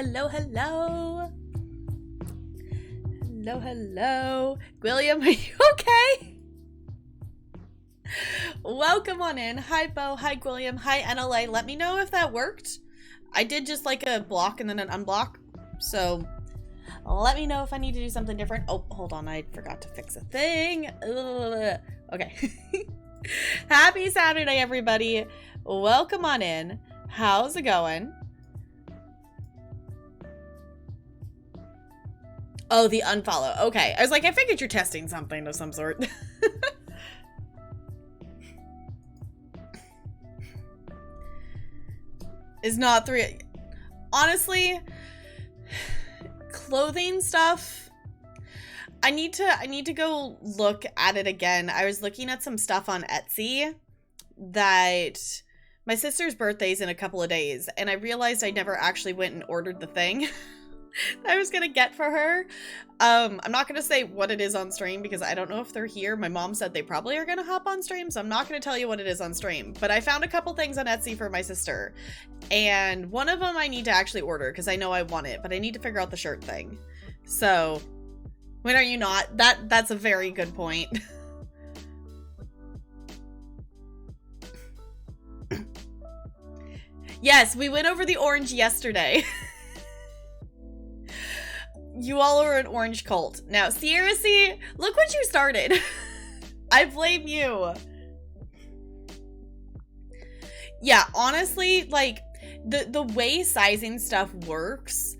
Hello, hello. Hello, hello. William, are you okay? Welcome on in. Hi, Bo. Hi, William. Hi, NLA. Let me know if that worked. I did just like a block and then an unblock. So let me know if I need to do something different. Oh, hold on. I forgot to fix a thing. Ugh. Okay. Happy Saturday, everybody. Welcome on in. How's it going? Oh, the unfollow. Okay. I was like, I figured you're testing something of some sort. Is not three. Honestly, clothing stuff. I need to go look at it again. I was looking at some stuff on Etsy that my sister's birthday's in a couple of days, and I realized I never actually went and ordered the thing I was gonna get for her. I'm not gonna say what it is on stream because I don't know if they're here. My mom said they probably are gonna hop on stream, so I'm not gonna tell you what it is on stream. But I found a couple things on Etsy for my sister, and one of them I need to actually order because I know I want it, but I need to figure out the shirt thing. So when are you not? That's a very good point. Yes, we went over the orange yesterday. You all are an orange cult. Now, Sierra C, look what you started. I blame you. Yeah, honestly, like, the way sizing stuff works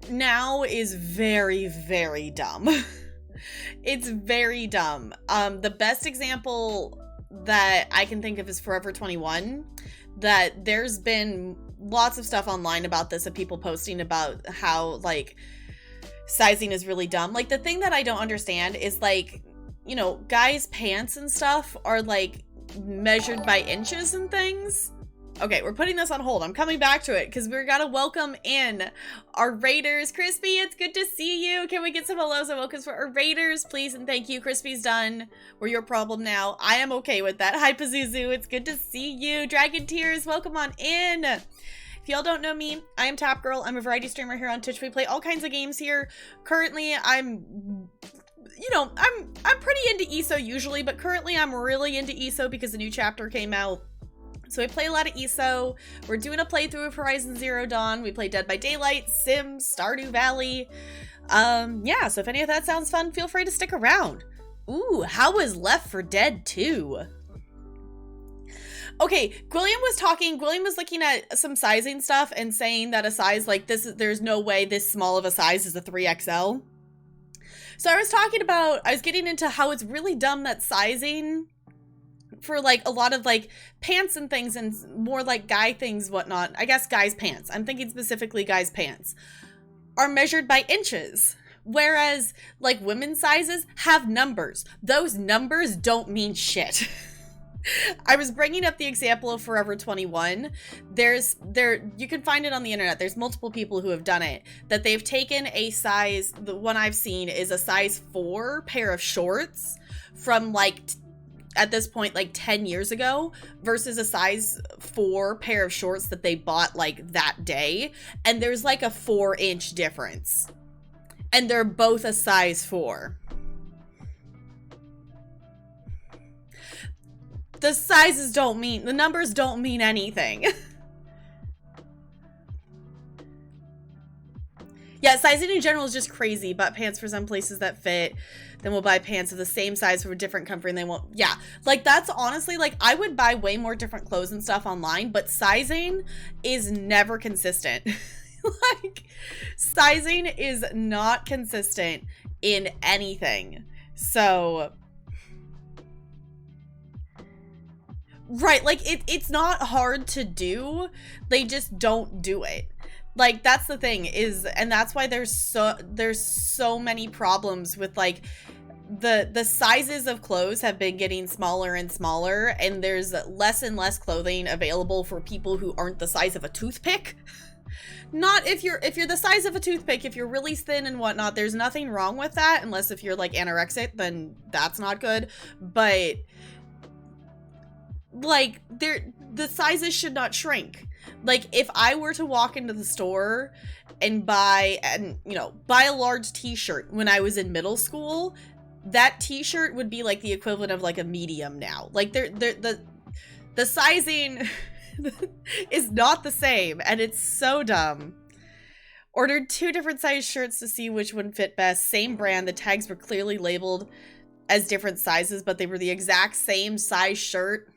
now is very, very dumb. It's very dumb. The best example that I can think of is Forever 21. That there's been lots of stuff online about this, of people posting about how, like, sizing is really dumb. Like, the thing that I don't understand is, like, you know, guys' pants and stuff are, like, measured by inches and things. Okay, we're putting this on hold. I'm coming back to it because we're gonna welcome in our raiders. Crispy, it's good to see you. Can we get some hellos and welcomes for our raiders, please? And thank you. Crispy's done. We're your problem now. I am okay with that. Hi, Pazuzu. It's good to see you. Dragon Tears, welcome on in. If y'all don't know me, I am Tap Girl. I'm a variety streamer here on Twitch. We play all kinds of games here. Currently, I'm pretty into ESO usually, but currently I'm really into ESO because the new chapter came out. So I play a lot of ESO. We're doing a playthrough of Horizon Zero Dawn. We play Dead by Daylight, Sims, Stardew Valley. Yeah, so if any of that sounds fun, feel free to stick around. Ooh, how was Left 4 Dead 2? Okay, William was looking at some sizing stuff and saying that a size like this, there's no way this small of a size is a 3XL. So I was getting into how it's really dumb that sizing for, like, a lot of, like, pants and things and more, like, guy things, whatnot. I guess guys' pants. I'm thinking specifically guys' pants are measured by inches. Whereas, like, women's sizes have numbers. Those numbers don't mean shit. I was bringing up the example of Forever 21. You can find it on the internet. There's multiple people who have done it. That they've taken a size, the one I've seen is a size 4 pair of shorts from, like, at this point, like 10 years ago versus a size 4 pair of shorts that they bought like that day. And there's like a 4-inch difference. And they're both a size 4. The sizes don't mean, the numbers don't mean anything. Yeah, sizing in general is just crazy. Bought pants for some places that fit. Then we'll buy pants of the same size for a different comfort and they won't. Yeah, like that's honestly, like, I would buy way more different clothes and stuff online, but sizing is never consistent. Like, sizing is not consistent in anything. So, right, like it's not hard to do. They just don't do it. Like, that's the thing is, and that's why there's so many problems with, like, the sizes of clothes have been getting smaller and smaller, and there's less and less clothing available for people who aren't the size of a toothpick. Not if you're the size of a toothpick, if you're really thin and whatnot, there's nothing wrong with that, unless if you're, like, anorexic, then that's not good. But like, the sizes should not shrink. Like, if I were to walk into the store and buy a large t-shirt when I was in middle school, that t-shirt would be like the equivalent of like a medium now. Like, the sizing is not the same, and it's so dumb. Ordered 2 different size shirts to see which one fit best. Same brand. The tags were clearly labeled as different sizes, but they were the exact same size shirt.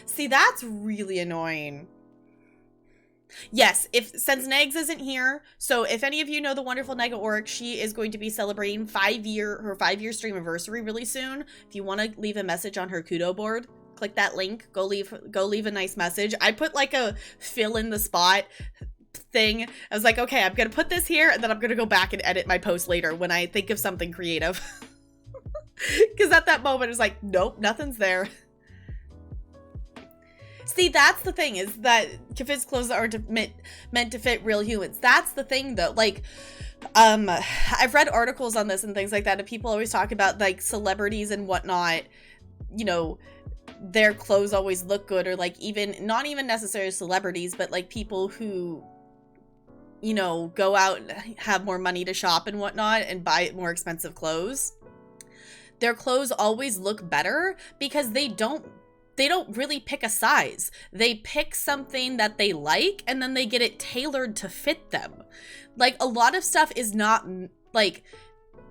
See, that's really annoying. Yes, since Negs isn't here, so if any of you know the wonderful Nega Orc, she is going to be celebrating her 5-year stream anniversary really soon. If you want to leave a message on her kudo board, click that link. Go leave a nice message. I put like a fill in the spot thing. I was like, okay, I'm gonna put this here, and then I'm gonna go back and edit my post later when I think of something creative. Because at that moment, it was like, nope, nothing's there. See, that's the thing, is that Kafid's clothes aren't meant to fit real humans. That's the thing, though. Like, I've read articles on this and things like that, and people always talk about, like, celebrities and whatnot, you know, their clothes always look good, or, like, not even necessarily celebrities, but, like, people who, you know, go out and have more money to shop and whatnot and buy more expensive clothes. Their clothes always look better because they don't really pick a size. They pick something that they like, and then they get it tailored to fit them. Like, a lot of stuff is not, like,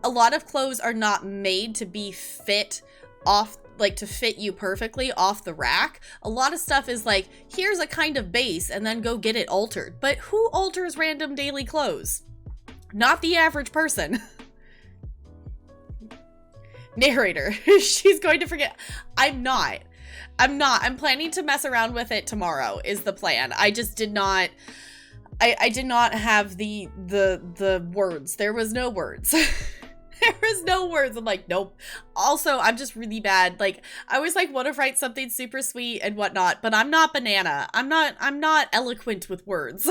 a lot of clothes are not made to be fit off, like, to fit you perfectly off the rack. A lot of stuff is like, here's a kind of base, and then go get it altered. But who alters random daily clothes? Not the average person. Narrator, she's going to forget. I'm not. I'm planning to mess around with it tomorrow is the plan. I just did not, I did not have the words. There was no words. There was no words. I'm like, nope. Also, I'm just really bad. Like, I always like want to write something super sweet and whatnot, but I'm not banana. I'm not eloquent with words.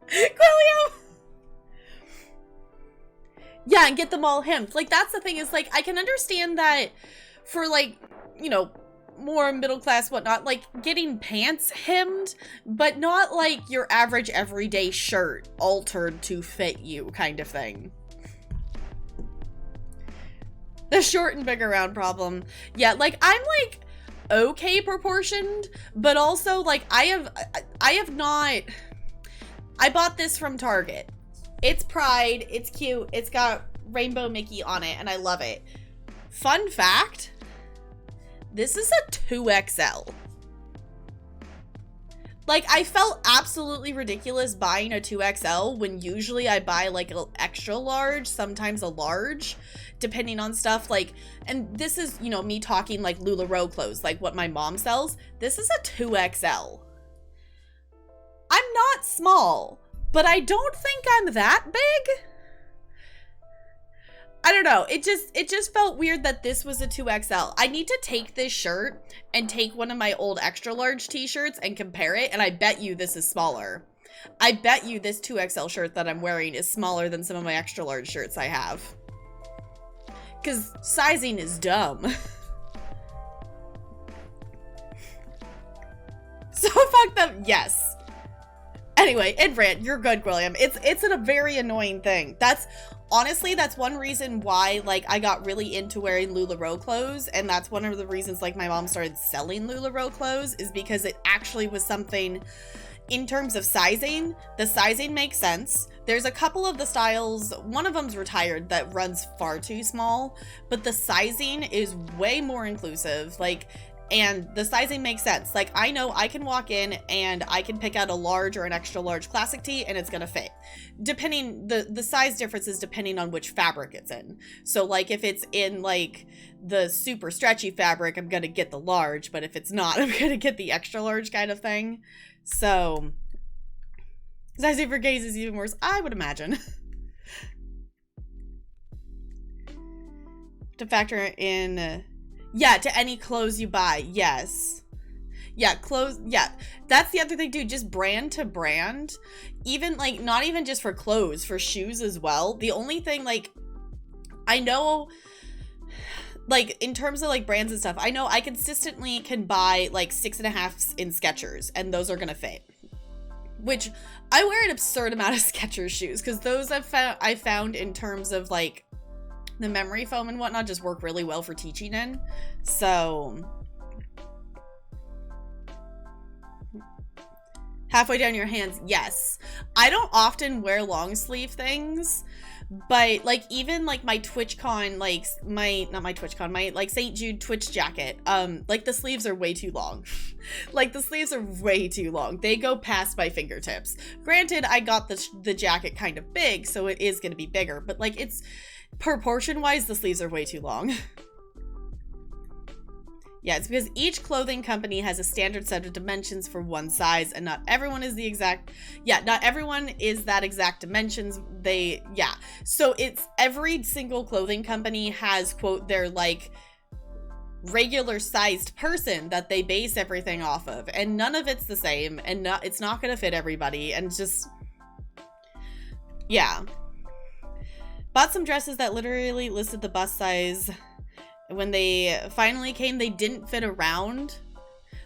Quilliam! Yeah, and get them all hemmed. Like, that's the thing, is, like, I can understand that for, like, you know, more middle class whatnot, like, getting pants hemmed, but not, like, your average everyday shirt altered to fit you kind of thing. The short and big around problem. Yeah, like, I'm, like, okay proportioned, but also, like, I have not... I bought this from Target. It's Pride, it's cute, it's got Rainbow Mickey on it, and I love it. Fun fact, this is a 2XL. Like, I felt absolutely ridiculous buying a 2XL when usually I buy, like, an extra large, sometimes a large, depending on stuff, like, and this is, you know, me talking, like, LuLaRoe clothes, like what my mom sells. This is a 2XL. I'm not small, but I don't think I'm that big. I don't know. It just felt weird that this was a 2XL. I need to take this shirt and take one of my old extra large t-shirts and compare it, and I bet you this is smaller. I bet you this 2XL shirt that I'm wearing is smaller than some of my extra large shirts I have. Because sizing is dumb. So fuck them. Yes. Anyway, Inbrand, you're good, William. It's a very annoying thing. Honestly, that's one reason why, like, I got really into wearing LuLaRoe clothes, and that's one of the reasons, like, my mom started selling LuLaRoe clothes, is because it actually was something, in terms of sizing, the sizing makes sense. There's a couple of the styles, one of them's retired, that runs far too small, but the sizing is way more inclusive, like, and the sizing makes sense. Like, I know I can walk in and I can pick out a large or an extra large classic tee and it's gonna fit. Depending, the size difference is depending on which fabric it's in. So, like, if it's in, like, the super stretchy fabric, I'm gonna get the large, but if it's not, I'm gonna get the extra large kind of thing. So, sizing for gays is even worse, I would imagine. To factor in... yeah, to any clothes you buy, yes. Yeah, clothes, yeah. That's the other thing, too, just brand to brand. Even, like, not even just for clothes, for shoes as well. The only thing, like, I know, like, in terms of, like, brands and stuff, I know I consistently can buy, like, 6.5s in Skechers, and those are gonna fit. Which, I wear an absurd amount of Skechers shoes, because those I found in terms of, like, the memory foam and whatnot just work really well for teaching in. So, halfway down your hands, yes. I don't often wear long sleeve things, but, like, even, like, my TwitchCon, like, not my TwitchCon, my, like, St. Jude Twitch jacket, like, the sleeves are way too long. Like, the sleeves are way too long. They go past my fingertips. Granted, I got the jacket kind of big, so it is going to be bigger, but, like, it's, proportion-wise, the sleeves are way too long. Yeah, it's because each clothing company has a standard set of dimensions for one size, and not everyone is not everyone is that exact dimensions. So it's every single clothing company has, quote, their, like, regular sized person that they base everything off of, and none of it's the same, and it's not gonna fit everybody, and just, yeah. Bought some dresses that literally listed the bust size. When they finally came, they didn't fit around.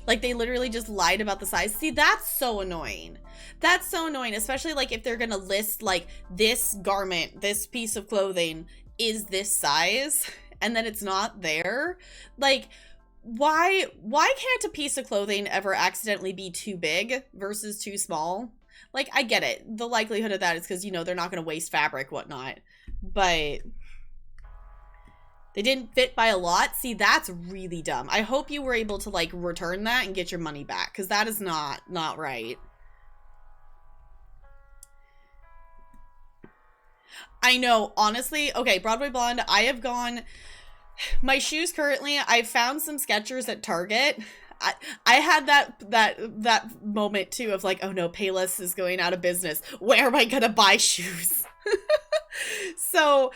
Like, they literally just lied about the size. See, that's so annoying. That's so annoying, especially, like, if they're gonna list, like, this garment, this piece of clothing is this size, and then it's not there. Like, why can't a piece of clothing ever accidentally be too big versus too small? Like, I get it. The likelihood of that is because, you know, they're not gonna waste fabric, whatnot. But they didn't fit by a lot. See, that's really dumb. I hope you were able to, like, return that and get your money back, because that is not right. I know, honestly. Okay, Broadway Blonde, I have gone... My shoes currently, I found some Skechers at Target. I had that moment, too, of, like, oh no, Payless is going out of business. Where am I gonna buy shoes? So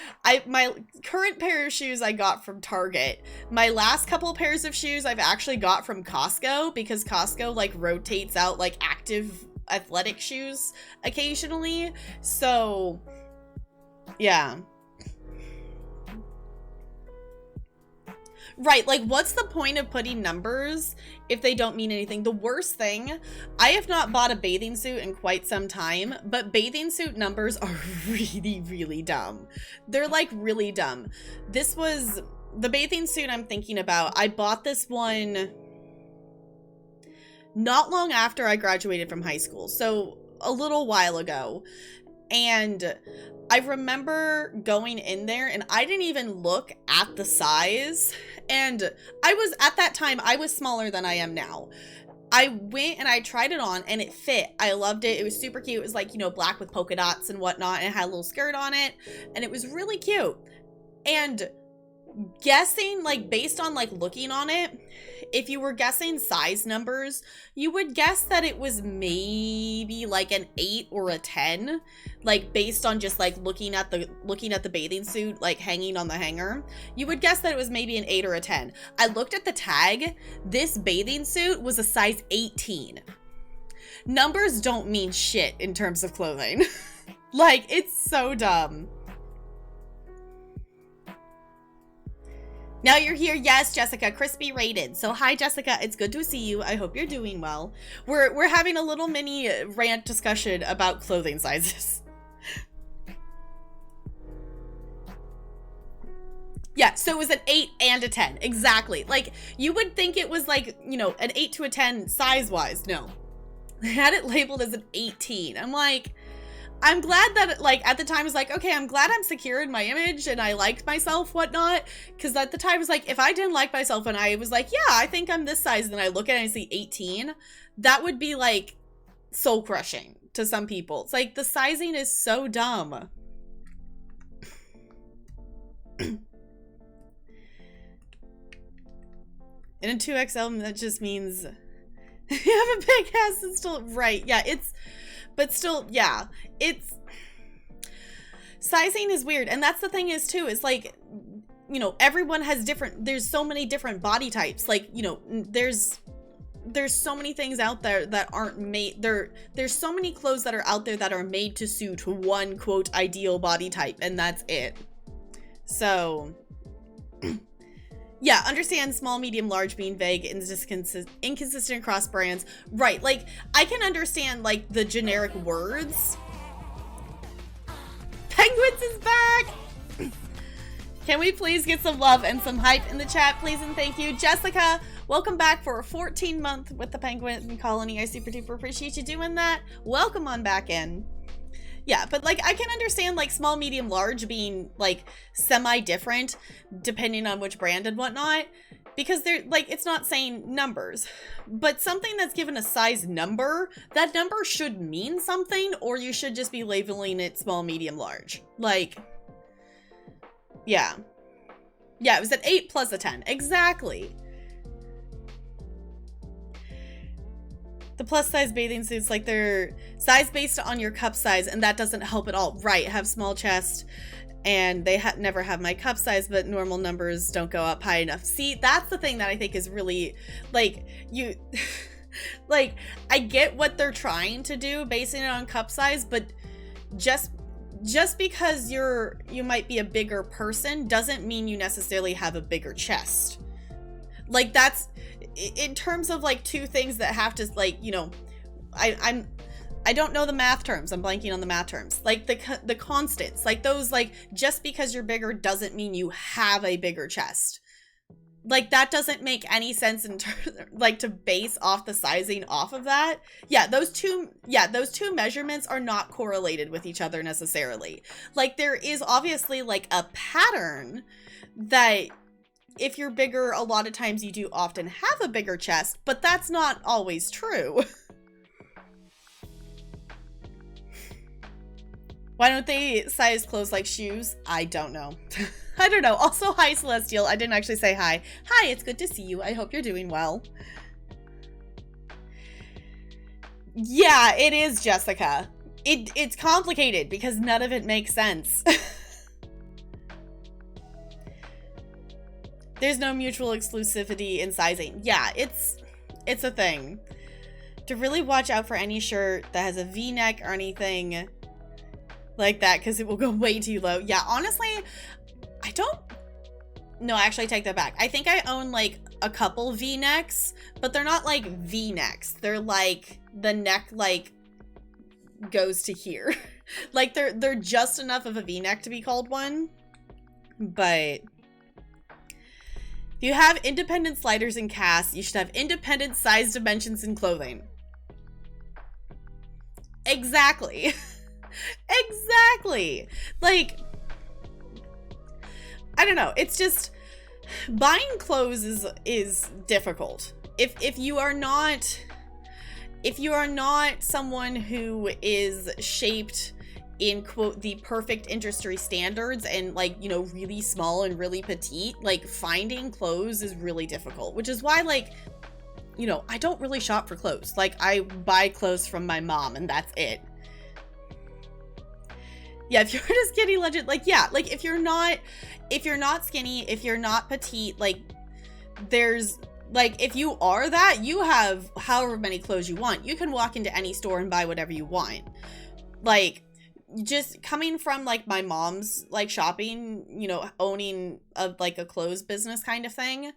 my current pair of shoes I got from Target. My last couple pairs of shoes I've actually got from Costco, because Costco, like, rotates out, like, active athletic shoes occasionally. So yeah. Right, like, what's the point of putting numbers if they don't mean anything? The worst thing, I have not bought a bathing suit in quite some time, but bathing suit numbers are really, really dumb. They're, like, really dumb. This was, the bathing suit I'm thinking about, I bought this one not long after I graduated from high school, so a little while ago. And I remember going in there and I didn't even look at the size. And at that time, I was smaller than I am now. I went and I tried it on and it fit. I loved it. It was super cute. It was, like, you know, black with polka dots and whatnot. And it had a little skirt on it. And it was really cute. And guessing, like, based on, like, looking on it, if you were guessing size numbers, you would guess that it was maybe like an 8 or a 10, like, based on just, like, looking at the bathing suit, like, hanging on the hanger. You would guess that it was maybe an 8 or a 10. I looked at the tag. This bathing suit was a size 18. Numbers don't mean shit in terms of clothing. Like, it's so dumb. Now you're here. Yes, Jessica, crispy rated. So hi, Jessica. It's good to see you. I hope you're doing well. We're having a little mini rant discussion about clothing sizes. Yeah, so it was an 8 and a 10. Exactly. Like, you would think it was, like, you know, an 8 to a 10 size-wise. No. They had it labeled as an 18. I'm like, I'm glad that, like, at the time I was like, okay, I'm glad I'm secure in my image and I liked myself, whatnot. Because at the time I was like, if I didn't like myself and I was like, yeah, I think I'm this size, and then I look at it and I see 18, that would be, like, soul crushing to some people. It's like, the sizing is so dumb. In a 2XL, that just means you have a big ass and still, right, yeah, it's, but still, yeah, it's, sizing is weird, and that's the thing is, too, is, like, you know, everyone has different, there's so many different body types, like, you know, there's so many things out there that aren't made, there's so many clothes that are out there that are made to suit one, quote, ideal body type, and that's it. So yeah, understand small, medium, large being vague and inconsistent across brands. Right, like, I can understand, like, the generic words. Penguins is back! Can we please get some love and some hype in the chat, please and thank you. Jessica, welcome back for a 14-month with the Penguin Colony. I super duper appreciate you doing that. Welcome on back in. Yeah, but, like, I can understand, like, small, medium, large being, like, semi-different depending on which brand and whatnot, because they're, like, it's not saying numbers. But something that's given a size number, that number should mean something, or you should just be labeling it small, medium, large. Like, yeah. Yeah, it was an 8 plus a 10. Exactly. The plus size bathing suits, like, they're size based on your cup size, and that doesn't help at all. Right, have small chest, and they never have my cup size, but normal numbers don't go up high enough. See, that's the thing that I think is really, like, you, like, I get what they're trying to do, basing it on cup size, but just because you might be a bigger person doesn't mean you necessarily have a bigger chest. Like, that's, in terms of, like, two things that have to, like, you know, I don't know the math terms. I'm blanking on the math terms. Like, the constants, like, those, like, just because you're bigger doesn't mean you have a bigger chest. Like, that doesn't make any sense in like, to base off the sizing off of that. Yeah, those two measurements are not correlated with each other necessarily. Like, there is obviously, like, a pattern that if you're bigger, a lot of times you do often have a bigger chest, but that's not always true. Why don't they size clothes like shoes? I don't know. I don't know. Also, hi, Celestial. I didn't actually say hi. Hi, it's good to see you. I hope you're doing well. Yeah, it is, Jessica. It's complicated because none of it makes sense. There's no mutual exclusivity in sizing. Yeah, it's a thing. To really watch out for any shirt that has a V-neck or anything like that, because it will go way too low. Yeah, honestly, I don't... No, actually, I take that back. I think I own, like, a couple V-necks, but they're not, like, V-necks. They're, like, the neck, like, goes to here. Like, they're just enough of a V-neck to be called one. But if you have independent sliders and casts, you should have independent size dimensions in clothing. Exactly. Exactly. Like, I don't know. It's just, buying clothes is difficult. If you are not someone who is shaped in, quote, the perfect industry standards and, like, you know, really small and really petite, like, finding clothes is really difficult, which is why, like, you know, I don't really shop for clothes. Like, I buy clothes from my mom and that's it. Yeah, if you're just skinny legend, like, yeah, like, if you're not skinny, if you're not petite, like, there's, like, if you are that, you have however many clothes you want. You can walk into any store and buy whatever you want. Like, just coming from, like, my mom's, like, shopping, you know, owning a, like, a clothes business kind of thing,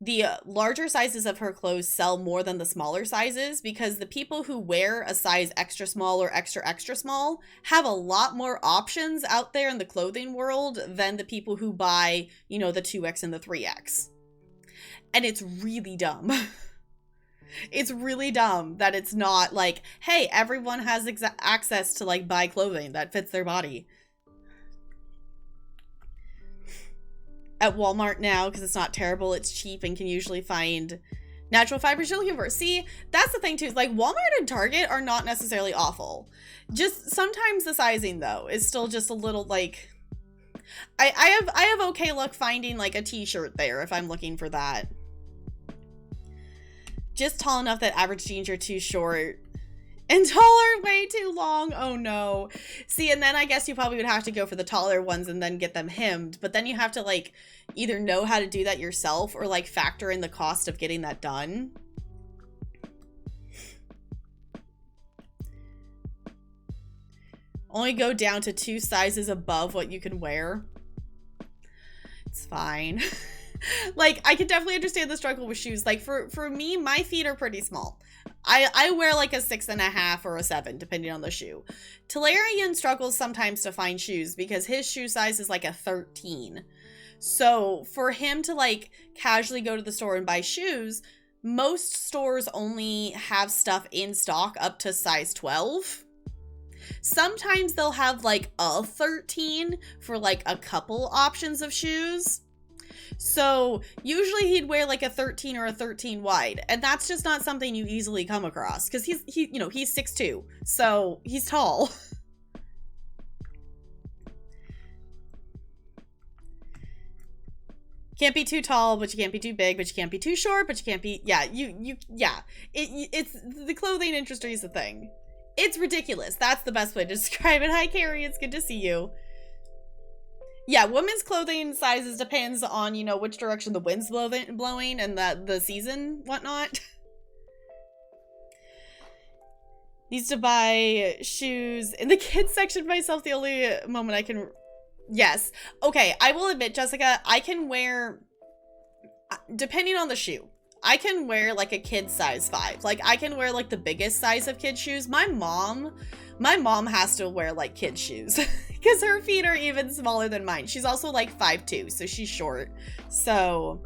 the larger sizes of her clothes sell more than the smaller sizes because the people who wear a size extra small or extra extra small have a lot more options out there in the clothing world than the people who buy, you know, the 2X and the 3X. And it's really dumb. It's really dumb that it's not like, hey, everyone has access to, like, buy clothing that fits their body. At Walmart now, because it's not terrible, it's cheap and can usually find natural fibers you're looking for. See, that's the thing too. Like, Walmart and Target are not necessarily awful. Just sometimes the sizing, though, is still just a little, like, I have okay luck finding, like, a t-shirt there if I'm looking for that. Just tall enough that average jeans are too short. And taller way too long. Oh no. See, and then I guess you probably would have to go for the taller ones and then get them hemmed. But then you have to, like, either know how to do that yourself or, like, factor in the cost of getting that done. Only go down to 2 sizes above what you can wear. It's fine. Like, I can definitely understand the struggle with shoes. Like, for me, my feet are pretty small. I wear like a 6.5 or a 7, depending on the shoe. Talarian struggles sometimes to find shoes because his shoe size is like a 13. So for him to like casually go to the store and buy shoes, most stores only have stuff in stock up to size 12. Sometimes they'll have like a 13 for like a couple options of shoes. So usually he'd wear like a 13 or a 13 wide, and that's just not something you easily come across because he's 6'2", so he's tall. Can't be too tall, but you can't be too big, but you can't be too short, but you can't be, it's the clothing industry is a thing. It's ridiculous. That's the best way to describe it. Hi, Carrie. It's good to see you. Yeah, women's clothing sizes depends on, which direction the wind's blowing and the season, whatnot. Needs to buy shoes in the kids section myself. The only moment I can... Yes. Okay, I will admit, Jessica, I can wear... Depending on the shoe. I can wear like a kid size 5. Like I can wear like the biggest size of kid shoes. My mom has to wear like kid shoes because her feet are even smaller than mine. She's also like 5'2", so she's short. So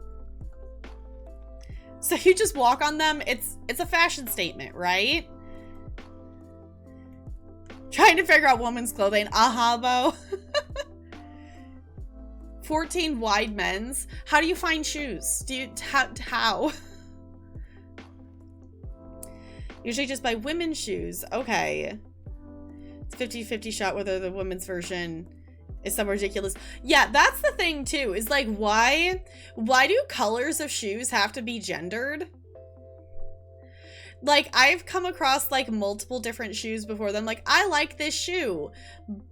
you just walk on them. It's a fashion statement, right? Trying to figure out women's clothing. Bo. 14 wide men's. How do you find shoes? How? Usually just buy women's shoes. Okay. It's 50-50 shot whether the women's version is somewhat ridiculous. Yeah, that's the thing too, is like why do colors of shoes have to be gendered? Like I've come across like multiple different shoes before them. Like I like this shoe,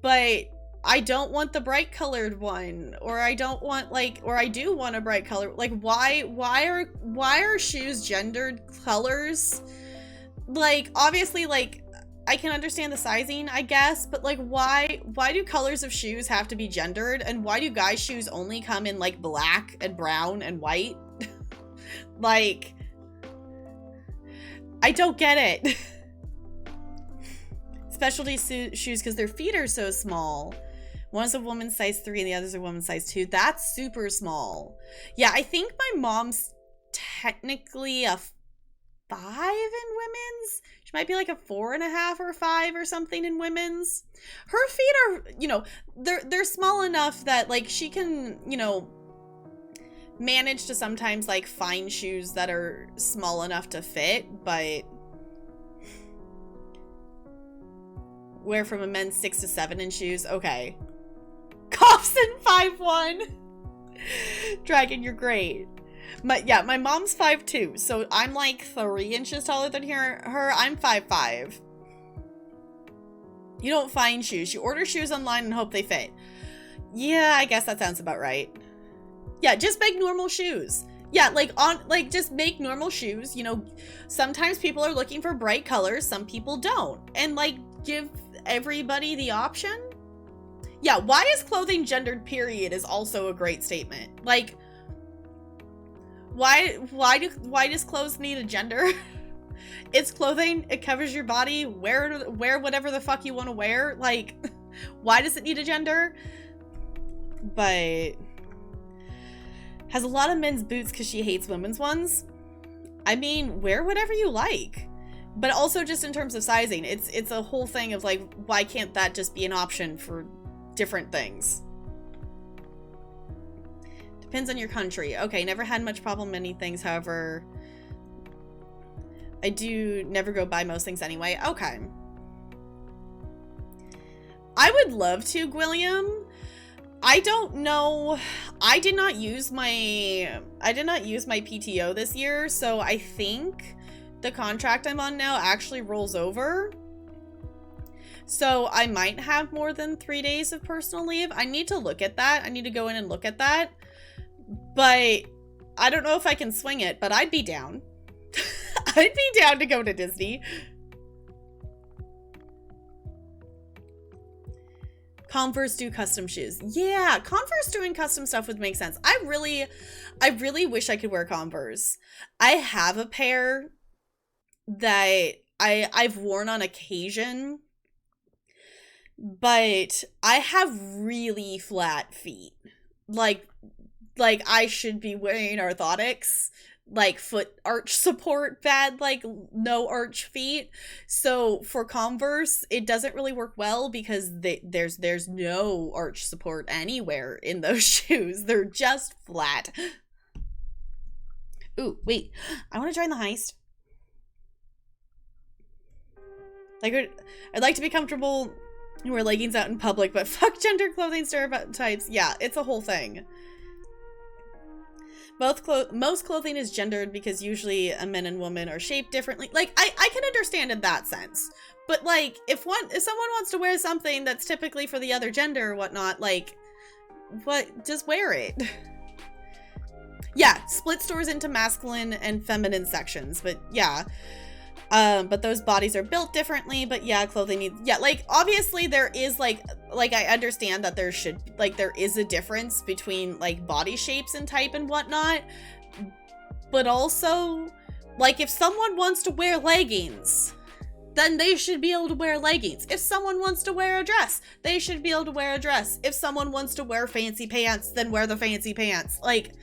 but I don't want the bright colored one, or I don't want or I do want a bright color. Like why are shoes gendered colors? Like obviously like I can understand the sizing, I guess, but like why do colors of shoes have to be gendered, and why do guys' shoes only come in like black and brown and white? Like I don't get it. Specialty shoes because their feet are so small. One's a woman's size 3 and the other's a woman's size 2. That's super small. Yeah, I think my mom's technically a 5 in women's. She might be like a 4.5 or 5 or something in women's. Her feet are, they're small enough that like she can, manage to sometimes like find shoes that are small enough to fit, but wear from a men's 6 to 7 in shoes. Okay. Coffson 5'1". Dragon, you're great. My mom's 5'2", so I'm like 3 inches taller than her. I'm 5'5". You don't find shoes. You order shoes online and hope they fit. Yeah, I guess that sounds about right. Yeah, just make normal shoes. Yeah, just make normal shoes. Sometimes people are looking for bright colors, some people don't. And give everybody the option. Yeah, why is clothing gendered, period, is also a great statement. Like, why does clothes need a gender? It's clothing, it covers your body, wear whatever the fuck you want to wear. Like, why does it need a gender? But has a lot of men's boots because she hates women's ones. I mean, wear whatever you like. But also just in terms of sizing, it's a whole thing of like, why can't that just be an option for different things? Depends on your country. Okay, never had much problem many things, however, I do never go buy most things anyway. Okay. I would love to, Gwilliam. I don't know. I did not use my PTO this year, so I think the contract I'm on now actually rolls over. So I might have more than 3 days of personal leave. I need to look at that. I need to go in and look at that. But I don't know if I can swing it, but I'd be down. I'd be down to go to Disney. Converse do custom shoes. Yeah, Converse doing custom stuff would make sense. I really wish I could wear Converse. I have a pair that I've worn on occasion, but I have really flat feet. Like I should be wearing orthotics, like foot arch support bad, like no arch feet. So for Converse, it doesn't really work well because there's no arch support anywhere in those shoes. They're just flat. Ooh, wait. I want to join the heist. Like, I'd like to be comfortable and wear leggings out in public, but fuck gender clothing stereotypes. Yeah, it's a whole thing. Most clothing is gendered because usually a man and woman are shaped differently. Like, I can understand in that sense. But, like, if someone wants to wear something that's typically for the other gender or whatnot, like, just wear it. Yeah, split stores into masculine and feminine sections, but yeah. But those bodies are built differently, but yeah, clothing needs, yeah, like, obviously there is, like, I understand that there is a difference between, like, body shapes and type and whatnot, but also, like, if someone wants to wear leggings, then they should be able to wear leggings. If someone wants to wear a dress, they should be able to wear a dress. If someone wants to wear fancy pants, then wear the fancy pants. Like,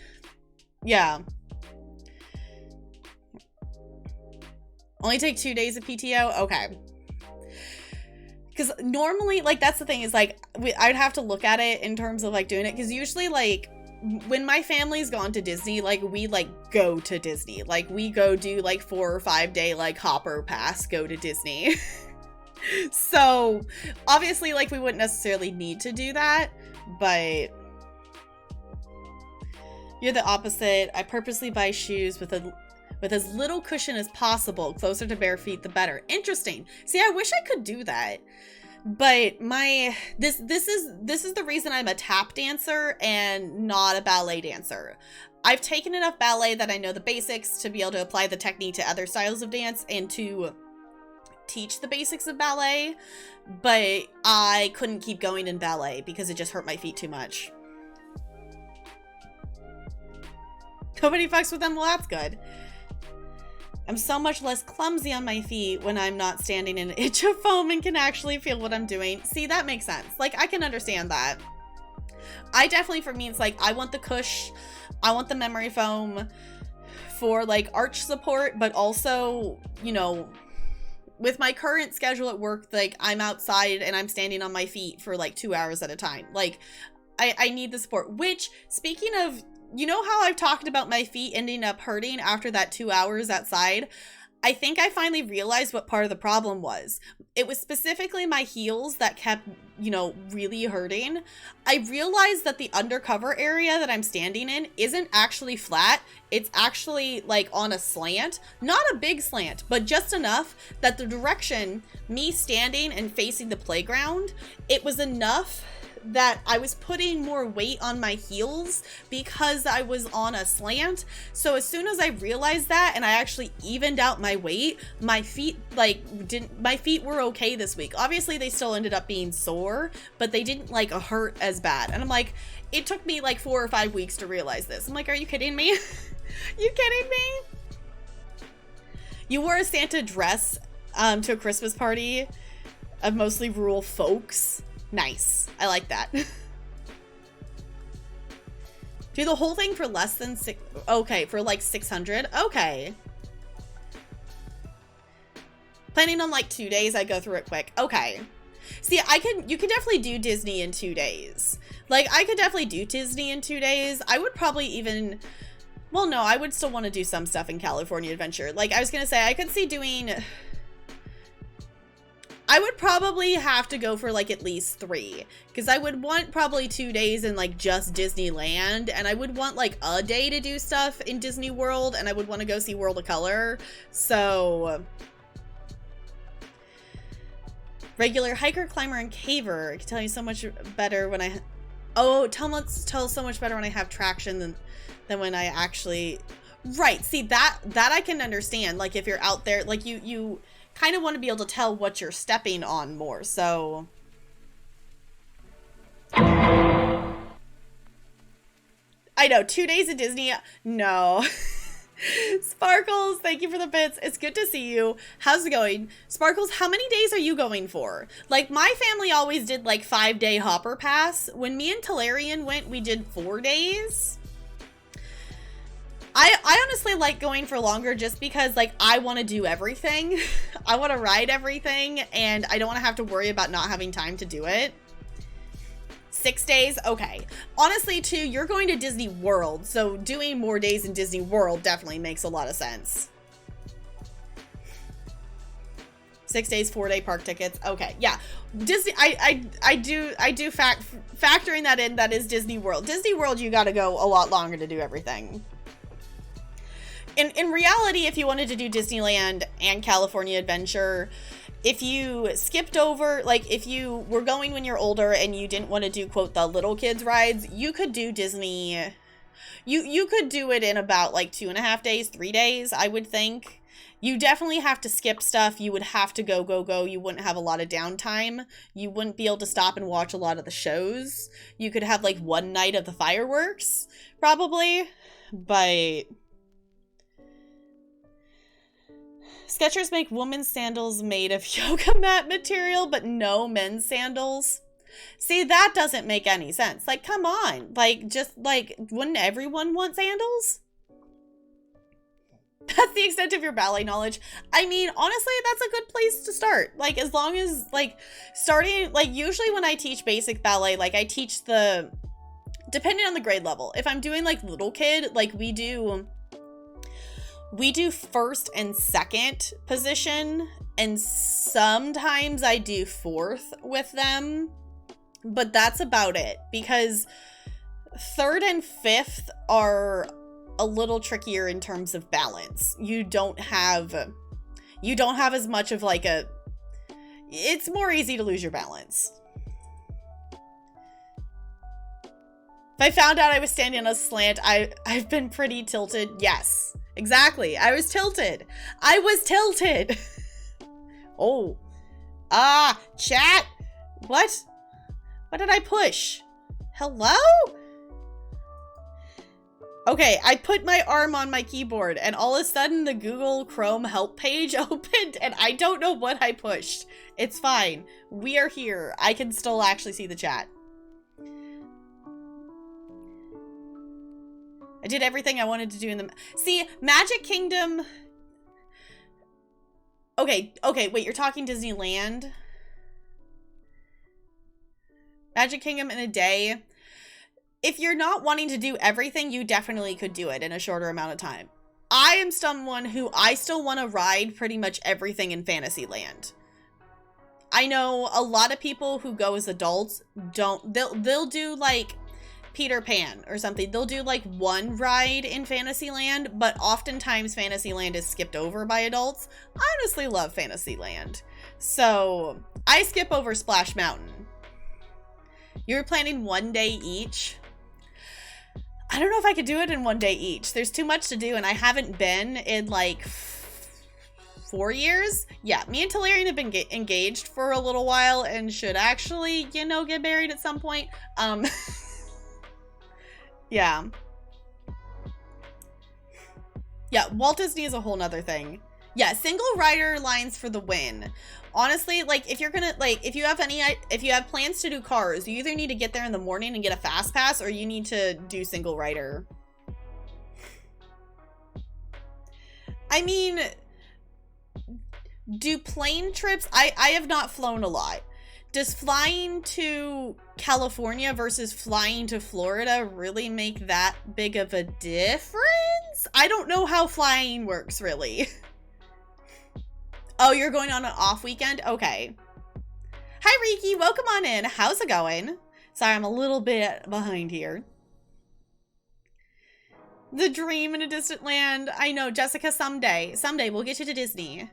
yeah. Only take 2 days of PTO? Okay. Because normally, like, that's the thing is, like, I'd have to look at it in terms of, like, doing it. Because usually, like, when my family's gone to Disney, like, we, like, go to Disney. Like, we go do, like, 4 or 5 day, like, hopper pass, go to Disney. So, obviously, like, we wouldn't necessarily need to do that. But you're the opposite. I purposely buy shoes with as little cushion as possible. Closer to bare feet, the better. Interesting. See, I wish I could do that. But this is the reason I'm a tap dancer and not a ballet dancer. I've taken enough ballet that I know the basics to be able to apply the technique to other styles of dance and to teach the basics of ballet, but I couldn't keep going in ballet because it just hurt my feet too much. Nobody fucks with them? Well, that's good. I'm so much less clumsy on my feet when I'm not standing in an inch of foam and can actually feel what I'm doing. See, that makes sense. Like, I can understand that. I definitely, for me, it's like, I want the cush, I want the memory foam for, like, arch support, but also, you know, with my current schedule at work, like, I'm outside and I'm standing on my feet for, like, 2 hours at a time. Like, I need the support, which, speaking of, you know how I've talked about my feet ending up hurting after that 2 hours outside? I think I finally realized what part of the problem was. It was specifically my heels that kept, you know, really hurting. I realized that the undercover area that I'm standing in isn't actually flat. It's actually, like, on a slant. Not a big slant, but just enough that the direction, me standing and facing the playground, it was enough that I was putting more weight on my heels because I was on a slant. So as soon as I realized that and I actually evened out my weight, my feet, like, my feet were okay this week. Obviously they still ended up being sore, but they didn't, like, hurt as bad. And I'm like, it took me like 4 or 5 weeks to realize this. I'm like, are you kidding me? You kidding me? You wore a Santa dress to a Christmas party of mostly rural folks. Nice. I like that. Do the whole thing for less than okay, for like 600. Okay. Planning on like 2 days. I go through it quick. Okay. See, you could definitely do Disney in 2 days. Like, I could definitely do Disney in 2 days. I would probably even, well, no, I would still want to do some stuff in California Adventure. Like, I was going to say, I could see doing, I would probably have to go for, like, at least 3. Because I would want probably 2 days in, like, just Disneyland. And I would want, like, a day to do stuff in Disney World. And I would want to go see World of Color. So, regular hiker, climber, and caver. I can tell you so much better when I, oh, tell so much better when I have traction than when I actually, right. See, that I can understand. Like, if you're out there, like, you kind of want to be able to tell what you're stepping on more. So I know, 2 days at Disney. No. Sparkles, thank you for the bits. It's good to see you. How's it going? Sparkles, how many days are you going for? Like, my family always did like 5-day hopper pass. When me and Talarian went, we did 4 days. I honestly like going for longer just because, like, I want to do everything. I want to ride everything, and I don't want to have to worry about not having time to do it. 6 days? Okay. Honestly, too, you're going to Disney World, so doing more days in Disney World definitely makes a lot of sense. 6 days, 4-day park tickets. Okay, yeah. Disney, I do factoring that in, that is Disney World. Disney World, you gotta go a lot longer to do everything. In reality, if you wanted to do Disneyland and California Adventure, if you skipped over, like, if you were going when you're older and you didn't want to do, quote, the little kids rides, you could do Disney. You could do it in about, like, 2.5 days, 3 days, I would think. You definitely have to skip stuff. You would have to go. You wouldn't have a lot of downtime. You wouldn't be able to stop and watch a lot of the shows. You could have, like, one night of the fireworks, probably. But Skechers make women's sandals made of yoga mat material, but no men's sandals. See, that doesn't make any sense. Like, come on. Like, just, like, wouldn't everyone want sandals? That's the extent of your ballet knowledge. I mean, honestly, that's a good place to start. Like, as long as, like, starting, like, usually when I teach basic ballet, like, I teach the, depending on the grade level. If I'm doing, like, little kid, like, we do first and second position, and sometimes I do fourth with them, but that's about it, because third and fifth are a little trickier in terms of balance. You don't have as much of, like, it's more easy to lose your balance. If I found out I was standing on a slant, I've been pretty tilted. Yes. Exactly. I was tilted. Oh. Chat. What? What did I push? Hello? Okay, I put my arm on my keyboard and all of a sudden the Google Chrome help page opened and I don't know what I pushed. It's fine. We are here. I can still actually see the chat. I did everything I wanted to do in the... See, Magic Kingdom... Okay, wait, you're talking Disneyland? Magic Kingdom in a day? If you're not wanting to do everything, you definitely could do it in a shorter amount of time. I am someone who I still want to ride pretty much everything in Fantasyland. I know a lot of people who go as adults don't... They'll do, like, Peter Pan or something. They'll do like one ride in Fantasyland, but oftentimes Fantasyland is skipped over by adults. I honestly love Fantasyland, so I skip over Splash Mountain. You're planning 1 day each? I don't know if I could do it in 1 day each. There's too much to do, and I haven't been in like 4 years. Yeah, me and Talarian have been engaged for a little while and should actually, you know, get married at some point. Yeah. Yeah, Walt Disney is a whole nother thing. Yeah, single rider lines for the win. Honestly, like, if you're gonna, like, if you have plans to do cars, you either need to get there in the morning and get a fast pass, or you need to do single rider. I mean, do plane trips, I have not flown a lot. Does flying to California versus flying to Florida really make that big of a difference? I don't know how flying works, really. Oh, you're going on an off weekend? Okay. Hi, Riki. Welcome on in. How's it going? Sorry, I'm a little bit behind here. The dream in a distant land. I know, Jessica, someday. Someday we'll get you to Disney.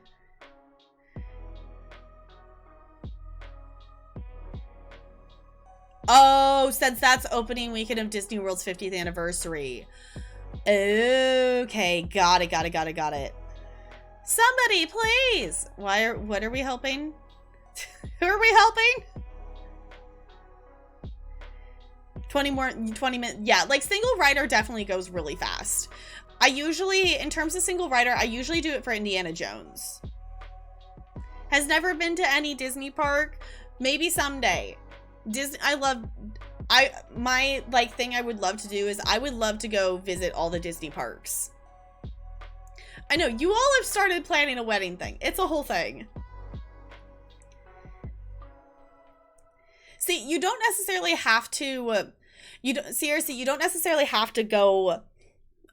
Oh, since that's opening weekend of Disney World's 50th anniversary. Okay, got it. Somebody, please. What are we helping? Who are we helping? 20 minutes. Yeah, like single rider definitely goes really fast. I usually, in terms of single rider, I usually do it for Indiana Jones. Has never been to any Disney park. Maybe someday. Disney, my like thing I would love to do is I would love to go visit all the Disney parks. I know you all have started planning a wedding thing. It's a whole thing. See, you don't necessarily have to, you don't necessarily have to go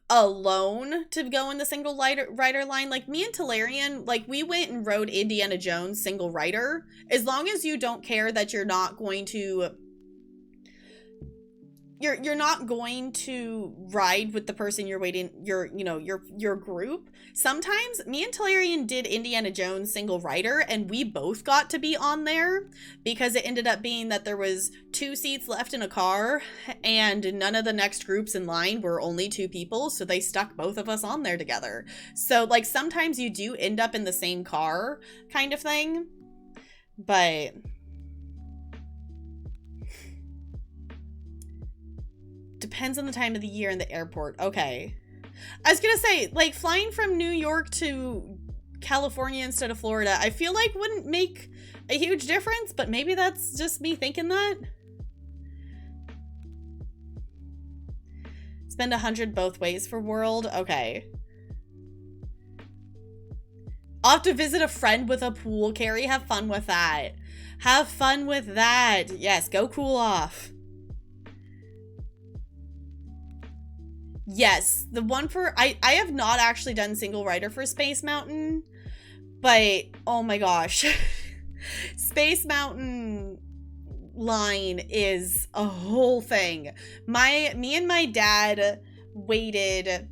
alone to go in the single rider line. Like me and Talarian, like we went and rode Indiana Jones single rider. As long as you don't care that you're not going to you're not going to ride with the person you're waiting, your group. Sometimes me and Talarian did Indiana Jones single rider and we both got to be on there because it ended up being that there was 2 seats left in a car and none of the next groups in line were only 2 people, so they stuck both of us on there together. So like sometimes you do end up in the same car kind of thing, but depends on the time of the year and the airport. Okay. I was gonna say, like, flying from New York to California instead of Florida, I feel like wouldn't make a huge difference, but maybe that's just me thinking that. Spend 100 both ways for World. Okay. I'll have to visit a friend with a pool, Carrie. Have fun with that. Have fun with that. Yes, go cool off. Yes, the one for I have not actually done single rider for Space Mountain, but oh my gosh. Space Mountain line is a whole thing. Me and my dad waited.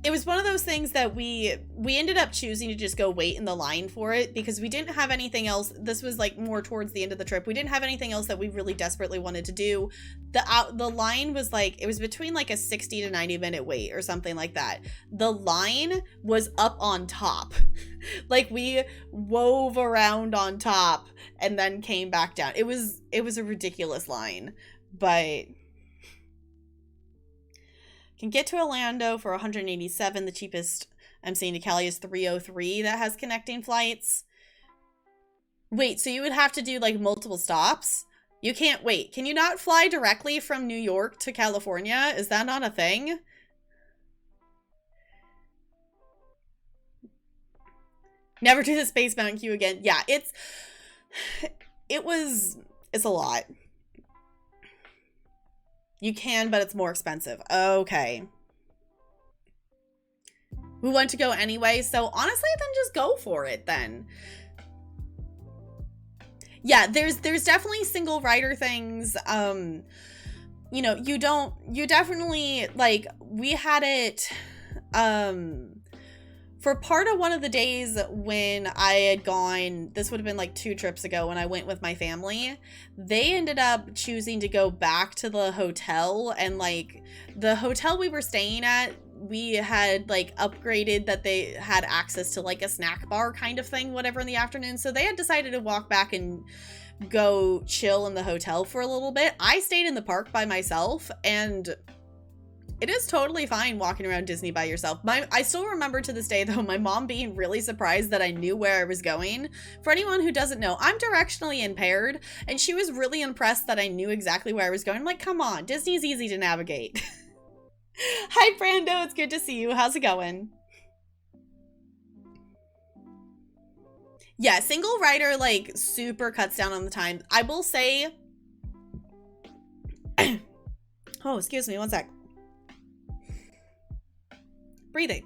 It was one of those things that we ended up choosing to just go wait in the line for it because we didn't have anything else. This was like more towards the end of the trip. We didn't have anything else that we really desperately wanted to do. The line was like, it was between like a 60 to 90 minute wait or something like that. The line was up on top. Like we wove around on top and then came back down. It was a ridiculous line, but can get to Orlando for 187. The cheapest I'm seeing to Cali is 303 that has connecting flights. Wait, so you would have to do like multiple stops? You can't wait. Can you not fly directly from New York to California? Is that not a thing? Never do the Space Mountain queue again. Yeah, it's a lot. You can, but it's more expensive. Okay. We want to go anyway, so honestly, then just go for it then. Yeah, there's definitely single rider things. You know, you definitely, like, we had it, for part of one of the days when I had gone, this would have been like 2 trips ago when I went with my family, they ended up choosing to go back to the hotel, and like the hotel we were staying at, we had like upgraded that they had access to like a snack bar kind of thing, whatever, in the afternoon. So they had decided to walk back and go chill in the hotel for a little bit. I stayed in the park by myself, and it is totally fine walking around Disney by yourself. I still remember to this day, though, my mom being really surprised that I knew where I was going. For anyone who doesn't know, I'm directionally impaired, and she was really impressed that I knew exactly where I was going. I'm like, come on, Disney's easy to navigate. Hi, Brando. It's good to see you. How's it going? Yeah, single rider, like, super cuts down on the time. I will say... Oh, excuse me, one sec. Breathing.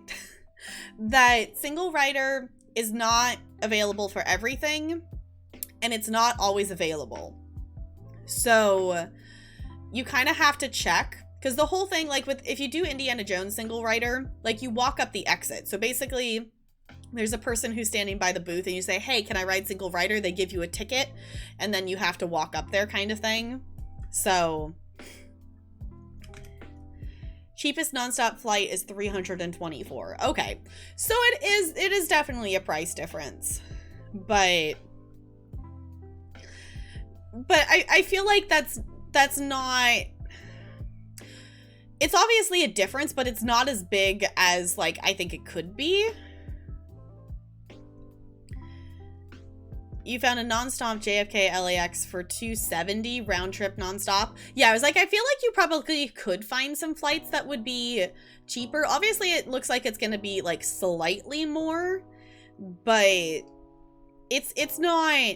That single rider is not available for everything, and it's not always available. So you kind of have to check, because the whole thing, like, if you do Indiana Jones single rider, like, you walk up the exit. So basically, there's a person who's standing by the booth, and you say, hey, can I ride single rider? They give you a ticket, and then you have to walk up there, kind of thing. So cheapest nonstop flight is 324. Okay, so it is definitely a price difference, but I feel like that's not, It's obviously a difference, but it's not as big as, like, I think it could be. You found a nonstop JFK LAX for $270 round trip nonstop. Yeah, I was like, I feel like you probably could find some flights that would be cheaper. Obviously, it looks like it's going to be like slightly more, but it's not.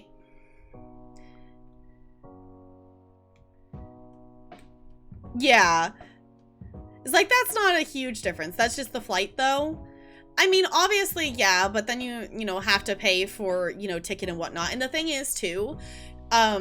Yeah. It's like, that's not a huge difference. That's just the flight though. I mean, obviously, yeah, but then you know, have to pay for, you know, ticket and whatnot. And the thing is, too, I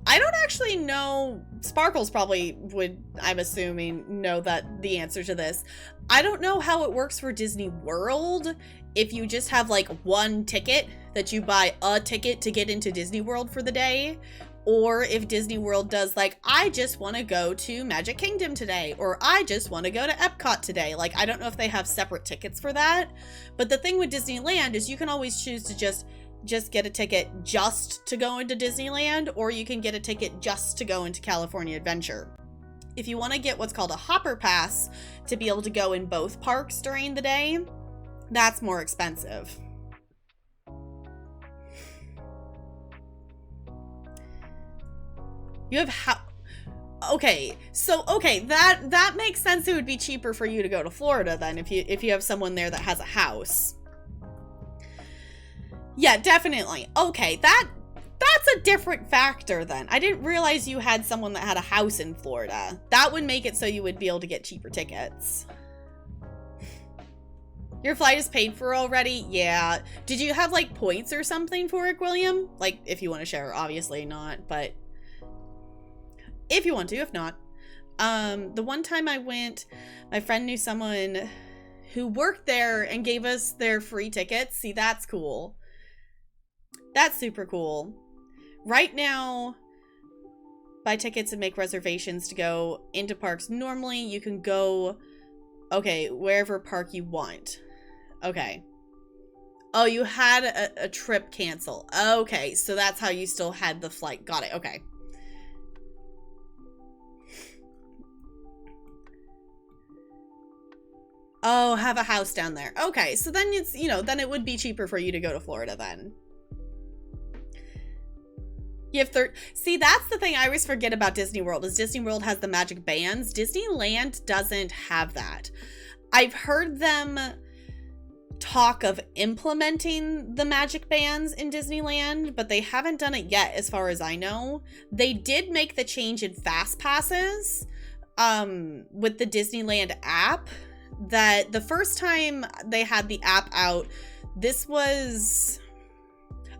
don't actually know, Sparkles probably would, I'm assuming, know that the answer to this. I don't know how it works for Disney World, if you just have, like, one ticket, that you buy a ticket to get into Disney World for the day, or if Disney World does, like, I just want to go to Magic Kingdom today, or I just want to go to Epcot today. Like, I don't know if they have separate tickets for that. But the thing with Disneyland is you can always choose to just get a ticket just to go into Disneyland, or you can get a ticket just to go into California Adventure. If you want to get what's called a hopper pass to be able to go in both parks during the day, that's more expensive. You have okay, so okay, that makes sense. It would be cheaper for you to go to Florida then if you have someone there that has a house. Yeah, definitely. Okay, that's a different factor then. I didn't realize you had someone that had a house in Florida. That would make it so you would be able to get cheaper tickets. Your flight is paid for already? Yeah. Did you have like points or something for it, William? Like, if you want to share, obviously not, but if you want to, if not. The one time I went, my friend knew someone who worked there and gave us their free tickets. See, that's cool. That's super cool. Right now, buy tickets and make reservations to go into parks. Normally, you can go, okay, wherever park you want. Okay. Oh, you had a trip cancel. Okay, so that's how you still had the flight. Got it. Okay. Oh, have a house down there. Okay, so then it's, you know, then it would be cheaper for you to go to Florida then. You have see, that's the thing I always forget about Disney World, is Disney World has the magic bands. Disneyland doesn't have that. I've heard them talk of implementing the magic bands in Disneyland, but they haven't done it yet as far as I know. They did make the change in fast passes with the Disneyland app, that the first time they had the app out, this was,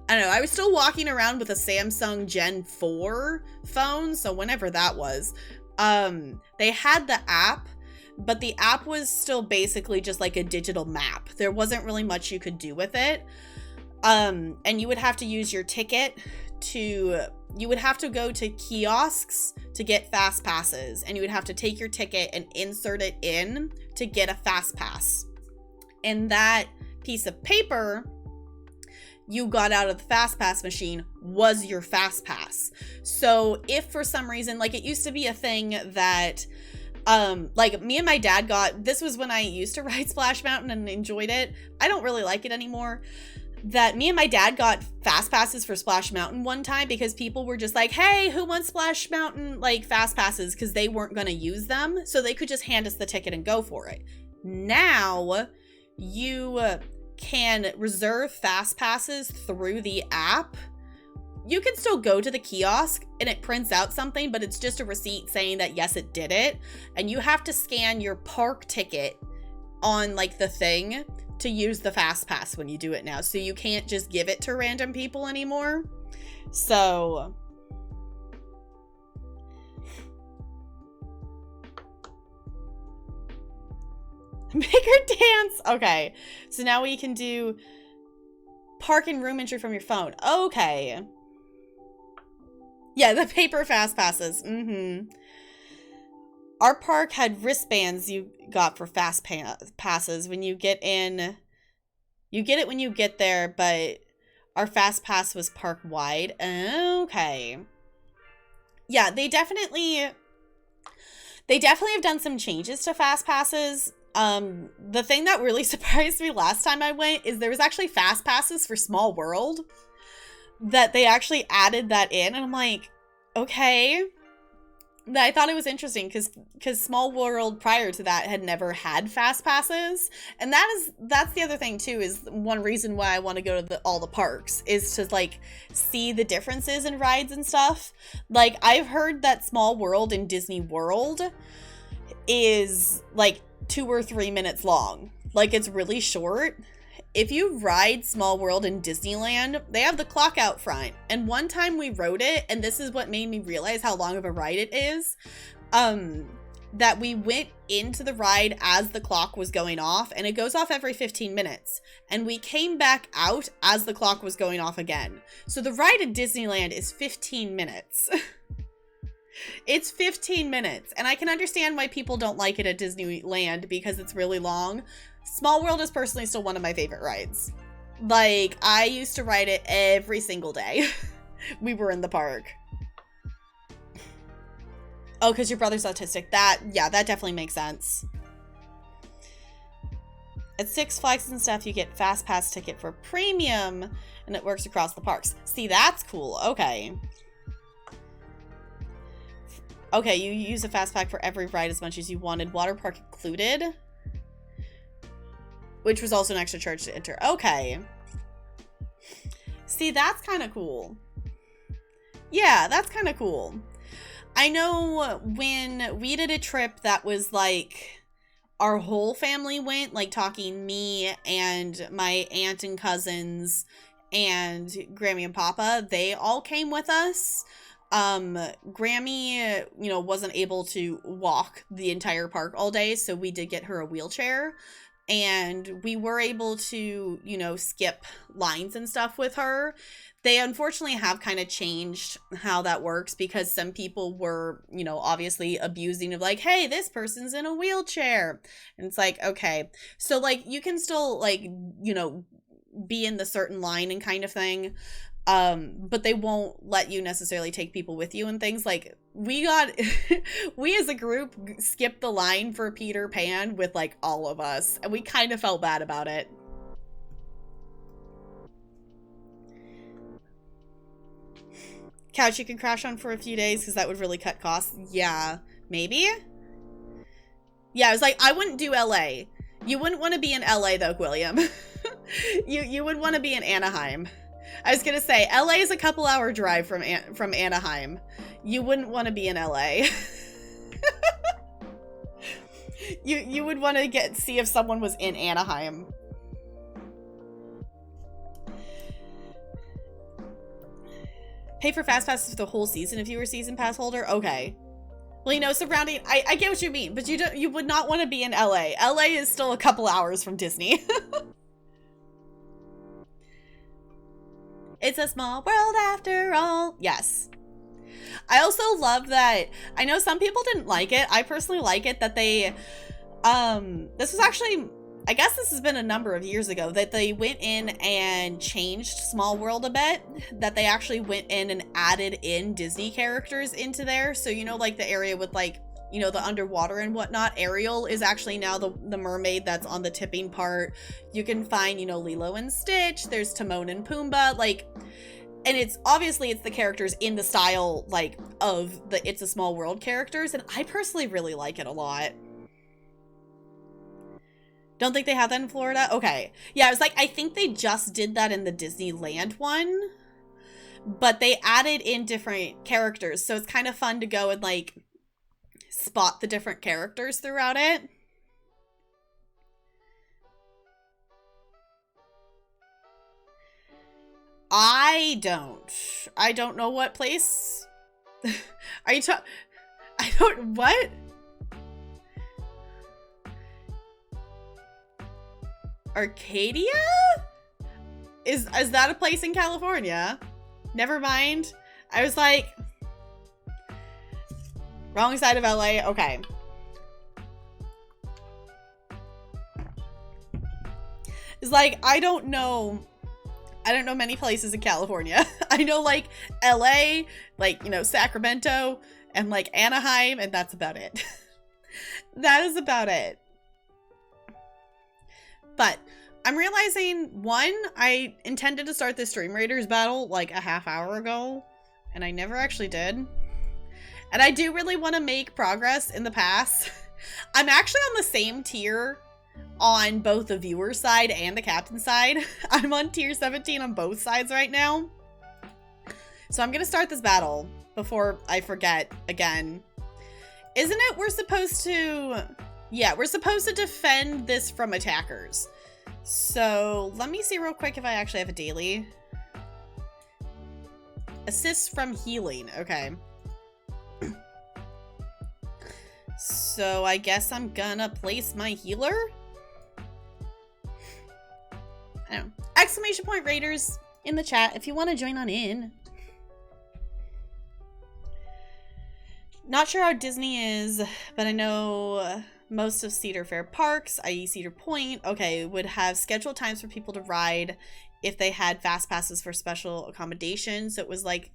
I don't know, I was still walking around with a Samsung Gen 4 phone, so whenever that was, they had the app, but the app was still basically just like a digital map. There wasn't really much you could do with it. And you would have to use your ticket to, you would have to go to kiosks to get fast passes, and you would have to take your ticket and insert it in to get a fast pass. And that piece of paper you got out of the fast pass machine was your fast pass. So if for some reason, like, it used to be a thing that like me and my dad got, this was when I used to ride Splash Mountain and enjoyed it. I don't really like it anymore. That me and my dad got fast passes for Splash Mountain one time because people were just like, hey, who wants Splash Mountain, like, fast passes? Because they weren't going to use them, so they could just hand us the ticket and go for it. Now you can reserve fast passes through the app. You can still go to the kiosk and it prints out something, but it's just a receipt saying that yes, it did it. And you have to scan your park ticket on, like, the thing to use the fast pass when you do it now. So you can't just give it to random people anymore. So bigger dance. Okay, so now we can do park and room entry from your phone. Okay. Yeah, the paper fast passes. Our park had wristbands you got for fast passes when you get in. You get it when you get there, but our fast pass was park wide. Okay. Yeah, they definitely They definitely have done some changes to fast passes. The thing that really surprised me last time I went is there was actually fast passes for Small World, that they actually added that in, and I'm like, okay. I thought it was interesting because Small World prior to that had never had fast passes, and that's the other thing too, is one reason why I want to go to all the parks is to like see the differences in rides and stuff. Like, I've heard that Small World in Disney World is like 2 or 3 minutes long. Like, it's really short. If you ride Small World in Disneyland, they have the clock out front. And one time we rode it, and this is what made me realize how long of a ride it is, that we went into the ride as the clock was going off, and it goes off every 15 minutes. And we came back out as the clock was going off again. So the ride at Disneyland is 15 minutes. It's 15 minutes. And I can understand why people don't like it at Disneyland because it's really long. Small World is personally still one of my favorite rides. Like, I used to ride it every single day. We were in the park. Oh, because your brother's autistic. Yeah, that definitely makes sense. At Six Flags and stuff, you get Fast Pass ticket for premium, and it works across the parks. See, that's cool. Okay. Okay, you use a Fast Pack for every ride as much as you wanted. Water park included. Which was also an extra charge to enter. Okay. See, that's kind of cool. Yeah, that's kind of cool. I know when we did a trip that was like, our whole family went, like talking me and my aunt and cousins and Grammy and Papa, they all came with us. Grammy, you know, wasn't able to walk the entire park all day, so we did get her a wheelchair. And we were able to, you know, skip lines and stuff with her. They unfortunately have kind of changed how that works because some people were, you know, obviously abusing of like, hey, this person's in a wheelchair. And it's like, okay. So, like, you can still, like, you know, be in the certain line and kind of thing. But they won't let you necessarily take people with you and things. Like, we as a group skipped the line for Peter Pan with like all of us, and we kind of felt bad about it. Couch you can crash on for a few days because that would really cut costs. Yeah, maybe. Yeah, I was like, I wouldn't do LA. You wouldn't want to be in LA though, William. you would want to be in Anaheim. I was gonna say, LA is a couple hour drive from Anaheim. You wouldn't want to be in LA. you would want to see if someone was in Anaheim. Pay for fast passes for the whole season if you were a season pass holder? Okay. Well, you know, surrounding, I get what you mean, but you would not want to be in LA. LA is still a couple hours from Disney. It's a small world after all. Yes. I also love that, I know some people didn't like it. I personally like it that they, this was actually, I guess this has been a number of years ago, that they went in and changed Small World a bit. That they actually went in and added in Disney characters into there. So, you know, like the area with like, you know, the underwater and whatnot. Ariel is actually now the mermaid that's on the tipping part. You can find, you know, Lilo and Stitch. There's Timon and Pumbaa. Like, and it's obviously it's the characters in the style like of the It's a Small World characters. And I personally really like it a lot. Don't think they have that in Florida? Okay. Yeah, I was like, I think they just did that in the Disneyland one. But they added in different characters. So it's kind of fun to go and like spot the different characters throughout it. I don't know what place. Are you I don't, what? Arcadia? Is that a place in California? Never mind. I was like, wrong side of LA. Okay. It's like, I don't know many places in California. I know like LA, like, you know, Sacramento and like Anaheim, and that's about it. That is about it. But I'm realizing, one, I intended to start this Stream Raiders battle like a half hour ago, and I never actually did. And I do really want to make progress in the pass. I'm actually on the same tier on both the viewer side and the captain side. I'm on tier 17 on both sides right now. So I'm going to start this battle before I forget again. Isn't it we're supposed to... Yeah, we're supposed to defend this from attackers. So let me see real quick if I actually have a daily. Assists from healing. Okay. So I guess I'm gonna place my healer. I don't know. Exclamation point Raiders in the chat if you want to join on in. Not sure how Disney is, but I know most of Cedar Fair parks, i.e. Cedar Point, okay, would have scheduled times for people to ride if they had fast passes for special accommodations. So it was like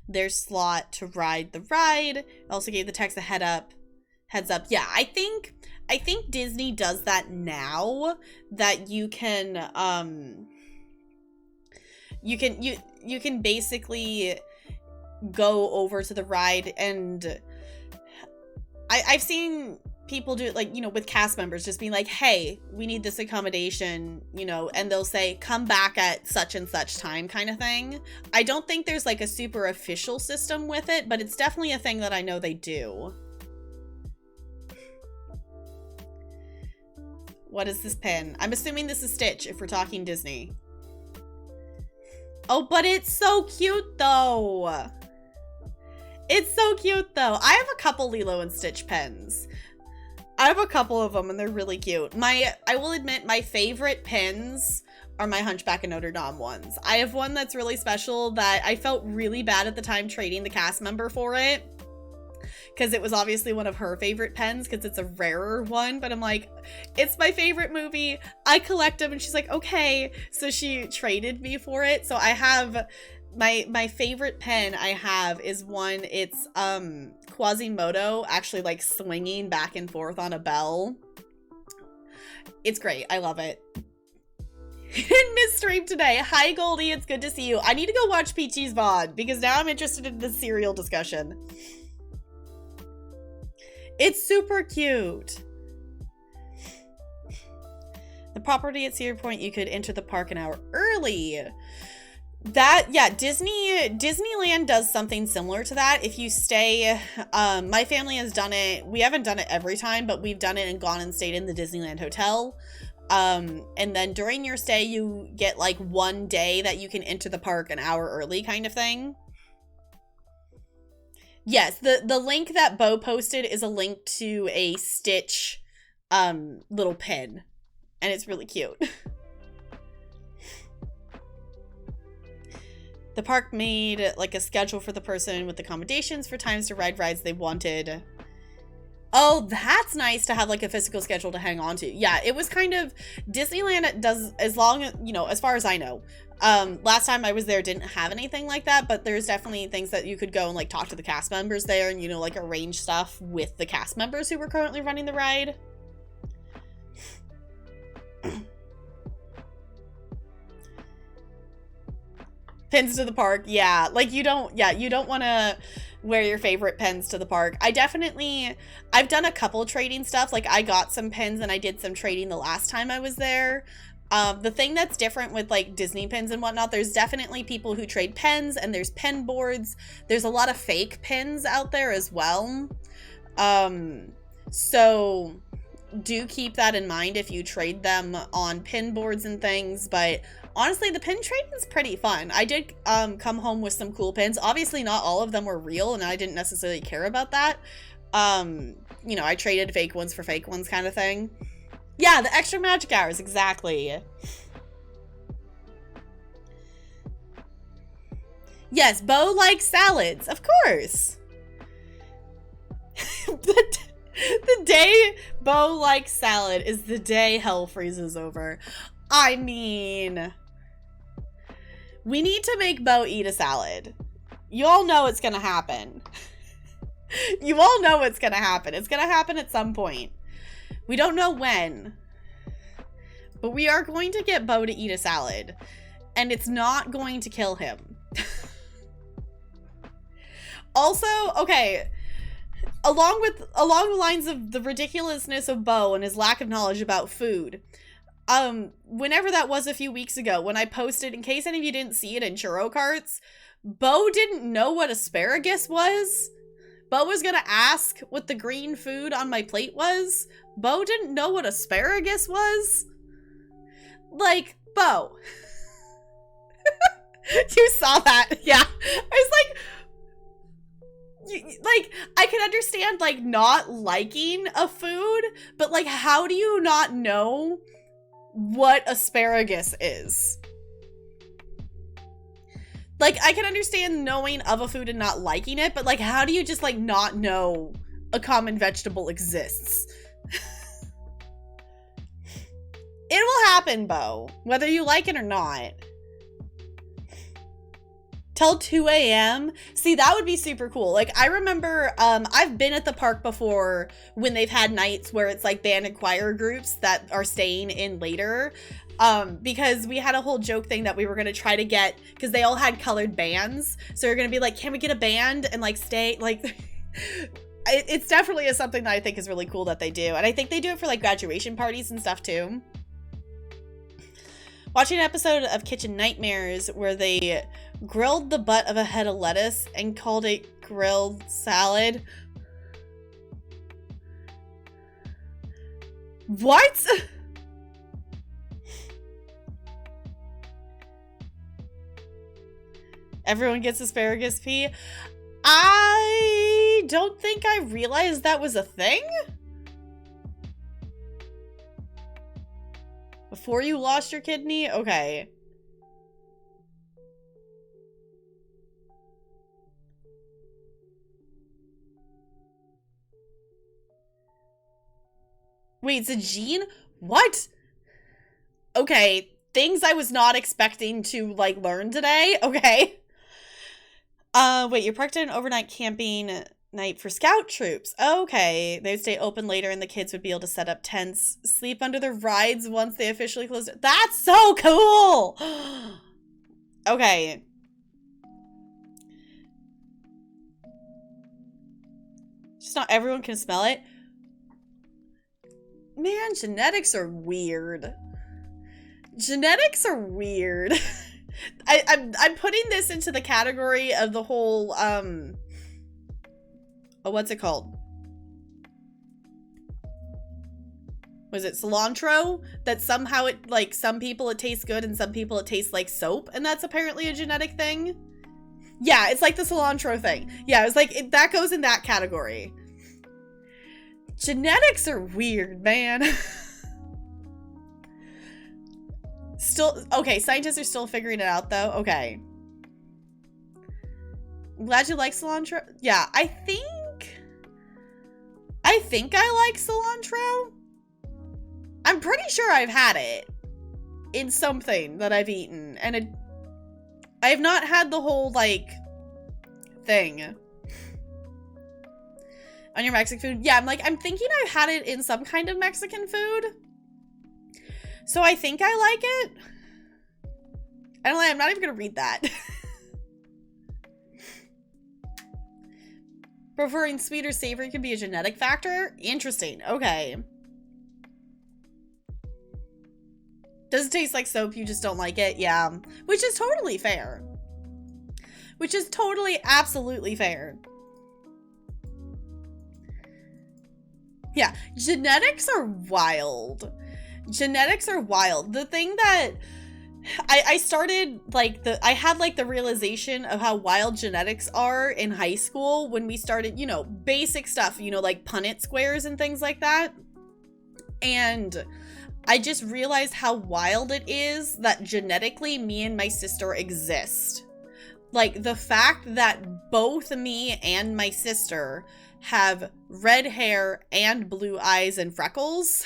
their slot to ride the ride. It also gave the techs a heads up. Yeah, I think Disney does that now, that you can you can basically go over to the ride, and I've seen people do it, like, you know, with cast members, just being like, hey, we need this accommodation, you know, and they'll say, come back at such and such time, kind of thing. I don't think there's like a super official system with it, but it's definitely a thing that I know they do. What is this pin? I'm assuming this is Stitch if we're talking Disney. Oh, but it's so cute though. It's so cute though. I have a couple Lilo and Stitch pens. I have a couple of them and they're really cute. I will admit, my favorite pins are my Hunchback of Notre Dame ones. I have one that's really special that I felt really bad at the time trading the cast member for it, because it was obviously one of her favorite pens because it's a rarer one, but I'm like, it's my favorite movie, I collect them, and she's like, okay, so she traded me for it. So I have my favorite pen I have is one, it's Quasimodo actually like swinging back and forth on a bell. It's great. I love it. Miss Stream today. Hi Goldie, it's good to see you. I need to go watch Peachy's VOD because now I'm interested in the cereal discussion. It's super cute. The property at Cedar Point, you could enter the park an hour early. That, yeah, Disneyland does something similar to that. If you stay, my family has done it. We haven't done it every time, but we've done it and gone and stayed in the Disneyland hotel. And then during your stay, you get like one day that you can enter the park an hour early kind of thing. Yes, the link that Bo posted is a link to a Stitch little pin, and it's really cute. The park made like a schedule for the person with accommodations for times to ride rides they wanted. Oh, that's nice to have like a physical schedule to hang on to. Yeah, it was kind of, Disneyland does, as long as, you know, as far as I know. Last time I was there didn't have anything like that, but there's definitely things that you could go and like talk to the cast members there and, you know, like arrange stuff with the cast members who were currently running the ride. Pins to the park, yeah. Like you don't want to wear your favorite pens to the park. I've done a couple trading stuff. Like I got some pins and I did some trading the last time I was there. The thing that's different with like Disney pins and whatnot, there's definitely people who trade pens and there's pen boards. There's a lot of fake pins out there as well. So do keep that in mind if you trade them on pin boards and things. But honestly, the pin trading is pretty fun. I did come home with some cool pins. Obviously, not all of them were real, and I didn't necessarily care about that. You know, I traded fake ones for fake ones kind of thing. Yeah, the extra magic hours, exactly. Yes, Bo likes salads, of course. The day Bo likes salad is the day hell freezes over. I mean, we need to make Bo eat a salad. You all know it's gonna happen. You all know what's gonna happen. It's gonna happen at some point. We don't know when. But we are going to get Bo to eat a salad. And it's not going to kill him. Also, okay, along the lines of the ridiculousness of Bo and his lack of knowledge about food, whenever that was a few weeks ago, when I posted, in case any of you didn't see it in churro carts, Bo didn't know what asparagus was. Bo was gonna ask what the green food on my plate was. Bo didn't know what asparagus was. Like, Bo. You saw that. Yeah. I was like, I can understand, like, not liking a food, but, like, how do you not know what asparagus is? Like, I can understand knowing of a food and not liking it, but, like, how do you just, like, not know a common vegetable exists? It will happen, Bo, whether you like it or not. Till 2 a.m. See, that would be super cool. Like, I remember, I've been at the park before when they've had nights where it's like band and choir groups that are staying in later. Because we had a whole joke thing that we were going to try to get, because they all had colored bands. So we're going to be like, can we get a band and like stay, like, it's definitely something that I think is really cool that they do. And I think they do it for like graduation parties and stuff too. Watching an episode of Kitchen Nightmares where they grilled the butt of a head of lettuce and called it grilled salad. What? Everyone gets asparagus pea. I don't think I realized that was a thing. Before you lost your kidney? Okay. Wait, it's a gene? What? Okay, things I was not expecting to, like, learn today. Okay. Wait, you're parked at an overnight camping night for scout troops. Okay. They'd stay open later and the kids would be able to set up tents, sleep under the rides once they officially closed it. That's so cool! Okay. Just not everyone can smell it. Man, genetics are weird. Genetics are weird. I'm putting this into the category of the whole, what's it called? Was it cilantro? That somehow it, like, some people it tastes good and some people it tastes like soap, and that's apparently a genetic thing? Yeah, it's like the cilantro thing. Yeah, it's like, that goes in that category. Genetics are weird, man. Still, okay, scientists are still figuring it out, though. Okay. I'm glad you like cilantro. Yeah, I think I like cilantro. I'm pretty sure I've had it in something that I've eaten, and I have not had the whole, like, thing. On your Mexican food? Yeah, I'm thinking I've had it in some kind of Mexican food. So I think I like it. I don't know, I'm not even gonna read that. Preferring sweet or savory can be a genetic factor? Interesting, okay. Does it taste like soap, you just don't like it? Yeah, which is totally fair. Which is totally, absolutely fair. Yeah, genetics are wild. Genetics are wild. The thing that I started, like, I had, like, the realization of how wild genetics are in high school when we started, you know, basic stuff, you know, like Punnett squares and things like that. And I just realized how wild it is that genetically me and my sister exist. Like, the fact that both me and my sister have red hair and blue eyes and freckles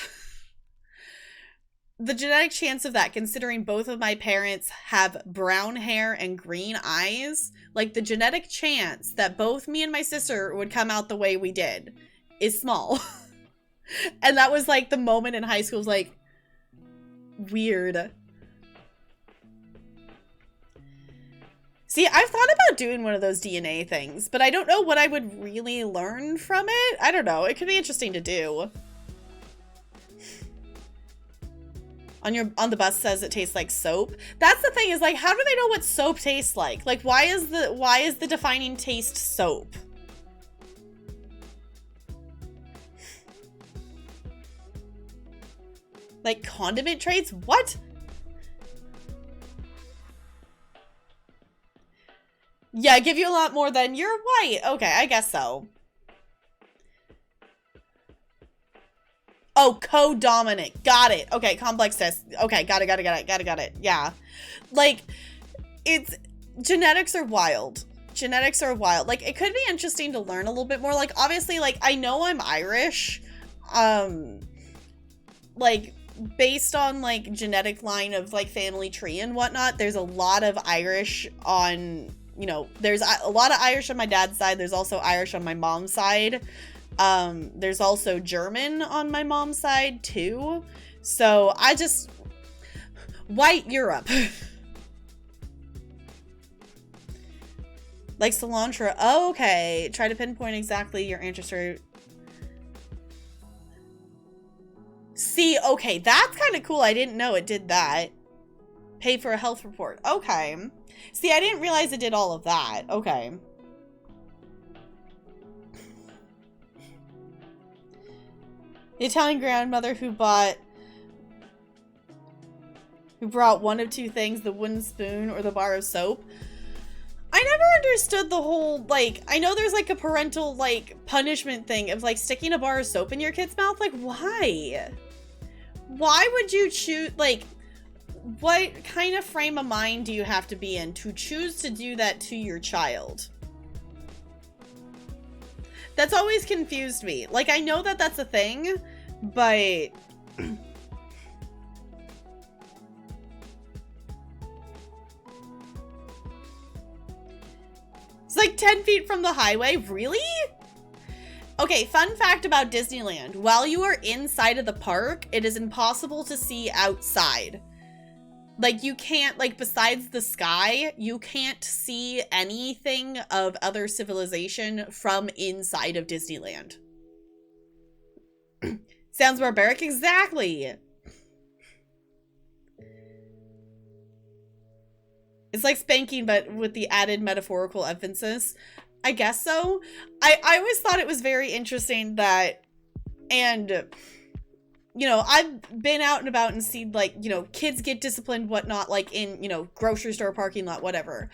the genetic chance of that, considering both of my parents have brown hair and green eyes, like the genetic chance that both me and my sister would come out the way we did is small. And that was like the moment in high school was like, weird. See, I've thought about doing one of those DNA things, but I don't know what I would really learn from it. I don't know. It could be interesting to do. On the bus says it tastes like soap. That's the thing, is like, how do they know what soap tastes like? Like, why is the defining taste soap? Like condiment traits? What? Yeah, give you a lot more than you're white. Okay, I guess so. Oh, co-dominant. Got it. Okay, complex test. Okay, got it. Yeah. Like, genetics are wild. Genetics are wild. Like, it could be interesting to learn a little bit more. Like, obviously, like, I know I'm Irish. Like, based on, like, genetic line of, like, family tree and whatnot, there's a lot of Irish on, you know, there's a lot of Irish on my dad's side. There's also Irish on my mom's side. There's also German on my mom's side too. So white Europe. Like cilantro. Oh, okay. Try to pinpoint exactly your ancestor. See, okay, that's kind of cool. I didn't know it did that. Pay for a health report. Okay. See, I didn't realize it did all of that. Okay. The Italian grandmother who brought one of two things, the wooden spoon or the bar of soap. I never understood the whole, like, I know there's like a parental, like, punishment thing of like sticking a bar of soap in your kid's mouth. Like, why? Why would you choose, like, what kind of frame of mind do you have to be in to choose to do that to your child? That's always confused me. Like, I know that that's a thing, but... It's like 10 feet from the highway? Really? Okay, fun fact about Disneyland. While you are inside of the park, it is impossible to see outside. Like, you can't, like, besides the sky, you can't see anything of other civilization from inside of Disneyland. Sounds barbaric? Exactly. It's like spanking, but with the added metaphorical emphasis. I guess so. I always thought it was very interesting that, and... you know, I've been out and about and seen, like, you know, kids get disciplined, whatnot, like in, you know, grocery store parking lot, whatever.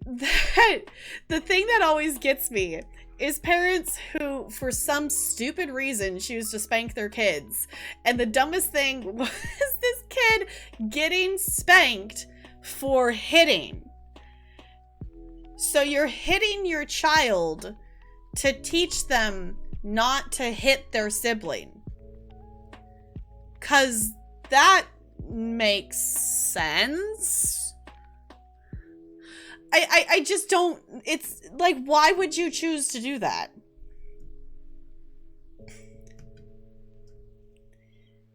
The thing that always gets me is parents who, for some stupid reason, choose to spank their kids. And the dumbest thing was this kid getting spanked for hitting. So you're hitting your child to teach them not to hit their sibling. 'Cause that makes sense. I just don't, it's like, why would you choose to do that?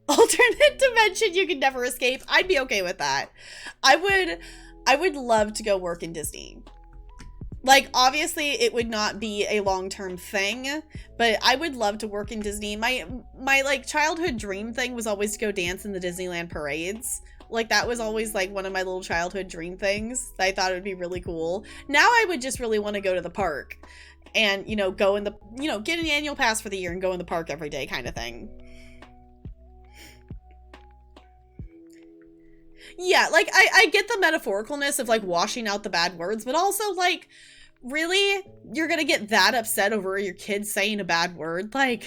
Alternate dimension you can never escape. I'd be okay with that. I would love to go work in Disney. Like, obviously, it would not be a long-term thing, but I would love to work in Disney. My like, childhood dream thing was always to go dance in the Disneyland parades. Like, that was always, like, one of my little childhood dream things that I thought it would be really cool. Now I would just really want to go to the park and, you know, go in the, you know, get an annual pass for the year and go in the park every day kind of thing. Yeah, like, I get the metaphoricalness of, like, washing out the bad words, but also, like, really? You're gonna get that upset over your kid saying a bad word? Like,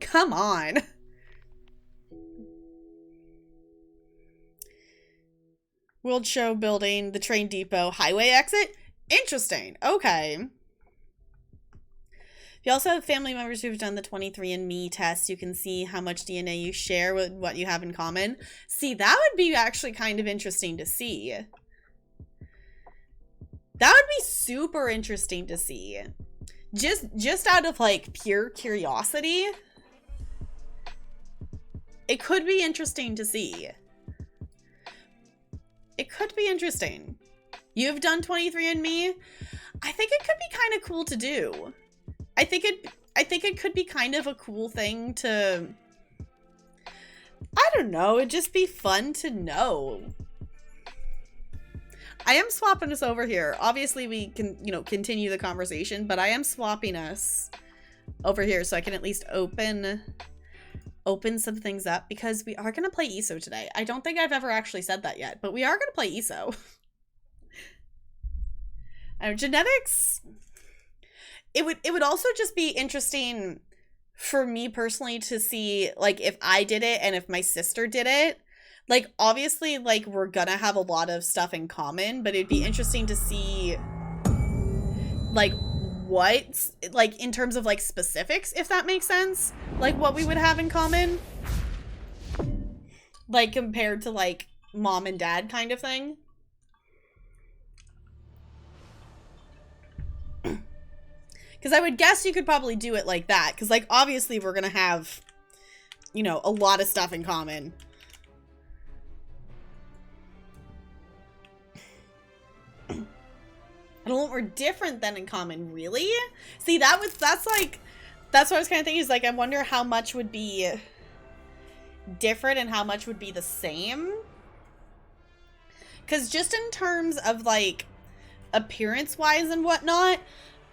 come on. World Show building, the train depot, highway exit? Interesting. Okay. If you also have family members who've done the 23andMe test, you can see how much DNA you share with what you have in common. See, that would be actually kind of interesting to see. That would be super interesting to see. Just out of like pure curiosity. It could be interesting to see. It could be interesting. You've done 23andMe? I think it could be kind of cool to do. I think it could be kind of a cool thing to, I don't know, it'd just be fun to know. I am swapping us over here. Obviously we can, you know, continue the conversation, but I am swapping us over here so I can at least open some things up, because we are going to play ESO today. I don't think I've ever actually said that yet, but we are going to play ESO. Genetics, it would also just be interesting for me personally to see, like, if I did it and if my sister did it. Like, obviously, like, we're gonna have a lot of stuff in common, but it'd be interesting to see, like, what, like, in terms of, like, specifics, if that makes sense. Like, what we would have in common. Like, compared to, like, mom and dad kind of thing. Because I would guess you could probably do it like that. Because, like, obviously we're going to have, you know, a lot of stuff in common. I don't know what we're different than in common, really? See, that's what I was kind of thinking, is, like, I wonder how much would be different and how much would be the same. Because just in terms of, like, appearance-wise and whatnot,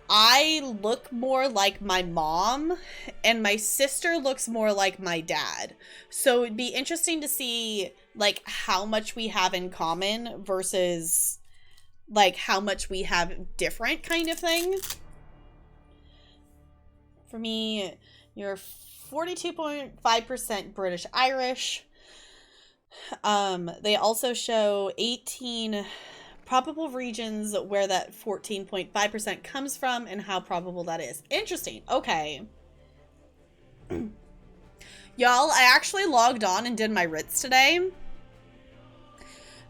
I look more like my mom, and my sister looks more like my dad. So it'd be interesting to see, like, how much we have in common versus, like, how much we have different kind of thing. For me, you're 42.5% British Irish. They also show 18 probable regions where that 14.5% comes from and how probable that is. Interesting. Okay. Y'all, I actually logged on and did my writs today.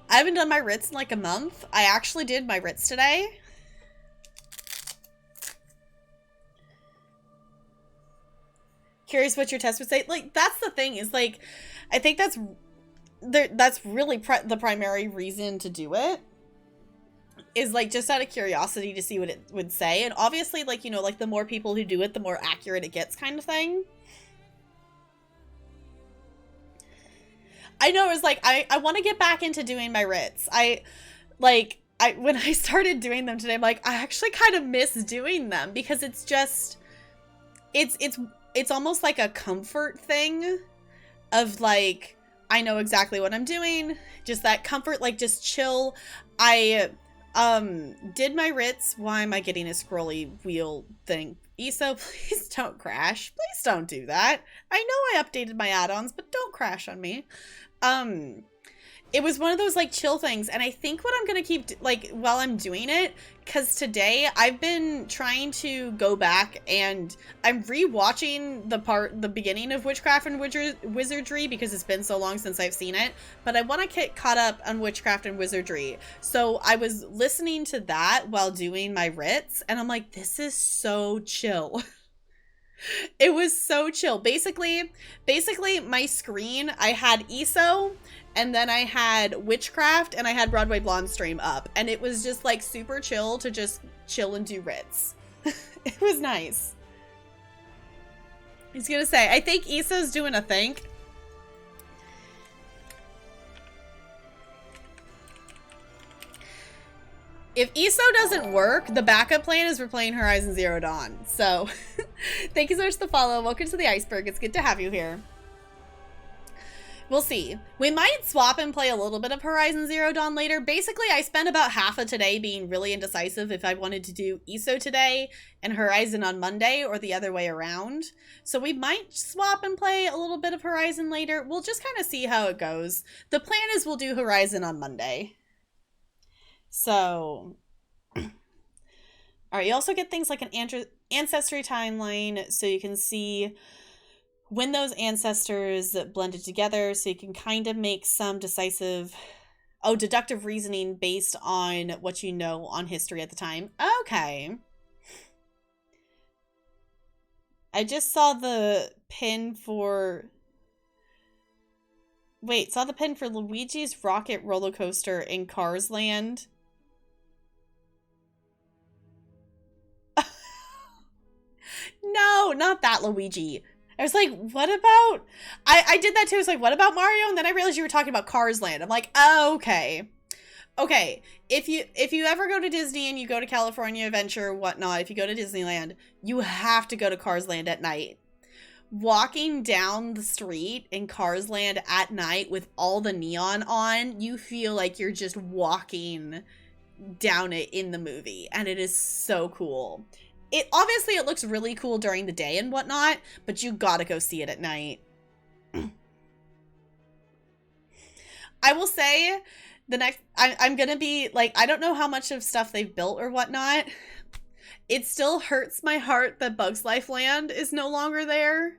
I haven't done my writs in like a month. I actually did my writs today. Curious what your test would say. Like, that's the thing, is, like, I think that's really the primary reason to do it. Is, like, just out of curiosity to see what it would say. And obviously, like, you know, like, the more people who do it, the more accurate it gets, kind of thing. I know, it's like, I want to get back into doing my writs. When I started doing them today, I'm like, I actually kind of miss doing them, because it's just, it's almost like a comfort thing of, like, I know exactly what I'm doing. Just that comfort, like, just chill. I did my writs. Why am I getting a scrolly wheel thing? ESO, please don't crash. Please don't do that. I know I updated my add-ons, but don't crash on me. It was one of those, like, chill things, and I think what I'm gonna keep, like, while I'm doing it, because today I've been trying to go back, and I'm re-watching the beginning of Witchcraft and Wizardry, because it's been so long since I've seen it, but I want to get caught up on Witchcraft and Wizardry. So I was listening to that while doing my writs, and I'm like, this is so chill. It was so chill. Basically, my screen, I had ESO, and then I had Witchcraft, and I had Broadway Blonde stream up. And it was just, like, super chill to just chill and do writs. It was nice. I was gonna say, I think ESO's doing a thing. If ESO doesn't work, the backup plan is we're playing Horizon Zero Dawn. So, thank you so much for the follow. Welcome to the Iceberg. It's good to have you here. We'll see. We might swap and play a little bit of Horizon Zero Dawn later. Basically, I spent about half of today being really indecisive if I wanted to do ESO today and Horizon on Monday, or the other way around. So we might swap and play a little bit of Horizon later. We'll just kind of see how it goes. The plan is we'll do Horizon on Monday. So, All right, you also get things like an ancestry timeline, so you can see when those ancestors blended together, so you can kind of make some deductive reasoning based on what you know on history at the time. Okay. I just saw the pin for... Wait, saw the pin for Luigi's Rocket Roller Coaster in Cars Land. No, not that Luigi. I was like, what about... I did that too. I was like, what about Mario? And then I realized you were talking about Cars Land. I'm like, oh, okay. Okay, if you ever go to Disney and you go to California Adventure or whatnot, if you go to Disneyland, you have to go to Cars Land at night. Walking down the street in Cars Land at night with all the neon on, you feel like you're just walking down it in the movie, and it is so cool. It obviously it looks really cool during the day and whatnot, but you gotta go see it at night. I will say the next I'm gonna be like, I don't know how much of stuff they've built or whatnot. It still hurts my heart that Bugs Life Land is no longer there.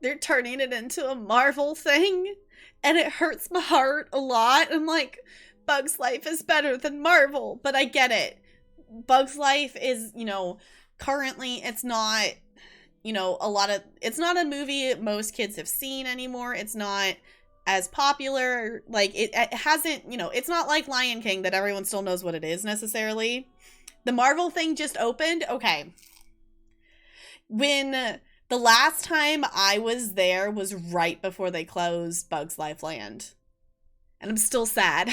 They're turning it into a Marvel thing, and it hurts my heart a lot. I'm like, Bugs Life is better than Marvel, but I get it. Bugs Life is, currently it's not, it's not a movie most kids have seen anymore. It's not as popular. Like, it hasn't, it's not like Lion King that everyone still knows what it is necessarily. The Marvel thing just opened. Okay. When the last time I was there was right before they closed Bugs Life Land. And I'm still sad.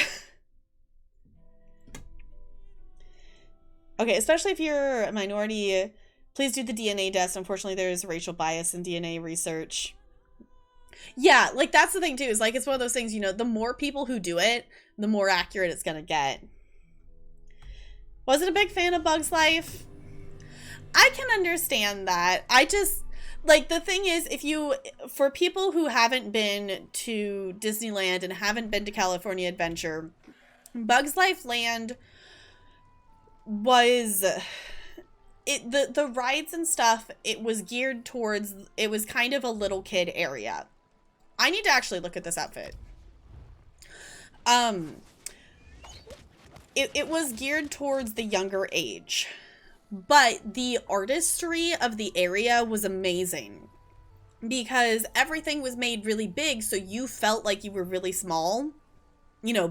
Okay, especially if you're a minority, please do the DNA test. Unfortunately, there's racial bias in DNA research. Yeah, like, that's the thing, too. Is like, it's one of those things, the more people who do it, the more accurate it's gonna get. Wasn't a big fan of Bugs Life. I can understand that. I just, like, the thing is, for people who haven't been to Disneyland and haven't been to California Adventure, Bugs Life Land was, the rides and stuff, it was geared towards, it was kind of a little kid area. I need to actually look at this outfit. It was geared towards the younger age, but the artistry of the area was amazing because everything was made really big, so you felt like you were really small,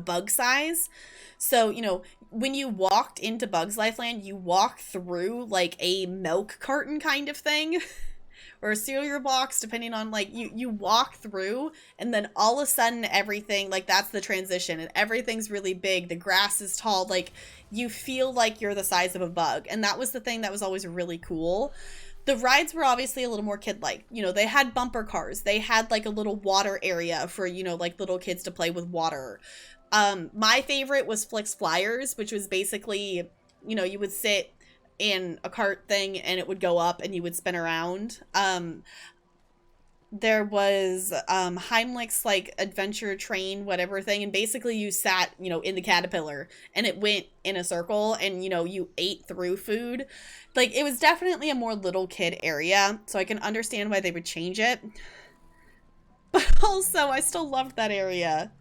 bug size. So, when you walked into Bugs Life Land, you walk through like a milk carton kind of thing or a cereal box, depending on, like, you walk through, and then all of a sudden everything, like, that's the transition, and everything's really big, the grass is tall, like, you feel like you're the size of a bug, and that was the thing that was always really cool. The rides were obviously a little more kid-like. They had bumper cars, they had, like, a little water area for, like, little kids to play with water. My favorite was Flix Flyers, which was basically, you would sit in a cart thing and it would go up and you would spin around. There was Heimlich's, like, adventure train whatever thing, and basically you sat in the caterpillar and it went in a circle and you ate through food. Like, it was definitely a more little kid area, so I can understand why they would change it, but also I still loved that area.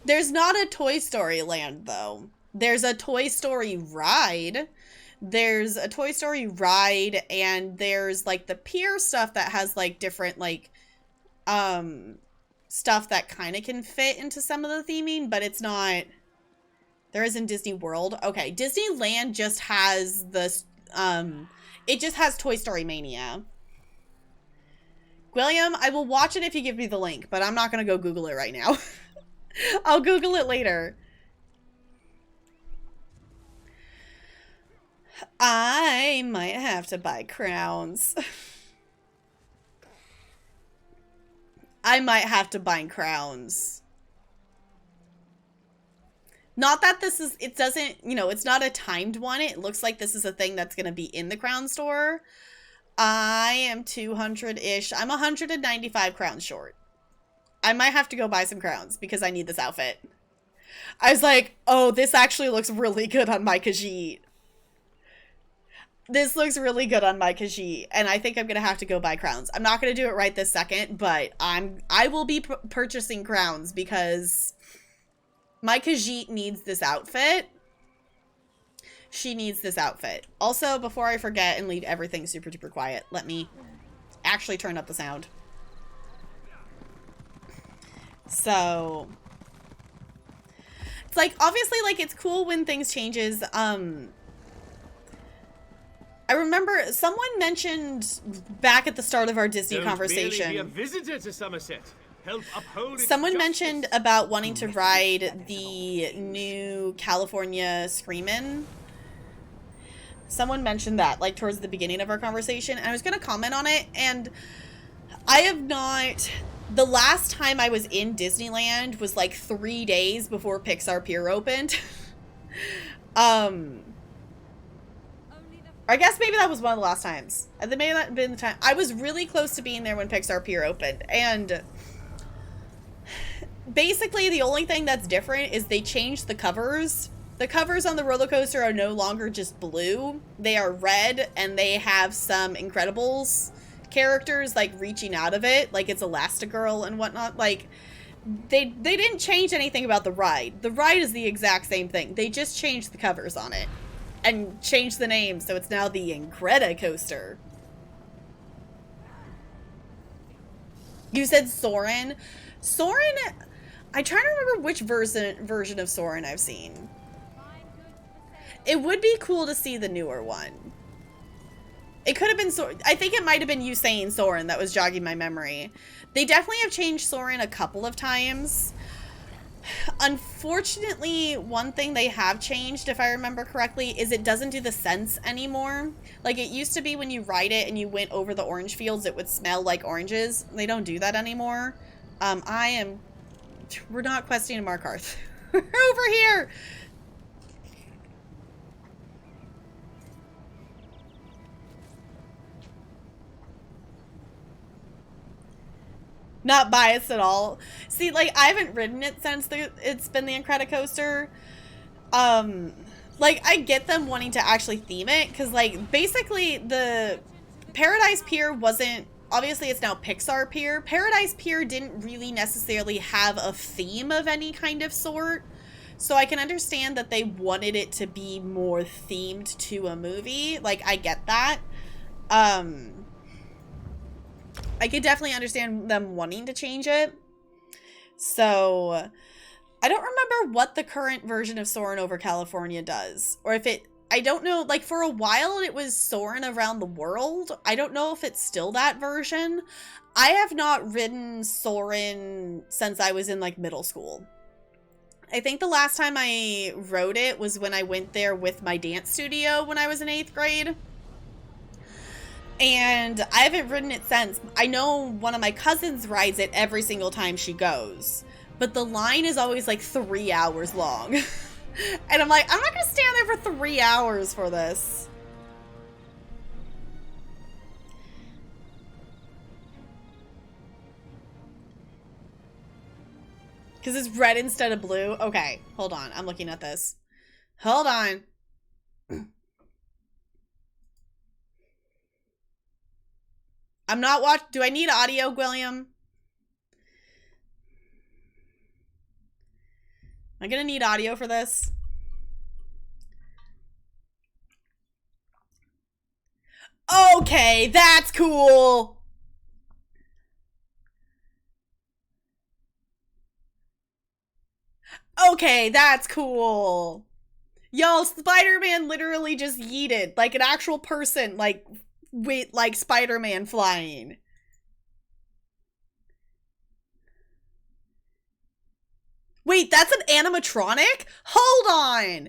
There's not a Toy Story Land, though. There's a Toy Story ride. There's a Toy Story ride, and there's, like, the pier stuff that has, like, different, like, stuff that kind of can fit into some of the theming, but it's not... There isn't Disney World. Okay, Disneyland just has this, it just has Toy Story Mania. William, I will watch it if you give me the link, but I'm not gonna go Google it right now. I'll Google it later. I might have to buy crowns. I might have to buy crowns. Not that this is, it doesn't, it's not a timed one. It looks like this is a thing that's going to be in the crown store. I am 200-ish. I'm 195 crowns short. I might have to go buy some crowns because I need this outfit. I was like, oh, this actually looks really good on my Khajiit. This looks really good on my Khajiit, and I think I'm gonna have to go buy crowns. I'm not gonna do it right this second, but I will be purchasing crowns because my Khajiit needs this outfit. She needs this outfit. Also, before I forget and leave everything super duper quiet, let me actually turn up the sound. So it's like, obviously, like, it's cool when things changes. I remember someone mentioned back at the start of our Disney conversation. Be a visitor to Somerset. Help uphold someone mentioned about wanting to ride the new California Screamin'. Someone mentioned that, like, towards the beginning of our conversation, and I was going to comment on it, and I have not... The last time I was in Disneyland was, like, 3 days before Pixar Pier opened. I guess maybe that was one of the last times. That may have been the time. I was really close to being there when Pixar Pier opened, and basically the only thing that's different is they changed the covers. The covers on the roller coaster are no longer just blue. They are red, and they have some Incredibles characters, like, reaching out of it, like it's Elastigirl and whatnot. Like, they didn't change anything about the ride. The ride is the exact same thing. They just changed the covers on it and changed the name, so it's now the Incredicoaster. You said Soarin'. Soarin', I try to remember which version of Soarin' I've seen. It would be cool to see the newer one. It could have been I think it might have been you saying Soarin' that was jogging my memory. They definitely have changed Soarin' a couple of times. Unfortunately, one thing they have changed, if I remember correctly, is it doesn't do the scents anymore. Like, it used to be when you ride it and you went over the orange fields, it would smell like oranges. They don't do that anymore. We're not questing a Markarth. We're over here! Not biased at all. See, like, I haven't ridden it since it's been the Incredicoaster. Like, I get them wanting to actually theme it, because, like, basically, the Paradise Pier wasn't... Obviously, it's now Pixar Pier. Paradise Pier didn't really necessarily have a theme of any kind of sort, so I can understand that they wanted it to be more themed to a movie. Like, I get that. I could definitely understand them wanting to change it. So, I don't remember what the current version of Soarin' over California does. Or if it... I don't know. Like, for a while, it was Soarin' around the world. I don't know if it's still that version. I have not ridden Soarin' since I was in, like, middle school. I think the last time I rode it was when I went there with my dance studio when I was in 8th grade. And I haven't ridden it since. I know one of my cousins rides it every single time she goes. But the line is always like 3 hours long. And I'm like, I'm not going to stand there for 3 hours for this. Because it's red instead of blue. Okay, hold on. I'm looking at this. Hold on. I'm not watching. Do I need audio, William? Am I gonna need audio for this? Okay, that's cool. Okay, that's cool. Yo, Spider-Man literally just yeeted like an actual person, like with like Spider-Man flying. Wait, that's an animatronic? Hold on.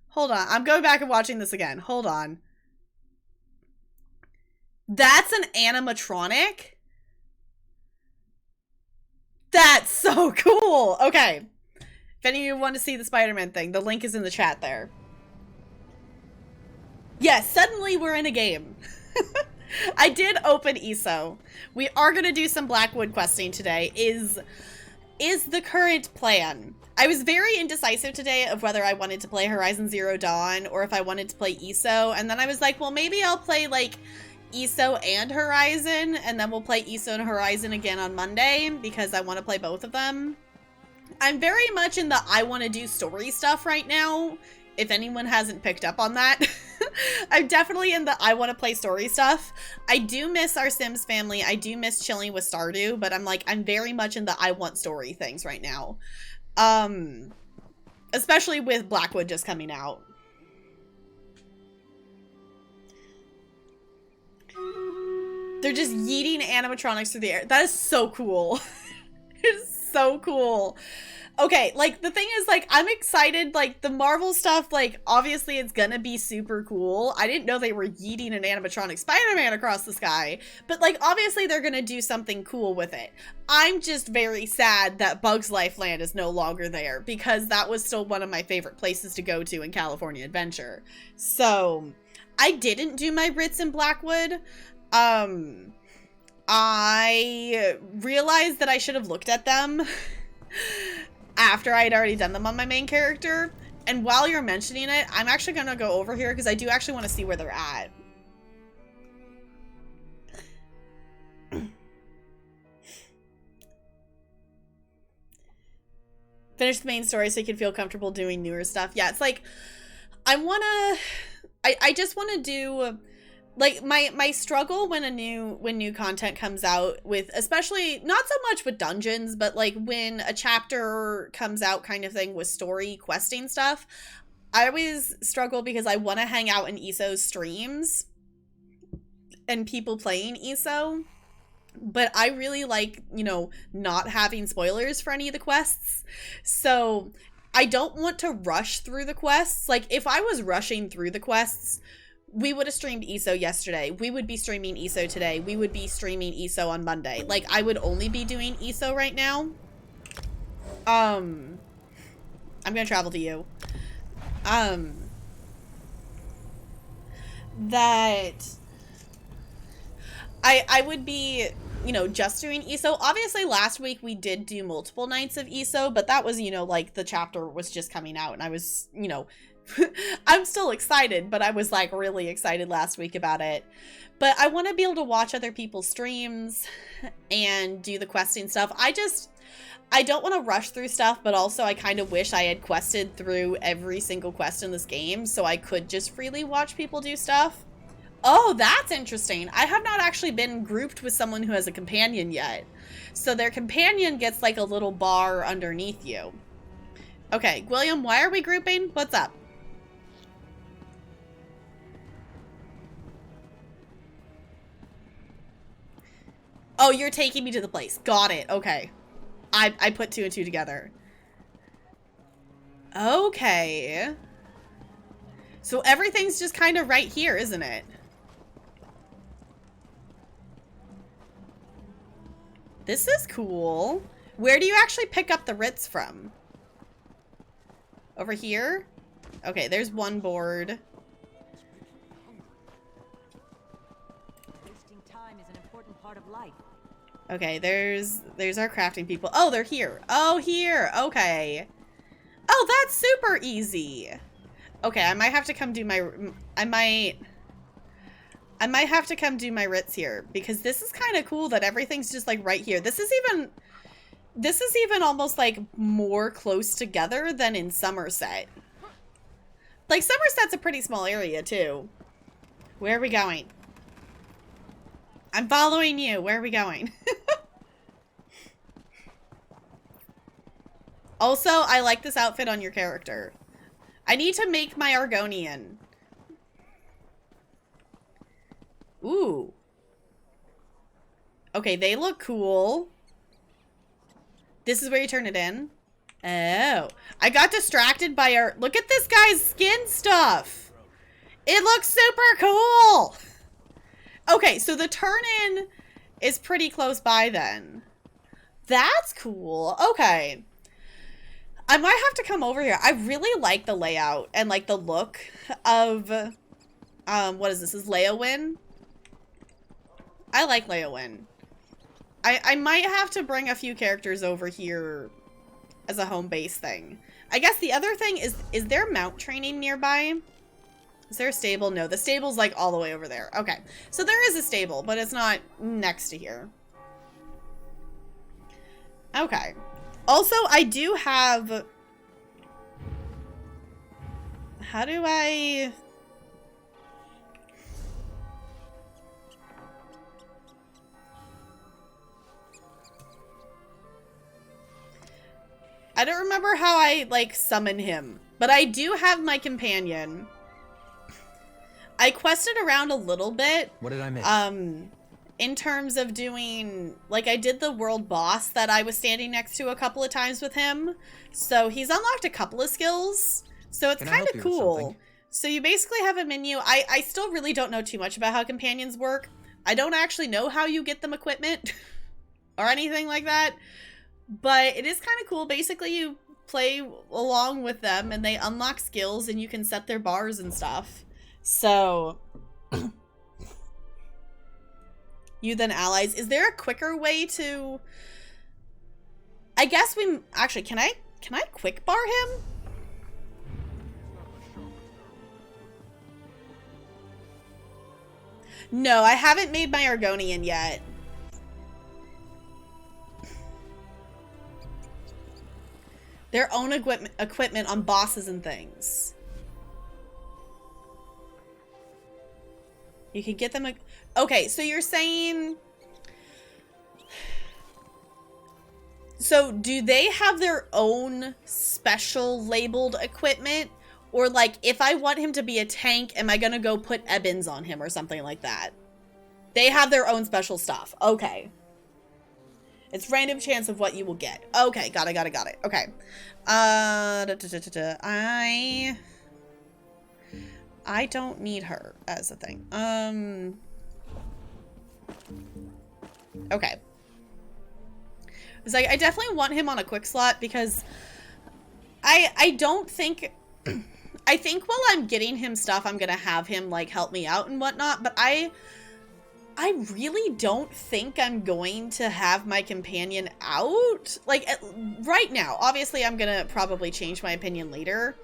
Hold on. I'm going back and watching this again. Hold on. That's an animatronic? That's so cool. Okay. If any of you want to see the Spider-Man thing, the link is in the chat there. Yes, suddenly we're in a game. I did open ESO. We are going to do some Blackwood questing today, is the current plan. I was very indecisive today of whether I wanted to play Horizon Zero Dawn or if I wanted to play ESO. And then I was like, well, maybe I'll play like ESO and Horizon, and then we'll play ESO and Horizon again on Monday because I want to play both of them. I'm very much in the I want to do story stuff right now, if anyone hasn't picked up on that. I'm definitely in the I want to play story stuff. I do miss our Sims family. I do miss chilling with Stardew, but I'm very much in the I want story things right now. Especially with Blackwood just coming out. They're just yeeting animatronics through the air. That is so cool. It is so cool. Okay, like, the thing is, like, I'm excited, like, the Marvel stuff, like, obviously it's gonna be super cool. I didn't know they were yeeting an animatronic Spider-Man across the sky, but, like, obviously they're gonna do something cool with it. I'm just very sad that Bugs Life Land is no longer there, because that was still one of my favorite places to go to in California Adventure. So, I didn't do my Ritz in Blackwood. I realized that I should have looked at them after I'd already done them on my main character. And while you're mentioning it, I'm actually going to go over here because I do actually want to see where they're at. Finish the main story so you can feel comfortable doing newer stuff. Yeah, it's like, I just want to do... Like, my struggle when new content comes out with, especially, not so much with dungeons, but, like, when a chapter comes out kind of thing with story questing stuff, I always struggle because I want to hang out in ESO's streams and people playing ESO, but I really like, you know, not having spoilers for any of the quests, so I don't want to rush through the quests. Like, if I was rushing through the quests, we would have streamed ESO yesterday. We would be streaming ESO today. We would be streaming ESO on Monday. Like, I would only be doing ESO right now. I'm gonna travel to you. That I would be, you know, just doing ESO. Obviously, last week we did do multiple nights of ESO, but that was, you know, like, the chapter was just coming out, and I was, you know... I'm still excited, but I was like really excited last week about it. But I want to be able to watch other people's streams and do the questing stuff. I don't want to rush through stuff, but also I kind of wish I had quested through every single quest in this game so I could just freely watch people do stuff. Oh, that's interesting. I have not actually been grouped with someone who has a companion yet. So their companion gets like a little bar underneath you. Okay, William, why are we grouping? What's up? Oh, you're taking me to the place. Got it. Okay. I put two and two together. Okay. So everything's just kind of right here, isn't it? This is cool. Where do you actually pick up the Ritz from? Over here? Okay, there's one board. Wasting time is an important part of life. Okay, there's our crafting people. Oh, they're here. Oh, here. Okay. Oh, that's super easy. Okay, I might have to come do my... I might have to come do my Ritz here because this is kind of cool that everything's just like right here. This is even almost like more close together than in Somerset. Like, Somerset's a pretty small area too. Where are we going? I'm following you. Where are we going? Also, I like this outfit on your character. I need to make my Argonian. Ooh. Okay, they look cool. This is where you turn it in. Oh. I got distracted by our... Look at this guy's skin stuff. It looks super cool. Okay, so the turn-in is pretty close by then. That's cool. Okay. I might have to come over here. I really like the layout and like the look of... what is this? Is Leowin? I like Leowin. I might have to bring a few characters over here as a home base thing. I guess the other thing is there mount training nearby? Is there a stable? No, the stable's like all the way over there. Okay, so there is a stable, but it's not next to here. Okay. Also, I do have... How do I... I don't remember how I, like, summon him. But I do have my companion. I quested around a little bit. What did I miss? In terms of doing... Like, I did the world boss that I was standing next to a couple of times with him. So he's unlocked a couple of skills. So it's kind of cool. So you basically have a menu. I still really don't know too much about how companions work. I don't actually know how you get them equipment. Or anything like that. But it is kind of cool. Basically, you play along with them and they unlock skills and you can set their bars and stuff. So, you then allies. Is there a quicker way to... I guess we... Actually, can I quick bar him? No, I haven't made my Argonian yet. Their own equipment on bosses and things. You can get them... Okay, so you're saying... So, do they have their own special labeled equipment? Or, like, if I want him to be a tank, am I gonna go put Ebbins on him or something like that? They have their own special stuff. Okay. It's random chance of what you will get. Okay, got it. Okay. I don't need her as a thing. Okay. It's like, I definitely want him on a quick slot because I don't think... I think while I'm getting him stuff, I'm gonna have him, like, help me out and whatnot, but I really don't think I'm going to have my companion out. Like, right now. Obviously, I'm gonna probably change my opinion later.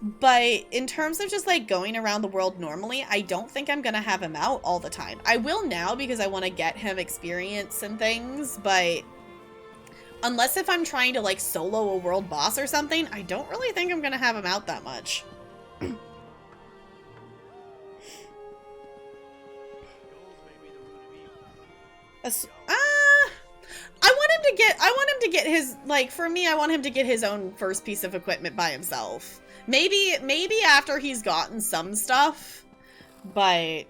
But in terms of just, like, going around the world normally, I don't think I'm gonna have him out all the time. I will now because I want to get him experience and things, but... Unless if I'm trying to, like, solo a world boss or something, I don't really think I'm gonna have him out that much. I want him to get his, like, for me, I want him to get his own first piece of equipment by himself. Maybe after he's gotten some stuff, but...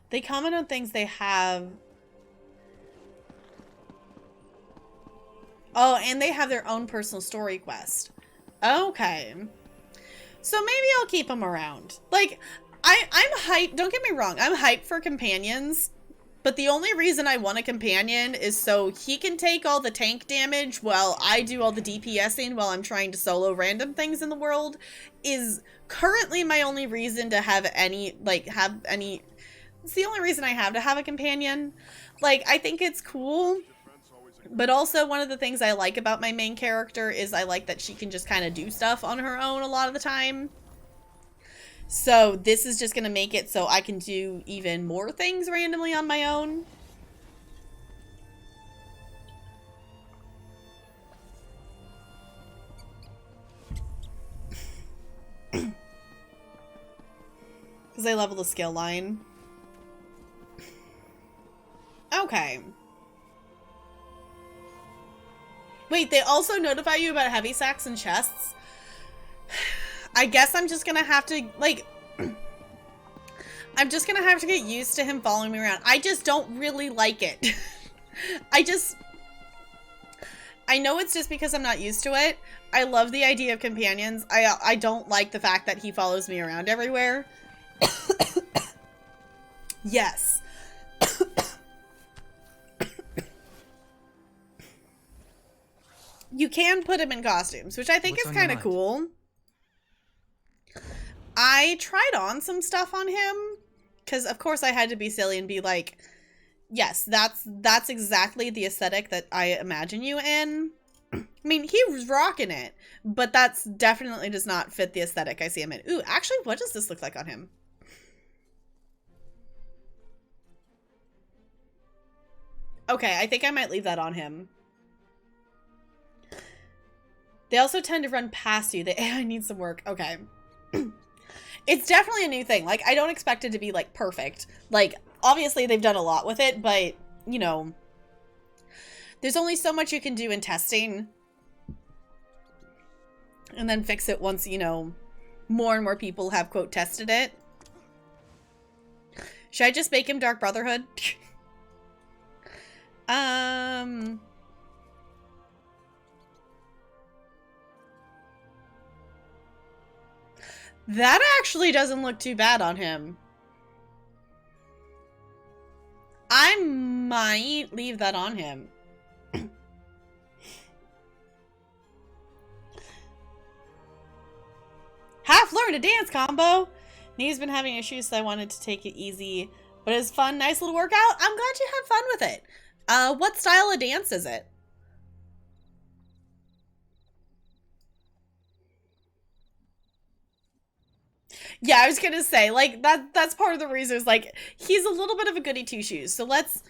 They comment on things they have. Oh, and they have their own personal story quest. Okay. So maybe I'll keep them around. Like, I'm hyped. Don't get me wrong. I'm hyped for companions. But the only reason I want a companion is so he can take all the tank damage while I do all the DPSing while I'm trying to solo random things in the world. Is currently my only reason to have any, like, it's the only reason I have to have a companion. Like, I think it's cool. But also, one of the things I like about my main character is I like that she can just kind of do stuff on her own a lot of the time. So, this is just going to make it so I can do even more things randomly on my own. Because I level the skill line. Okay. Wait, they also notify you about heavy sacks and chests? I guess I'm just gonna have to, like... I'm just gonna have to get used to him following me around. I just don't really like it. I know it's just because I'm not used to it. I love the idea of companions. I don't like the fact that he follows me around everywhere. Yes. you can put him in costumes, which I think What's is on your kind of mind? cool. I tried on some stuff on him because, of course, I had to be silly and be like, yes, that's exactly the aesthetic that I imagine you in. I mean, he was rocking it, but that's definitely does not fit the aesthetic I see him in. Ooh, actually, what does this look like on him? Okay, I think I might leave that on him. They also tend to run past you. The AI needs some work. Okay. It's definitely a new thing. Like, I don't expect it to be, like, perfect. Like, obviously they've done a lot with it, but, you know, there's only so much you can do in testing. And then fix it once, you know, more and more people have, quote, tested it. Should I just make him Dark Brotherhood? That actually doesn't look too bad on him. I might leave that on him. Half learned a dance combo. Knee's been having issues, so I wanted to take it easy. But it's fun, nice little workout. I'm glad you had fun with it. What style of dance is it? Yeah, I was gonna say, like, that's part of the reason is, like, he's a little bit of a goody two-shoes. So let's...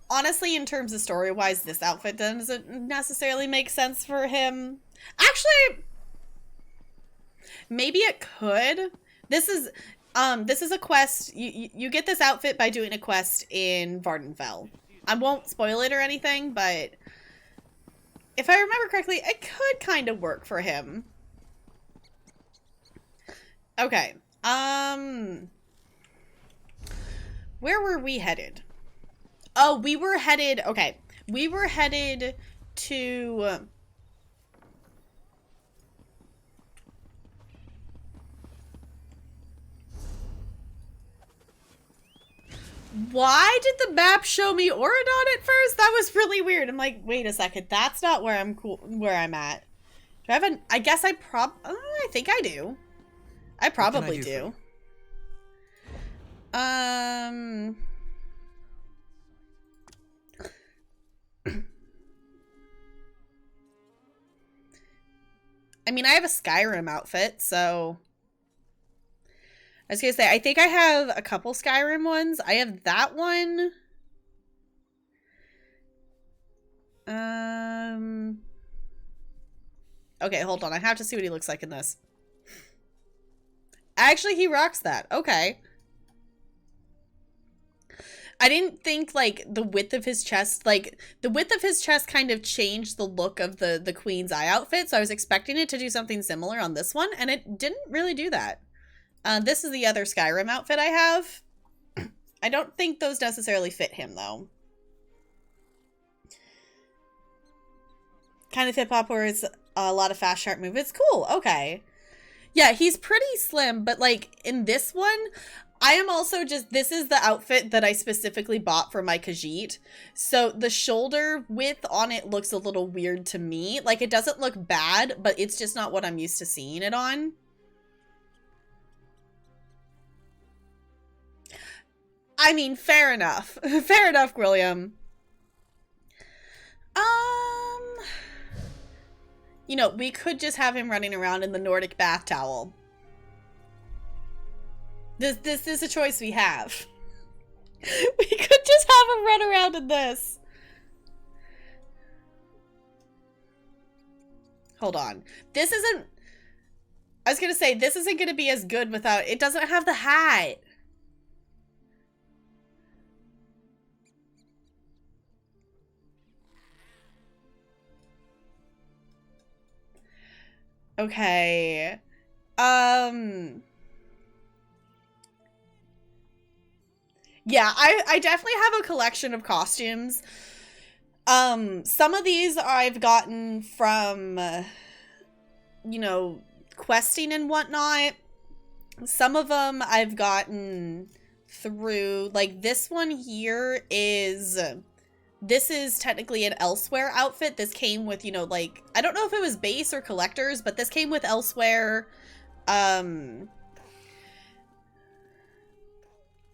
Honestly, in terms of story-wise, this outfit doesn't necessarily make sense for him. Actually, maybe it could. This is a quest. You get this outfit by doing a quest in Vardenfell. I won't spoil it or anything, but if I remember correctly, it could kind of work for him. Okay. Where were we headed? Oh, we were headed... Okay. We were headed to... Why did the map show me Oridon at first? That was really weird. I'm like, wait a second. That's not where I'm at. Do I have an... I guess I think I do. I probably do. I mean, I have a Skyrim outfit, so... I was gonna say, I think I have a couple Skyrim ones. I have that one. Okay, hold on. I have to see what he looks like in this. Actually, he rocks that. Okay. I didn't think, like, the width of his chest, like, the width of his chest kind of changed the look of the Queen's Eye outfit, so I was expecting it to do something similar on this one, and it didn't really do that. This is the other Skyrim outfit I have. I don't think those necessarily fit him, though. Kind of hip-hop where it's a lot of fast, sharp movements. Cool, okay. Yeah, he's pretty slim, but, like, in this one... I am also just, this is the outfit that I specifically bought for my Khajiit. So the shoulder width on it looks a little weird to me. Like, it doesn't look bad, but it's just not what I'm used to seeing it on. I mean, fair enough. Fair enough, William. You know, we could just have him running around in the Nordic bath towel. This is a choice we have. We could just have him run around in this. Hold on. This isn't... I was gonna say, this isn't gonna be as good without... It doesn't have the hat. Okay. Yeah, I definitely have a collection of costumes. Some of these I've gotten from, you know, questing and whatnot. Some of them I've gotten through, like, this one here is this is technically an Elsewhere outfit. This came with, you know, like, I don't know if it was base or collectors, but this came with Elsewhere.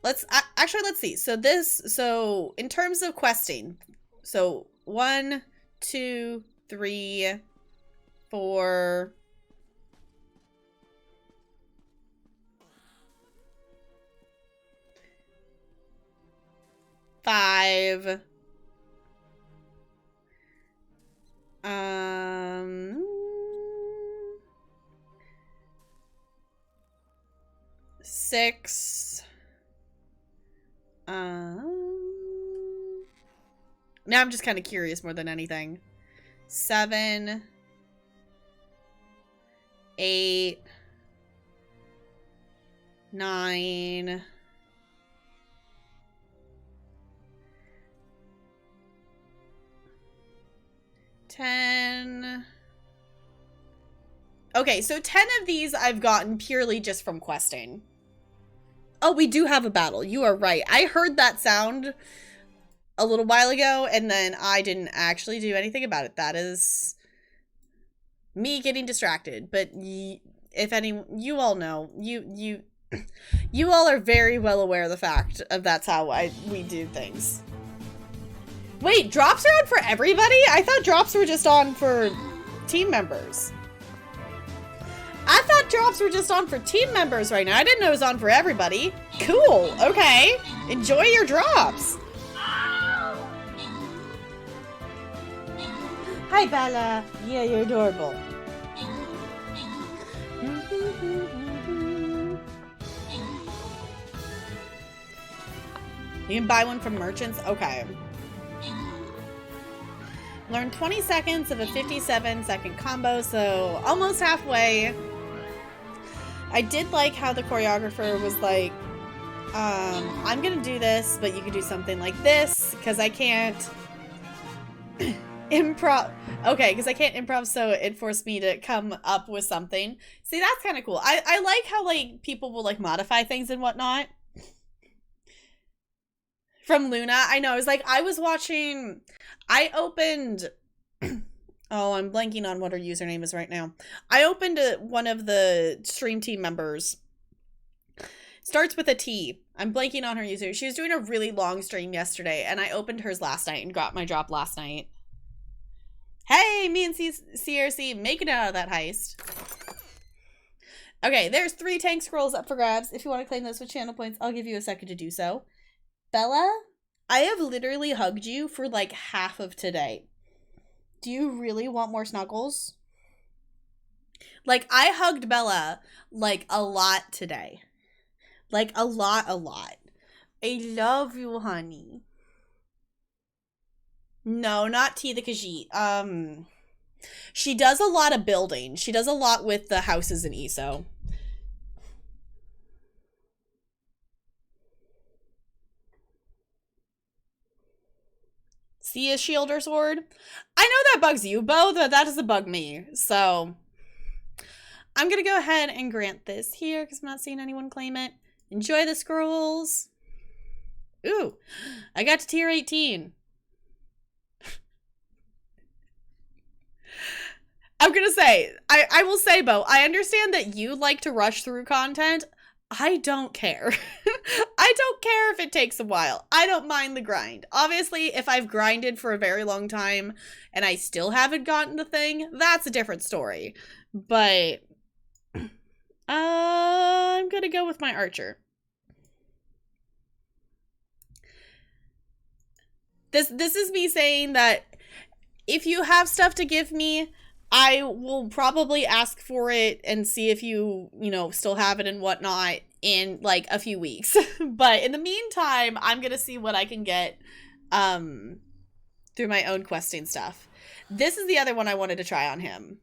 Let's see. So in terms of questing, so 1, 2, 3, 4, 5, 6. Now I'm just kind of curious more than anything. 7, 8, 9, 10. Okay, so 10 of these I've gotten purely just from questing. Oh, we do have a battle. You are right. I heard that sound a little while ago, and then I didn't actually do anything about it. That is me getting distracted. But if any, you all know, you all are very well aware of the fact of that's how we do things. Wait, drops are on for everybody? I thought drops were just on for team members. I thought drops were just on for team members right now. I didn't know it was on for everybody. Cool. Okay. Enjoy your drops. Hi, Bella. Yeah, you're adorable. You can buy one from merchants? Okay. Learn 20 seconds of a 57-second combo, so almost halfway. I did like how the choreographer was like, I'm gonna do this, but you can do something like this, because I can't improv. Okay, because I can't improv, so it forced me to come up with something. See, that's kind of cool. I like how, like, people will, like, modify things and whatnot. From Luna, I know, I was watching, I opened, oh, I'm blanking on what her username is right now. I opened one of the stream team members. Starts with a T. I'm blanking on her user. She was doing a really long stream yesterday, and I opened hers last night and got my drop last night. Hey, me and CRC making it out of that heist. Okay, there's 3 tank scrolls up for grabs. If you want to claim those with channel points, I'll give you a second to do so. Bella, I have literally hugged you for like half of today. Do you really want more snuggles? Like, I hugged Bella like a lot today. Like, a lot. I love you, honey. No, not T the Khajiit. She does a lot of building. She does a lot with the houses in ESO. See a shield or sword? I know that bugs you, Bo, but that doesn't bug me. So I'm gonna go ahead and grant this here because I'm not seeing anyone claim it. Enjoy the scrolls. Ooh, I got to tier 18. I'm gonna say, I will say, Bo, I understand that you like to rush through content. I don't care. I don't care if it takes a while. I don't mind the grind. Obviously, if I've grinded for a very long time and I still haven't gotten the thing, that's a different story. But I'm gonna go with my archer. This is me saying that if you have stuff to give me, I will probably ask for it and see if you know, still have it and whatnot in like a few weeks. But in the meantime, I'm gonna see what I can get through my own questing stuff. This is the other one I wanted to try on him.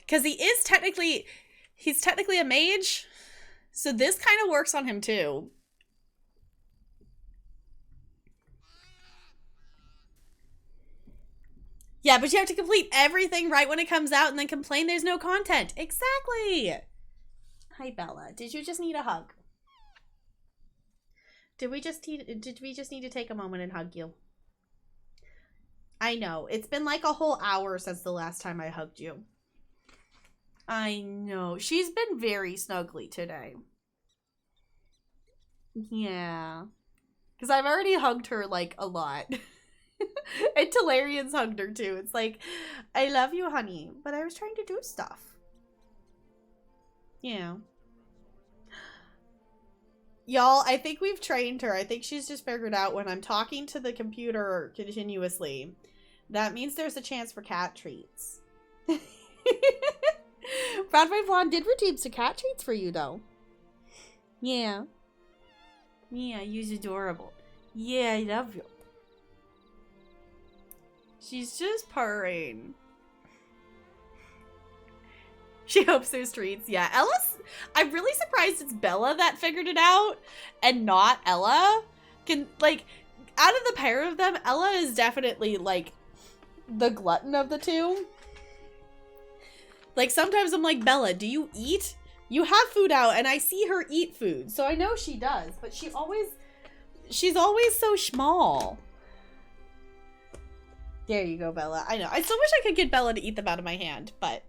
Because he's technically a mage. So this kind of works on him too. Yeah, but you have to complete everything right when it comes out and then complain there's no content. Exactly. Hi, Bella. Did you just need a hug? Did we just need to take a moment and hug you? I know. It's been like a whole hour since the last time I hugged you. I know. She's been very snuggly today. Yeah. Because I've already hugged her, like, a lot. And Talarian's hugged her, too. It's like, I love you, honey. But I was trying to do stuff. Yeah. Y'all, I think we've trained her. I think she's just figured out when I'm talking to the computer continuously, that means there's a chance for cat treats. Broadway Blonde did redeem some cat treats for you, though. Yeah. Yeah, you's adorable. Yeah, I love you. She's just purring. She hopes there's treats. Yeah, Ella's... I'm really surprised it's Bella that figured it out and not Ella. Like, out of the pair of them, Ella is definitely, like, the glutton of the two. Like, sometimes I'm like, Bella, do you eat? You have food out, and I see her eat food, so I know she does, but she's always so small. There you go, Bella. I know. I still wish I could get Bella to eat them out of my hand, but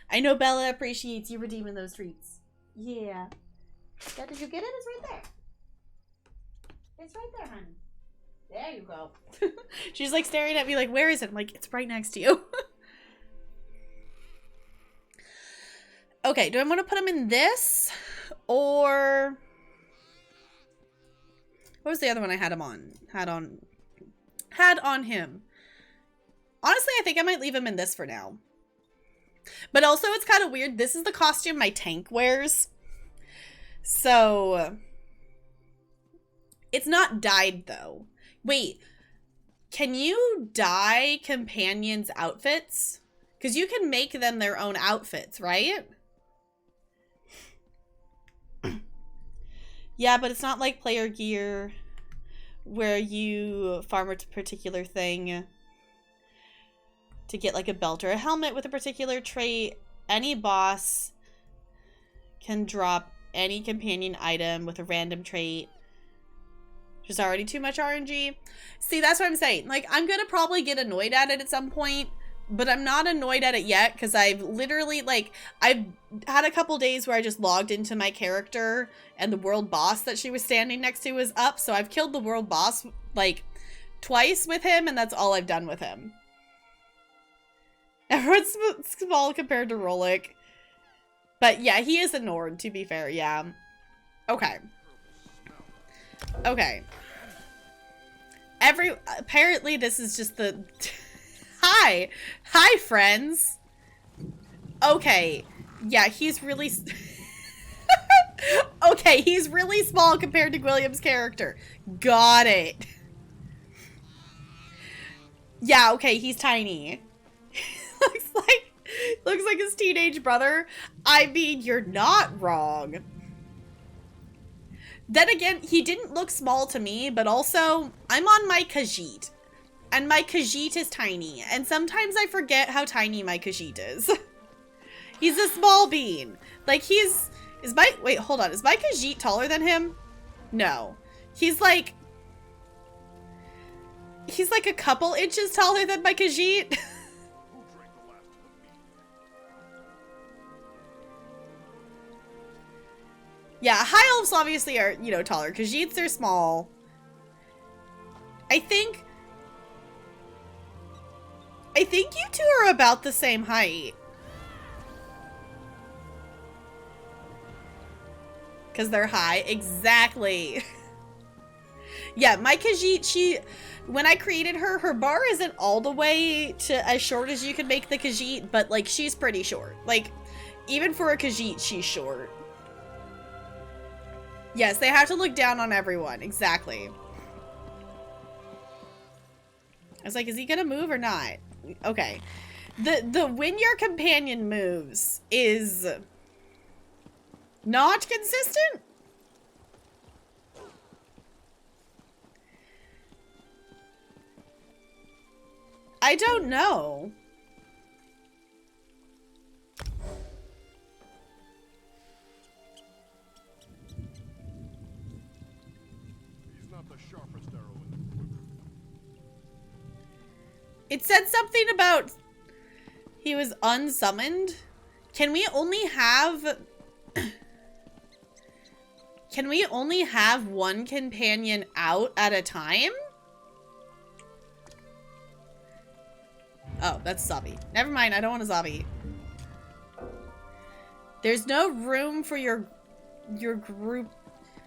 I know Bella appreciates you redeeming those treats. Yeah. Did you get it? It's right there. It's right there, honey. There you go. She's like staring at me like, where is it? I'm like, it's right next to you. Okay, do I want to put him in this? Or... what was the other one I had him on? Had on him. Honestly, I think I might leave him in this for now. But also, it's kind of weird. This is the costume my tank wears. So... it's not dyed, though. Wait. Can you dye companions' outfits? Because you can make them their own outfits, right? Yeah, but it's not like player gear where you farm a particular thing to get like a belt or a helmet with a particular trait. Any boss can drop any companion item with a random trait. There's already too much RNG. See, that's what I'm saying. Like, I'm gonna probably get annoyed at it at some point, but I'm not annoyed at it yet because I've literally, like, I've had a couple days where I just logged into my character and the world boss that she was standing next to was up. So I've killed the world boss, like, twice with him, and that's all I've done with him. Everyone's small compared to Rolik. But yeah, he is a Nord, to be fair, yeah. Okay. Okay. Apparently this is just the... Hi! Hi, friends! Okay. Yeah, he's really... Okay, he's really small compared to William's character. Got it. Yeah, okay, he's tiny. Looks like his teenage brother. I mean, you're not wrong. Then again, he didn't look small to me, but also, I'm on my Khajiit. And my Khajiit is tiny. And sometimes I forget how tiny my Khajiit is. He's a small bean. Like, wait, hold on. Is my Khajiit taller than him? No. He's like a couple inches taller than my Khajiit. Yeah, high elves obviously are, you know, taller. Khajiits are small. I think you two are about the same height. Because they're high. Exactly. Yeah, my Khajiit, when I created her, her bar isn't all the way to as short as you can make the Khajiit, but, like, she's pretty short. Like, even for a Khajiit, she's short. Yes, they have to look down on everyone. Exactly. I was like, is he gonna move or not? Okay. The when your companion moves is not consistent? I don't know. It said something about he was unsummoned. Can we only have... Can we only have one companion out at a time? Oh, that's Zabi. Never mind, I don't want a Zabi. There's no room for your group.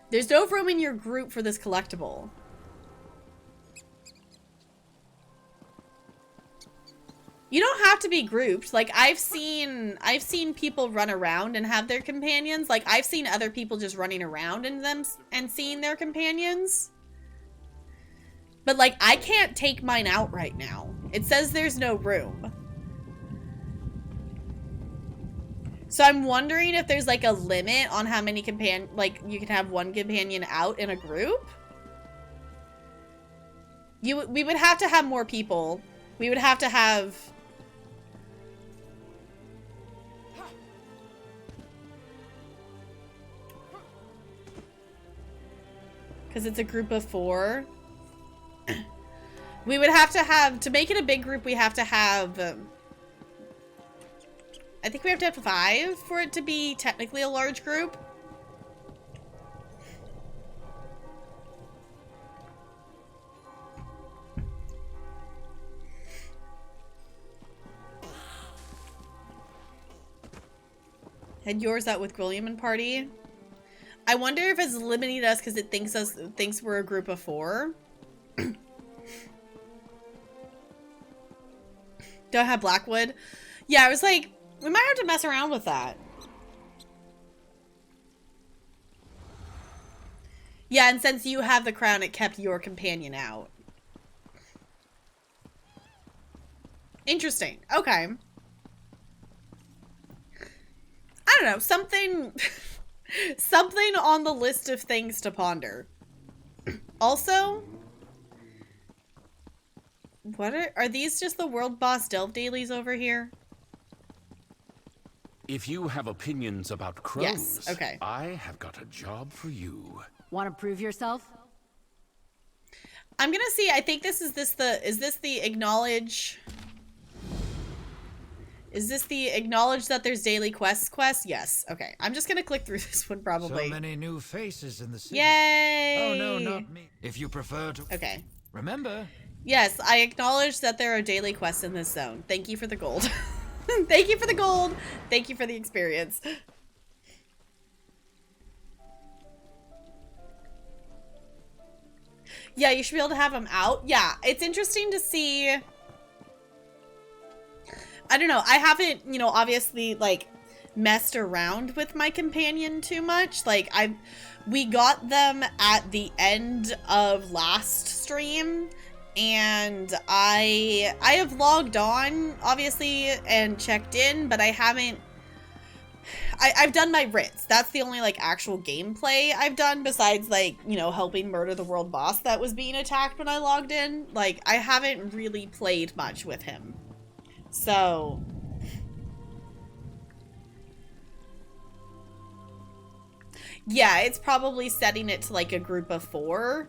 There's no room in your group for this collectible. You don't have to be grouped. Like, I've seen people run around and have their companions. Like, I've seen other people just running around and seeing their companions. But, like, I can't take mine out right now. It says there's no room. So I'm wondering if there's, like, a limit on how many you can have one companion out in a group. We would have to have more people. We would have to have... Because it's a group of 4. We would have, to make it a big group, we have to have, I think we have to have 5 for it to be technically a large group. Had yours out with William and party. I wonder if it's limiting us because it thinks we're a group of 4. Don't have Blackwood. Yeah, I was like, we might have to mess around with that. Yeah, and since you have the crown, it kept your companion out. Interesting. Okay. I don't know. Something on the list of things to ponder. Also, what are these just the World Boss Delve dailies over here? If you have opinions about crows, yes, okay. I have got a job for you. Want to prove yourself? I'm gonna see. I think is this the acknowledge? Is this the acknowledge that there's daily quest? Yes. Okay. I'm just gonna click through this one probably. So many new faces in the city. Yay! Oh no, not me. If you prefer to. Okay. Remember. Yes, I acknowledge that there are daily quests in this zone. Thank you for the gold. Thank you for the gold. Thank you for the experience. Yeah, you should be able to have them out. Yeah, it's interesting to see. I don't know. I haven't, obviously, like, messed around with my companion too much. Like, we got them at the end of last stream. And I have logged on, obviously, and checked in, but I haven't... I've done my writs. That's the only, like, actual gameplay I've done besides, like, helping murder the world boss that was being attacked when I logged in. Like, I haven't really played much with him. So... yeah, it's probably setting it to, like, a group of 4.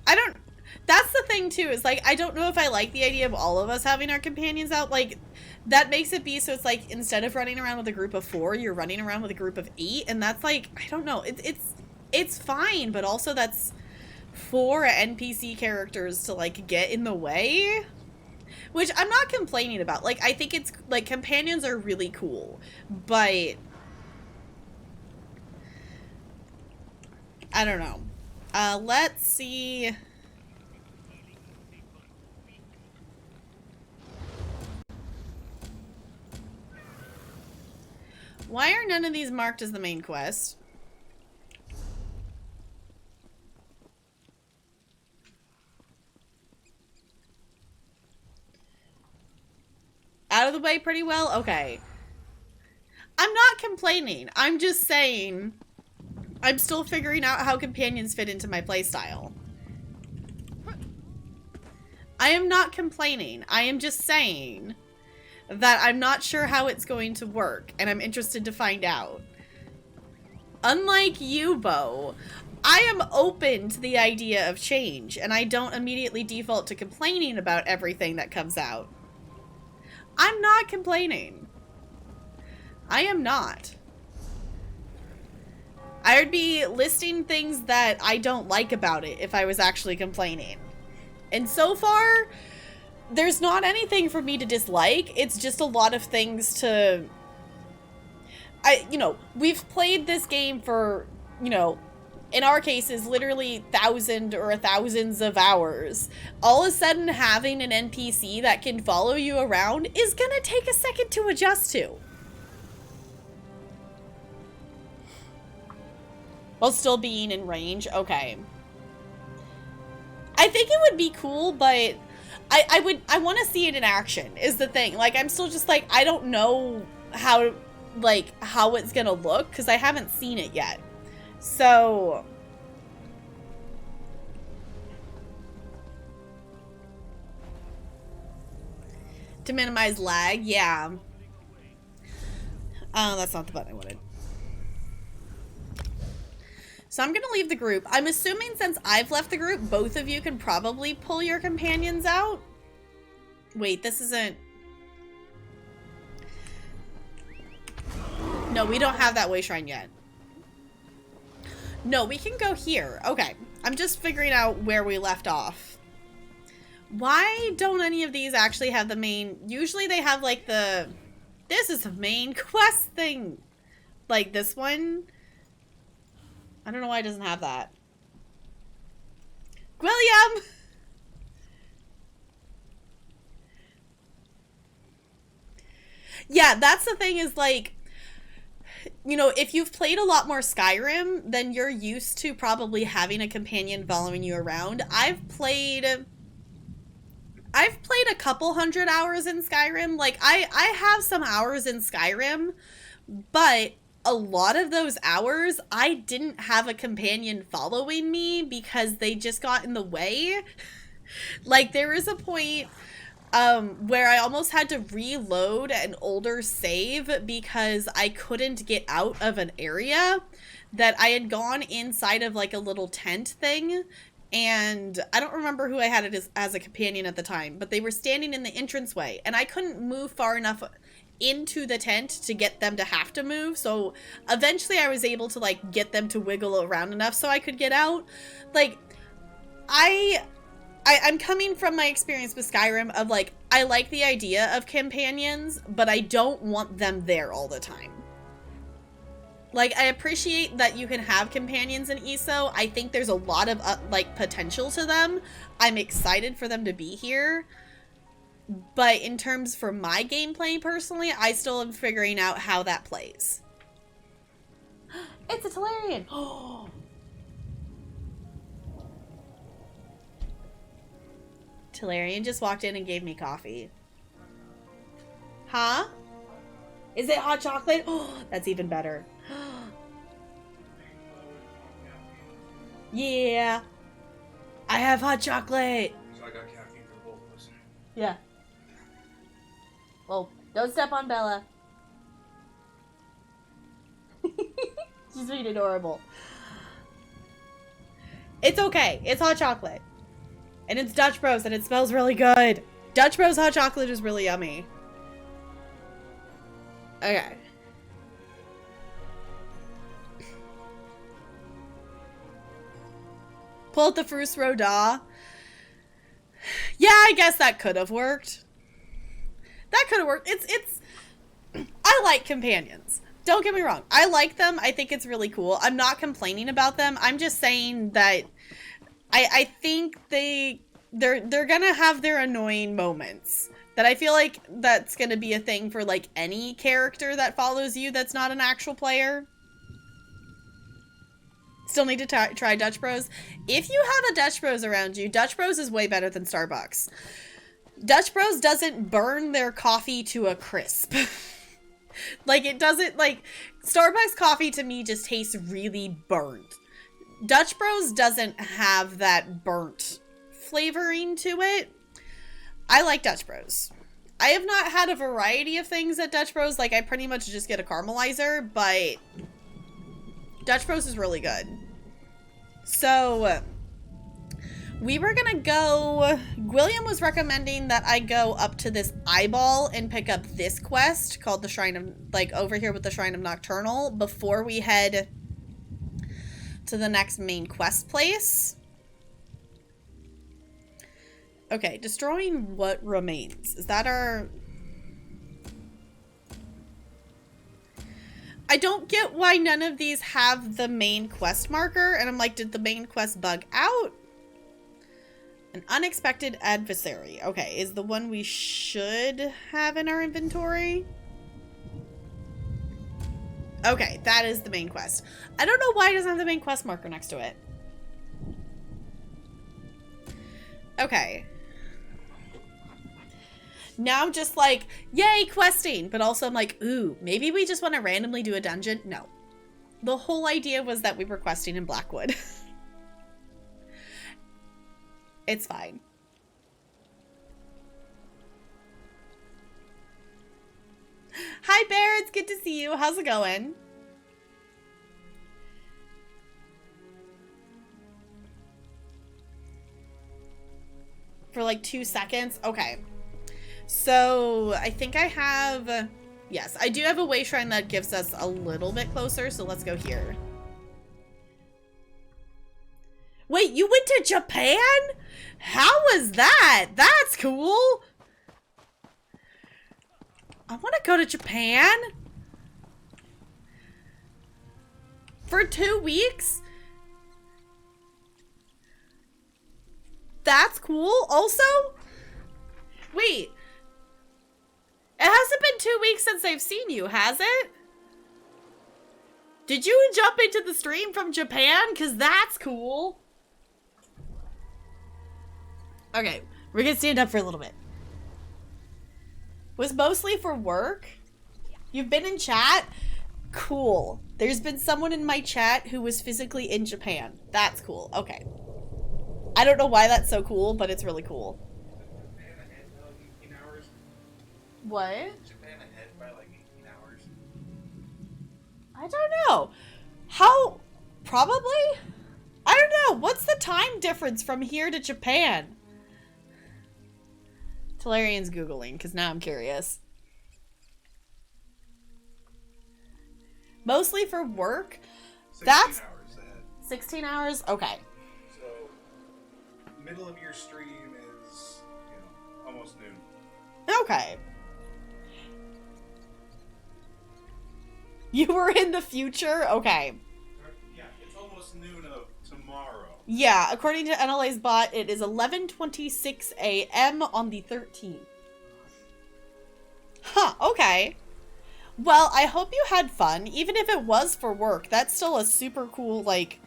I don't know. That's the thing too, is like, I don't know if I like the idea of all of us having our companions out. Like, that makes it be so it's like, instead of running around with a group of 4, you're running around with a group of 8. And that's like, I don't know. It's fine, but also that's 4 NPC characters to like get in the way. Which I'm not complaining about. Like, I think it's like, companions are really cool, but I don't know. Let's see. Why are none of these marked as the main quest? Out of the way pretty well? Okay. I'm not complaining. I'm just saying... I'm still figuring out how companions fit into my playstyle. I am not complaining. I am just saying that I'm not sure how it's going to work, and I'm interested to find out. Unlike you, Bo, I am open to the idea of change, and I don't immediately default to complaining about everything that comes out. I'm not complaining. I am not. I would be listing things that I don't like about it if I was actually complaining. And so far, there's not anything for me to dislike. It's just a lot of things to... you know, we've played this game for, you know, in our cases, literally thousands of hours. All of a sudden, having an NPC that can follow you around is gonna take a second to adjust to. While still being in range, okay. I think it would be cool, but I want to see it in action, is the thing. Like, I'm still just like, I don't know how it's gonna look, because I haven't seen it yet. So... to minimize lag, yeah. Oh, that's not the button I wanted. So I'm gonna leave the group. I'm assuming since I've left the group, both of you can probably pull your companions out. Wait, this isn't... No, we don't have that way shrine yet. No, we can go here. Okay, I'm just figuring out where we left off. Why don't any of these actually have the main... Usually they have like the... This is the main quest thing. Like this one. I don't know why it doesn't have that. William! Yeah, that's the thing is like... You know, if you've played a lot more Skyrim, then you're used to probably having a companion following you around. I've played a couple hundred hours in Skyrim. Like, I have some hours in Skyrim, but a lot of those hours, I didn't have a companion following me because they just got in the way. Like, there was a point... where I almost had to reload an older save because I couldn't get out of an area that I had gone inside of like a little tent thing. And I don't remember who I had it as a companion at the time, but they were standing in the entranceway and I couldn't move far enough into the tent to get them to have to move. So eventually I was able to like get them to wiggle around enough so I could get out. Like, I'm coming from my experience with Skyrim of like, I like the idea of companions, but I don't want them there all the time. Like, I appreciate that you can have companions in ESO. I think there's a lot of like potential to them. I'm excited for them to be here. But in terms for my gameplay personally, I still am figuring out how that plays. It's a Tolarian! Oh! Tolarian just walked in and gave me coffee. Huh? Is it hot chocolate? Oh, that's even better. Yeah. I have hot chocolate. So I got caffeine for both of us. Yeah. Well, don't step on Bella. She's being adorable. It's okay. It's hot chocolate. And it's Dutch Bros, and it smells really good. Dutch Bros hot chocolate is really yummy. Okay. Pull out the Frus Roda. Yeah, I guess that could have worked. That could have worked. It's I like companions. Don't get me wrong. I like them. I think it's really cool. I'm not complaining about them. I'm just saying that I think they're gonna have their annoying moments. That I feel like that's gonna be a thing for like any character that follows you that's not an actual player. Still need to try Dutch Bros. If you have a Dutch Bros around you, Dutch Bros is way better than Starbucks. Dutch Bros doesn't burn their coffee to a crisp. Like, it doesn't, like, Starbucks coffee to me just tastes really burnt. Dutch Bros doesn't have that burnt flavoring to it. I like Dutch Bros. I have not had a variety of things at Dutch Bros. Like, I pretty much just get a caramelizer, but Dutch Bros is really good. So we were gonna go, William was recommending that I go up to this eyeball and pick up this quest called the Shrine of, like over here with the Shrine of Nocturnal before we head to the next main quest place. Okay, destroying what remains. Is that our... I don't get why none of these have the main quest marker, and I'm like, did the main quest bug out? An unexpected adversary. Okay, is the one we should have in our inventory? Okay, that is the main quest. I don't know why it doesn't have the main quest marker next to it. Okay. Now I'm just like, yay, questing! But also I'm like, ooh, maybe we just want to randomly do a dungeon? No. The whole idea was that we were questing in Blackwood. It's fine. Hi, Bear. It's good to see you. How's it going? For like 2 seconds? Okay. So, I think I have... Yes, I do have a way shrine that gives us a little bit closer, so let's go here. Wait, you went to Japan? How was that? That's cool. I want to go to Japan. For 2 weeks? That's cool. Also, wait. It hasn't been 2 weeks since I've seen you, has it? Did you jump into the stream from Japan? Because that's cool. Okay, we're gonna stand up for a little bit. Was mostly for work? You've been in chat? Cool. There's been someone in my chat who was physically in Japan. That's cool. Okay. I don't know why that's so cool, but it's really cool. Japan ahead by like 18 hours. What? Japan ahead by like 18 hours. I don't know. How? Probably? I don't know. What's the time difference from here to Japan? Talarian's Googling, because now I'm curious. Mostly for work? 16 That's... hours ahead. 16 hours? Okay. So, middle of your stream is, almost noon. Okay. You were in the future? Okay. Yeah, it's almost noon of tomorrow. Yeah, according to NLA's bot, it is 11:26 a.m. on the 13th. Huh, okay. Well, I hope you had fun. Even if it was for work, that's still a super cool, like...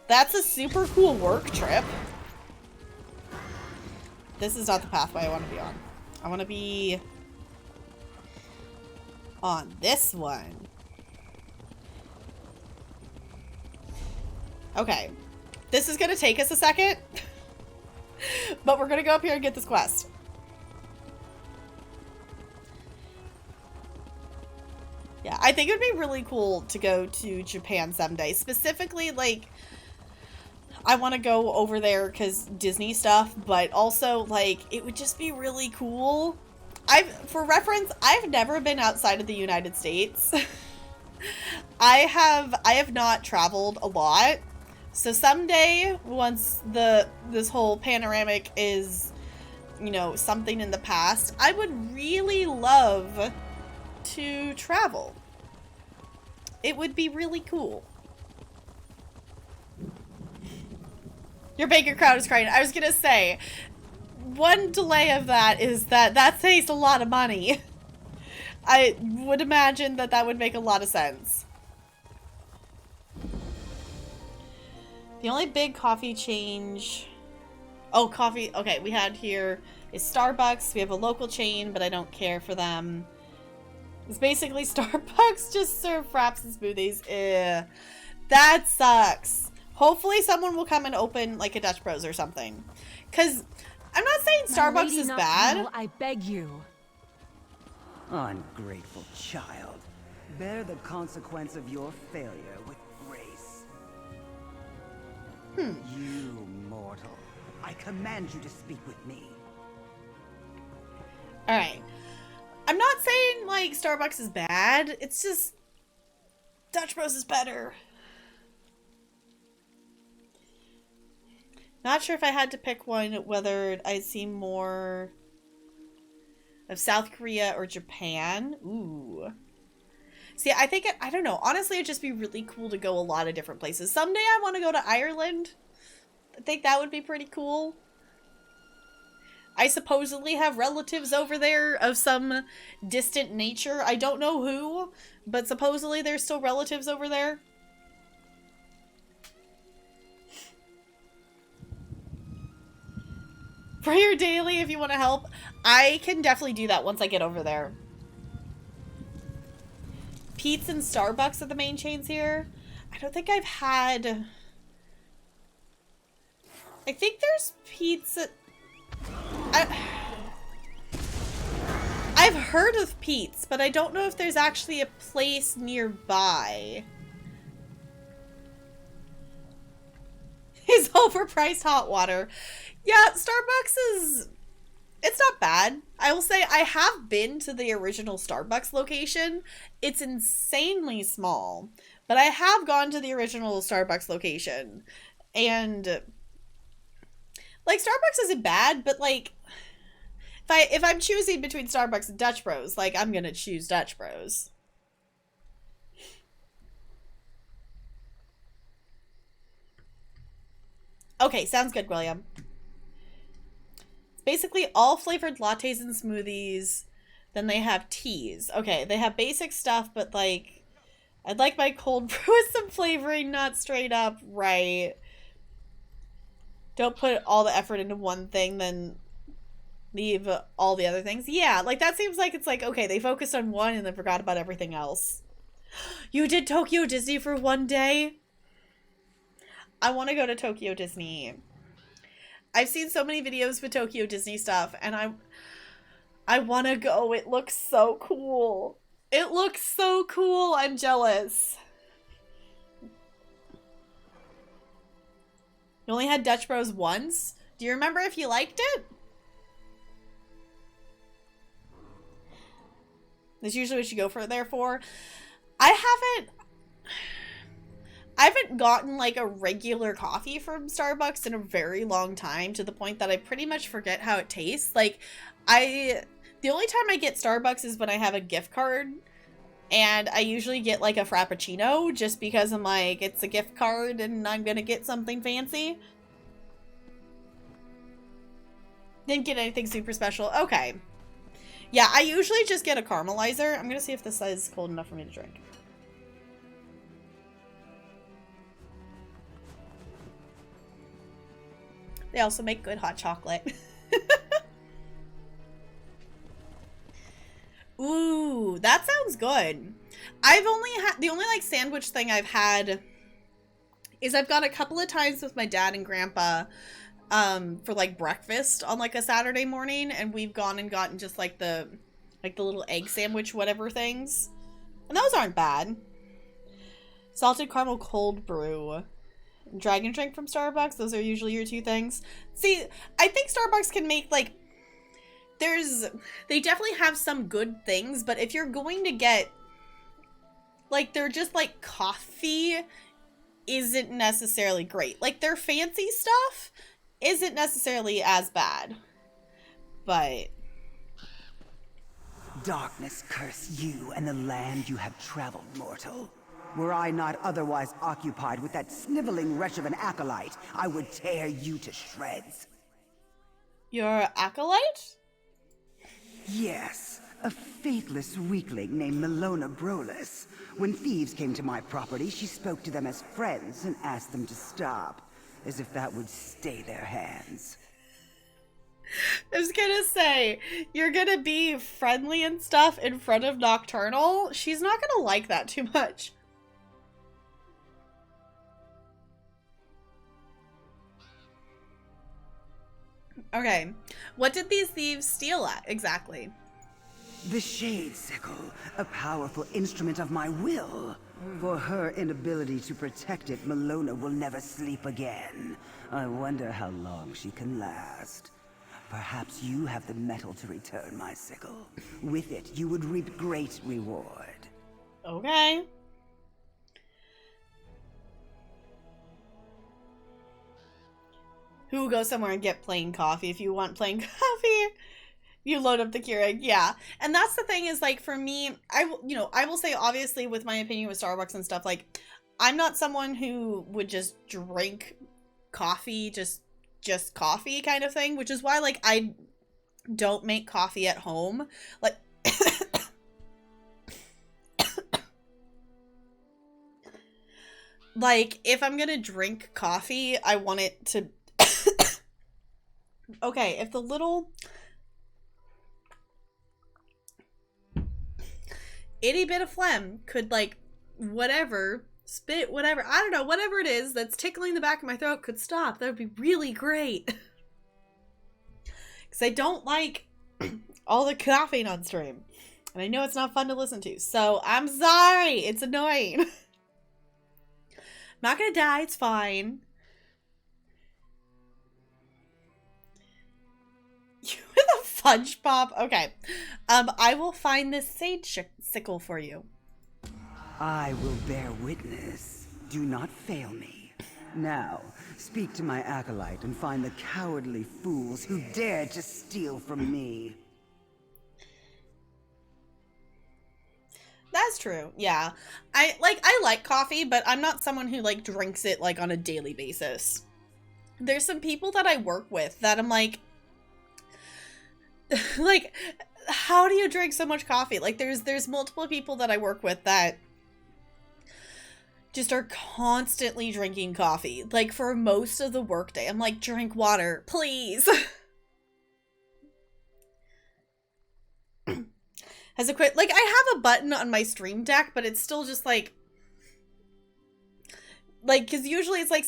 That's a super cool work trip. This is not the pathway I want to be on. I want to be... on this one. Okay. This is going to take us a second. But we're going to go up here and get this quest. Yeah, I think it would be really cool to go to Japan someday. Specifically, like, I want to go over there because Disney stuff, but also, like, it would just be really cool. For reference, I've never been outside of the United States. I have not traveled a lot. So someday, once this whole panoramic is, something in the past, I would really love to travel. It would be really cool. Your bank crowd is crying. I was gonna say, one delay of that is that takes a lot of money. I would imagine that would make a lot of sense. The only big coffee change... Oh, coffee... Okay, we had here is Starbucks. We have a local chain, but I don't care for them. It's basically Starbucks just serve fraps and smoothies. Ugh. That sucks. Hopefully someone will come and open like a Dutch Bros or something. Because I'm not saying Starbucks is bad. I beg you. Ungrateful child. Bear the consequence of your failure with grace. You mortal. I command you to speak with me. Alright. I'm not saying, like, Starbucks is bad. It's just... Dutch Bros is better. Not sure if I had to pick one, whether I'd see more of South Korea or Japan. Ooh. See, I think, I don't know. Honestly, it'd just be really cool to go a lot of different places. Someday I want to go to Ireland. I think that would be pretty cool. I supposedly have relatives over there of some distant nature. I don't know who, but supposedly there's still relatives over there. For your daily, if you want to help. I can definitely do that once I get over there. Pete's and Starbucks are the main chains here. I don't think I've had... I think there's Pete's at... I've heard of Pete's, but I don't know if there's actually a place nearby. Is overpriced hot water. Yeah, Starbucks is... It's not bad. I will say I have been to the original Starbucks location. It's insanely small. But I have gone to the original Starbucks location. And... Like, Starbucks isn't bad, but, like... If I'm choosing between Starbucks and Dutch Bros, like, I'm gonna choose Dutch Bros. Okay, sounds good, William. Basically all flavored lattes and smoothies. Then they have teas. Okay, they have basic stuff, but like, I'd like my cold brew with some flavoring, not straight up, right? Don't put all the effort into one thing, then leave all the other things. Yeah, like that seems like it's like, okay, they focused on one and then forgot about everything else. You did Tokyo Disney for one day? I want to go to Tokyo Disney. I've seen so many videos with Tokyo Disney stuff, and I want to go. It looks so cool. It looks so cool. I'm jealous. You only had Dutch Bros once? Do you remember if you liked it? That's usually what you go for there for. I haven't gotten like a regular coffee from Starbucks in a very long time, to the point that I pretty much forget how it tastes. Like, the only time I get Starbucks is when I have a gift card, and I usually get like a Frappuccino just because I'm like, it's a gift card and I'm gonna get something fancy. Didn't get anything super special. Okay. Yeah, I usually just get a caramelizer. I'm gonna see if this is cold enough for me to drink. They also make good hot chocolate. Ooh, that sounds good. I've only had, the only like sandwich thing I've had is I've gone a couple of times with my dad and grandpa for like breakfast on like a Saturday morning, and we've gone and gotten just like the little egg sandwich whatever things. And those aren't bad. Salted caramel cold brew. Dragon drink from Starbucks. Those are usually your two things. See, I think Starbucks can make like, they definitely have some good things, but if you're going to get like, they're just like coffee isn't necessarily great. Like their fancy stuff isn't necessarily as bad, but Darkness curse you and the land you have traveled, mortal. Were I not otherwise occupied with that sniveling wretch of an acolyte, I would tear you to shreds. Your acolyte? Yes, a faithless weakling named Milona Brolis. When thieves came to my property, she spoke to them as friends and asked them to stop, as if that would stay their hands. I was gonna say, you're gonna be friendly and stuff in front of Nocturnal. She's not gonna like that too much. Okay, what did these thieves steal at exactly? The Shade Sickle, a powerful instrument of my will. For her inability to protect it, Malona will never sleep again. I wonder how long she can last. Perhaps you have the metal to return my sickle. With it, you would reap great reward. Okay. Who will go somewhere and get plain coffee if you want plain coffee? You load up the Keurig, yeah. And that's the thing is, like, for me, I will say, obviously, with my opinion with Starbucks and stuff, like, I'm not someone who would just drink coffee, just coffee kind of thing, which is why, like, I don't make coffee at home. Like, like, if I'm gonna drink coffee, I want it to... Okay, if the little... itty bit of phlegm could, like, whatever, spit, whatever, I don't know, whatever it is that's tickling the back of my throat could stop. That would be really great. Because I don't like all the caffeine on stream. And I know it's not fun to listen to. So, I'm sorry. It's annoying. I'm not gonna die. It's fine. You with a fudge pop? Okay. I will find this sage sickle for you. I will bear witness. Do not fail me. Now, speak to my acolyte and find the cowardly fools who dare to steal from me. That's true. Yeah. I like coffee, but I'm not someone who, like, drinks it, like, on a daily basis. There's some people that I work with that I'm like, like, how do you drink so much coffee? Like, there's multiple people that I work with that just are constantly drinking coffee. Like, for most of the workday. I'm like, drink water, please. Has a quick, like, I have a button on my stream deck, but it's still just like, because usually it's like,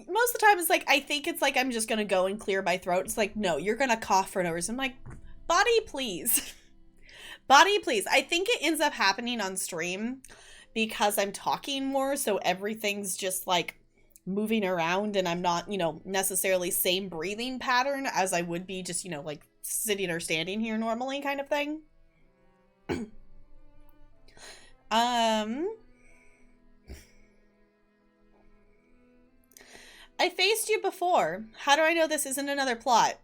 most of the time it's like, I think it's like I'm just gonna go and clear my throat. It's like, no, you're gonna cough for no reason. I'm like, body, please. Body, please. I think it ends up happening on stream because I'm talking more, so everything's just, like, moving around, and I'm not, necessarily same breathing pattern as I would be just, like, sitting or standing here normally kind of thing. I faced you before. How do I know this isn't another plot?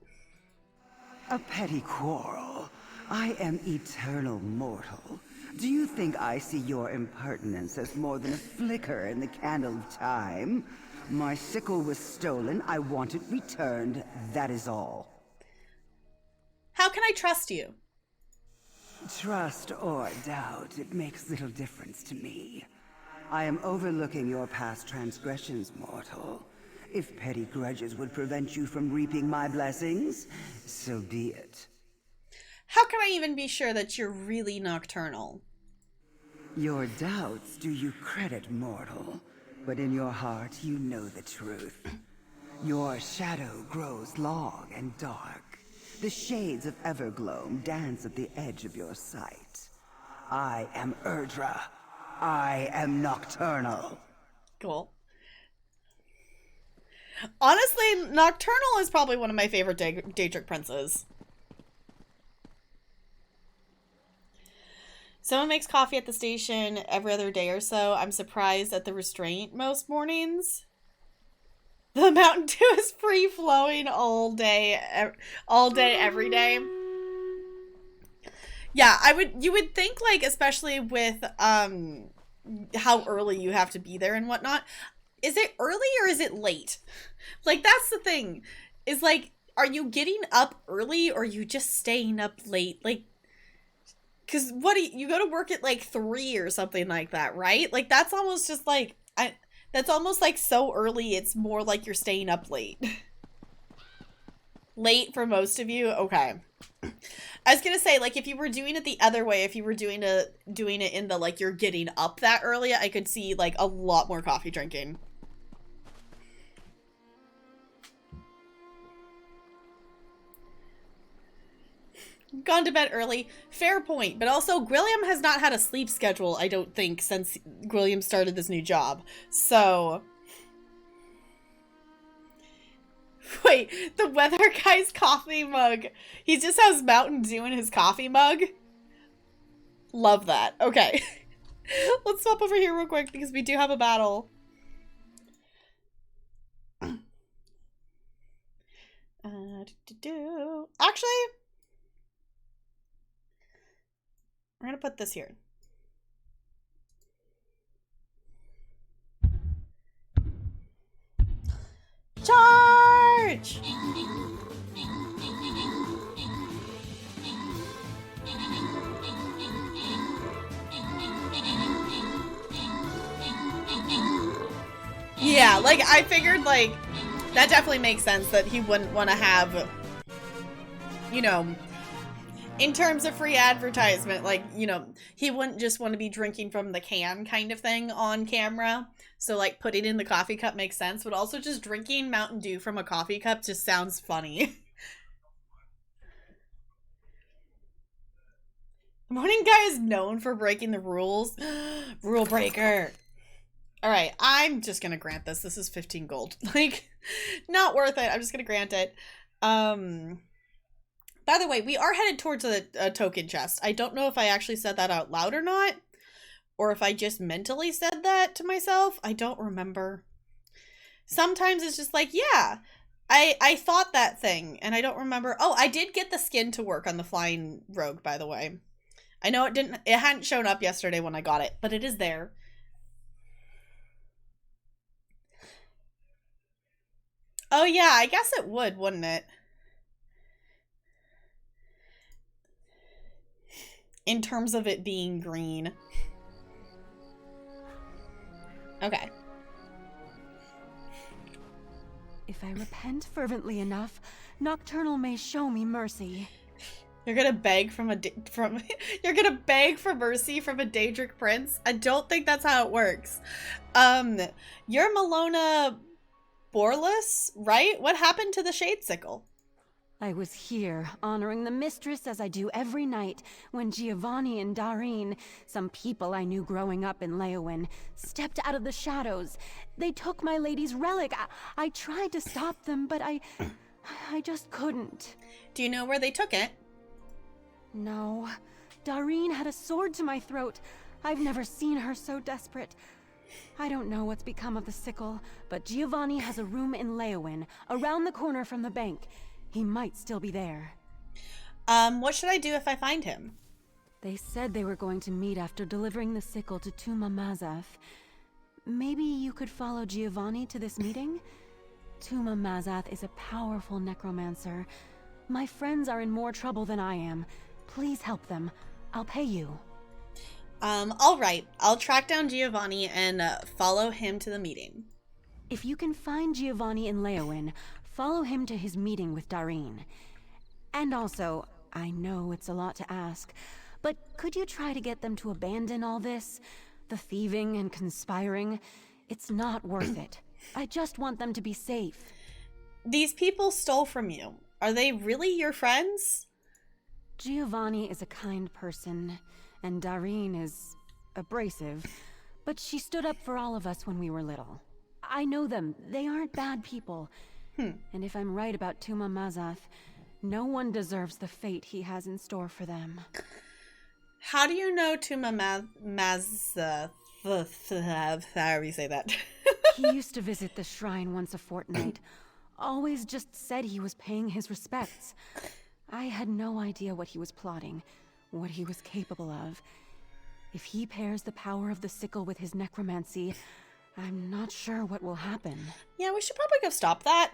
A petty quarrel. I am eternal mortal. Do you think I see your impertinence as more than a flicker in the candle of time? My sickle was stolen. I want it returned. That is all. How can I trust you? Trust or doubt, it makes little difference to me. I am overlooking your past transgressions, mortal. If petty grudges would prevent you from reaping my blessings, so be it. How can I even be sure that you're really nocturnal? Your doubts do you credit, mortal. But in your heart, you know the truth. Your shadow grows long and dark. The shades of Evergloam dance at the edge of your sight. I am Erdra. I am nocturnal. Cool. Honestly, Nocturnal is probably one of my favorite Daedric princes. Someone makes coffee at the station every other day or so. I'm surprised at the restraint most mornings. The Mountain Dew is free-flowing all day, every day. Yeah, you would think, like, especially with, how early you have to be there and whatnot. Is it early or is it late? Like, that's the thing. Is, like, are you getting up early or are you just staying up late? Like, because you go to work at, like, 3 or something like that, right? Like, that's almost just, like, that's almost, like, so early, it's more like you're staying up late. Late for most of you? Okay. I was gonna say, like, if you were doing it the other way, if you were doing it in the, like, you're getting up that early, I could see, like, a lot more coffee drinking. Gone to bed early. Fair point. But also, Gwilliam has not had a sleep schedule, I don't think, since Gwilliam started this new job. So... Wait, the weather guy's coffee mug. He just has Mountain Dew in his coffee mug? Love that. Okay. Let's swap over here real quick because we do have a battle. Actually, we're gonna put this here. Charge! Yeah, like, I figured, like, that definitely makes sense that he wouldn't want to have, you know, in terms of free advertisement, like, you know, he wouldn't just want to be drinking from the can kind of thing on camera. So, like, putting in the coffee cup makes sense, but also just drinking Mountain Dew from a coffee cup just sounds funny. The morning guy is known for breaking the rules. Rule breaker. Alright, I'm just gonna grant this. This is 15 gold. Like, not worth it. I'm just gonna grant it. By the way, we are headed towards a token chest. I don't know if I actually said that out loud or not. Or if I just mentally said that to myself. I don't remember. Sometimes it's just like, yeah, I thought that thing. And I don't remember. Oh, I did get the skin to work on the flying rogue, by the way. I know it hadn't shown up yesterday when I got it. But it is there. Oh yeah, I guess it would, wouldn't it? In terms of it being green. Okay. If I repent fervently enough, Nocturnal may show me mercy. You're gonna beg you're gonna beg for mercy from a Daedric prince? I don't think that's how it works. You're Malona Borless, right? What happened to the Shade Sickle? I was here, honoring the mistress as I do every night, when Giovanni and Darine, some people I knew growing up in Leowin, stepped out of the shadows. They took my lady's relic. I tried to stop them, but I just couldn't. Do you know where they took it? No. Darine had a sword to my throat. I've never seen her so desperate. I don't know what's become of the sickle, but Giovanni has a room in Leowin, around the corner from the bank. He might still be there. What should I do if I find him? They said they were going to meet after delivering the sickle to Tuma Mazath. Maybe you could follow Giovanni to this meeting? Tuma Mazath is a powerful necromancer. My friends are in more trouble than I am. Please help them. I'll pay you. Alright. I'll track down Giovanni and follow him to the meeting. If you can find Giovanni in Leowin, follow him to his meeting with Darine. And also, I know it's a lot to ask, but could you try to get them to abandon all this? The thieving and conspiring? It's not worth it. I just want them to be safe. These people stole from you. Are they really your friends? Giovanni is a kind person, and Darine is abrasive, but she stood up for all of us when we were little. I know them. They aren't bad people. And if I'm right about Tuma Mazath, no one deserves the fate he has in store for them. How do you know Tuma Mazath? However you say that. He used to visit the shrine once a fortnight. Always just said he was paying his respects. I had no idea what he was plotting, what he was capable of. If he pairs the power of the sickle with his necromancy, I'm not sure what will happen. Yeah, we should probably go stop that.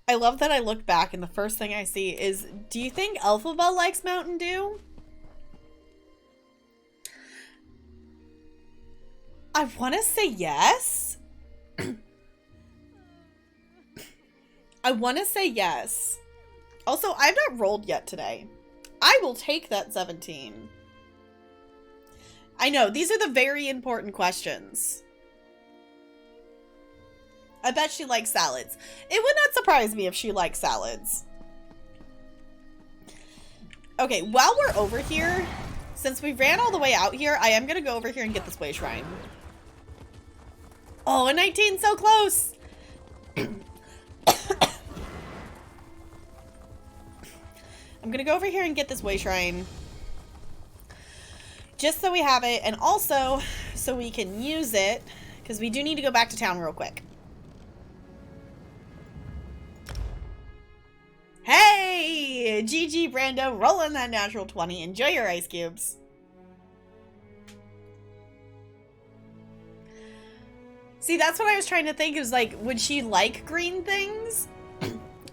I love that I look back and the first thing I see is, do you think Elphaba likes Mountain Dew? I want to say yes. I want to say yes. Also, I've not rolled yet today. I will take that 17. I know, these are the very important questions. I bet she likes salads. It would not surprise me if she likes salads. Okay, while we're over here, since we ran all the way out here, I am going to go over here and get this way shrine. Oh, a 19, so close! I'm gonna go over here and get this way shrine. Just so we have it, and also so we can use it, because we do need to go back to town real quick. Hey! GG Brando, rolling that natural 20. Enjoy your ice cubes. See, that's what I was trying to think, is like, would she like green things?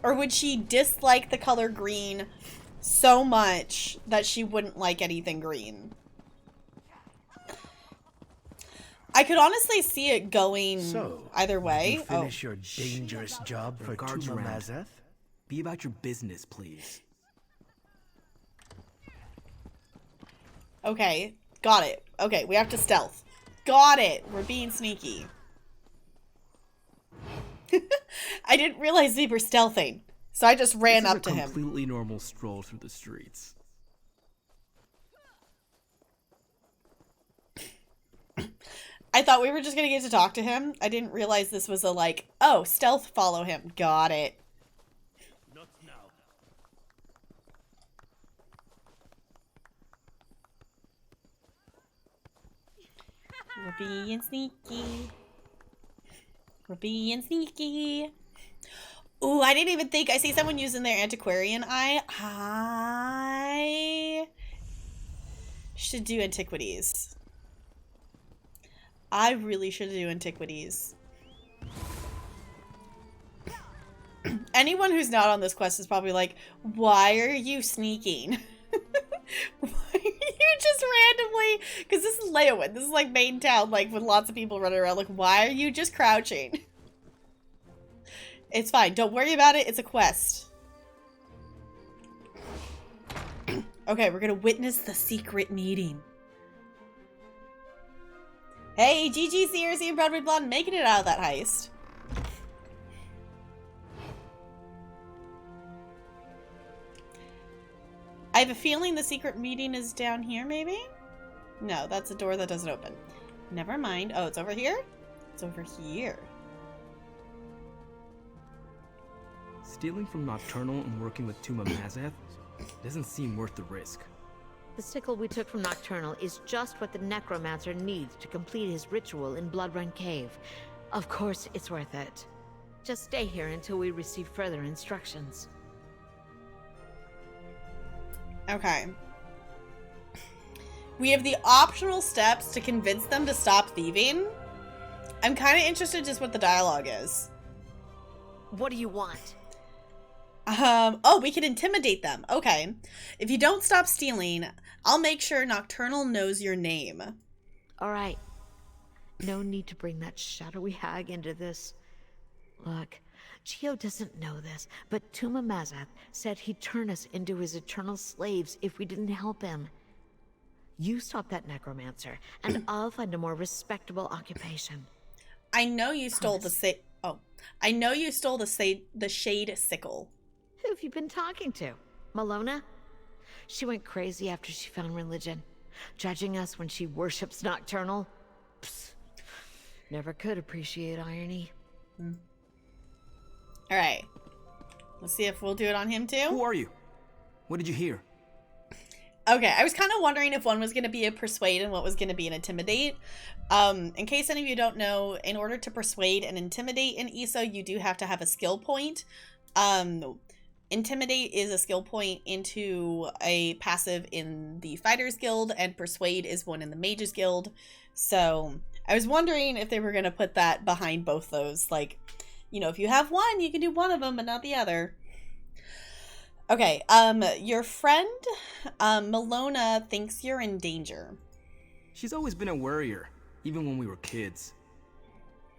Or would she dislike the color green so much that she wouldn't like anything green? I could honestly see it going either way. You finish your dangerous job for Tuma Mazeth? Be about your business, please. Okay, got it. Okay, we have to stealth. Got it. We're being sneaky. I didn't realize we were stealthing, so I just ran up to him. This is a completely normal stroll through the streets. I thought we were just gonna get to talk to him. I didn't realize this was a like, oh, stealth follow him. Got it. Not now. We're being sneaky. We're being sneaky. Ooh, I didn't even think. I see someone using their antiquarian eye. I should do antiquities. I really should do antiquities. Anyone who's not on this quest is probably like, why are you sneaking? Why are you just randomly, because this is Leowin, this is like main town, like with lots of people running around, like, why are you just crouching? It's fine, don't worry about it, it's a quest. Okay, we're gonna witness the secret meeting. Hey, GG CRC and Broadway Blonde making it out of that heist. I have a feeling the secret meeting is down here, maybe? No, that's a door that doesn't open. Never mind. Oh, it's over here? It's over here. Stealing from Nocturnal and working with Tuma Mazeth doesn't seem worth the risk. The sickle we took from Nocturnal is just what the necromancer needs to complete his ritual in Bloodrun Cave. Of course, it's worth it. Just stay here until we receive further instructions. Okay. We have the optional steps to convince them to stop thieving. I'm kind of interested just what the dialogue is. What do you want? Oh, we can intimidate them. Okay. If you don't stop stealing, I'll make sure Nocturnal knows your name. All right. No need to bring that shadowy hag into this. Look, Geo doesn't know this, but Tuma Mazeth said he'd turn us into his eternal slaves if we didn't help him. You stop that necromancer, and I'll find a more respectable occupation. I know you stole the I know you stole the shade sickle. Who have you been talking to? Malona? She went crazy after she found religion, judging us when she worships Nocturnal. Psst. Never could appreciate irony. All right. Let's see if we'll do it on him too. Who are you? What did you hear? Okay, I was kind of wondering if one was going to be a persuade and what was going to be an intimidate. In case any of you don't know, in order to persuade and intimidate in ESO, you do have to have a skill point. Intimidate is a skill point into a passive in the Fighters Guild, and persuade is one in the Mages Guild. So I was wondering if they were going to put that behind both those. Like, you know, if you have one, you can do one of them, but not the other. Okay, your friend, Malona thinks you're in danger. She's always been a worrier, even when we were kids.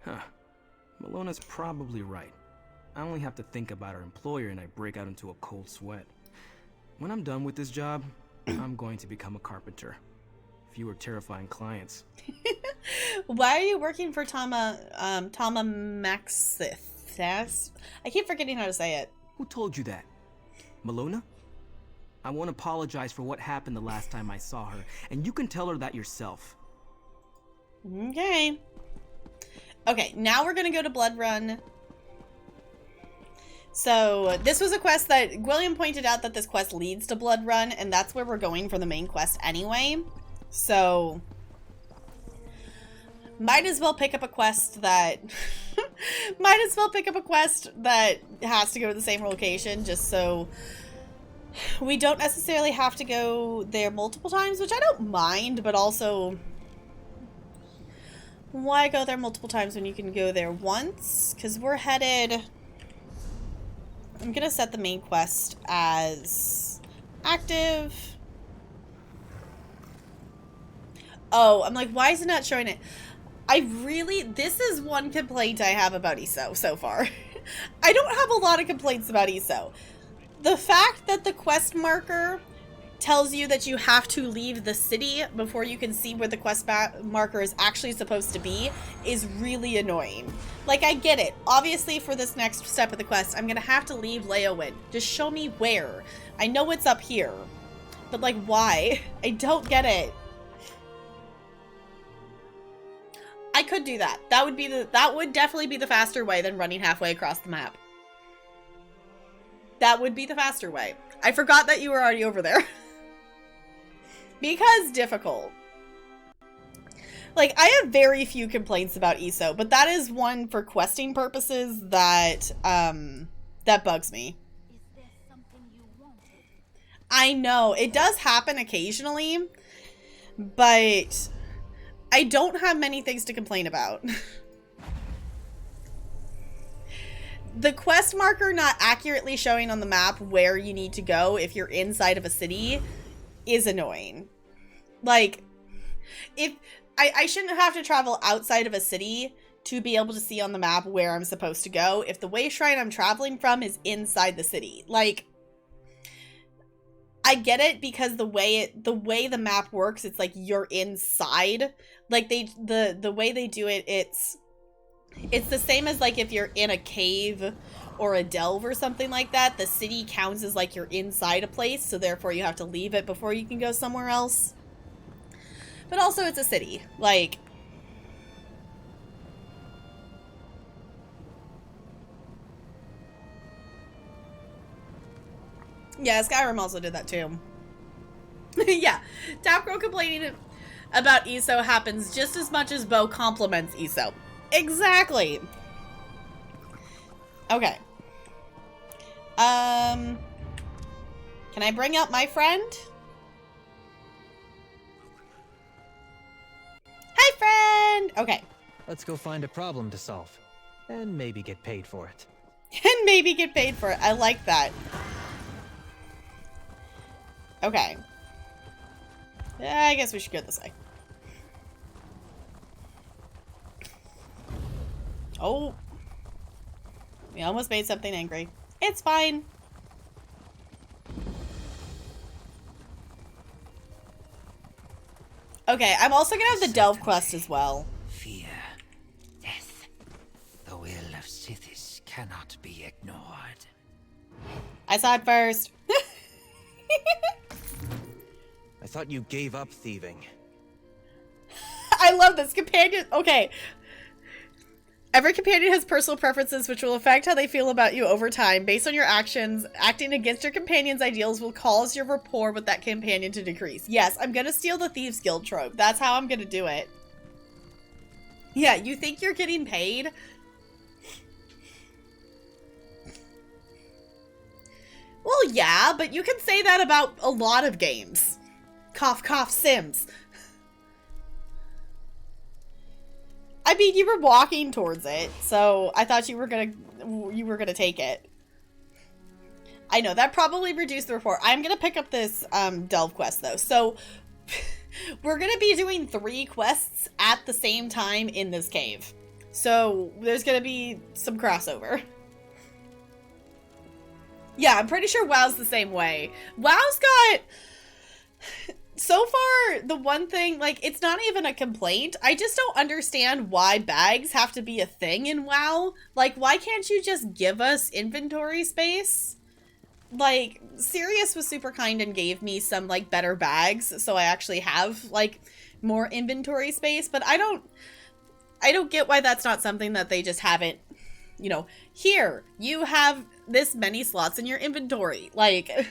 Huh. Malona's probably right. I only have to think about her employer and I break out into a cold sweat. When I'm done with this job, I'm going to become a carpenter. Fewer terrifying clients. Why are you working for Tama Maxith? I keep forgetting how to say it. Who told you that? Malona? I won't apologize for what happened the last time I saw her, and you can tell her that yourself. Okay. Okay, now we're gonna go to Blood Run. So, this was a quest that William pointed out that this quest leads to Blood Run, and that's where we're going for the main quest anyway. So, might as well pick up a quest that has to go to the same location, just so we don't necessarily have to go there multiple times, which I don't mind, but also, why go there multiple times when you can go there once? Because we're headed... I'm gonna set the main quest as active. Oh, I'm like, why is it not showing it? This is one complaint I have about ESO so far. I don't have a lot of complaints about ESO. The fact that the quest marker tells you that you have to leave the city before you can see where the quest marker is actually supposed to be is really annoying. Like, I get it. Obviously, for this next step of the quest, I'm gonna have to leave Leowin. Just show me where. I know it's up here. But, like, why? I don't get it. I could do that. That would definitely be the faster way than running halfway across the map. That would be the faster way. I forgot that you were already over there. Because difficult. Like, I have very few complaints about ESO, but that is one for questing purposes that, that bugs me. Is there something you wanted? I know, it does happen occasionally, but I don't have many things to complain about. The quest marker not accurately showing on the map where you need to go if you're inside of a city is annoying. Like, if I shouldn't have to travel outside of a city to be able to see on the map where I'm supposed to go if the way shrine I'm traveling from is inside the city. Like, I get it because the way the map works, it's like you're inside. Like, the way they do it, it's the same as like if you're in a cave or a delve or something like that. The city counts as like you're inside a place, so therefore you have to leave it before you can go somewhere else. But also it's a city. Like, yeah, Skyrim also did that too. Yeah, Tapgirl complaining about ESO happens just as much as Bo compliments ESO. Exactly. Okay. Can I bring up my friend? Hi, friend! Okay. Let's go find a problem to solve. And maybe get paid for it. And maybe get paid for it. I like that. Okay. I guess we should go this way. Oh. We almost made something angry. It's fine. Okay, I'm also gonna have the Delve quest as well. Fear, death, the will of Sithis cannot be ignored. I saw it first. I thought you gave up thieving. I love this. Companion. Okay. Every companion has personal preferences which will affect how they feel about you over time. Based on your actions, acting against your companion's ideals will cause your rapport with that companion to decrease. Yes, I'm gonna steal the Thieves Guild trope. That's how I'm gonna do it. Yeah, you think you're getting paid? Well, yeah, but you can say that about a lot of games. Cough, cough, Sims. I mean, you were walking towards it, so I thought you were gonna take it. I know, that probably reduced the rapport. I'm gonna pick up this Delve quest, though. So, we're gonna be doing 3 quests at the same time in this cave. So, there's gonna be some crossover. Yeah, I'm pretty sure WoW's the same way. WoW's got... So far, the one thing, like, it's not even a complaint. I just don't understand why bags have to be a thing in WoW. Like, why can't you just give us inventory space? Like, Sirius was super kind and gave me some, like, better bags, so I actually have, like, more inventory space, but I don't get why that's not something that they just haven't, you know, here, you have this many slots in your inventory. Like,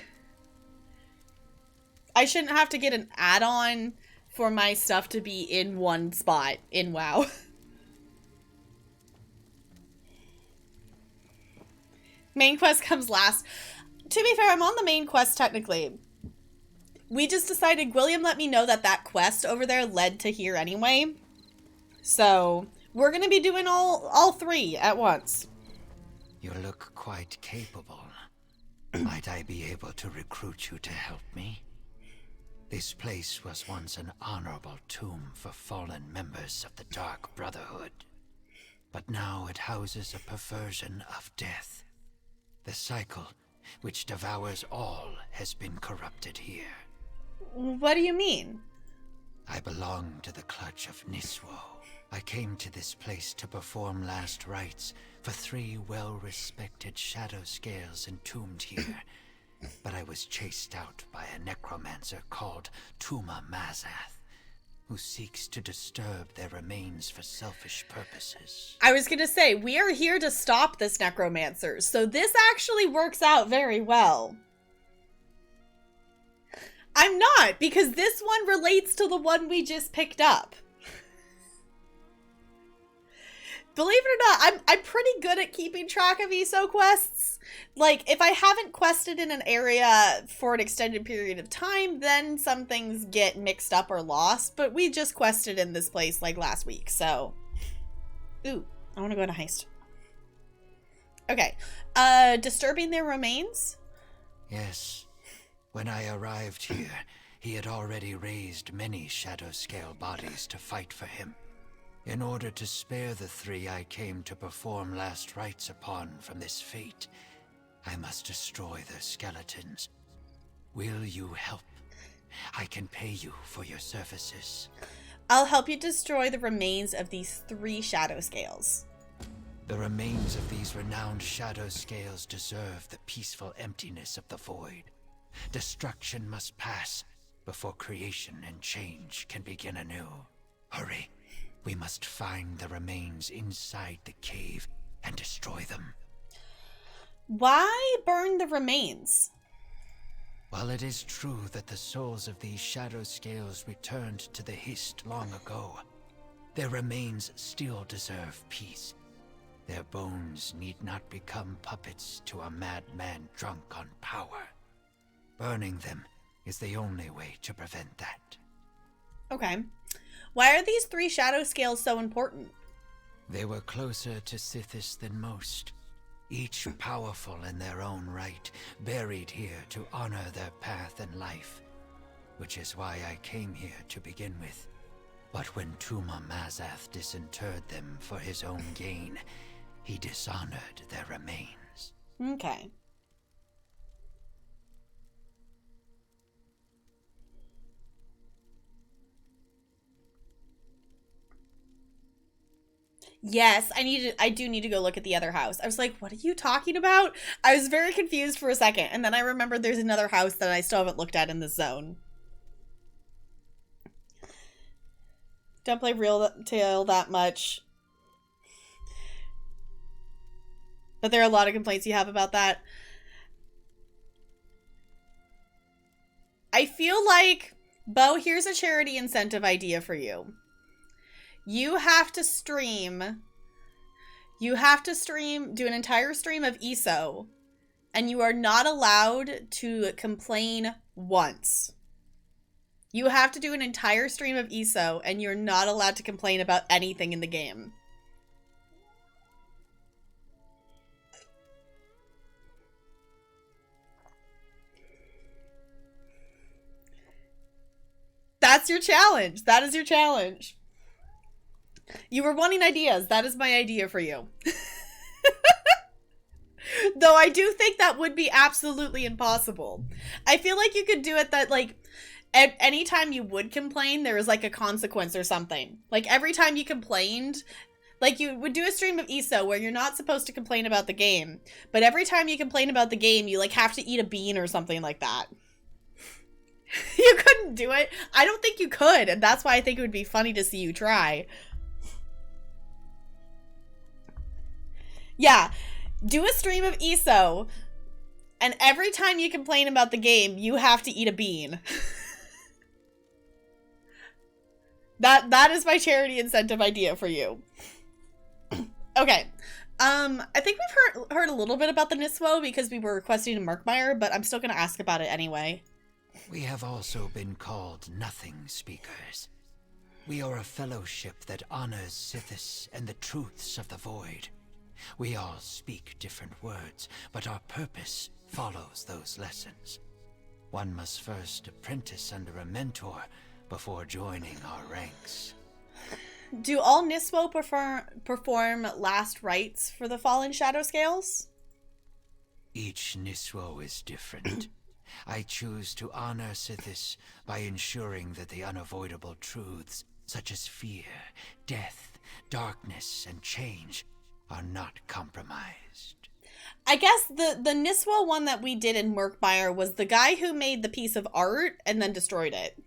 I shouldn't have to get an add-on for my stuff to be in one spot in WoW. Main quest comes last. To be fair, I'm on the main quest technically. We just decided, William let me know that that quest over there led to here anyway. So, we're going to be doing all three at once. You look quite capable. Might I be able to recruit you to help me? This place was once an honorable tomb for fallen members of the Dark Brotherhood. But now it houses a perversion of death. The cycle, which devours all, has been corrupted here. What do you mean? I belong to the clutch of Niswo. I came to this place to perform last rites for 3 well-respected shadow scales entombed here. But I was chased out by a necromancer called Tuma Mazath, who seeks to disturb their remains for selfish purposes. I was gonna say, we are here to stop this necromancer, so this actually works out very well. I'm not, because this one relates to the one we just picked up. Believe it or not, I'm pretty good at keeping track of ESO quests. Like, if I haven't quested in an area for an extended period of time, then some things get mixed up or lost. But we just quested in this place, like, last week, so... Ooh, I want to go on a heist. Okay, disturbing their remains? Yes. When I arrived here, he had already raised many shadow scale bodies to fight for him. In order to spare the 3 I came to perform last rites upon from this fate, I must destroy their skeletons. Will you help? I can pay you for your services. I'll help you destroy the remains of these 3 shadow scales. The remains of these renowned shadow scales deserve the peaceful emptiness of the void. Destruction must pass before creation and change can begin anew. Hurry. We must find the remains inside the cave and destroy them. Why burn the remains? While it is true that the souls of these shadow scales returned to the Hist long ago, their remains still deserve peace. Their bones need not become puppets to a madman drunk on power. Burning them is the only way to prevent that. Okay. Why are these 3 shadow scales so important? They were closer to Sithis than most. Each powerful in their own right, buried here to honor their path in life. Which is why I came here to begin with. But when Tuma Mazath disinterred them for his own gain, he dishonored their remains. Okay. Yes, I do need to go look at the other house. I was like, what are you talking about? I was very confused for a second, and then I remembered there's another house that I still haven't looked at in this zone. Don't play Real Tale that much. But there are a lot of complaints you have about that. I feel like, Bo, here's a charity incentive idea for you. You have to stream, do an entire stream of ESO, and you are not allowed to complain once. You have to do an entire stream of ESO, and you're not allowed to complain about anything in the game. That's your challenge. That is your challenge. You were wanting ideas. That is my idea for you. Though I do think that would be absolutely impossible. I feel like you could do it that, like, anytime you would complain, there was like a consequence or something. Like every time you complained, like you would do a stream of ESO where you're not supposed to complain about the game, but every time you complain about the game, you like have to eat a bean or something like that. You couldn't do it. I don't think you could, and that's why I think it would be funny to see you try. Yeah, do a stream of ESO, and every time you complain about the game, you have to eat a bean. That is my charity incentive idea for you. Okay. I think we've heard a little bit about the Niswo because we were requesting a Murkmire, but I'm still gonna ask about it anyway. We have also been called Nothing Speakers. We are a fellowship that honors Sithis and the truths of the Void. We all speak different words, but our purpose follows those lessons. One must first apprentice under a mentor before joining our ranks. Do all Niswo perform last rites for the fallen shadow scales? Each Niswo is different. I choose to honor Sithis by ensuring that the unavoidable truths, such as fear, death, darkness, and change, are not compromised. I guess the Niswo one that we did in Murkmire was the guy who made the piece of art and then destroyed it.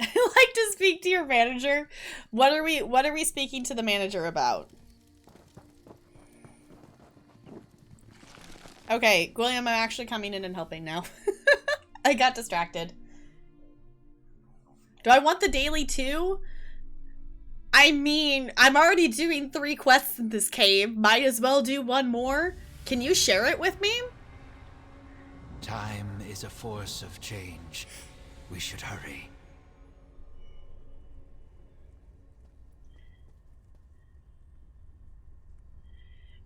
I like to speak to your manager. What are we speaking to the manager about? Okay, William, I'm actually coming in and helping now. I got distracted. Do I want the daily too? I mean, I'm already doing 3 quests in this cave. Might as well do one more. Can you share it with me? Time is a force of change. We should hurry.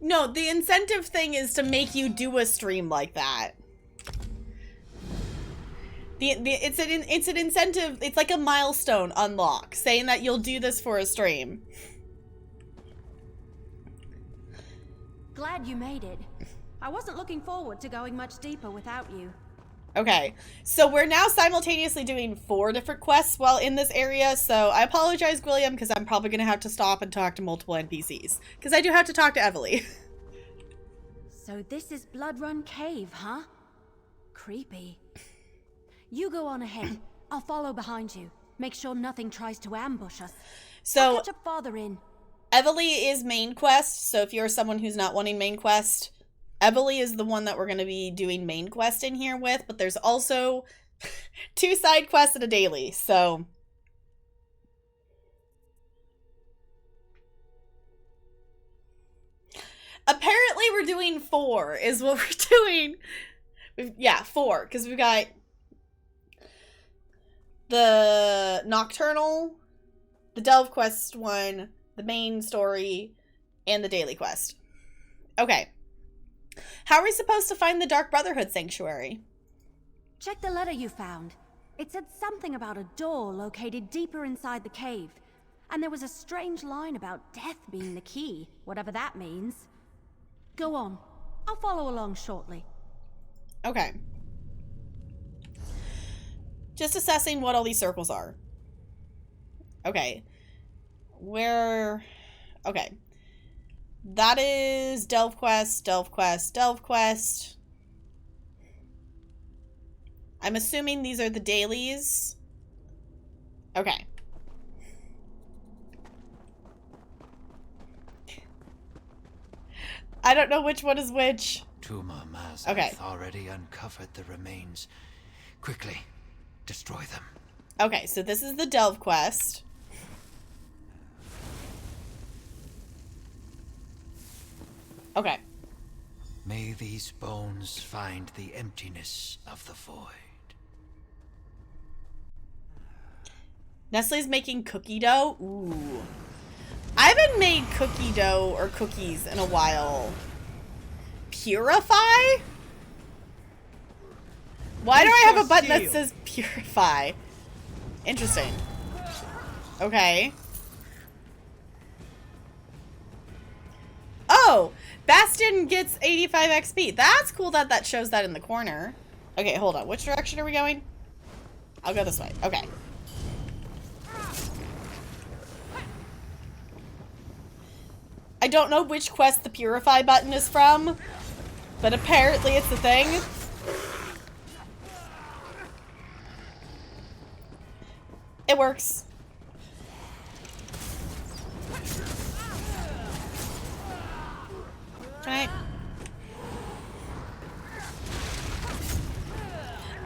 No, the incentive thing is to make you do a stream like that. It's an incentive. It's like a milestone unlock, saying that you'll do this for a stream. Glad you made it. I wasn't looking forward to going much deeper without you. Okay, so we're now simultaneously doing 4 different quests while in this area, so I apologize, William, because I'm probably going to have to stop and talk to multiple NPCs. Because I do have to talk to Evely. So this is Blood Run Cave, huh? Creepy. You go on ahead. I'll follow behind you. Make sure nothing tries to ambush us. So, I'll catch up farther in. Evely is main quest, so if you're someone who's not wanting main quest, Evely is the one that we're going to be doing main quest in here with, but there's also 2 side quests and a daily, so... Apparently we're doing 4 is what we're doing. Yeah, 4, because we've got the Nocturnal, the Delve Quest one, the main story, and the daily quest. Okay. How are we supposed to find the Dark Brotherhood Sanctuary? Check the letter you found. It said something about a door located deeper inside the cave. And there was a strange line about death being the key, whatever that means. Go on. I'll follow along shortly. Okay. Just assessing what all these circles are. Okay. Where... Okay. That is Delve Quest, Delve Quest, Delve Quest. I'm assuming these are the dailies. Okay. I don't know which one is which. Tuma Maz Okay. hath already uncovered the remains. Quickly, destroy them. Okay, so this is the Delve Quest. Okay. May these bones find the emptiness of the void. Nestle's making cookie dough? Ooh. I haven't made cookie dough or cookies in a while. Purify? Why do I have a button that says purify? Interesting. Okay. Oh! Bastion gets 85 XP. That's cool that that shows that in the corner. Okay, hold on. Which direction are we going? I'll go this way. Okay. I don't know which quest the Purify button is from, but apparently it's the thing. It works. Right.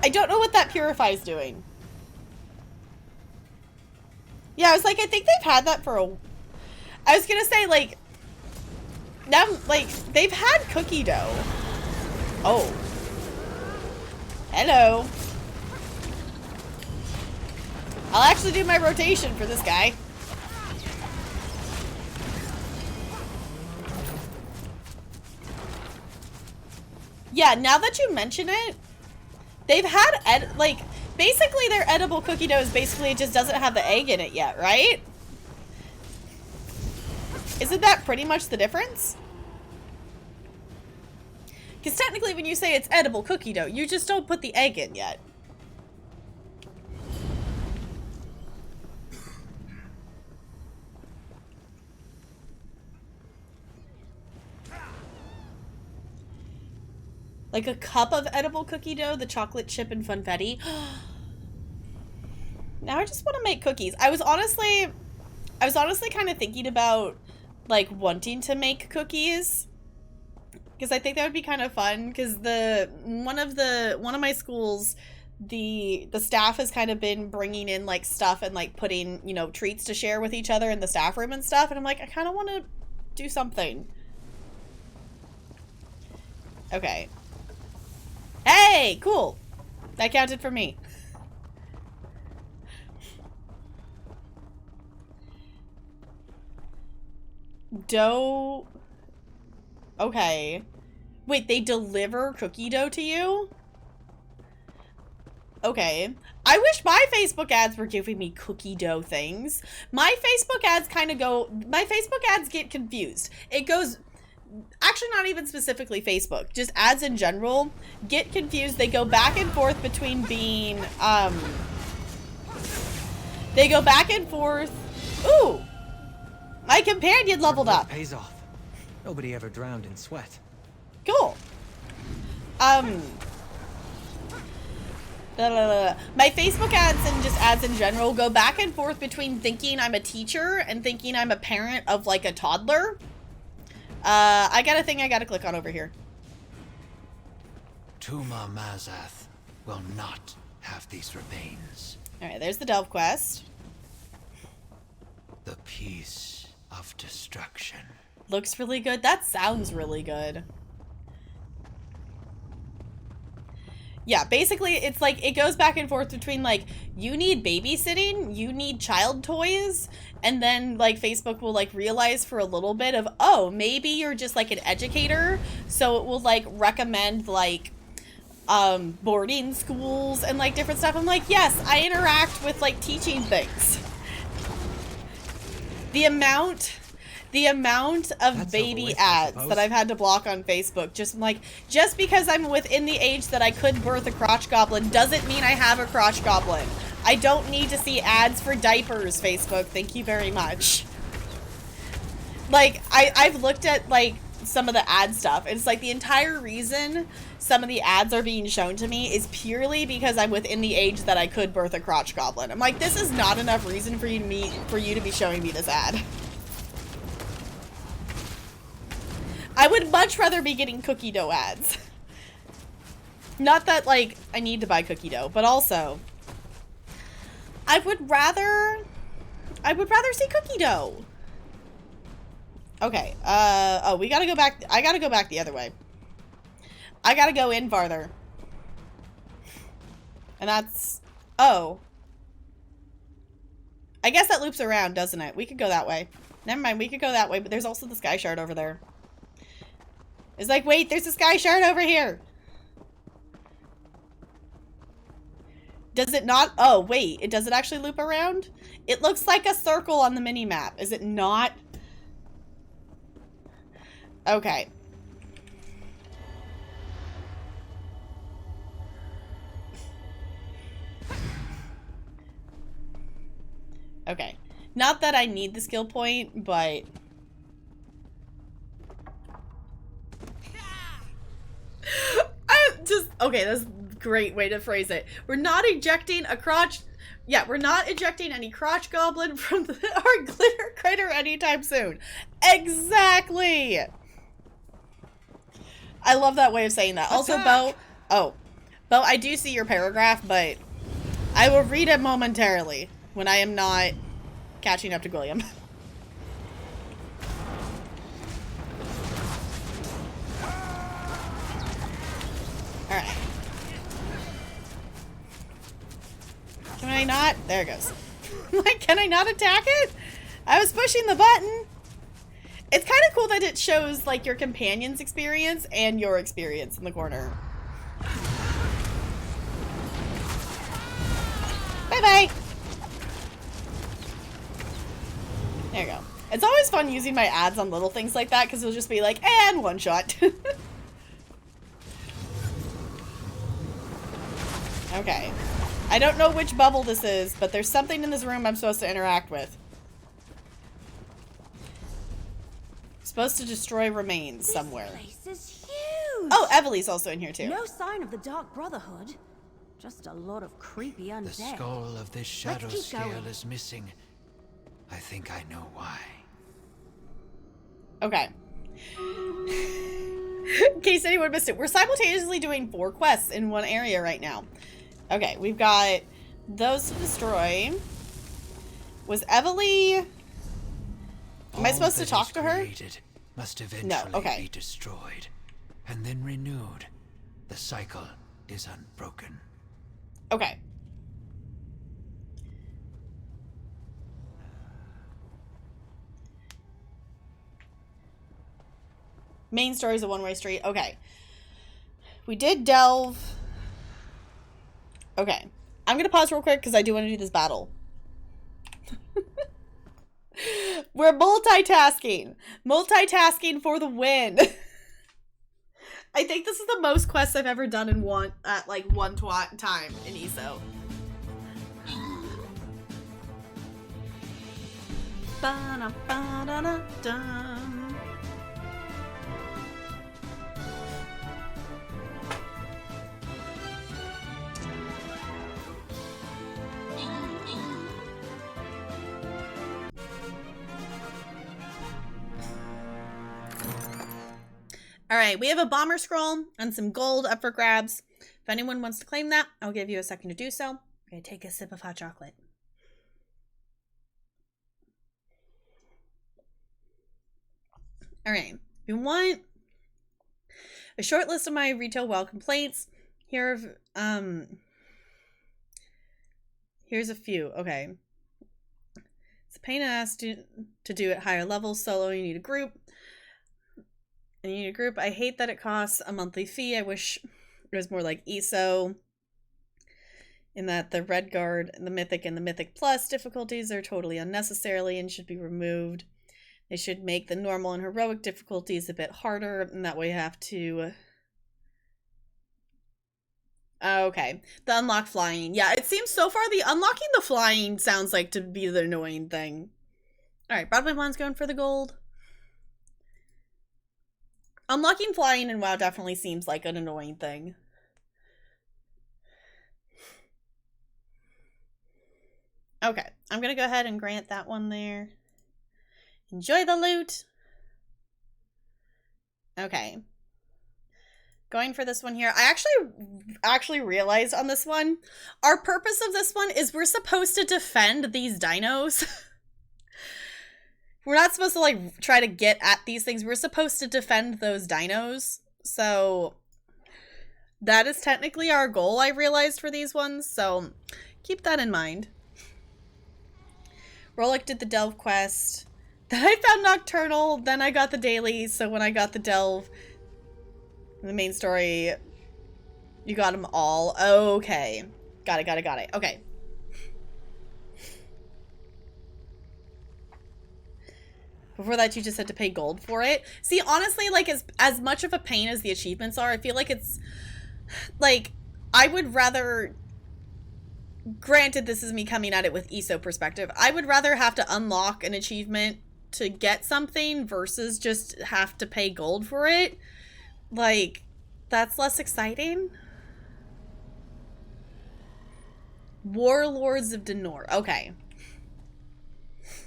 I don't know what that Purify is doing. Yeah, I was like, I think they've had that for a... I was gonna say, like... Now, like, they've had cookie dough. Oh. Hello. I'll actually do my rotation for this guy. Yeah, now that you mention it, they've had, like, basically their edible cookie dough is basically, it just doesn't have the egg in it yet, right? Isn't that pretty much the difference? Because technically when you say it's edible cookie dough, you just don't put the egg in yet. Like a cup of edible cookie dough, the chocolate chip and funfetti. Now I just want to make cookies. I was honestly kind of thinking about like wanting to make cookies because I think that would be kind of fun because one of my schools, the staff has kind of been bringing in like stuff and like putting, you know, treats to share with each other in the staff room and stuff, and I'm like, I kind of want to do something. Okay. Hey, cool. That counted for me. Dough. Okay. Wait, they deliver cookie dough to you? Okay. I wish my Facebook ads were giving me cookie dough things. My Facebook ads my Facebook ads get confused. It goes... Actually, not even specifically Facebook. Just ads in general get confused. They go back and forth between being, They go back and forth. Ooh! My companion leveled up. Pays off. Nobody ever drowned in sweat. Cool. My Facebook ads and just ads in general go back and forth between thinking I'm a teacher and thinking I'm a parent of, like, a toddler. I got a thing I gotta click on over here. Tuma Mazath will not have these remains. Alright, there's the Delve quest. The piece of destruction. Looks really good. That sounds really good. Yeah, basically, it's like, it goes back and forth between, like, you need babysitting, you need child toys, and then, like, Facebook will, like, realize for a little bit of, oh, maybe you're just, like, an educator, so it will, like, recommend, like, boarding schools and, like, different stuff. I'm like, yes, I interact with, like, teaching things. The amount of baby ads that I've had to block on Facebook, just like, just because I'm within the age that I could birth a crotch goblin doesn't mean I have a crotch goblin. I don't need to see ads for diapers, Facebook. Thank you very much. Like, I've looked at, like, some of the ad stuff, and it's like the entire reason some of the ads are being shown to me is purely because I'm within the age that I could birth a crotch goblin. I'm like, this is not enough reason for you to be showing me this ad. I would much rather be getting cookie dough ads. Not that, like, I need to buy cookie dough, but also, I would rather see cookie dough. Okay, oh, we gotta go back, I gotta go back the other way. I gotta go in farther. And that's, oh. I guess that loops around, doesn't it? We could go that way. Never mind, we could go that way, but there's also the sky shard over there. It's like, wait, there's a sky shard over here. Does it not? Oh, wait, does it actually loop around? It looks like a circle on the mini-map. Is it not? Okay. Okay. Not that I need the skill point, but... Okay, that's a great way to phrase it. We're not ejecting a crotch... Yeah, we're not ejecting any crotch goblin from our glitter crater anytime soon. Exactly! I love that way of saying that. Also, Bo... Oh. Bo, I do see your paragraph, but I will read it momentarily when I am not catching up to William. Alright. Can I not? There it goes. Like, can I not attack it? I was pushing the button. It's kind of cool that it shows, like, your companion's experience and your experience in the corner. Bye-bye. There you go. It's always fun using my ads on little things like that, because it'll just be like, and one shot. Okay. I don't know which bubble this is, but there's something in this room I'm supposed to interact with. Supposed to destroy remains somewhere. This place is huge. Oh, Evely's also in here too. No sign of the Dark Brotherhood. Just a lot of creepy undead. The skull of this shadow keep scale going. is missing. I think I know why. Okay. In case anyone missed it, we're simultaneously doing 4 quests in one area right now. Okay, we've got those to destroy. Was Evely... Am I supposed to talk to her? Must eventually okay. be destroyed and then renewed. The cycle is unbroken. Okay. Main story is a one-way street. Okay. We did delve. Okay. I'm going to pause real quick because I do want to do this battle. We're multitasking. Multitasking for the win. I think this is the most quests I've ever done in one time in ESO. Ba-da-ba-da-da-dum. All right, we have a bomber scroll and some gold up for grabs. If anyone wants to claim that, I'll give you a second to do so. I'm gonna take a sip of hot chocolate. All right, we want a short list of my retail WoW complaints. Here's a few. Okay, it's a pain in the ass to do at higher levels. Solo, you need a group. And you need a group. I hate that it costs a monthly fee. I wish it was more like ESO. In that the Red Guard, the Mythic, and the Mythic Plus difficulties are totally unnecessarily and should be removed. They should make the normal and heroic difficulties a bit harder, and that way you have to... Okay. The unlock flying. Yeah, it seems so far the unlocking the flying sounds like to be the annoying thing. Alright, Broadway Blonde's going for the gold. Unlocking flying in WoW definitely seems like an annoying thing. Okay, I'm gonna go ahead and grant that one there. Enjoy the loot! Okay. Going for this one here. I actually realized on this one, our purpose of this one is we're supposed to defend these dinos. We're not supposed to, like, try to get at these things. We're supposed to defend those dinos. So, that is technically our goal, I realized, for these ones. So, keep that in mind. Rolik did the Delve quest. Then I found Nocturnal. Then I got the daily. So, when I got the Delve, the main story, you got them all. Okay. Got it. Okay. Before that, you just had to pay gold for it. See, honestly, like, as much of a pain as the achievements are, I feel like it's, like, I would rather granted, this is me coming at it with ESO perspective. I would rather have to unlock an achievement to get something versus just have to pay gold for it. Like, that's less exciting. Warlords of Denor. Okay.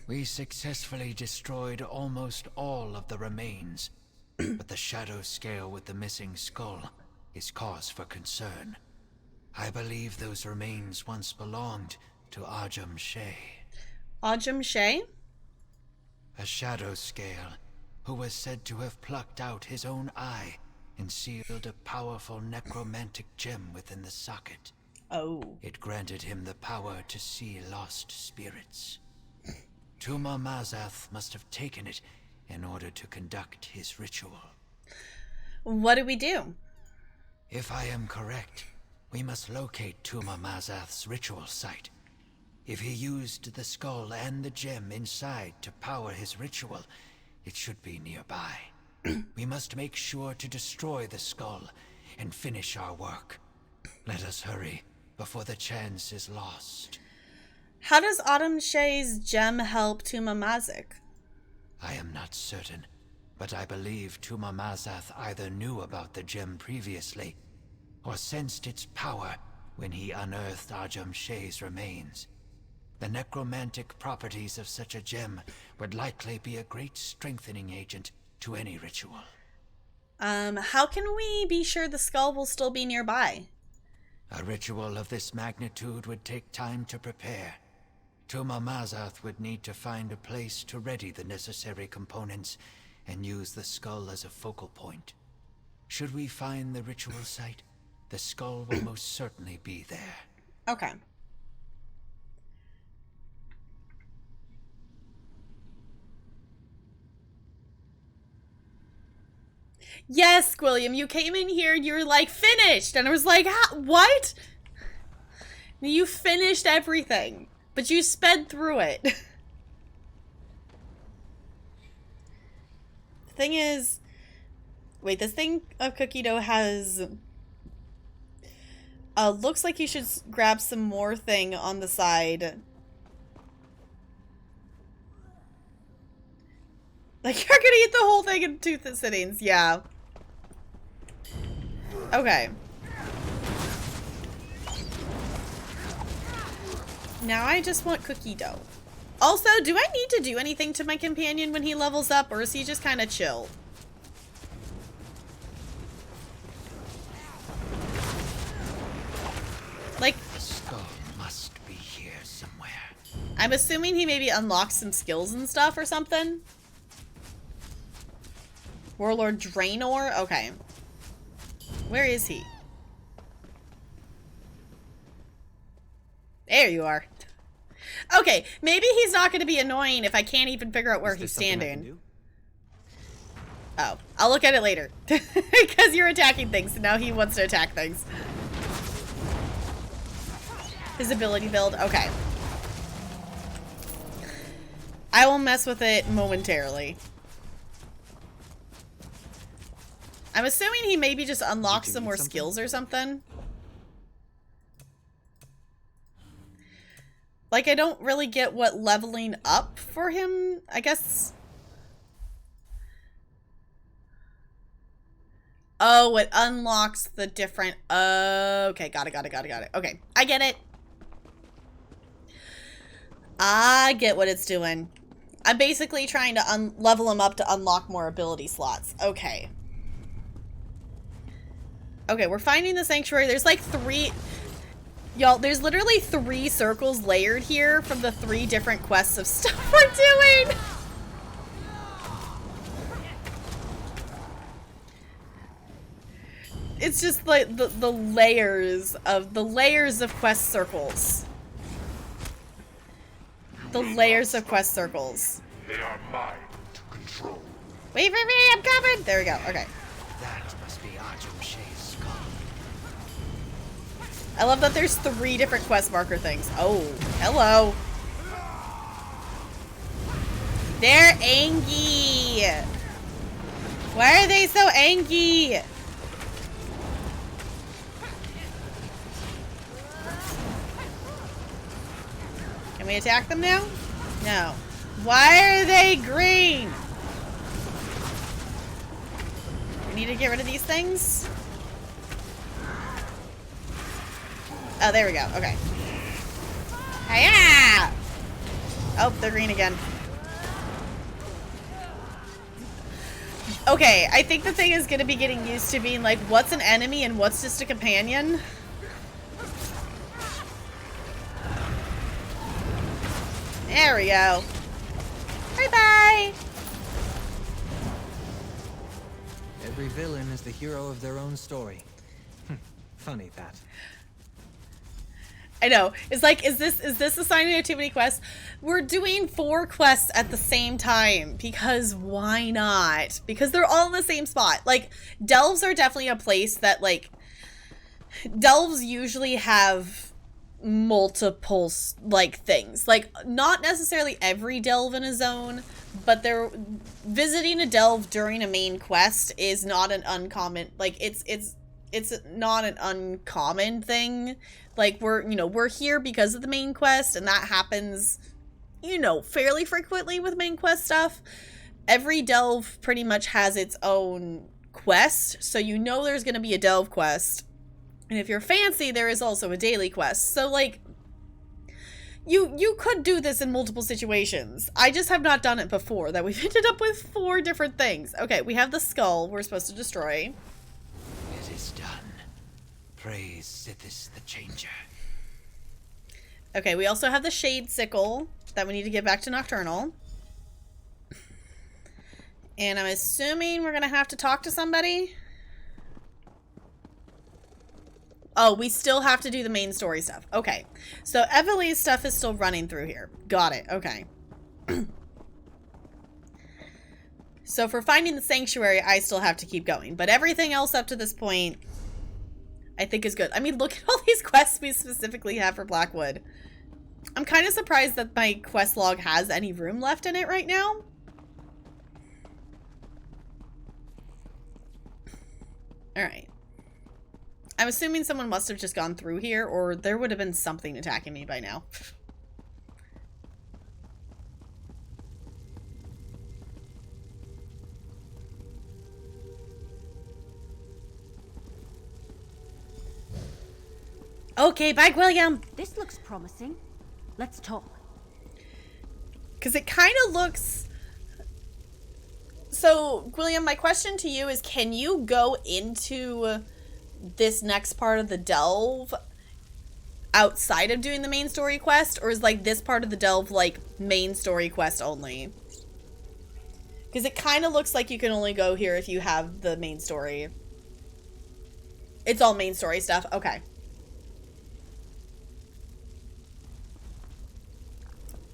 We successfully destroyed almost all of the remains, but the shadow scale with the missing skull is cause for concern. I believe those remains once belonged to Ajum Shay. Ajum Shay? A shadow scale who was said to have plucked out his own eye and sealed a powerful necromantic gem within the socket. Oh. It granted him the power to see lost spirits. Tuma Mazath must have taken it in order to conduct his ritual. What do we do? If I am correct, we must locate Tuma Mazath's ritual site. If he used the skull and the gem inside to power his ritual, it should be nearby. We must make sure to destroy the skull and finish our work. Let us hurry before the chance is lost. How does Ajum Shay's gem help Tuma Mazik? I am not certain, but I believe Tuma Mazath either knew about the gem previously or sensed its power when he unearthed Ajum Shay's remains. The necromantic properties of such a gem would likely be a great strengthening agent to any ritual. How can we be sure the skull will still be nearby? A ritual of this magnitude would take time to prepare. Tuma Mazath would need to find a place to ready the necessary components and use the skull as a focal point. Should we find the ritual site, the skull will most certainly be there. Okay. Yes, William, you came in here and you were like, finished! And I was like, what? You finished everything, but you sped through it. The thing is, wait, this thing of cookie dough has... looks like you should grab some more thing on the side. Like, you're gonna eat the whole thing in 2 sittings, yeah. Okay. Now I just want cookie dough. Also, do I need to do anything to my companion when he levels up, or is he just kind of chill? Like, The skull must be here somewhere. I'm assuming he maybe unlocks some skills and stuff or something. Warlord Draenor? Okay. Where is he? There you are. Okay, maybe he's not going to be annoying if I can't even figure out where he's standing. Oh, I'll look at it later. Because you're attacking things, and now he wants to attack things. His ability build? Okay. I will mess with it momentarily. I'm assuming he maybe just unlocks some more skills or something. Like, I don't really get what leveling up for him, I guess. Oh, it unlocks the different... okay, got it. Okay, I get it. I get what it's doing. I'm basically trying to level him up to unlock more ability slots. Okay. Okay, we're finding the sanctuary. There's like 3... Y'all, there's literally 3 circles layered here from the 3 different quests of stuff we're doing. It's just like the layers of quest circles. The layers of quest circles. They are mine to control. Wait for me, I'm coming! There we go, okay. That must be Ajum Shay's skull. I love that there's 3 different quest marker things. Oh, hello. They're angry. Why are they so angry? Can we attack them now? No. Why are they green? We need to get rid of these things. Oh, there we go. Okay. Hiya! Oh, they're green again. Okay, I think the thing is going to be getting used to being like, what's an enemy and what's just a companion? There we go. Bye-bye! Every villain is the hero of their own story. Funny that. I know. It's like, is this assigning too many quests? We're doing 4 quests at the same time because why not? Because they're all in the same spot. Like, delves are definitely a place that, like, delves usually have multiple, like, things. Like, not necessarily every delve in a zone, but they're visiting a delve during a main quest is not an uncommon, like, it's not an uncommon thing. Like, we're here because of the main quest, and that happens, fairly frequently with main quest stuff. Every delve pretty much has its own quest, so there's going to be a delve quest. And if you're fancy, there is also a daily quest. So, like, you could do this in multiple situations. I just have not done it before, that we've ended up with 4 different things. Okay, we have the skull we're supposed to destroy. It is done. Praise Sithis the Changer. Okay, we also have the Shade Sickle that we need to get back to Nocturnal. And I'm assuming we're going to have to talk to somebody. Oh, we still have to do the main story stuff. Okay, so Evely's stuff is still running through here. Got it, okay. So for finding the sanctuary, I still have to keep going. But everything else up to this point, I think is good. I mean, look at all these quests we specifically have for Blackwood. I'm kind of surprised that my quest log has any room left in it right now. Alright. I'm assuming someone must have just gone through here, or there would have been something attacking me by now. Okay, bye, William. This looks promising. Let's talk. Because it kind of looks... So, William, my question to you is, can you go into this next part of the delve outside of doing the main story quest? Or is, like, this part of the delve, like, main story quest only? Because it kind of looks like you can only go here if you have the main story. It's all main story stuff. Okay.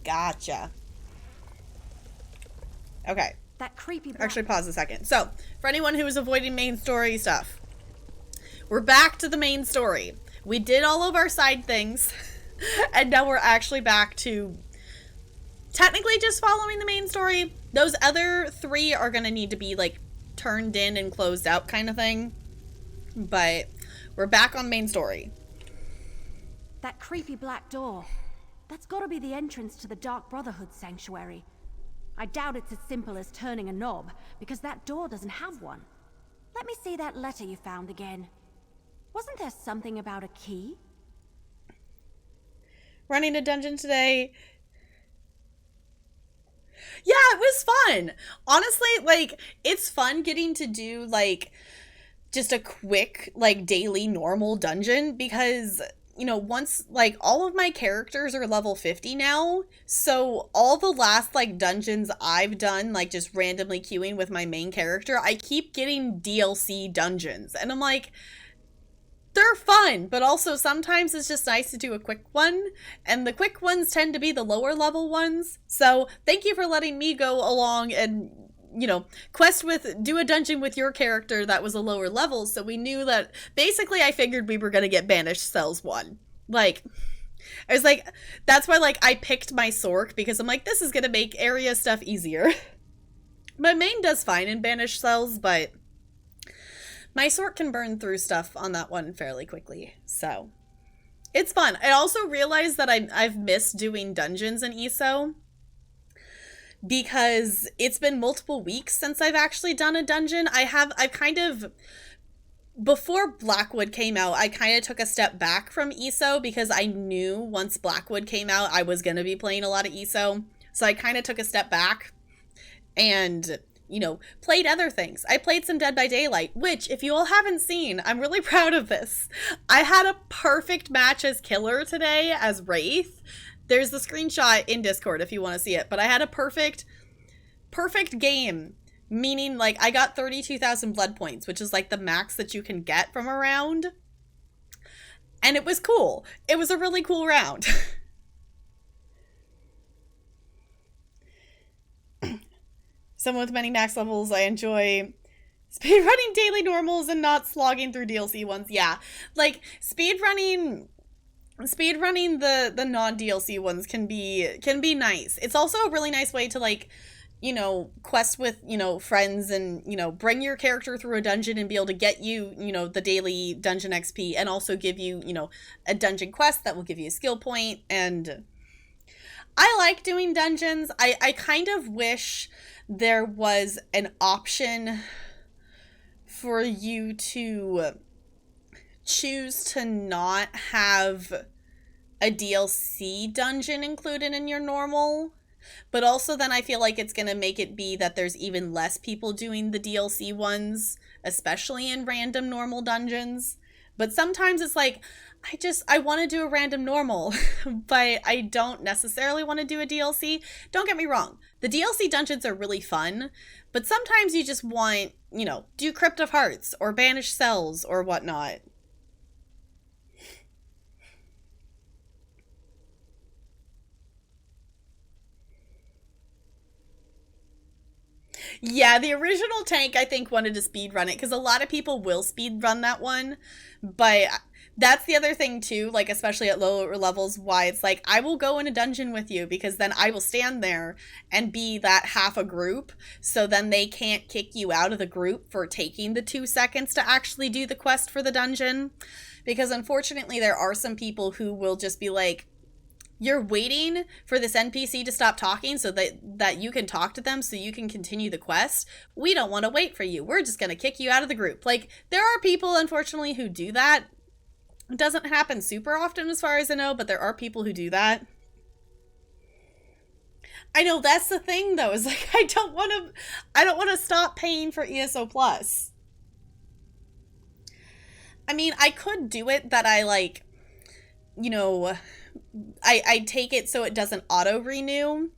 Gotcha. Okay. That creepy... Actually, pause a second. So, for anyone who is avoiding main story stuff, we're back to the main story. We did all of our side things, and now we're actually back to technically just following the main story. Those other 3 are going to need to be, like, turned in and closed out kind of thing. But we're back on main story. That creepy black door. That's gotta be the entrance to the Dark Brotherhood sanctuary. I doubt it's as simple as turning a knob, because that door doesn't have one. Let me see that letter you found again. Wasn't there something about a key? Running a dungeon today. Yeah, it was fun. Honestly, like, it's fun getting to do, like, just a quick, like, daily normal dungeon, because... once, like, all of my characters are level 50 now, so all the last, like, dungeons I've done, like, just randomly queuing with my main character, I keep getting DLC dungeons, and I'm like, they're fun, but also sometimes it's just nice to do a quick one, and the quick ones tend to be the lower level ones, so thank you for letting me go along and, do a dungeon with your character that was a lower level, so we knew that, basically I figured we were gonna get Banished Cells 1. Like, I was like, that's why, like, I picked my Sork, because I'm like, this is gonna make area stuff easier. My main does fine in Banished Cells, but my Sork can burn through stuff on that one fairly quickly, so It's fun. I also realized that I've missed doing dungeons in ESO because it's been multiple weeks since I've actually done a dungeon. I've kind of, before Blackwood came out, I kind of took a step back from ESO because I knew once Blackwood came out, I was going to be playing a lot of ESO. So I kind of took a step back and, you know, played other things. I played some Dead by Daylight, which, if you all haven't seen, I'm really proud of this. I had a perfect match as Killer today as Wraith. There's the screenshot in Discord if you want to see it, but I had a perfect game, meaning, like, I got 32,000 blood points, which is, like, the max that you can get from a round. And it was cool. It was a really cool round. Someone with many max levels, I enjoy speedrunning daily normals and not slogging through DLC ones. Yeah, like speedrunning the non-DLC ones can be nice. It's also a really nice way to, like, you know, quest with, you know, friends and, you know, bring your character through a dungeon and be able to get you, you know, the daily dungeon XP and also give you, you know, a dungeon quest that will give you a skill point. And I like doing dungeons. I kind of wish there was an option for you to choose to not have a DLC dungeon included in your normal, but also then I feel like it's going to make it be that there's even less people doing the DLC ones, especially in random normal dungeons. But sometimes it's like, I want to do a random normal, but I don't necessarily want to do a DLC. Don't get me wrong. The DLC dungeons are really fun, but sometimes you just want, you know, do Crypt of Hearts or Banish Cells or whatnot. Yeah, the original tank, I think, wanted to speedrun it, because a lot of people will speedrun that one, but that's the other thing, too, like, especially at lower levels, why it's like, I will go in a dungeon with you, because then I will stand there and be that half a group, so then they can't kick you out of the group for taking the 2 seconds to actually do the quest for the dungeon, because unfortunately there are some people who will just be like, you're waiting for this NPC to stop talking so that you can talk to them so you can continue the quest. We don't want to wait for you. We're just going to kick you out of the group. Like, there are people, unfortunately, who do that. It doesn't happen super often as far as I know, but there are people who do that. I know, that's the thing, though, is like, I don't want to stop paying for ESO Plus. I mean, I could do it that I, like, you know, I take it so it doesn't auto-renew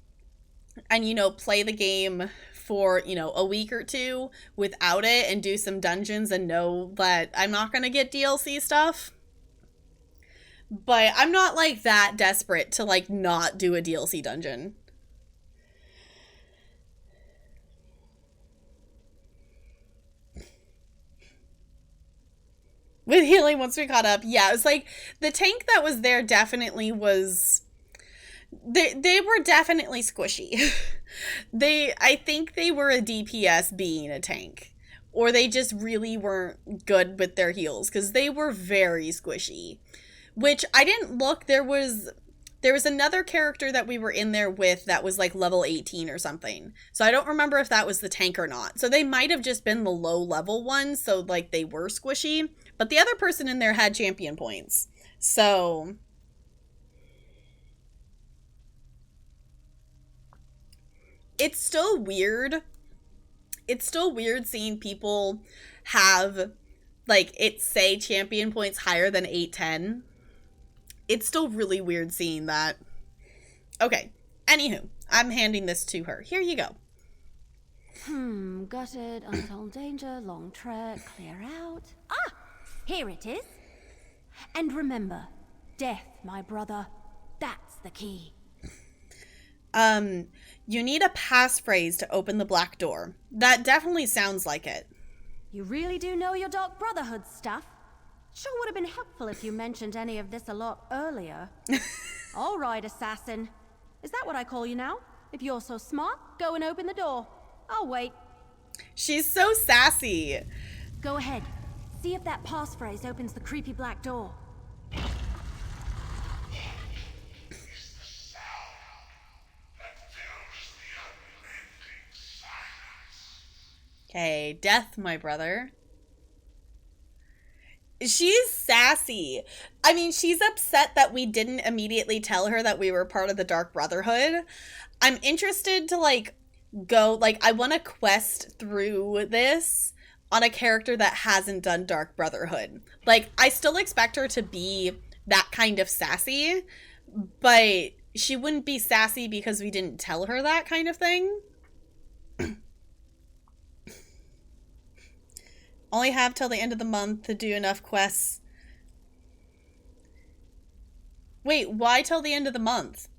and, you know, play the game for, you know, a week or two without it and do some dungeons and know that I'm not going to get DLC stuff. But I'm not, like, that desperate to, like, not do a DLC dungeon. With healing once we caught up, yeah, it was like, the tank that was there definitely was, they were definitely squishy. I think they were a DPS being a tank, or they just really weren't good with their heals, because they were very squishy, which I didn't look, there was another character that we were in there with that was like level 18 or something. So I don't remember if that was the tank or not. So they might have just been the low level ones. So like they were squishy, but the other person in there had champion points. So it's still weird. It's still weird seeing people have, like, it say champion points higher than 810. It's still really weird seeing that. Okay, anywho, I'm handing this to her. Here you go. Gutted, untold danger, long trek, clear out. Ah, here it is. And remember, death, my brother, that's the key. You need a passphrase to open the black door. That definitely sounds like it. You really do know your Dark Brotherhood stuff? Sure would have been helpful if you mentioned any of this a lot earlier. All right, assassin. Is that what I call you now? If you're so smart, go and open the door. I'll wait. She's so sassy. Go ahead. See if that passphrase opens the creepy black door. Okay, death, my brother. She's sassy. I mean, she's upset that we didn't immediately tell her that we were part of the Dark Brotherhood. I'm interested to, like, go, like, I want to quest through this on a character that hasn't done Dark Brotherhood. Like, I still expect her to be that kind of sassy, but she wouldn't be sassy because we didn't tell her that kind of thing. Only have till the end of the month to do enough quests. Wait, why till the end of the month?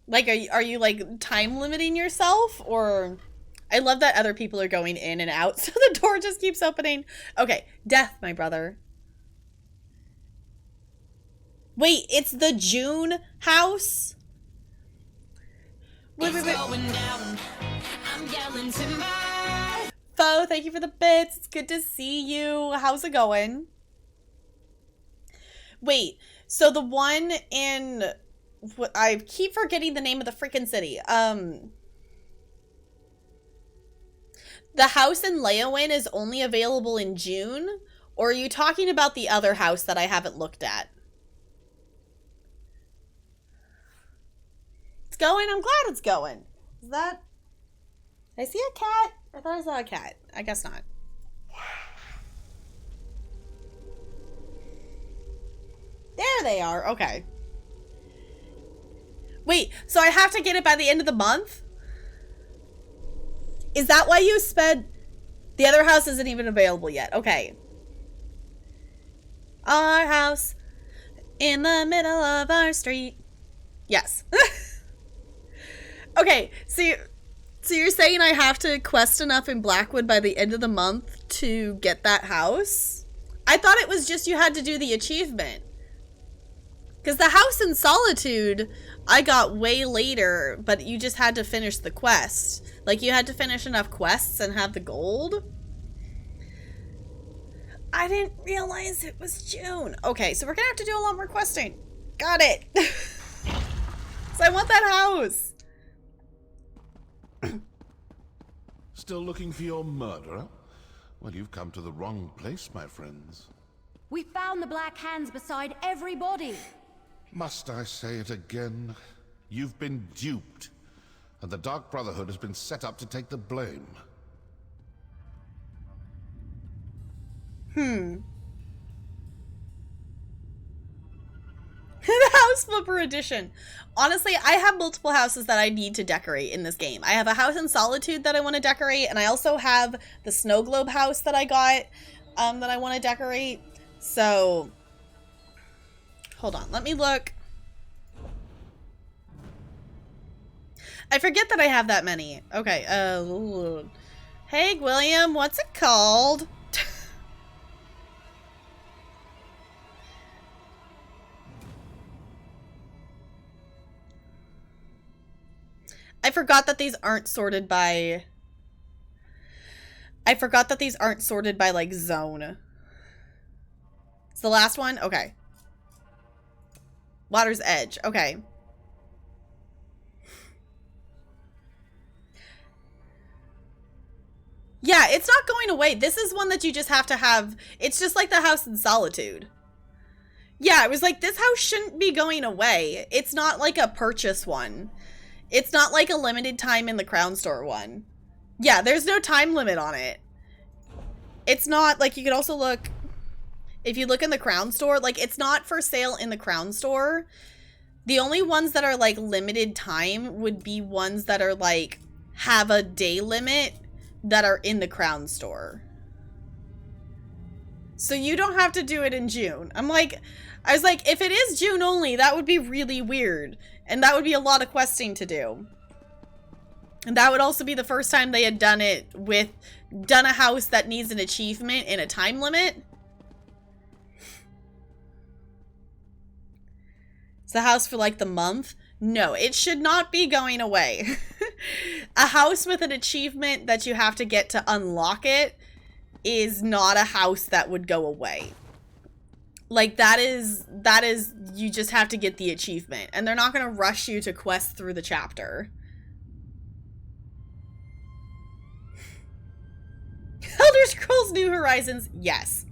Like, are you like time limiting yourself? Or I love that other people are going in and out, so the door just keeps opening. Okay, death, my brother. Wait, it's the June house? Wait. Foe, thank you for the bits. It's good to see you. How's it going? Wait, so the one in... I keep forgetting the name of the freaking city. The house in Leowin is only available in June? Or are you talking about the other house that I haven't looked at? It's going? I'm glad it's going. Is that... Did I see a cat? I thought I saw a cat. I guess not. There they are. Okay. Wait, so I have to get it by the end of the month? Is that why you sped... The other house isn't even available yet. Okay. Our house in the middle of our street. Yes. Okay, so you're saying I have to quest enough in Blackwood by the end of the month to get that house? I thought it was just you had to do the achievement. Because the house in Solitude, I got way later, but you just had to finish the quest. Like, you had to finish enough quests and have the gold. I didn't realize it was June. Okay, so we're gonna have to do a lot more questing. Got it. So I want that house. Still looking for your murderer? Well, you've come to the wrong place, my friends. We found the Black Hands beside every body. Must I say it again? You've been duped, and the Dark Brotherhood has been set up to take the blame. The House Flipper Edition. Honestly, I have multiple houses that I need to decorate in this game. I have a house in Solitude that I want to decorate, and I also have the Snow Globe house that I got that I want to decorate. So, hold on. Let me look. I forget that I have that many. Okay. Hey, William. What's it called? I forgot that these aren't sorted by... like, zone. It's the last one? Okay. Water's Edge. Okay. Yeah, it's not going away. This is one that you just have to have... It's just like the House in Solitude. Yeah, it was like, this house shouldn't be going away. It's not like a purchase one. It's not like a limited time in the Crown Store one. Yeah, there's no time limit on it. It's not, like, you could also look, if you look in the Crown Store, like, it's not for sale in the Crown Store. The only ones that are, like, limited time would be ones that are, like, have a day limit that are in the Crown Store. So you don't have to do it in June. I was like, if it is June only, that would be really weird. And that would be a lot of questing to do. And that would also be the first time they had done it with, done a house that needs an achievement in a time limit. It's a house for like the month. No, it should not be going away. A house with an achievement that you have to get to unlock it is not a house that would go away. Like, that is, you just have to get the achievement. And they're not going to rush you to quest through the chapter. Elder Scrolls New Horizons, yes.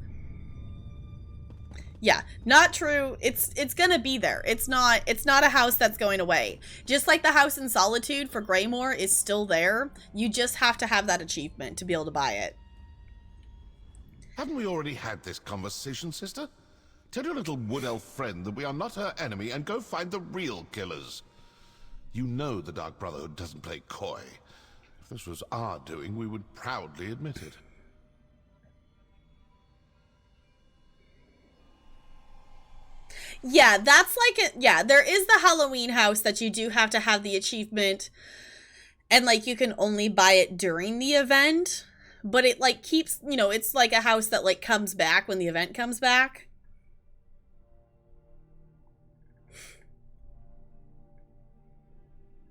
Yeah, not true. It's gonna be there. It's not a house that's going away. Just like the house in Solitude for Greymore is still there. You just have to have that achievement to be able to buy it. Haven't we already had this conversation, sister? Tell your little wood elf friend that we are not her enemy and go find the real killers. You know the Dark Brotherhood doesn't play coy. If this was our doing, we would proudly admit it. Yeah, that's like yeah, there is the Halloween house that you do have to have the achievement, and like you can only buy it during the event, but it like keeps, you know, it's like a house that like comes back when the event comes back.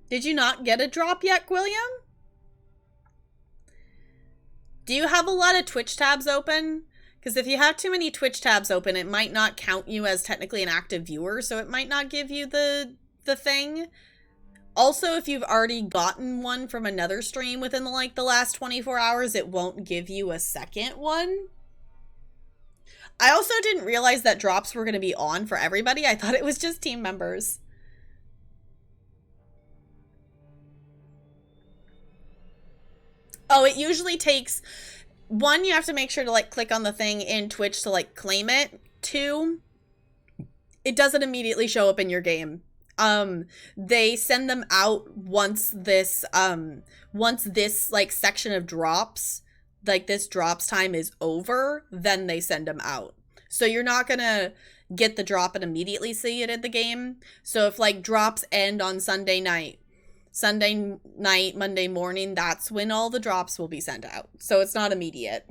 Did you not get a drop yet, William? Do you have a lot of Twitch tabs open? Because if you have too many Twitch tabs open, it might not count you as technically an active viewer, so it might not give you the thing. Also, if you've already gotten one from another stream within the last 24 hours, it won't give you a second one. I also didn't realize that drops were going to be on for everybody. I thought it was just team members. Oh, it usually takes... 1, you have to make sure to like click on the thing in Twitch to like claim it. 2, it doesn't immediately show up in your game. They send them out once this like section of drops, like this drops time is over, then they send them out. So you're not gonna get the drop and immediately see it in the game. So if like drops end on Sunday night, Monday morning, that's when all the drops will be sent out. So it's not immediate.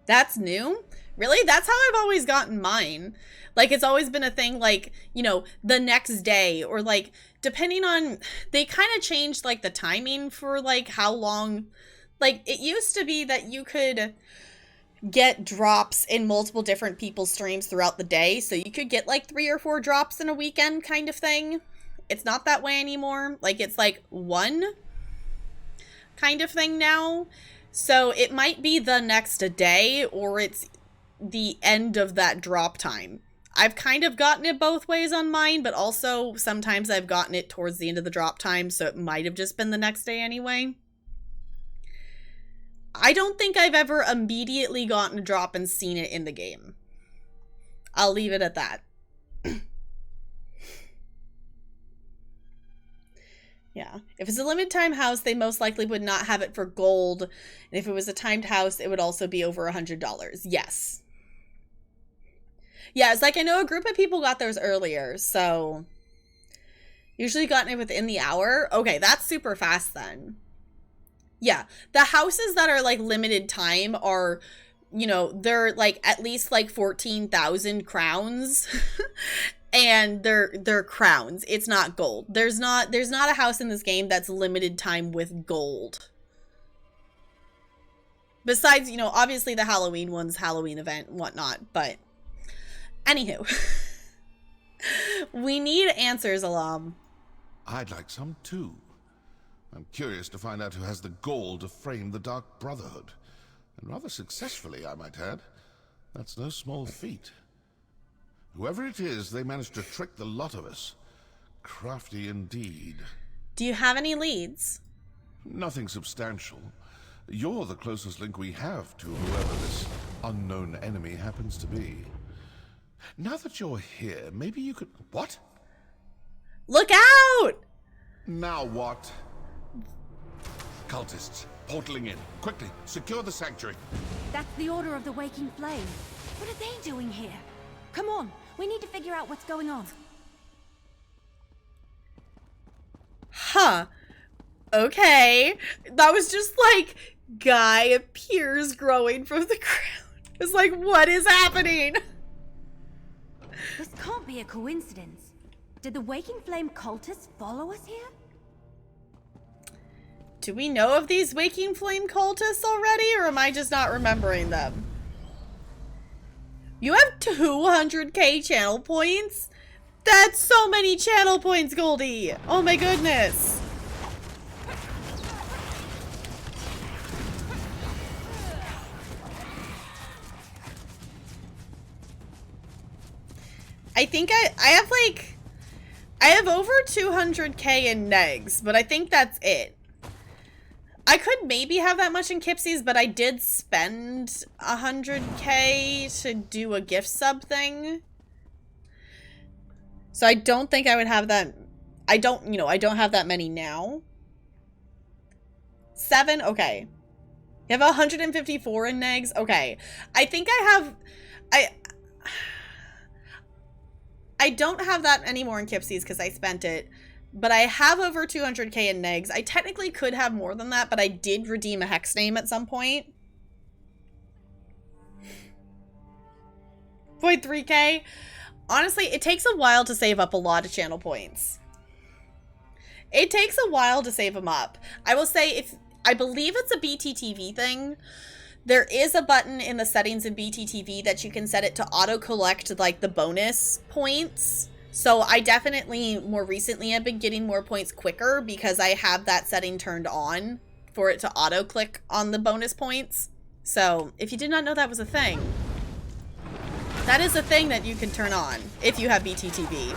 That's new? Really? That's how I've always gotten mine. Like, it's always been a thing, like, you know, the next day, or like, depending on, they kind of changed like the timing for like how long, like it used to be that you could get drops in multiple different people's streams throughout the day, so you could get like 3 or 4 drops in a weekend kind of thing. It's not that way anymore. Like, it's like 1 kind of thing now. So it might be the next day, or it's the end of that drop time. I've kind of gotten it both ways on mine, but also sometimes I've gotten it towards the end of the drop time, so it might have just been the next day anyway. I don't think I've ever immediately gotten a drop and seen it in the game. I'll leave it at that. Yeah. If it's a limited time house, they most likely would not have it for gold. And if it was a timed house, it would also be over $100. Yes. Yeah, it's like I know a group of people got theirs earlier, so usually gotten it within the hour. Okay, that's super fast then. Yeah, the houses that are like limited time are, you know, they're like at least like 14,000 crowns. And they're crowns. It's not gold. There's not a house in this game that's limited time with gold. Besides, you know, obviously the Halloween one's Halloween event and whatnot, but anywho. We need answers, Alam. I'd like some too. I'm curious to find out who has the gall to frame the Dark Brotherhood. And rather successfully, I might add. That's no small feat. Whoever it is, they managed to trick the lot of us. Crafty indeed. Do you have any leads? Nothing substantial. You're the closest link we have to whoever this unknown enemy happens to be. Now that you're here, maybe you could... What? Look out! Now what? Cultists, portaling in. Quickly, secure the sanctuary. That's the Order of the Waking Flame. What are they doing here? Come on, we need to figure out what's going on. Huh. Okay. That was just like, guy appears growing from the ground. It's like, what is happening? This can't be a coincidence. Did the Waking Flame cultists follow us here? Do we know of these Waking Flame cultists already, or am I just not remembering them? You have 200k channel points? That's so many channel points, Goldie! Oh my goodness! I think I have like, I have over 200k in negs, but I think that's it. I could maybe have that much in Kipsies, but I did spend 100k to do a gift sub thing. So I don't think I would have that. I don't have that many now. 7? Okay. You have 154 in negs? Okay. I think I have, I don't have that anymore in Kipsies because I spent it, but I have over 200k in negs. I technically could have more than that, but I did redeem a hex name at some point. 0.3k. Honestly, it takes a while to save up a lot of channel points. It takes a while to save them up. I will say, I believe it's a BTTV thing. There is a button in the settings in BTTV that you can set it to auto-collect, like, the bonus points. So I definitely, more recently, have been getting more points quicker because I have that setting turned on for it to auto-click on the bonus points. So, if you did not know that was a thing, that is a thing that you can turn on if you have BTTV.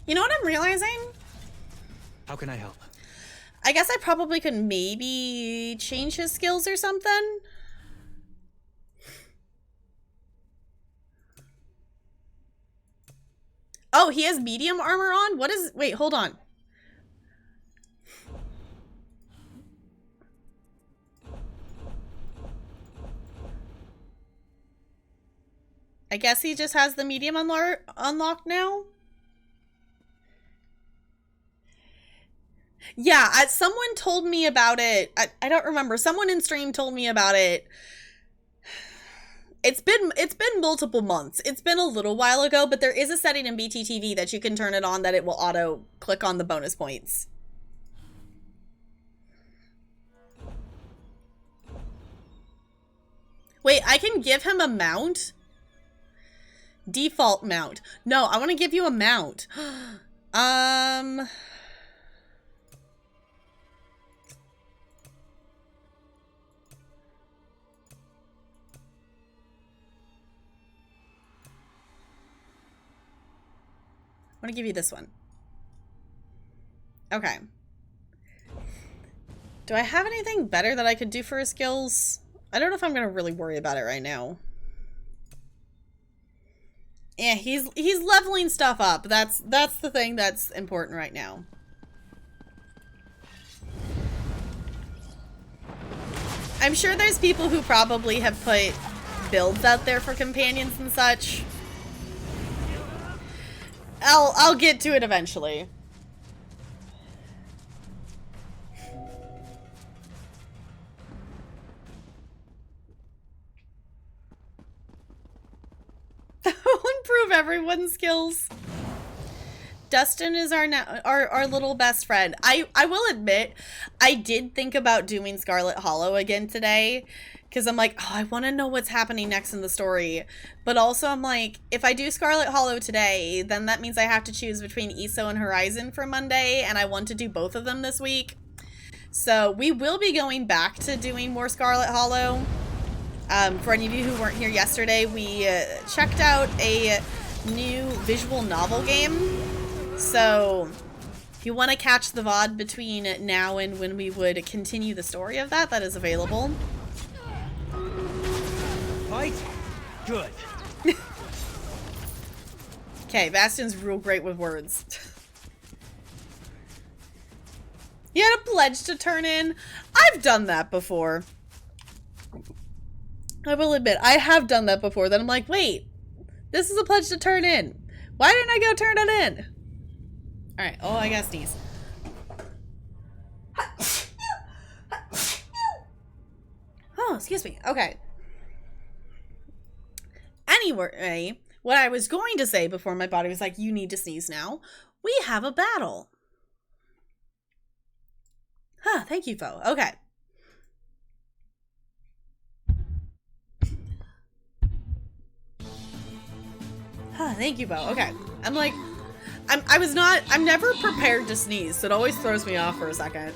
You know what I'm realizing? How can I help? I guess I probably could maybe change his skills or something. Oh, he has medium armor on? What is... Wait, hold on. I guess he just has the medium unlocked now? Yeah, someone told me about it. I don't remember. Someone in stream told me about it. It's been multiple months. It's been a little while ago, but there is a setting in BTTV that you can turn it on that it will auto click on the bonus points. Wait, I can give him a mount? Default mount. No, I want to give you a mount. I want to give you this one. Okay. Do I have anything better that I could do for his skills? I don't know if I'm going to really worry about it right now. Yeah, he's leveling stuff up. That's the thing that's important right now. I'm sure there's people who probably have put builds out there for companions and such. I'll get to it eventually. Improve everyone's skills. Dustin is our little best friend. I will admit, I did think about doing Scarlet Hollow again today, because I'm like, oh, I want to know what's happening next in the story. But also I'm like, if I do Scarlet Hollow today, then that means I have to choose between ESO and Horizon for Monday, and I want to do both of them this week. So we will be going back to doing more Scarlet Hollow. For any of you who weren't here yesterday, we checked out a new visual novel game. So if you want to catch the VOD between now and when we would continue the story of that, that is available. Fight? Good. Okay, Bastion's real great with words. You had a pledge to turn in? I've done that before. I will admit, I have done that before. Then I'm like, wait, this is a pledge to turn in. Why didn't I go turn it in? Alright, oh, I gotta sneeze. Oh, excuse me. Okay. Anyway, What I was going to say before my body was like, you need to sneeze now. We have a battle. Huh, thank you, Foe. Okay. Huh, thank you, Bo. Okay. I'm like, I'm never prepared to sneeze, so it always throws me off for a second.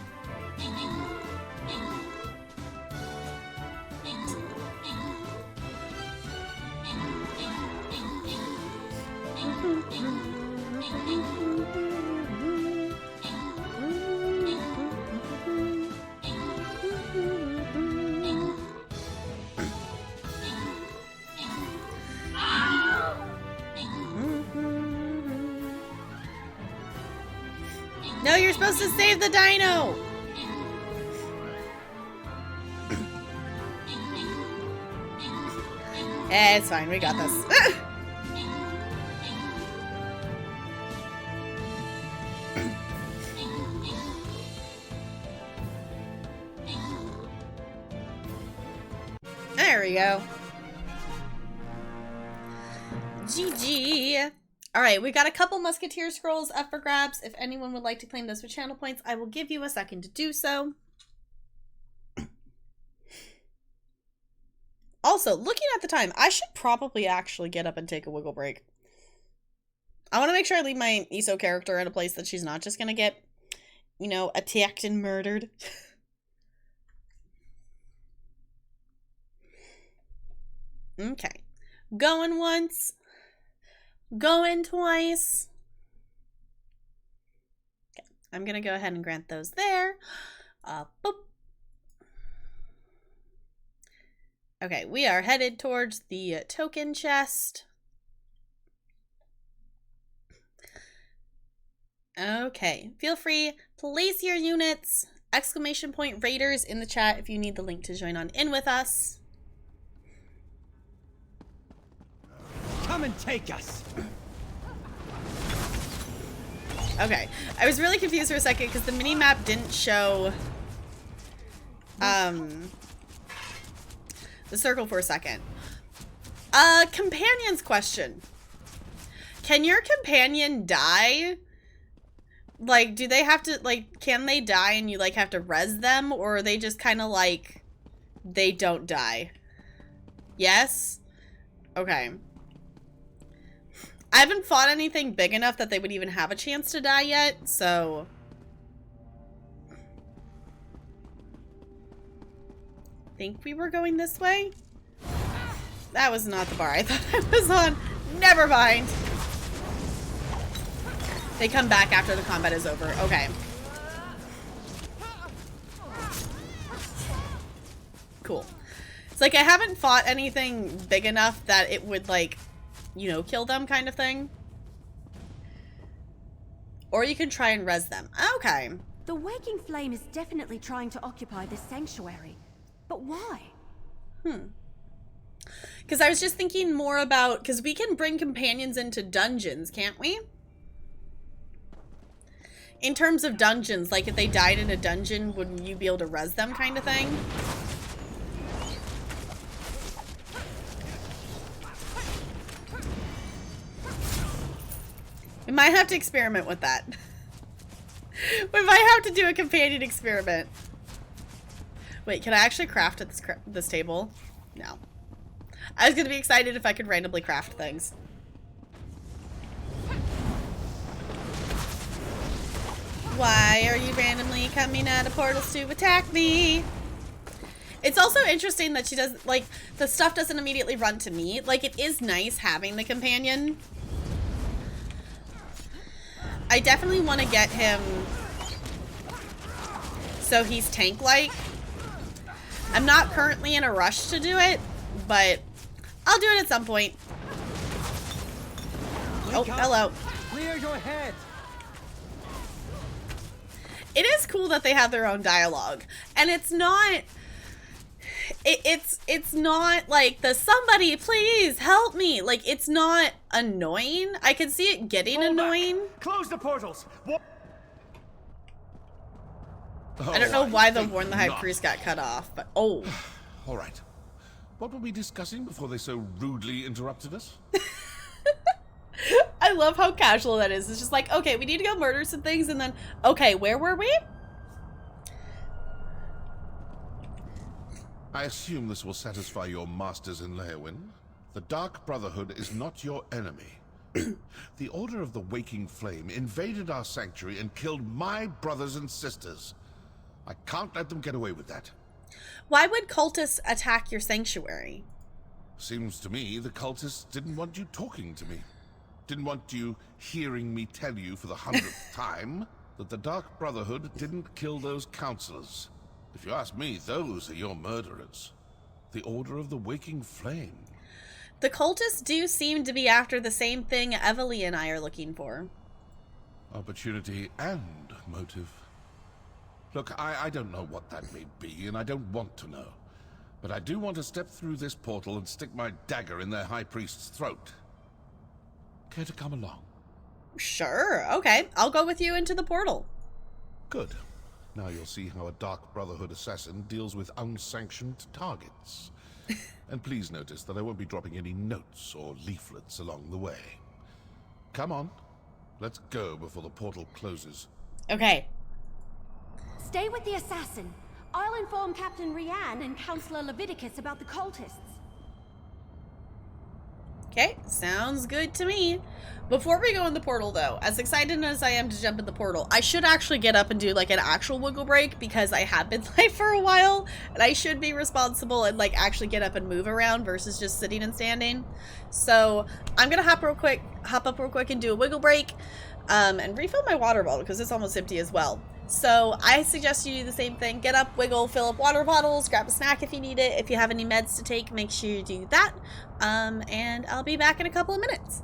No, you're supposed to save the dino! It's fine, we got this. There we go. GG. Alright, we got a couple Musketeer scrolls up for grabs. If anyone would like to claim those for channel points, I will give you a second to do so. Also, looking at the time, I should probably actually get up and take a wiggle break. I want to make sure I leave my ESO character in a place that she's not just going to get, you know, attacked and murdered. Okay. Going once. Going twice. Okay, I'm gonna go ahead and grant those there. Boop. Okay, we are headed towards the token chest. Okay, feel free, place your units, exclamation point raiders in the chat if you need the link to join on in with us. Come and take us. Okay, I was really confused for a second because the mini-map didn't show the circle for a second. Companion's question. Can your companion die? Like, do they have to, like, can they die and you, like, have to res them? Or are they just kind of like, they don't die? Yes? Okay. I haven't fought anything big enough that they would even have a chance to die yet, so... I think we were going this way? That was not the bar I thought I was on. Never mind. They come back after the combat is over. Okay. Cool. It's like I haven't fought anything big enough that it would, like... you know, kill them kind of thing. Or you can try and res them. Okay. The waking flame is definitely trying to occupy this sanctuary. But why? Because I was just thinking more about... because we can bring companions into dungeons, can't we? In terms of dungeons, like if they died in a dungeon, wouldn't you be able to res them kind of thing? We might have to experiment with that. We might have to do a companion experiment. Wait, can I actually craft at this table? No. I was going to be excited if I could randomly craft things. Why are you randomly coming out of portals to attack me? It's also interesting that she doesn't, like, the stuff doesn't immediately run to me. Like, it is nice having the companion. I definitely want to get him so he's tank-like. I'm not currently in a rush to do it, but I'll do it at some point. Oh, hello. Clear your head. It is cool that they have their own dialogue, and it's not... It's not like the somebody please help me. Like, it's not annoying. I can see it getting annoying. Close the portals. I don't know why the Warn the High Priest got cut off, but oh. All right. What were we discussing before they so rudely interrupted us? I love how casual that is. It's just like, okay, we need to go murder some things, and then, okay, where were we? I assume this will satisfy your masters in Leowyn. The Dark Brotherhood is not your enemy. The Order of the Waking Flame invaded our sanctuary and killed my brothers and sisters. I can't let them get away with that. Why would cultists attack your sanctuary? Seems to me the cultists didn't want you talking to me. Didn't want you hearing me tell you for the 100th time that the Dark Brotherhood didn't kill those counselors. If you ask me, those are your murderers. The Order of the Waking Flame. The cultists do seem to be after the same thing Evely and I are looking for. Opportunity and motive. Look, I don't know what that may be, and I don't want to know. But I do want to step through this portal and stick my dagger in their high priest's throat. Care to come along? Sure, okay. I'll go with you into the portal. Good. Now you'll see how a Dark Brotherhood assassin deals with unsanctioned targets. And please notice that I won't be dropping any notes or leaflets along the way. Come on. Let's go before the portal closes. Okay. Stay with the assassin. I'll inform Captain Rianne and Counselor Leviticus about the cultists. Okay, sounds good to me. Before we go in the portal, though, as excited as I am to jump in the portal, I should actually get up and do, like, an actual wiggle break, because I have been live for a while, and I should be responsible and, like, actually get up and move around versus just sitting and standing. So, I'm gonna hop up real quick and do a wiggle break, and refill my water bottle, because it's almost empty as well. So, I suggest you do the same thing. Get up, wiggle, fill up water bottles, grab a snack if you need it. If you have any meds to take, make sure you do that. And I'll be back in a couple of minutes.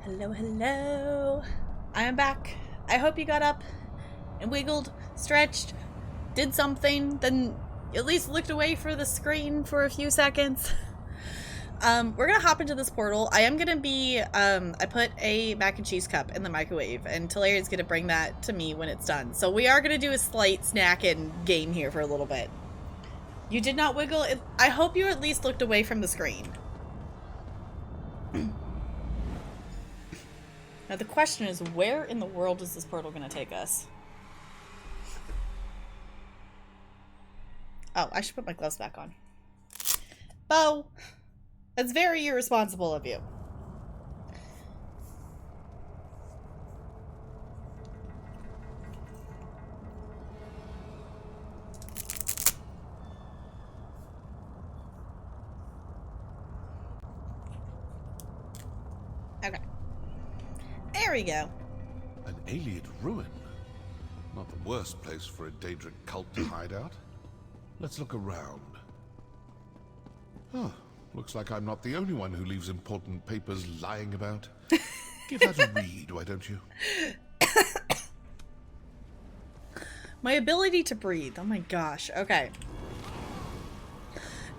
Hello, hello. I am back. I hope you got up and wiggled, stretched, did something, then at least looked away for the screen for a few seconds. We're gonna hop into this portal. I am gonna be, I put a mac and cheese cup in the microwave, and Talarian's gonna bring that to me when it's done. So we are gonna do a slight snack and game here for a little bit. You did not wiggle. I hope you at least looked away from the screen. Now the question is, where in the world is this portal gonna take us? Oh, I should put my gloves back on. Bo, that's very irresponsible of you. Okay. There we go. An alien ruin. Not the worst place for a Daedric cult to hide out. Let's look around. Oh, looks like I'm not the only one who leaves important papers lying about. Give that a read, why don't you? My ability to breathe. Oh my gosh. Okay.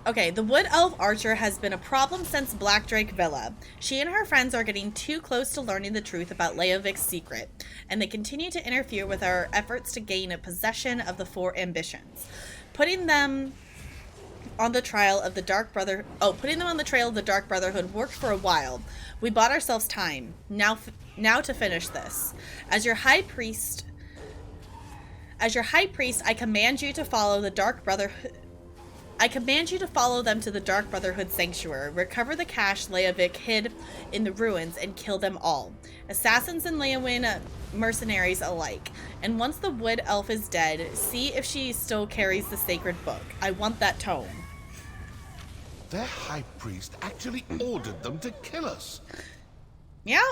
Okay, the Wood Elf Archer has been a problem since Blackdrake Villa. She and her friends are getting too close to learning the truth about Leovik's secret, and they continue to interfere with our efforts to gain a possession of the Four Ambitions. Putting them on the trail of the Dark Brotherhood worked for a while. We bought ourselves time. Now to finish this. As your high priest, I command you to follow the Dark Brotherhood. I command you to follow them to the Dark Brotherhood Sanctuary, recover the cache Leovic hid in the ruins, and kill them all. Assassins and Leowin mercenaries alike. And once the Wood Elf is dead, see if she still carries the sacred book. I want that tome. Their high priest actually ordered them to kill us. Yeah.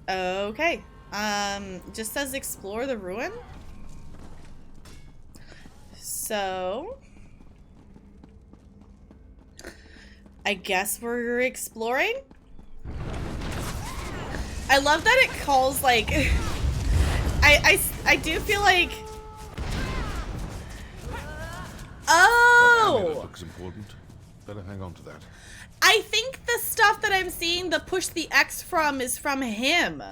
Okay. Just says explore the ruin. So, I guess we're exploring. I love that it calls, like, I do feel like, oh, That looks important. Better hang on to that. I think the stuff that I'm seeing the push the X from is from him.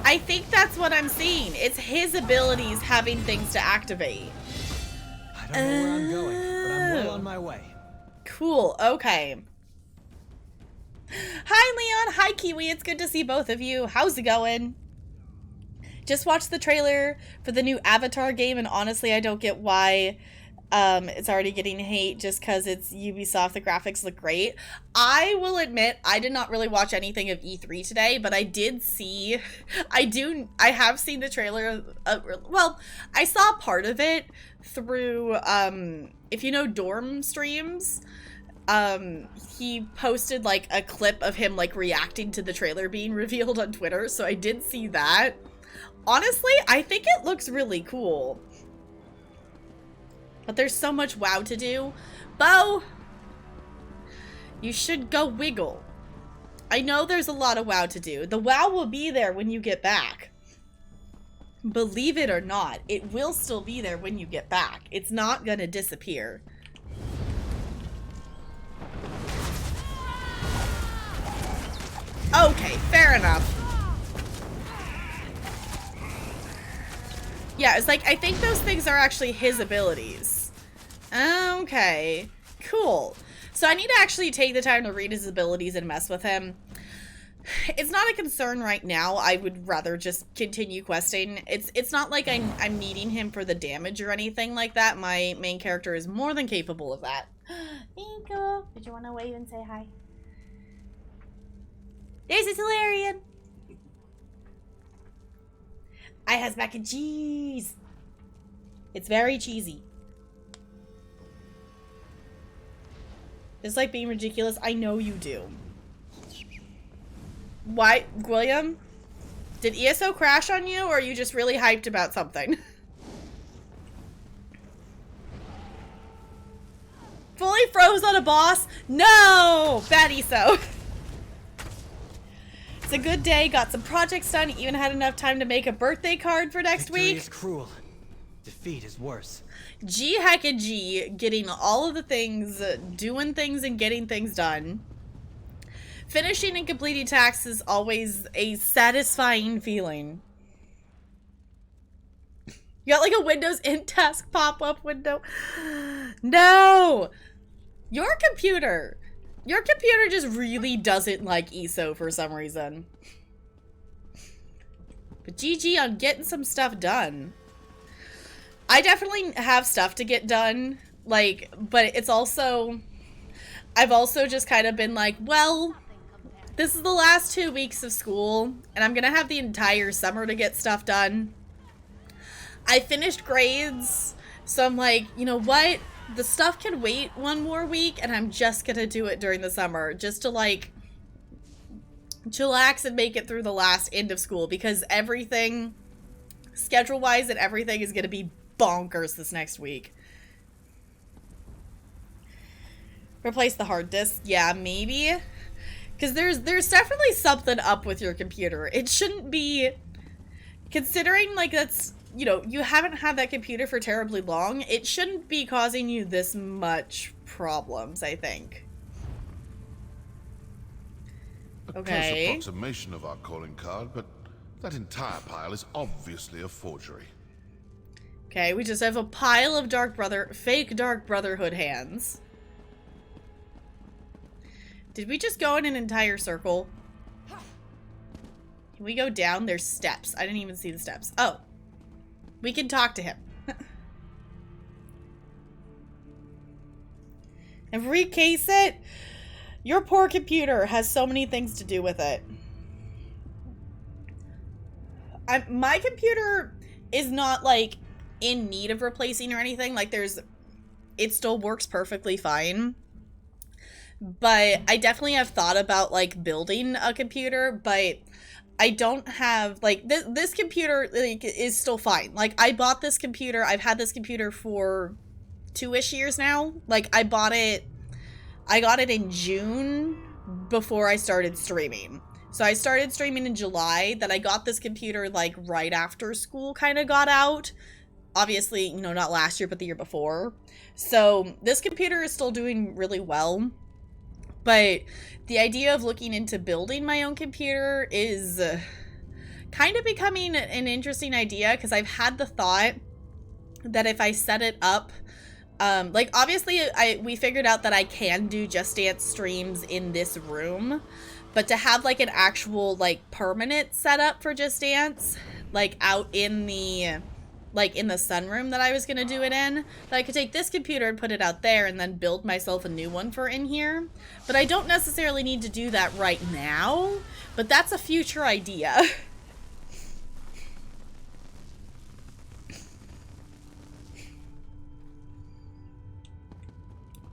I think that's what I'm seeing. It's his abilities having things to activate. I don't know where I'm going, but I'm well on my way. Cool, okay. Hi, Leon. Hi, Kiwi. It's good to see both of you. How's it going? Just watched the trailer for the new Avatar game, and honestly, I don't get why it's already getting hate just because it's Ubisoft. The graphics look great. I will admit, I did not really watch anything of E3 today, but I did see, I have seen the trailer. Well, I saw part of it through, if you know Dorm Streams, he posted like a clip of him like reacting to the trailer being revealed on Twitter, so I did see that. Honestly, I think it looks really cool. But there's so much WoW to do. Bo! You should go wiggle. I know there's a lot of WoW to do. The WoW will be there when you get back. Believe it or not, it will still be there when you get back. It's not gonna disappear. Okay, fair enough. Yeah, it's like, I think those things are actually his abilities. Okay, cool. So I need to actually take the time to read his abilities and mess with him. It's not a concern right now. I would rather just continue questing. It's not like I'm needing him for the damage or anything like that. My main character is more than capable of that. Nico, did you want to wave and say hi? There's a Solarian. I has mac and cheese. It's very cheesy. It's like being ridiculous. I know you do. Why, William? Did ESO crash on you, or are you just really hyped about something? Fully froze on a boss? No! Bad ESO. It's a good day, got some projects done, even had enough time to make a birthday card for next Victory week. is cruel. Defeat is worse. G heckin' G, getting all of the things, doing things and getting things done. Finishing and completing tasks is always a satisfying feeling. You got like a Windows in task pop-up window. No! Your computer just really doesn't like ESO for some reason. But GG on getting some stuff done. I definitely have stuff to get done, like, but it's also, I've also just kind of been like, well, this is the last 2 weeks of school, and I'm gonna have the entire summer to get stuff done. I finished grades, so I'm like, you know what? The stuff can wait 1 more week, and I'm just gonna do it during the summer, just to, like, chillax and make it through the last end of school, because everything, schedule-wise and everything, is gonna be bonkers this next week. Replace the hard disk? Yeah, maybe. Because there's definitely something up with your computer. It shouldn't be, considering, like, that's, you know, you haven't had that computer for terribly long, it shouldn't be causing you this much problems, I think. A Okay. close approximation of our calling card, but that entire pile is obviously a forgery. Okay, we just have a pile of fake Dark Brotherhood hands. Did we just go in an entire circle? Can we go down? There's steps. I didn't even see the steps. Oh. We can talk to him. And recase it? Your poor computer has so many things to do with it. My computer is not, like, in need of replacing or anything. Like, it still works perfectly fine. But I definitely have thought about, like, building a computer, but I don't have, like, this computer, like, is still fine. Like, I bought this computer, I've had this computer for 2-ish years now. Like, I got it in June before I started streaming. So I started streaming in July, then I got this computer, like, right after school kind of got out. Obviously, you know, not last year, but the year before. So this computer is still doing really well. But the idea of looking into building my own computer is kind of becoming an interesting idea, because I've had the thought that if I set it up, like, obviously we figured out that I can do Just Dance streams in this room, but to have, like, an actual, like, permanent setup for Just Dance, like, out in the, like, in the sunroom that I was gonna do it in, that I could take this computer and put it out there and then build myself a new one for in here. But I don't necessarily need to do that right now, but that's a future idea.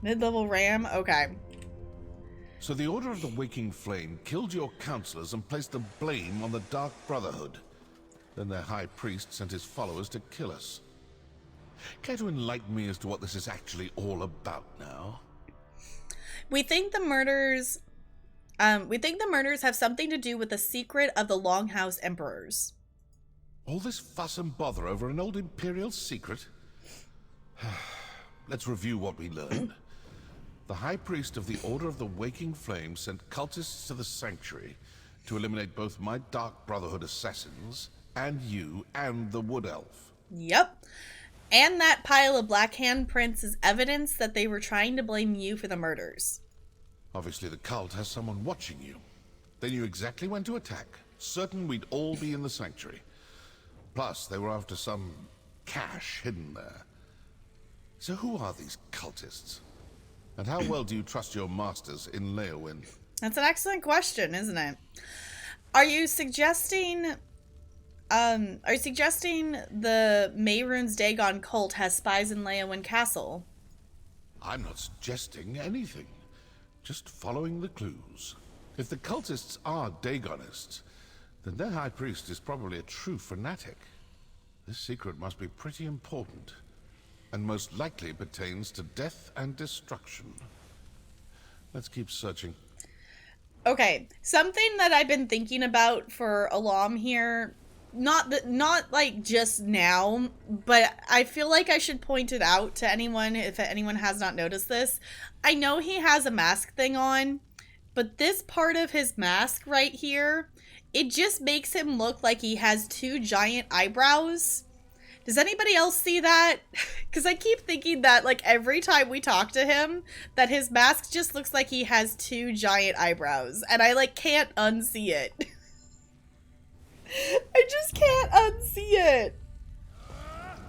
Mid-level RAM? Okay. So the Order of the Waking Flame killed your counselors and placed the blame on the Dark Brotherhood. Then their high priest sent his followers to kill us. Care to enlighten me as to what this is actually all about now? We think the murders have something to do with the secret of the Longhouse Emperors. All this fuss and bother over an old Imperial secret? Let's review what we learned. The High Priest of the Order of the Waking Flame sent cultists to the Sanctuary to eliminate both my Dark Brotherhood assassins and you and the Wood Elf. Yep. And that pile of black handprints is evidence that they were trying to blame you for the murders. Obviously the cult has someone watching you. They knew exactly when to attack, certain we'd all be in the Sanctuary. Plus, they were after some cache hidden there. So who are these cultists? And how well do you trust your masters in Leowyn? That's an excellent question, isn't it? Are you suggesting the Mehrunes Dagon cult has spies in Leowyn Castle? I'm not suggesting anything. Just following the clues. If the cultists are Dagonists, then their high priest is probably a true fanatic. This secret must be pretty important. and most likely pertains to death and destruction. Let's keep searching. Okay, something that I've been thinking about for Alam here, not like just now, but I feel like I should point it out to anyone if anyone has not noticed this. I know he has a mask thing on, but this part of his mask right here, it just makes him look like he has two giant eyebrows. Does anybody else see that? Because I keep thinking that, like, every time we talk to him, that his mask just looks like he has two giant eyebrows. And I, like, can't unsee it. I just can't unsee it.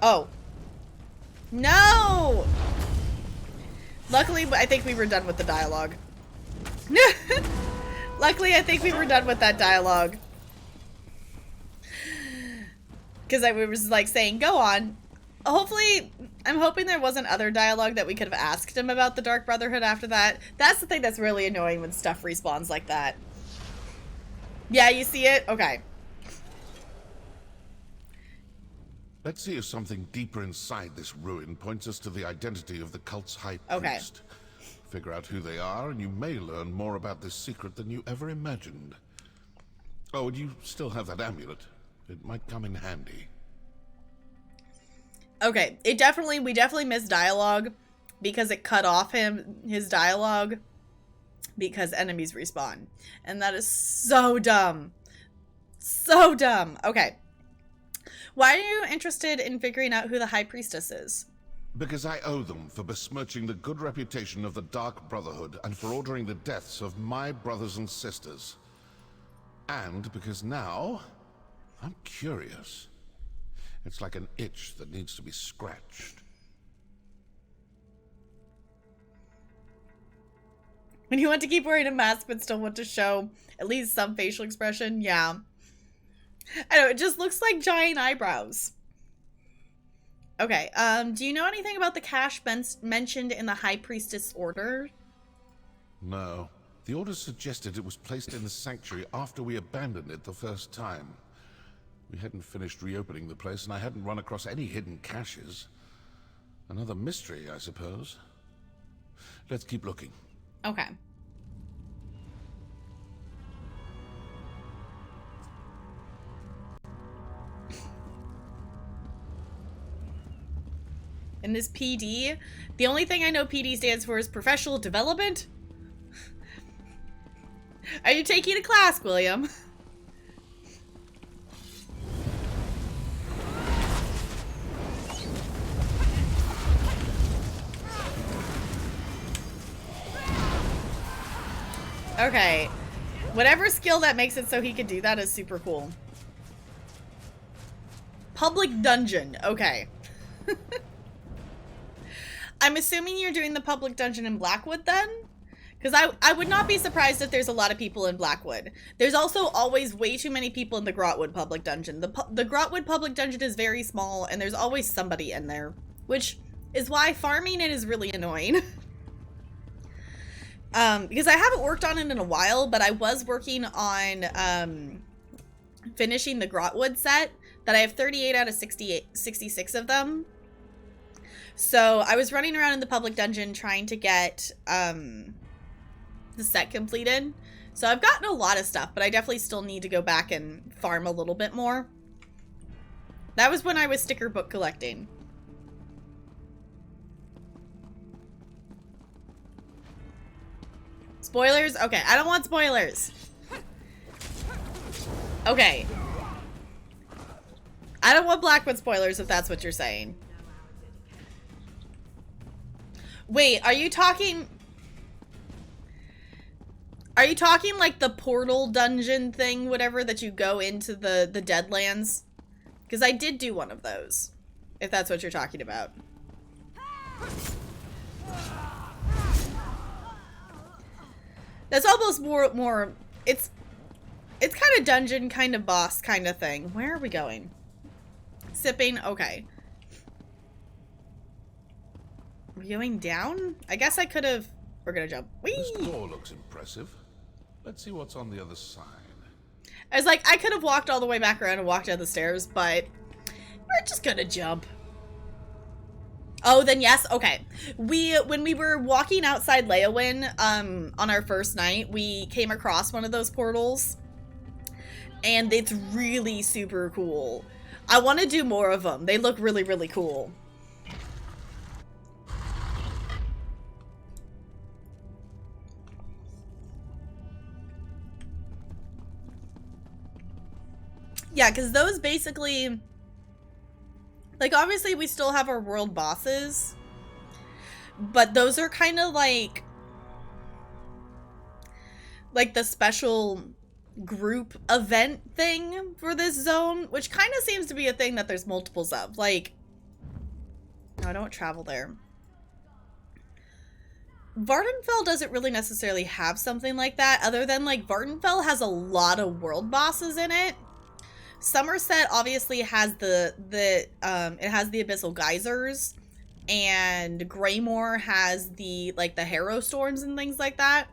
Oh. No! Luckily, I think we were done with the dialogue. Luckily, I think we were done with that dialogue. Because I was like saying, go on. Hopefully, I'm hoping there wasn't other dialogue that we could have asked him about the Dark Brotherhood after that. That's the thing that's really annoying when stuff respawns like that. Yeah, you see it? Okay. Let's see if something deeper inside this ruin points us to the identity of the cult's high priest. Okay. Figure out who they are, and you may learn more about this secret than you ever imagined. Oh, and you still have that amulet. It might come in handy. Okay, we definitely missed dialogue because it cut off his dialogue because enemies respawn. And that is so dumb. So dumb. Okay. Why are you interested in figuring out who the High Priestess is? Because I owe them for besmirching the good reputation of the Dark Brotherhood and for ordering the deaths of my brothers and sisters. And because now, I'm curious. It's like an itch that needs to be scratched. When you want to keep wearing a mask but still want to show at least some facial expression, yeah. I know, it just looks like giant eyebrows. Okay, do you know anything about the cache mentioned in the High Priestess order? No. The order suggested it was placed in the sanctuary after we abandoned it the first time. We hadn't finished reopening the place, and I hadn't run across any hidden caches. Another mystery, I suppose. Let's keep looking. Okay. And this PD, the only thing I know PD stands for is professional development. Are you taking a class, William? Okay. Whatever skill that makes it so he could do that is super cool. Public dungeon. Okay. I'm assuming you're doing the public dungeon in Blackwood then? Because I would not be surprised if there's a lot of people in Blackwood. There's also always way too many people in the Grotwood public dungeon. The Grotwood public dungeon is very small and there's always somebody in there. Which is why farming it is really annoying. Because I haven't worked on it in a while, but I was working on finishing the Grotwood set that I have 38 out of 66 of them. So I was running around in the public dungeon trying to get the set completed. So I've gotten a lot of stuff, but I definitely still need to go back and farm a little bit more. That was when I was sticker book collecting. Spoilers? Okay, I don't want spoilers. Okay. I don't want Blackwood spoilers if that's what you're saying. Wait, are you talking like the portal dungeon thing, whatever, that you go into the Deadlands? Because I did do one of those, if that's what you're talking about. That's almost more it's kind of dungeon, kind of boss kind of thing. Where are we going? Sipping? Okay. We're going down? I guess I could have... We're gonna jump. Whee! This door looks impressive. Let's see what's on the other side. I was like, I could have walked all the way back around and walked down the stairs, but we're just gonna jump. Oh, then yes. Okay. When we were walking outside Leowin, on our first night, we came across one of those portals. And it's really super cool. I want to do more of them. They look really, really cool. Yeah, because those basically... Like, obviously, we still have our world bosses. But those are kind of like the special group event thing for this zone, which kind of seems to be a thing that there's multiples of. Like, no, I don't travel there. Vardenfell doesn't really necessarily have something like that, other than, like, Vardenfell has a lot of world bosses in it. Somerset obviously has it has the Abyssal Geysers, and Greymore has the Harrow Storms and things like that.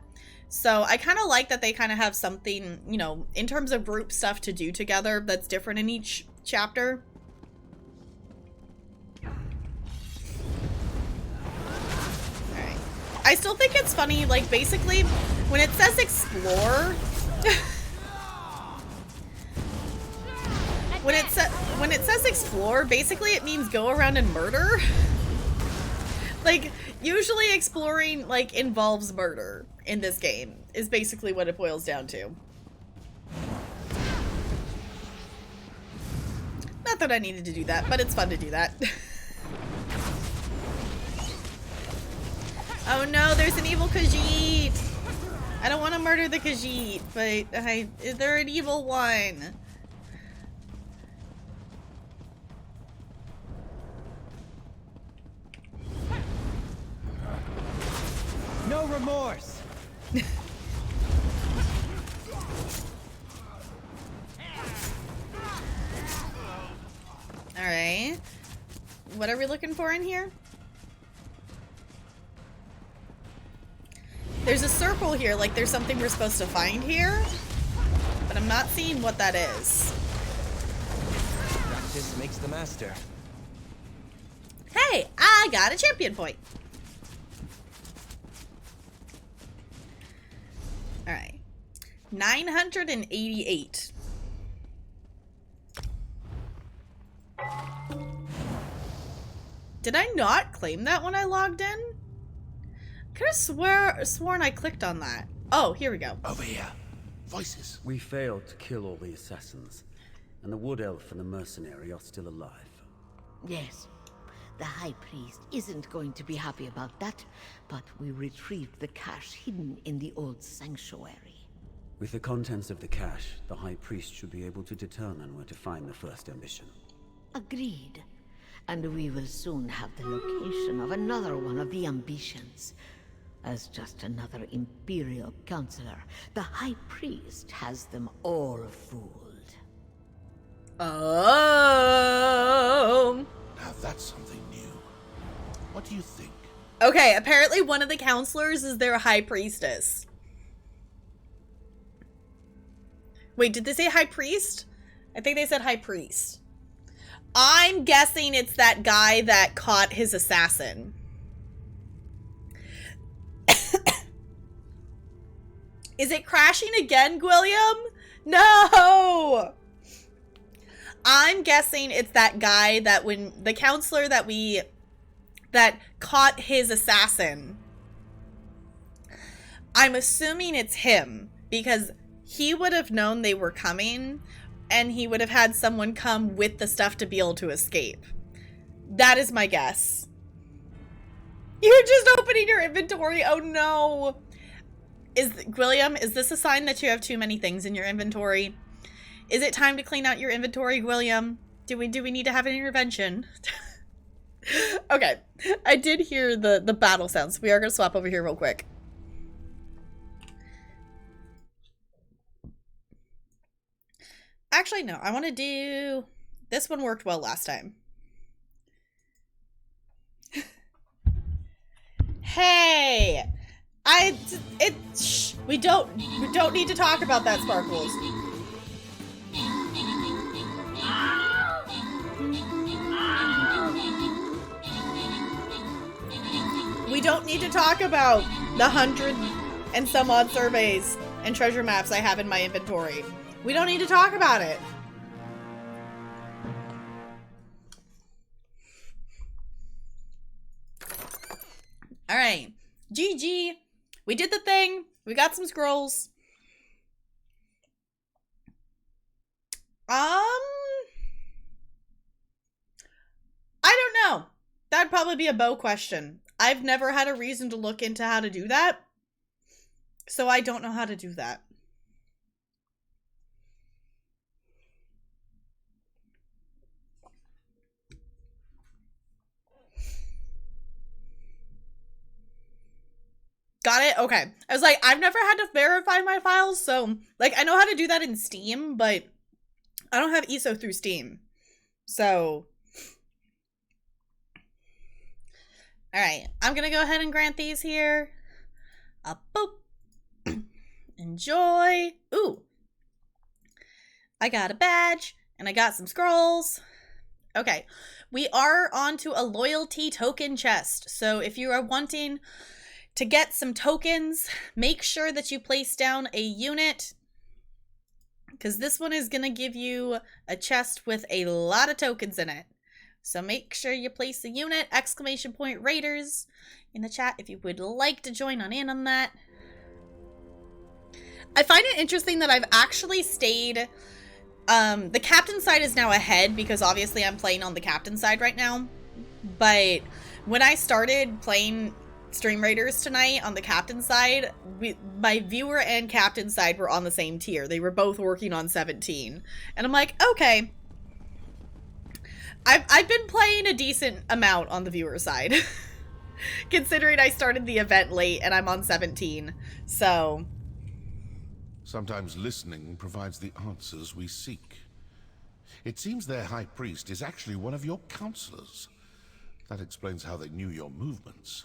So I kind of like that they kind of have something, you know, in terms of group stuff to do together that's different in each chapter. Alright. I still think it's funny, like, basically, when it says explore... when it says explore, basically it means go around and murder. Like, usually exploring, like, involves murder in this game, is basically what it boils down to. Not that I needed to do that, but it's fun to do that. Oh no, there's an evil Khajiit! I don't want to murder the Khajiit, but they're an evil one. No remorse. All right. What are we looking for in here? There's a circle here, like there's something we're supposed to find here, but I'm not seeing what that is. Practice makes the master. Hey, I got a champion point. All right. 988. Did I not claim that when I logged in? I could have sworn I clicked on that. Oh, here we go. Over here. Voices. We failed to kill all the assassins, and the Wood Elf and the mercenary are still alive. Yes. The High Priest isn't going to be happy about that, but we retrieved the cache hidden in the old sanctuary. With the contents of the cache, the High Priest should be able to determine where to find the first ambition. Agreed. And we will soon have the location of another one of the ambitions. As just another Imperial counselor, the High Priest has them all fooled. Oh. Now that's something new. What do you think? Okay, apparently one of the counselors is their high priestess. Wait, did they say high priest? I think they said high priest. I'm guessing it's that guy that caught his assassin. Is it crashing again, Gwilliam? No! I'm guessing it's that guy that when the counselor that caught his assassin. I'm assuming it's him because he would have known they were coming and he would have had someone come with the stuff to be able to escape. That is my guess. You're just opening your inventory. Oh no. Gwilliam, is this a sign that you have too many things in your inventory? Is it time to clean out your inventory, Gwilliam? Do we need to have an intervention? Okay, I did hear the battle sounds. We are going to swap over here real quick. Actually, no. I want to do... This one worked well last time. Hey! Shh, we don't need to talk about that, Sparkles. We don't need to talk about the 100 and some odd surveys and treasure maps I have in my inventory. We don't need to talk about it. All right, GG. We did the thing. We got some scrolls. I don't know. That'd probably be a Bo question. I've never had a reason to look into how to do that, so I don't know how to do that. Got it? Okay. I was like, I've never had to verify my files, so, like, I know how to do that in Steam, but I don't have ESO through Steam. So, alright. I'm gonna go ahead and grant these here. Boop. Enjoy. Ooh. I got a badge, and I got some scrolls. Okay. We are on to a loyalty token chest. So, if you are wanting to get some tokens, make sure that you place down a unit, because this one is going to give you a chest with a lot of tokens in it. So make sure you place a unit, exclamation point Raiders, in the chat if you would like to join on in on that. I find it interesting that I've actually stayed, the captain side is now ahead because obviously I'm playing on the captain side right now. But when I started playing Stream Raiders tonight on the captain side, my viewer and captain side were on the same tier. They were both working on 17. And I'm like, okay. I've been playing a decent amount on the viewer side. Considering I started the event late and I'm on 17. So Sometimes listening provides the answers we seek. It seems their high priest is actually one of your counselors. That explains how they knew your movements.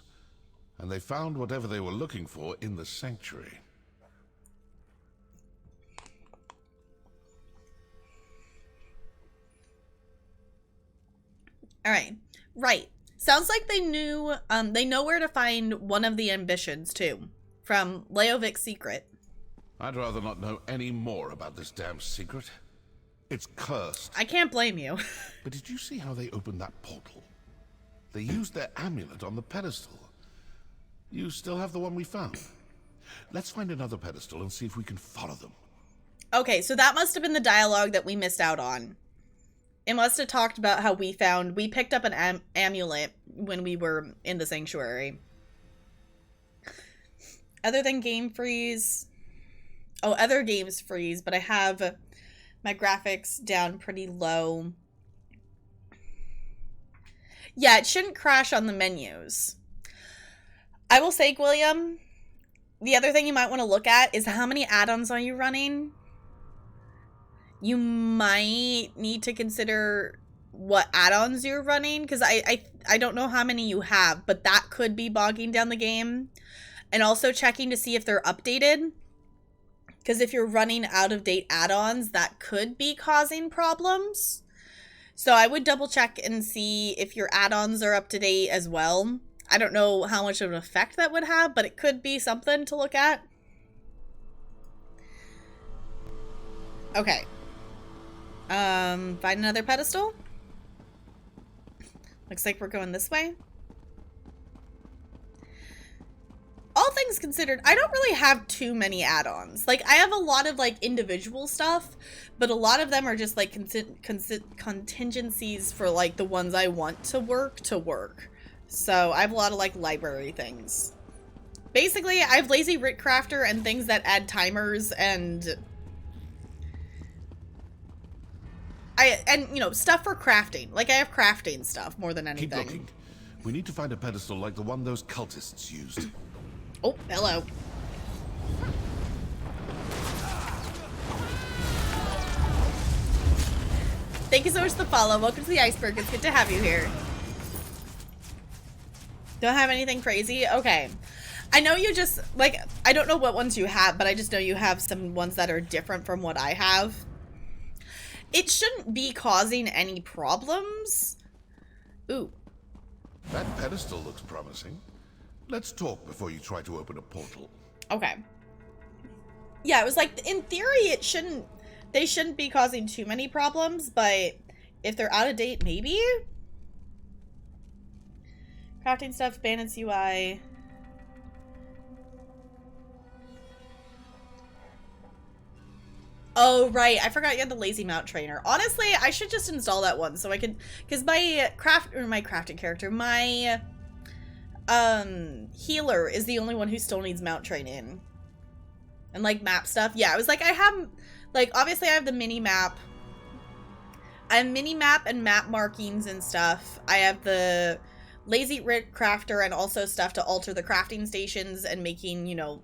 And they found whatever they were looking for in the sanctuary. Alright. Right. Sounds like they knew, they know where to find one of the ambitions, too. From Leovic's secret. I'd rather not know any more about this damn secret. It's cursed. I can't blame you. But did you see how they opened that portal? They used their amulet on the pedestal. You still have the one we found. Let's find another pedestal and see if we can follow them. Okay, so that must have been the dialogue that we missed out on. It must have talked about how we picked up an amulet when we were in the sanctuary. Other than game freeze. Oh, other games freeze, but I have my graphics down pretty low. Yeah, it shouldn't crash on the menus. I will say, William, the other thing you might want to look at is how many add-ons are you running? You might need to consider what add-ons you're running, because I don't know how many you have, but that could be bogging down the game. And also checking to see if they're updated, because if you're running out-of-date add-ons, that could be causing problems. So I would double-check and see if your add-ons are up-to-date as well. I don't know how much of an effect that would have, but it could be something to look at. Okay. Find another pedestal. Looks like we're going this way. All things considered, I don't really have too many add-ons. Like, I have a lot of, like, individual stuff, but a lot of them are just, like, contingencies for, like, the ones I want to work. So, I have a lot of, like, library things. Basically, I have Lazy Writ Crafter and things that add timers and you know, stuff for crafting. Like, I have crafting stuff more than anything. Keep looking. We need to find a pedestal like the one those cultists used. Oh, hello. Thank you so much for the follow. Welcome to the iceberg. It's good to have you here. Don't have anything crazy? Okay. I know you just, like, I don't know what ones you have, but I just know you have some ones that are different from what I have. It shouldn't be causing any problems. Ooh. That pedestal looks promising. let's talk before you try to open a portal. Okay. Yeah, it was like, in theory, they shouldn't be causing too many problems, but if they're out of date, maybe? Crafting stuff, Bandit's UI. Oh, right. I forgot you had the lazy mount trainer. Honestly, I should just install that one so I can, because my crafting character, my healer is the only one who still needs mount training. And like map stuff. Yeah, I was like, I have, like, obviously I have the mini map. I have mini map and map markings and stuff. I have the lazy writ crafter and also stuff to alter the crafting stations and making, you know,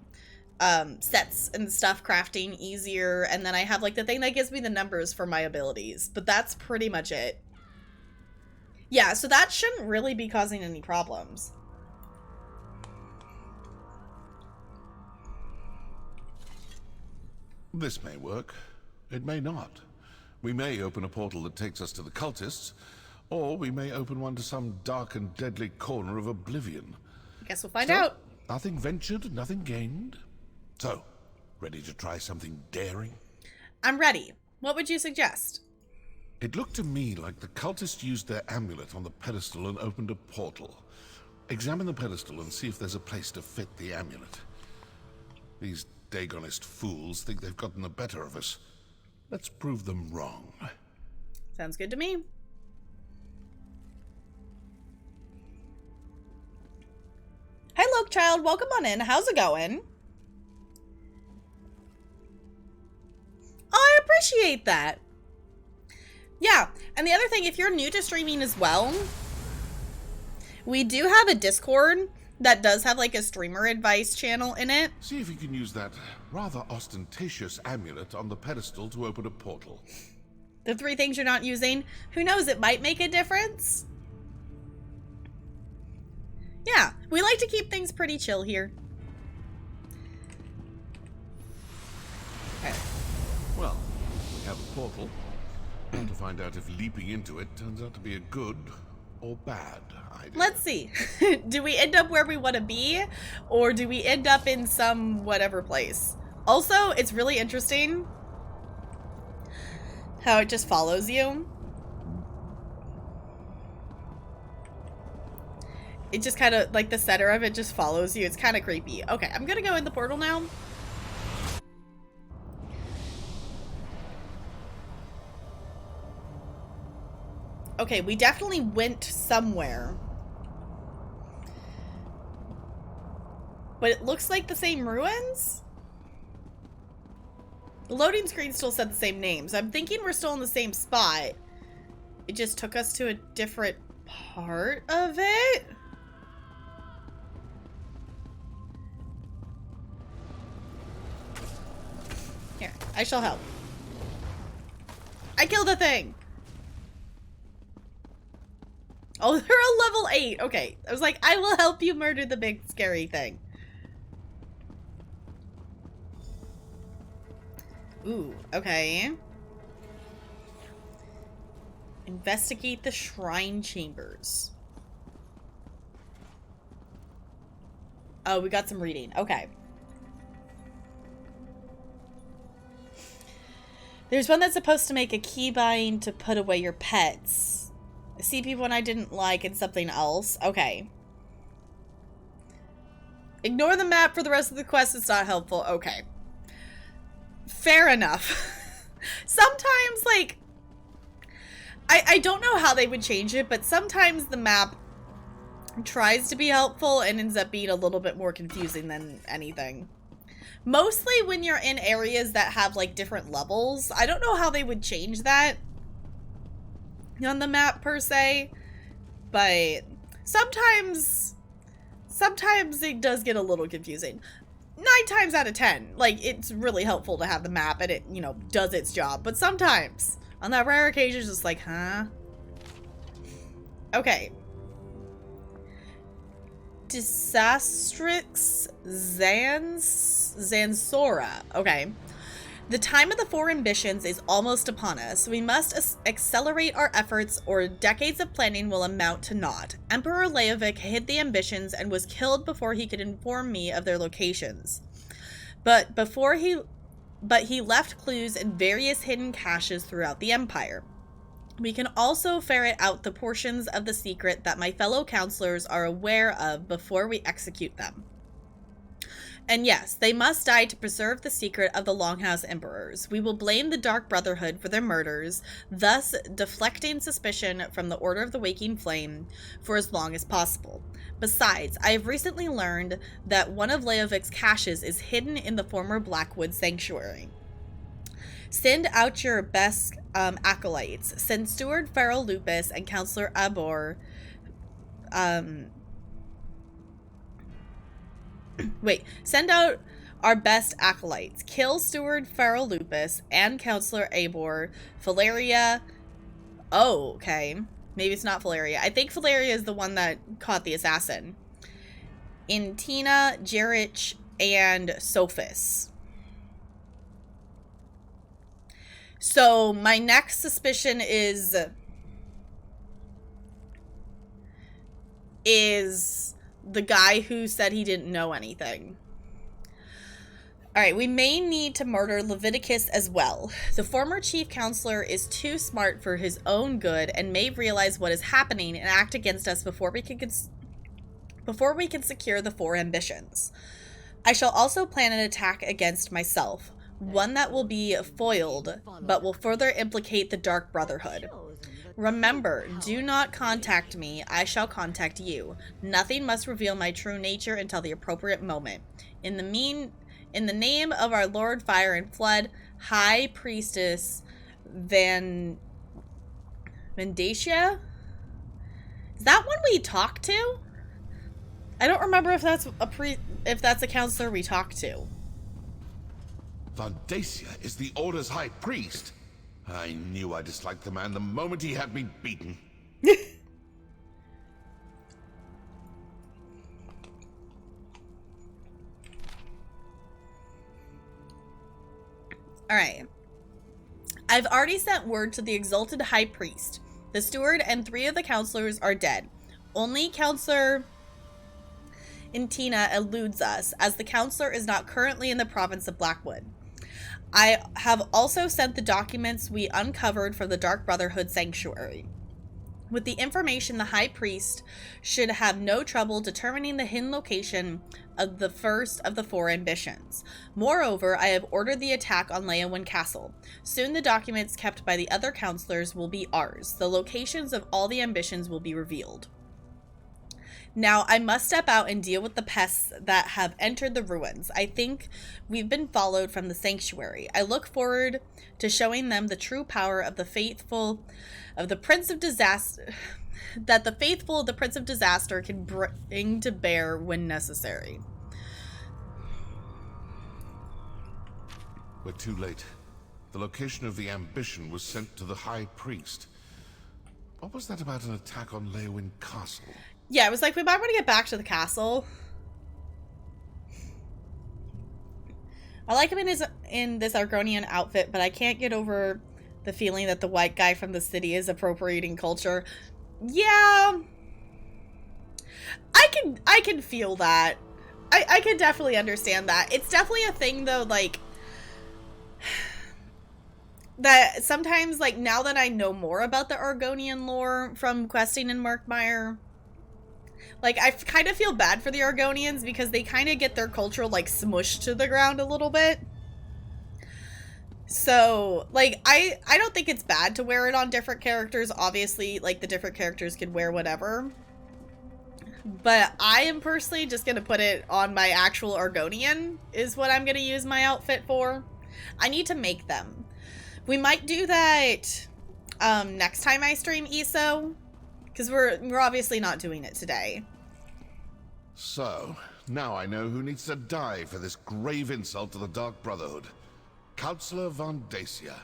sets and stuff crafting easier. And then I have like the thing that gives me the numbers for my abilities, but that's pretty much it. Yeah, so that shouldn't really be causing any problems. This may work. It may not. We may open a portal that takes us to the cultists, or we may open one to some dark and deadly corner of oblivion. I guess we'll find out. Nothing ventured, nothing gained. So, ready to try something daring? I'm ready. What would you suggest? It looked to me like the cultists used their amulet on the pedestal and opened a portal. Examine the pedestal and see if there's a place to fit the amulet. These Dagonist fools think they've gotten the better of us. Let's prove them wrong. Sounds good to me. Hey, Lokechild, welcome on in. How's it going? Oh, I appreciate that. Yeah, and the other thing, if you're new to streaming as well, we do have a Discord that does have like a streamer advice channel in it. See if you can use that rather ostentatious amulet on the pedestal to open a portal. The 3 things you're not using, who knows, it might make a difference. Yeah, we like to keep things pretty chill here. Okay. Well, we have a portal. Now to find out if leaping into it turns out to be a good or bad idea. Let's see. Do we end up where we want to be, or do we end up in some whatever place? Also, it's really interesting how it just follows you. It just kind of, like, the center of it just follows you. It's kind of creepy. Okay, I'm gonna go in the portal now. Okay, we definitely went somewhere. But it looks like the same ruins? The loading screen still said the same names. I'm thinking we're still in the same spot. It just took us to a different part of it? Here, I shall help. I killed the thing! Oh, they're a level 8. Okay. I was like, I will help you murder the big scary thing. Ooh, okay. Investigate the shrine chambers. Oh, we got some reading. Okay. There's one that's supposed to make a keybind to put away your pets. CP one I didn't like and something else. Okay. Ignore the map for the rest of the quest. It's not helpful. Okay. Fair enough. Sometimes, like, I don't know how they would change it, but sometimes the map tries to be helpful and ends up being a little bit more confusing than anything. Mostly when you're in areas that have, like, different levels. I don't know how they would change that on the map per se, but sometimes it does get a little confusing. 9 times out of 10, like, it's really helpful to have the map and it, you know, does its job, but sometimes on that rare occasion it's just like, huh? Okay. Disastrix Zansora. Okay. The time of the four ambitions is almost upon us. We must accelerate our efforts, or decades of planning will amount to naught. Emperor Leovic hid the ambitions and was killed before he could inform me of their locations. But he left clues in various hidden caches throughout the Empire. We can also ferret out the portions of the secret that my fellow counselors are aware of before we execute them. And yes, they must die to preserve the secret of the Longhouse Emperors. We will blame the Dark Brotherhood for their murders, thus deflecting suspicion from the Order of the Waking Flame for as long as possible. Besides, I have recently learned that one of Leovic's caches is hidden in the former Blackwood Sanctuary. Send out your best acolytes. Send Steward Farrell Lupus and Counselor Abor. Send out our best acolytes. Kill Steward Farrell Lupus and Counselor Abor. Valeria. Oh, okay. Maybe it's not Valeria. I think Valeria is the one that caught the assassin. Intina, Jerich, and Sophis. So my next suspicion is the guy who said he didn't know anything. Alright, we may need to murder Leviticus as well. The former chief counselor is too smart for his own good and may realize what is happening and act against us before we can secure the four ambitions. I shall also plan an attack against myself. One that will be foiled, but will further implicate the Dark Brotherhood. Remember, do not contact me. I shall contact you. Nothing must reveal my true nature until the appropriate moment. In the name of our Lord Fire and Flood, High Priestess Vandacia? Is that one we talked to? I don't remember if that's a counselor we talked to. Vandacia is the Order's High Priest. I knew I disliked the man the moment he had me beaten. Alright. I've already sent word to the Exalted High Priest. The Steward and 3 of the counselors are dead. Only Counselor Intina eludes us, as the counselor is not currently in the province of Blackwood. I have also sent the documents we uncovered from the Dark Brotherhood Sanctuary. With the information, the High Priest should have no trouble determining the hidden location of the first of the four ambitions. Moreover, I have ordered the attack on Leowin Castle. Soon the documents kept by the other counselors will be ours. The locations of all the ambitions will be revealed. Now, I must step out and deal with the pests that have entered the ruins. I think we've been followed from the sanctuary. I look forward to showing them the true power of the faithful of the Prince of Disaster, that the faithful of the Prince of Disaster can bring to bear when necessary. We're too late. The location of the ambition was sent to the High Priest. What was that about an attack on Leowin Castle? Yeah, it was like, we might want to get back to the castle. I like him in this Argonian outfit, but I can't get over the feeling that the white guy from the city is appropriating culture. Yeah. I can feel that. I can definitely understand that. It's definitely a thing, though, like, that sometimes, like, now that I know more about the Argonian lore from Questing and Murkmire, like, I kind of feel bad for the Argonians because they kind of get their culture, like, smushed to the ground a little bit. So, like, I don't think it's bad to wear it on different characters. Obviously, like, the different characters could wear whatever. But I am personally just going to put it on my actual Argonian is what I'm going to use my outfit for. I need to make them. We might do that next time I stream ESO. Because we're obviously not doing it today. So, now I know who needs to die for this grave insult to the Dark Brotherhood. Counselor Vandacia,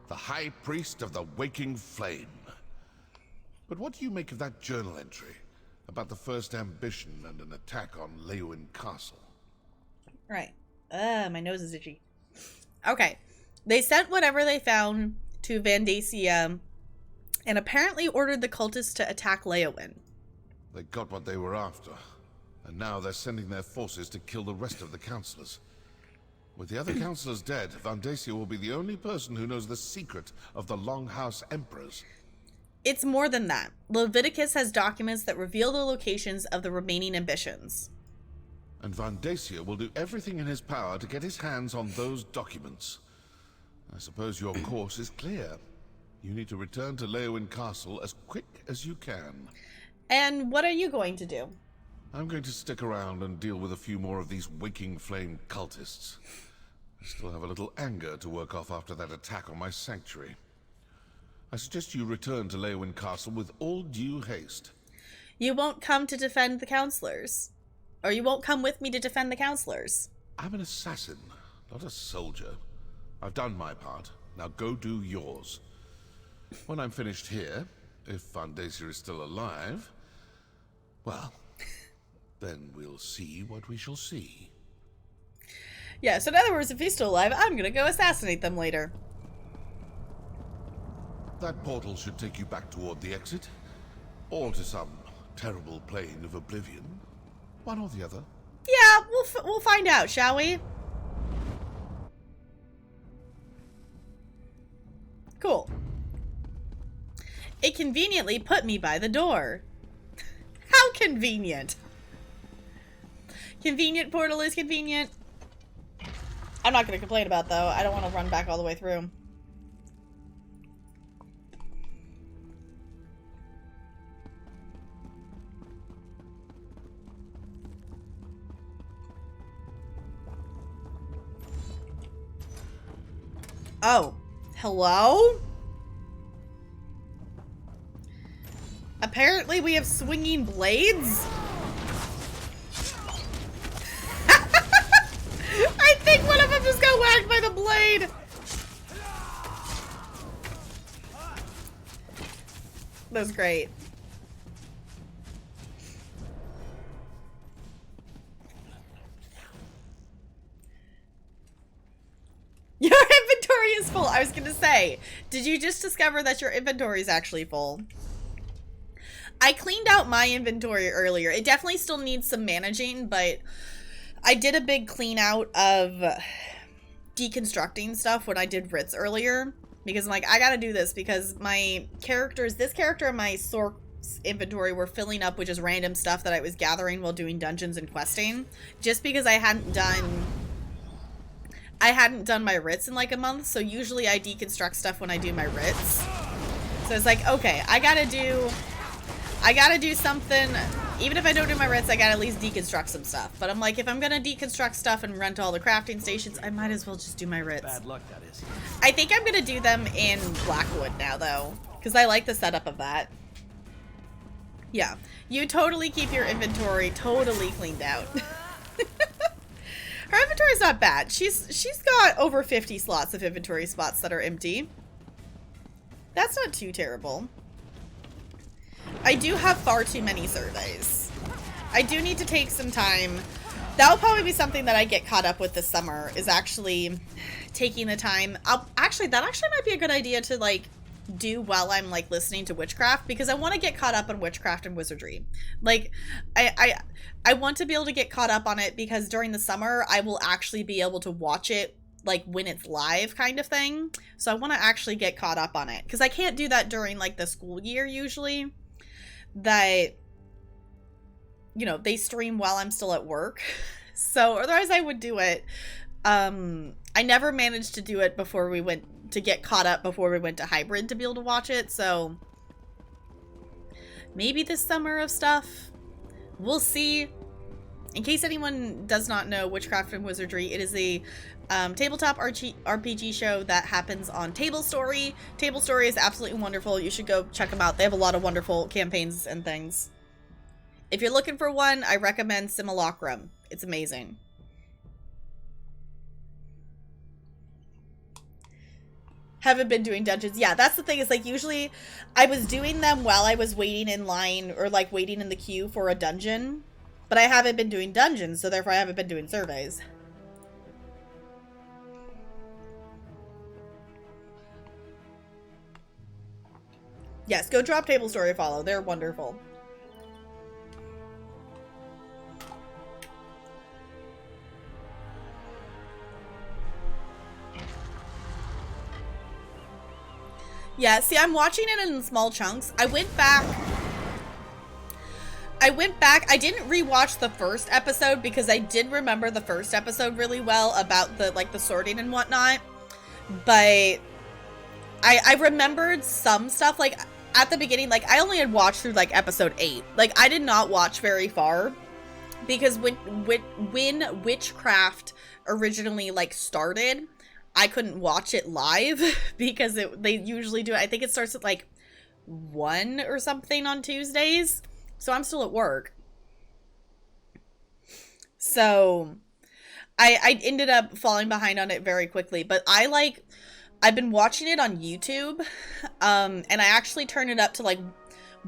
the High Priest of the Waking Flame. But what do you make of that journal entry about the first ambition and an attack on Leowin Castle? Right. My nose is itchy. Okay. They sent whatever they found to Vandacia and apparently ordered the cultists to attack Leowin. They got what they were after, and now they're sending their forces to kill the rest of the councillors. With the other councillors dead, Vandacia will be the only person who knows the secret of the Longhouse Emperors. It's more than that. Leviticus has documents that reveal the locations of the remaining ambitions. And Vandacia will do everything in his power to get his hands on those documents. I suppose your course is clear. You need to return to Leowin Castle as quick as you can. And what are you going to do? I'm going to stick around and deal with a few more of these waking flame cultists. I still have a little anger to work off after that attack on my sanctuary. I suggest you return to Leowin Castle with all due haste. You won't come to defend the counselors. Or you won't come with me to defend the counselors. I'm an assassin, not a soldier. I've done my part. Now go do yours. When I'm finished here, if Vandacia is still alive, well, then we'll see what we shall see. Yeah, so in other words, if he's still alive, I'm gonna go assassinate them later. That portal should take you back toward the exit, or to some terrible plane of oblivion. One or the other. Yeah, we'll find out, shall we? Cool. It conveniently put me by the door. How convenient. Convenient portal is convenient. I'm not going to complain about though. I don't want to run back all the way through. Oh, hello? Apparently we have swinging blades? I think one of them just got whacked by the blade. That was great. Your inventory is full. I was gonna say, did you just discover that your inventory is actually full? I cleaned out my inventory earlier. It definitely still needs some managing, but I did a big clean out of deconstructing stuff when I did Ritz earlier. Because I'm like, I gotta do this because my characters, this character and my source inventory were filling up with just random stuff that I was gathering while doing dungeons and questing. Just because I hadn't done my Ritz in like a month, so usually I deconstruct stuff when I do my Ritz. So it's like, okay, I gotta do something. Even if I don't do my Ritz, I gotta at least deconstruct some stuff. But I'm like, if I'm gonna deconstruct stuff and rent all the crafting stations, I might as well just do my Ritz. Bad luck, that is. I think I'm gonna do them in Blackwood now, though, because I like the setup of that. Yeah, you totally keep your inventory totally cleaned out. Her inventory's not bad. She's got over 50 slots of inventory spots that are empty. That's not too terrible. I do have far too many surveys. I do need to take some time. That'll probably be something that I get caught up with this summer, is actually taking the time. That actually might be a good idea to like do while I'm like listening to witchcraft, because I want to get caught up on witchcraft and wizardry. Like I want to be able to get caught up on it because during the summer I will actually be able to watch it like when it's live kind of thing. So I want to actually get caught up on it because I can't do that during like the school year usually. That, you know, they stream while I'm still at work. So otherwise I would do it. I never managed to do it before we went to get caught up before we went to hybrid to be able to watch it. So maybe this summer of stuff. We'll see. In case anyone does not know Witchcraft and Wizardry, it is a tabletop RPG show that happens on Table Story. Table Story is absolutely wonderful. You should go check them out. They have a lot of wonderful campaigns and things. If you're looking for one, I recommend Simulacrum. It's amazing. Haven't been doing dungeons. Yeah, that's the thing. Is like usually I was doing them while I was waiting in line or like waiting in the queue for a dungeon. But I haven't been doing dungeons, so therefore I haven't been doing surveys. Yes, go drop Table Story a follow. They're wonderful. Yeah, see, I'm watching it in small chunks. I went back. I didn't rewatch the first episode because I did remember the first episode really well about the, like, the sorting and whatnot. But I remembered some stuff, like, at the beginning, like, I only had watched through, like, episode 8. Like, I did not watch very far because when Witchcraft originally, like, started, I couldn't watch it live because they usually do it. I think it starts at, like, 1 or something on Tuesdays. So I'm still at work. So I ended up falling behind on it very quickly. But I've been watching it on YouTube. And I actually turn it up to like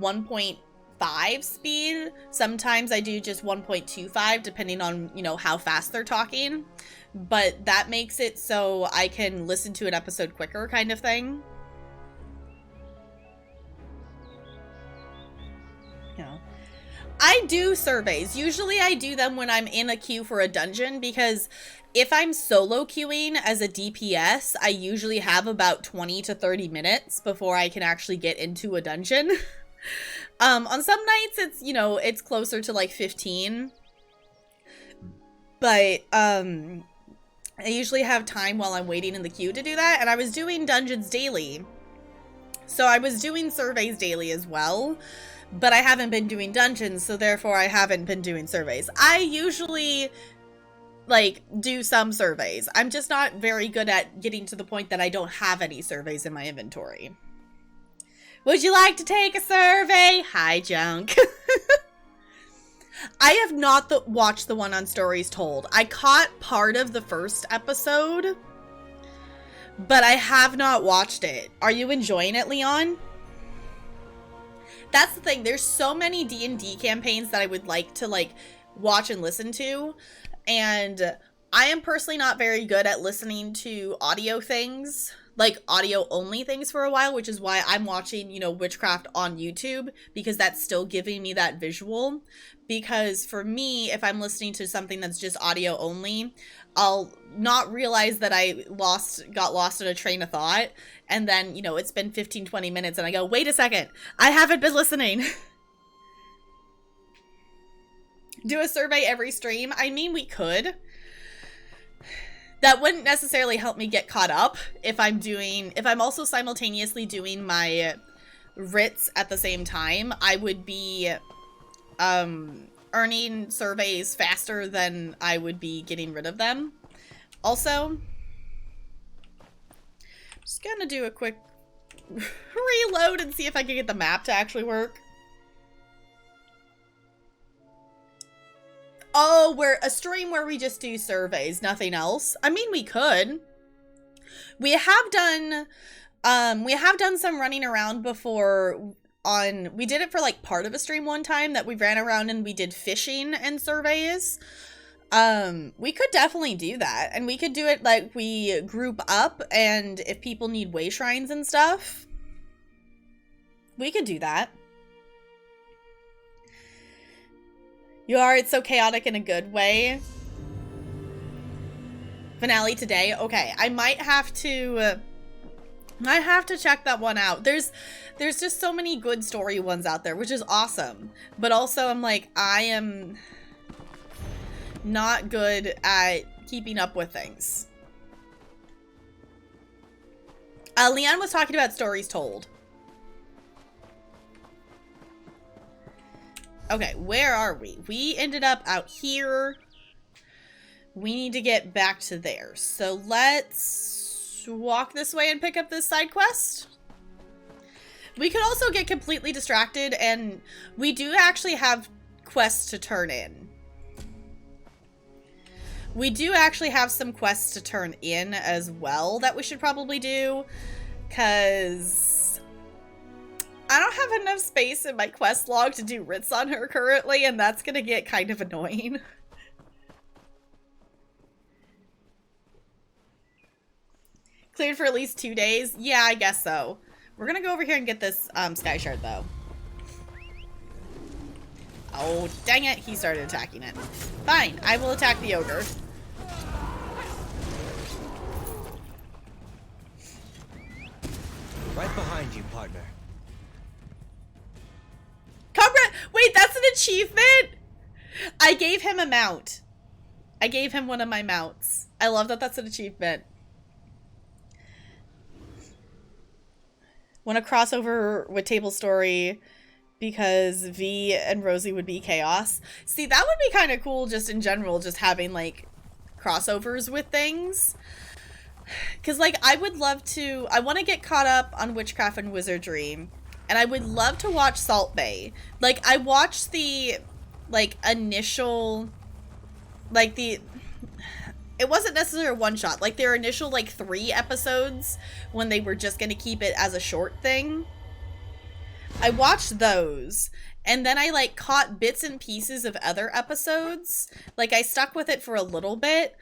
1.5 speed. Sometimes I do just 1.25 depending on, you know, how fast they're talking. But that makes it so I can listen to an episode quicker kind of thing. Yeah. I do surveys. Usually I do them when I'm in a queue for a dungeon because if I'm solo queuing as a DPS, I usually have about 20 to 30 minutes before I can actually get into a dungeon. On some nights it's, you know, it's closer to like 15. But I usually have time while I'm waiting in the queue to do that, and I was doing dungeons daily. So I was doing surveys daily as well. But I haven't been doing dungeons, so therefore I haven't been doing surveys. I usually, like, do some surveys. I'm just not very good at getting to the point that I don't have any surveys in my inventory. Would you like to take a survey? Hi, Junk. I have not watched the one on Stories Told. I caught part of the first episode, but I have not watched it. Are you enjoying it, Leon? That's the thing. There's so many D&D campaigns that I would like to, like, watch and listen to. And I am personally not very good at listening to audio things, like audio only things for a while, which is why I'm watching, you know, Witchcraft on YouTube, because that's still giving me that visual. Because for me, if I'm listening to something that's just audio only, I'll not realize that I got lost in a train of thought. And then, you know, it's been 15, 20 minutes and I go, wait a second, I haven't been listening. Do a survey every stream? I mean, we could. That wouldn't necessarily help me get caught up if I'm also simultaneously doing my writs at the same time. I would be earning surveys faster than I would be getting rid of them. Also, just gonna do a quick reload and see if I can get the map to actually work. Oh, we're a stream where we just do surveys, nothing else. I mean, we could. We have done some running around before. We did it for like part of a stream one time that we ran around and we did fishing and surveys. We could definitely do that, and we could do it like we group up, and if people need way shrines and stuff, we could do that. You are, it's so chaotic in a good way. Finale today. Okay, I might have to check that one out. There's just so many good story ones out there, which is awesome. But also I'm like, I am not good at keeping up with things. Leon was talking about Stories Told. Okay, where are we? We ended up out here. We need to get back to there. So let's walk this way and pick up this side quest. We could also get completely distracted, and we do actually have quests to turn in. We do actually have some quests to turn in as well that we should probably do, because I don't have enough space in my quest log to do writs on her currently, and that's gonna get kind of annoying. Cleared for at least 2 days? Yeah, I guess so. We're gonna go over here and get this sky shard though. Oh, dang it, he started attacking it. Fine, I will attack the ogre. Right behind you, partner. Wait, that's an achievement? I gave him a mount. I gave him one of my mounts. I love that that's an achievement. Want to crossover with Table Story because V and Rosie would be chaos. See, that would be kind of cool just in general, just having like crossovers with things. Because like I would love to, I want to get caught up on Witchcraft and Wizardry. And I would love to watch Salt Bay. Like, I watched the, like, initial, like, it wasn't necessarily a one-shot. Like, their initial, like, 3 episodes when they were just going to keep it as a short thing. I watched those. And then I, like, caught bits and pieces of other episodes. Like, I stuck with it for a little bit.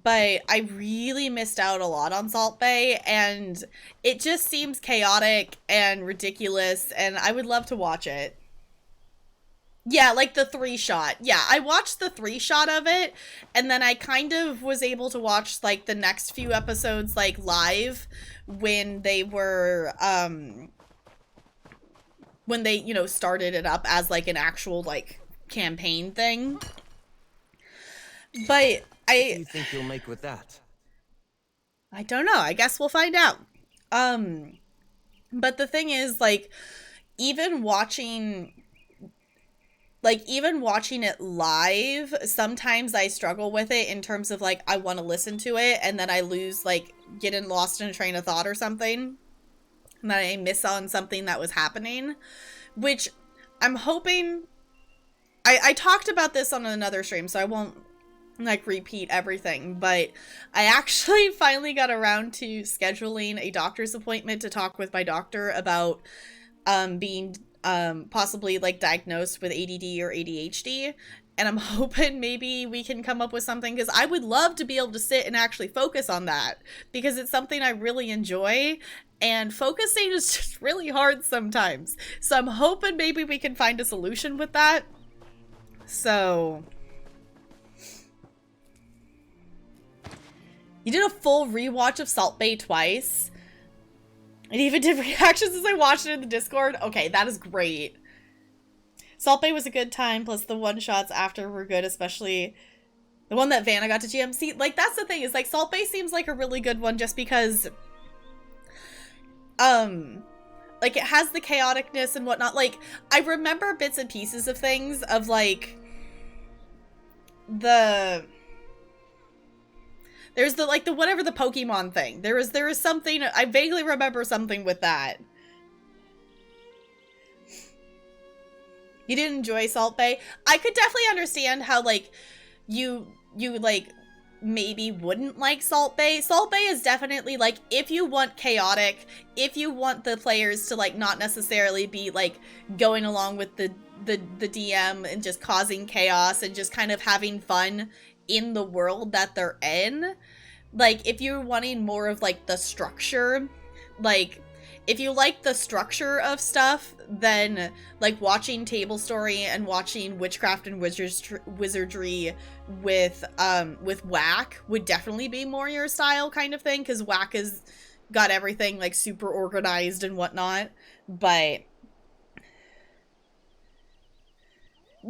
But I really missed out a lot on Salt Bay, and it just seems chaotic and ridiculous, and I would love to watch it. Yeah, like the 3-shot. Yeah, I watched the 3-shot of it, and then I kind of was able to watch, like, the next few episodes, like, live when they were, when they, you know, started it up as, like, an actual, like, campaign thing. But What do you think you'll make with that? I don't know. I guess we'll find out. But the thing is, like, even watching it live, sometimes I struggle with it in terms of, like, I want to listen to it, and then I lose, like, getting lost in a train of thought or something. And then I miss on something that was happening. Which, I'm hoping... I talked about this on another stream, so I won't, like, repeat everything, but I actually finally got around to scheduling a doctor's appointment to talk with my doctor about being possibly, like, diagnosed with ADD or ADHD, and I'm hoping maybe we can come up with something, because I would love to be able to sit and actually focus on that, because it's something I really enjoy, and focusing is just really hard sometimes, so I'm hoping maybe we can find a solution with that. So... You did a full rewatch of Salt Bay twice. And even did reactions as I watched it in the Discord. Okay, that is great. Salt Bay was a good time, plus the one-shots after were good, especially the one that Vanna got to GMC. Like, that's the thing, is, like, Salt Bay seems like a really good one just because, like, it has the chaoticness and whatnot. Like, I remember bits and pieces of things of, like, there's the, like, the whatever the Pokemon thing. There is something, I vaguely remember something with that. You didn't enjoy Salt Bay? I could definitely understand how, like, you like, maybe wouldn't like Salt Bay. Salt Bay is definitely, like, if you want chaotic, if you want the players to, like, not necessarily be, like, going along with the DM and just causing chaos and just kind of having fun in the world that they're in, like, if you're wanting more of, like, the structure, like, if you like the structure of stuff, then, like, watching Table Story and watching Witchcraft and Wizardry with Whack would definitely be more your style kind of thing, because Whack has got everything, like, super organized and whatnot, but...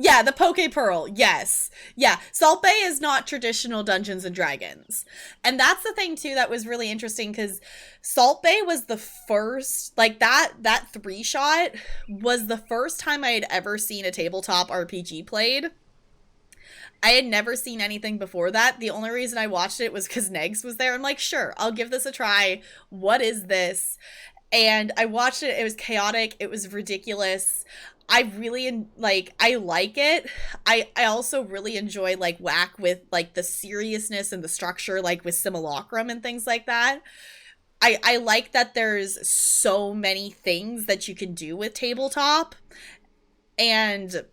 Yeah, the Poke Pearl, yes. Yeah, Salt Bay is not traditional Dungeons and Dragons. And that's the thing, too, that was really interesting, because Salt Bay was the first, like, that 3-shot was the first time I had ever seen a tabletop RPG played. I had never seen anything before that. The only reason I watched it was because Negs was there. I'm like, sure, I'll give this a try. What is this? And I watched it. It was chaotic. It was ridiculous. I really, like, I like it. I also really enjoy, like, Whack with, like, the seriousness and the structure, like, with Simulacrum and things like that. I like that there's so many things that you can do with tabletop. And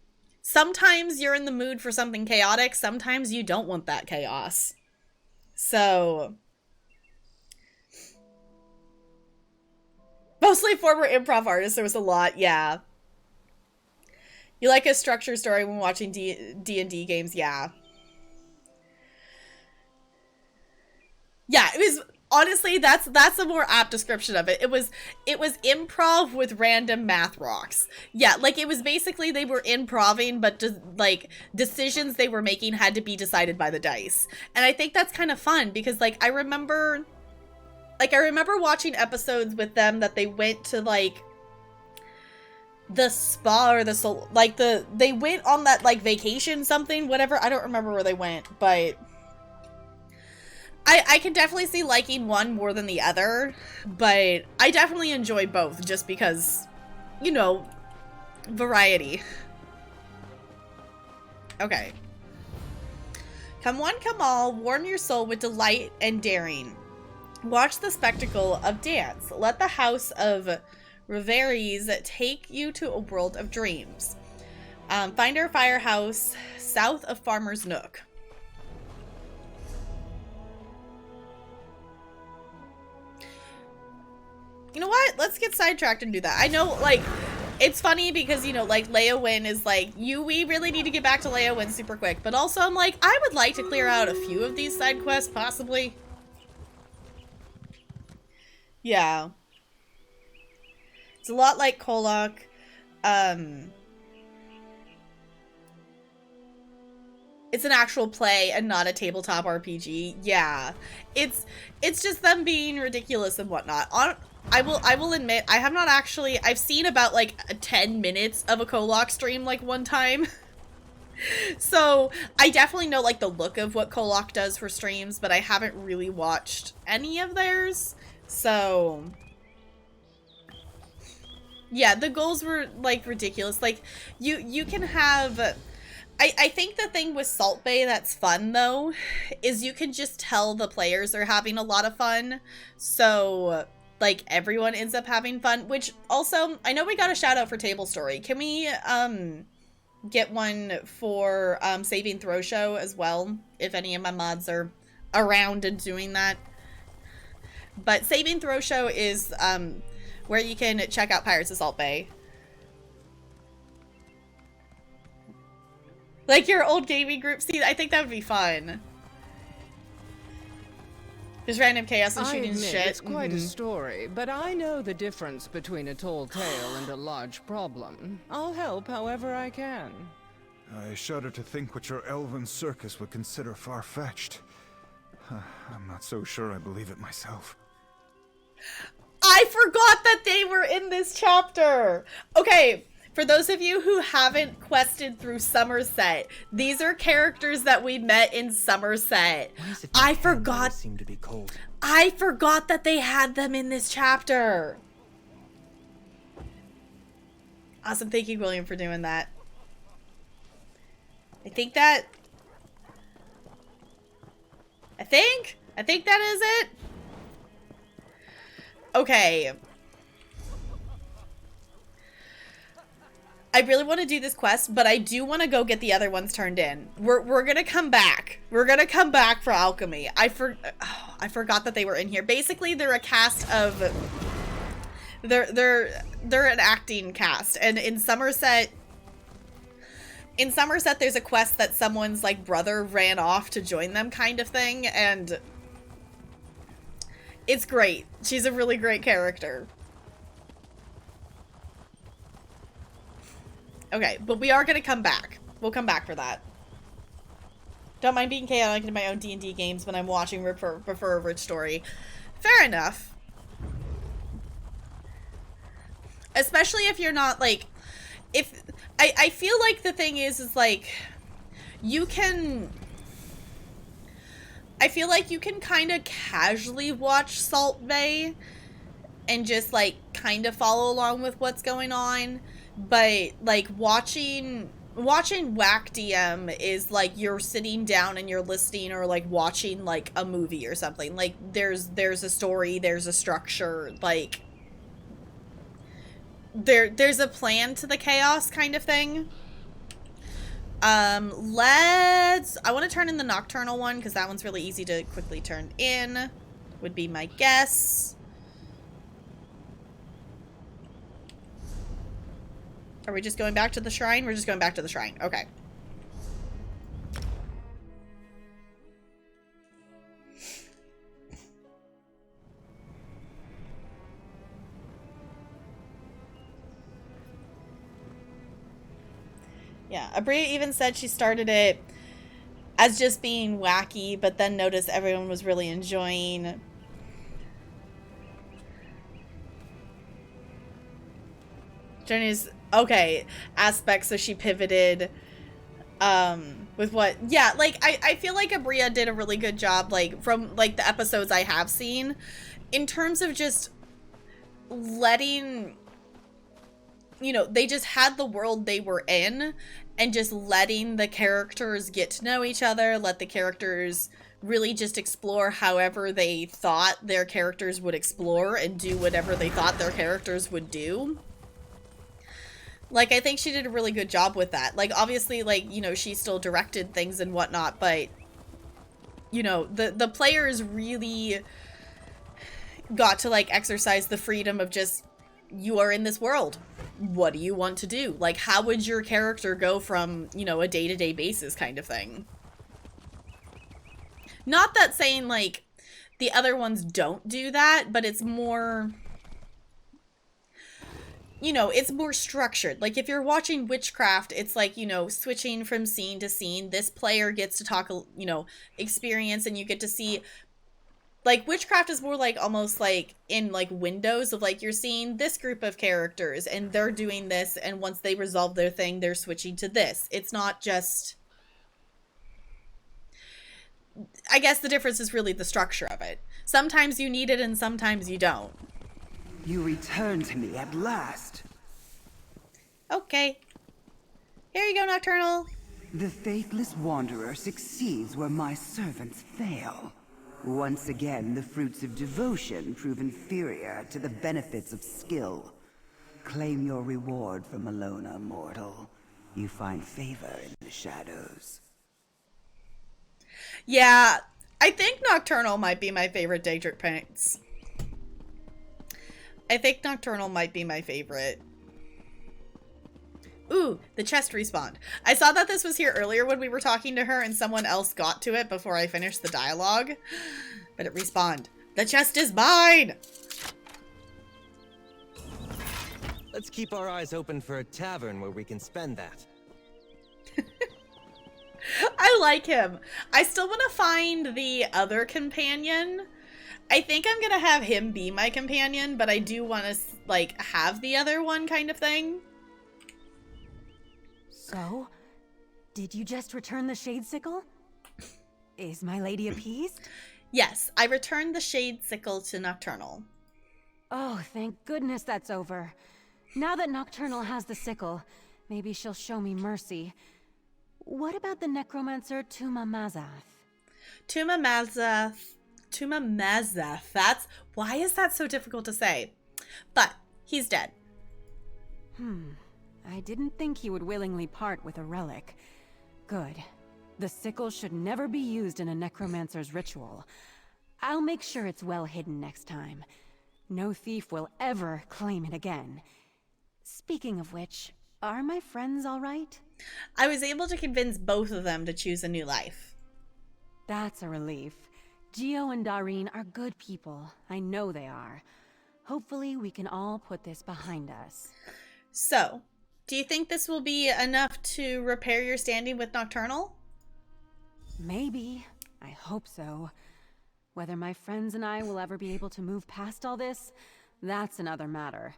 sometimes you're in the mood for something chaotic. Sometimes you don't want that chaos. So... Mostly former improv artists. There was a lot, yeah. You like a structured story when watching D&D games, yeah. Yeah, it was honestly that's a more apt description of it. It was improv with random math rocks. Yeah, like it was basically they were improving, but like decisions they were making had to be decided by the dice. And I think that's kind of fun because like I remember watching episodes with them that they went to like the spa or they went on that like vacation something, whatever. I don't remember where they went, but I can definitely see liking one more than the other, but I definitely enjoy both just because, you know, variety. Okay. Come one, come all, warm your soul with delight and daring. Watch the spectacle of dance. Let the house of reveries take you to a world of dreams. Find our firehouse south of Farmer's Nook. You know what? Let's get sidetracked and do that. I know, like, it's funny because, you know, like, Leowyn is like, we really need to get back to Leowyn super quick. But also, I'm like, I would like to clear out a few of these side quests, possibly. Yeah. It's a lot like Kolok. It's an actual play and not a tabletop RPG. Yeah. It's just them being ridiculous and whatnot. I will admit, I have not actually, I've seen about like 10 minutes of a Kolok stream like one time. So I definitely know like the look of what Kolok does for streams, but I haven't really watched any of theirs. So yeah, the goals were like ridiculous. Like you can have, I think the thing with Salt Bay that's fun though, is you can just tell the players are having a lot of fun. So like everyone ends up having fun, which also, I know we got a shout out for Table Story. Can we get one for Saving Throw Show as well, if any of my mods are around and doing that? But Saving Throw Show is where you can check out Pirates of Salt Bay. Like your old gaming group. See, I think that would be fun. Just random chaos and shooting shit. It's quite a story, but I know the difference between a tall tale and a large problem. I'll help however I can. I shudder to think what your elven circus would consider far-fetched. I'm not so sure I believe it myself. I forgot that they were in this chapter! Okay, for those of you who haven't quested through Somerset, these are characters that we met in Somerset. I forgot. Seem to be cold. I forgot that they had them in this chapter. Awesome, thank you, William, for doing that. I think that is it. Okay. I really want to do this quest, but I do want to go get the other ones turned in. We're gonna come back. We're gonna come back for alchemy. I forgot that they were in here. Basically, they're a cast of. They're an acting cast, and in Somerset. In Somerset, there's a quest that someone's like brother ran off to join them, kind of thing, and it's great. She's a really great character. Okay, but we are going to come back. We'll come back for that. Don't mind being chaotic in my own D&D games when I'm watching prefer a rich story. Fair enough. Especially if you're not, like... If... I feel like the thing is like... You can... I feel like you can kind of casually watch Salt Bay and just, like, kind of follow along with what's going on. But, like, watching Whack DM is, like, you're sitting down and you're listening or, like, watching, like, a movie or something. Like, there's a story, there's a structure, like, there's a plan to the chaos kind of thing. I want to turn in the Nocturnal one, because that one's really easy to quickly turn in, would be my guess. Are we just going back to the shrine? We're just going back to the shrine. Okay. Yeah, Abria even said she started it as just being wacky, but then noticed everyone was really enjoying Jenny's aspects, so she pivoted with what like I feel like Abria did a really good job, like from like the episodes I have seen, in terms of just letting, you know, they just had the world they were in and just letting the characters get to know each other, let the characters really just explore however they thought their characters would explore and do whatever they thought their characters would do. Like, I think she did a really good job with that. Like, obviously, like, you know, she still directed things and whatnot, but, you know, the players really got to, like, exercise the freedom of just, you are in this world. What do you want to do? Like, how would your character go from, you know, a day-to-day basis kind of thing? Not that saying, like, the other ones don't do that, but it's more, you know, it's more structured. Like, if you're watching Witchcraft, it's like, you know, switching from scene to scene. This player gets to talk, you know, experience, and you get to see, like, Witchcraft is more like almost like in like windows of like, you're seeing this group of characters and they're doing this, and once they resolve their thing, they're switching to this. It's not just, I guess the difference is really the structure of it. Sometimes you need it and sometimes you don't. You return to me at last. Okay. Here you go, Nocturnal. The faithless wanderer succeeds where my servants fail. Once again, the fruits of devotion prove inferior to the benefits of skill. Claim your reward from Malona, mortal. You find favor in the shadows. Yeah, I think Nocturnal might be my favorite Daedric Prince. I think Nocturnal might be my favorite. Ooh, the chest respawned. I saw that this was here earlier when we were talking to her and someone else got to it before I finished the dialogue. But it respawned. The chest is mine! Let's keep our eyes open for a tavern where we can spend that. I like him. I still want to find the other companion. I think I'm gonna have him be my companion, but I do want to, like, have the other one kind of thing. So, did you just return the Shade Sickle? Is my lady appeased? Yes, I returned the Shade Sickle to Nocturnal. Oh, thank goodness that's over. Now that Nocturnal has the sickle, maybe she'll show me mercy. What about the necromancer Tuma Mazath? Tuma Mazath. That's, why is that so difficult to say? But he's dead. I didn't think he would willingly part with a relic. Good. The sickle should never be used in a necromancer's ritual. I'll make sure it's well hidden next time. No thief will ever claim it again. Speaking of which, are my friends all right? I was able to convince both of them to choose a new life. That's a relief. Gio and Dareen are good people. I know they are. Hopefully we can all put this behind us. So, do you think this will be enough to repair your standing with Nocturnal? Maybe. I hope so. Whether my friends and I will ever be able to move past all this, that's another matter.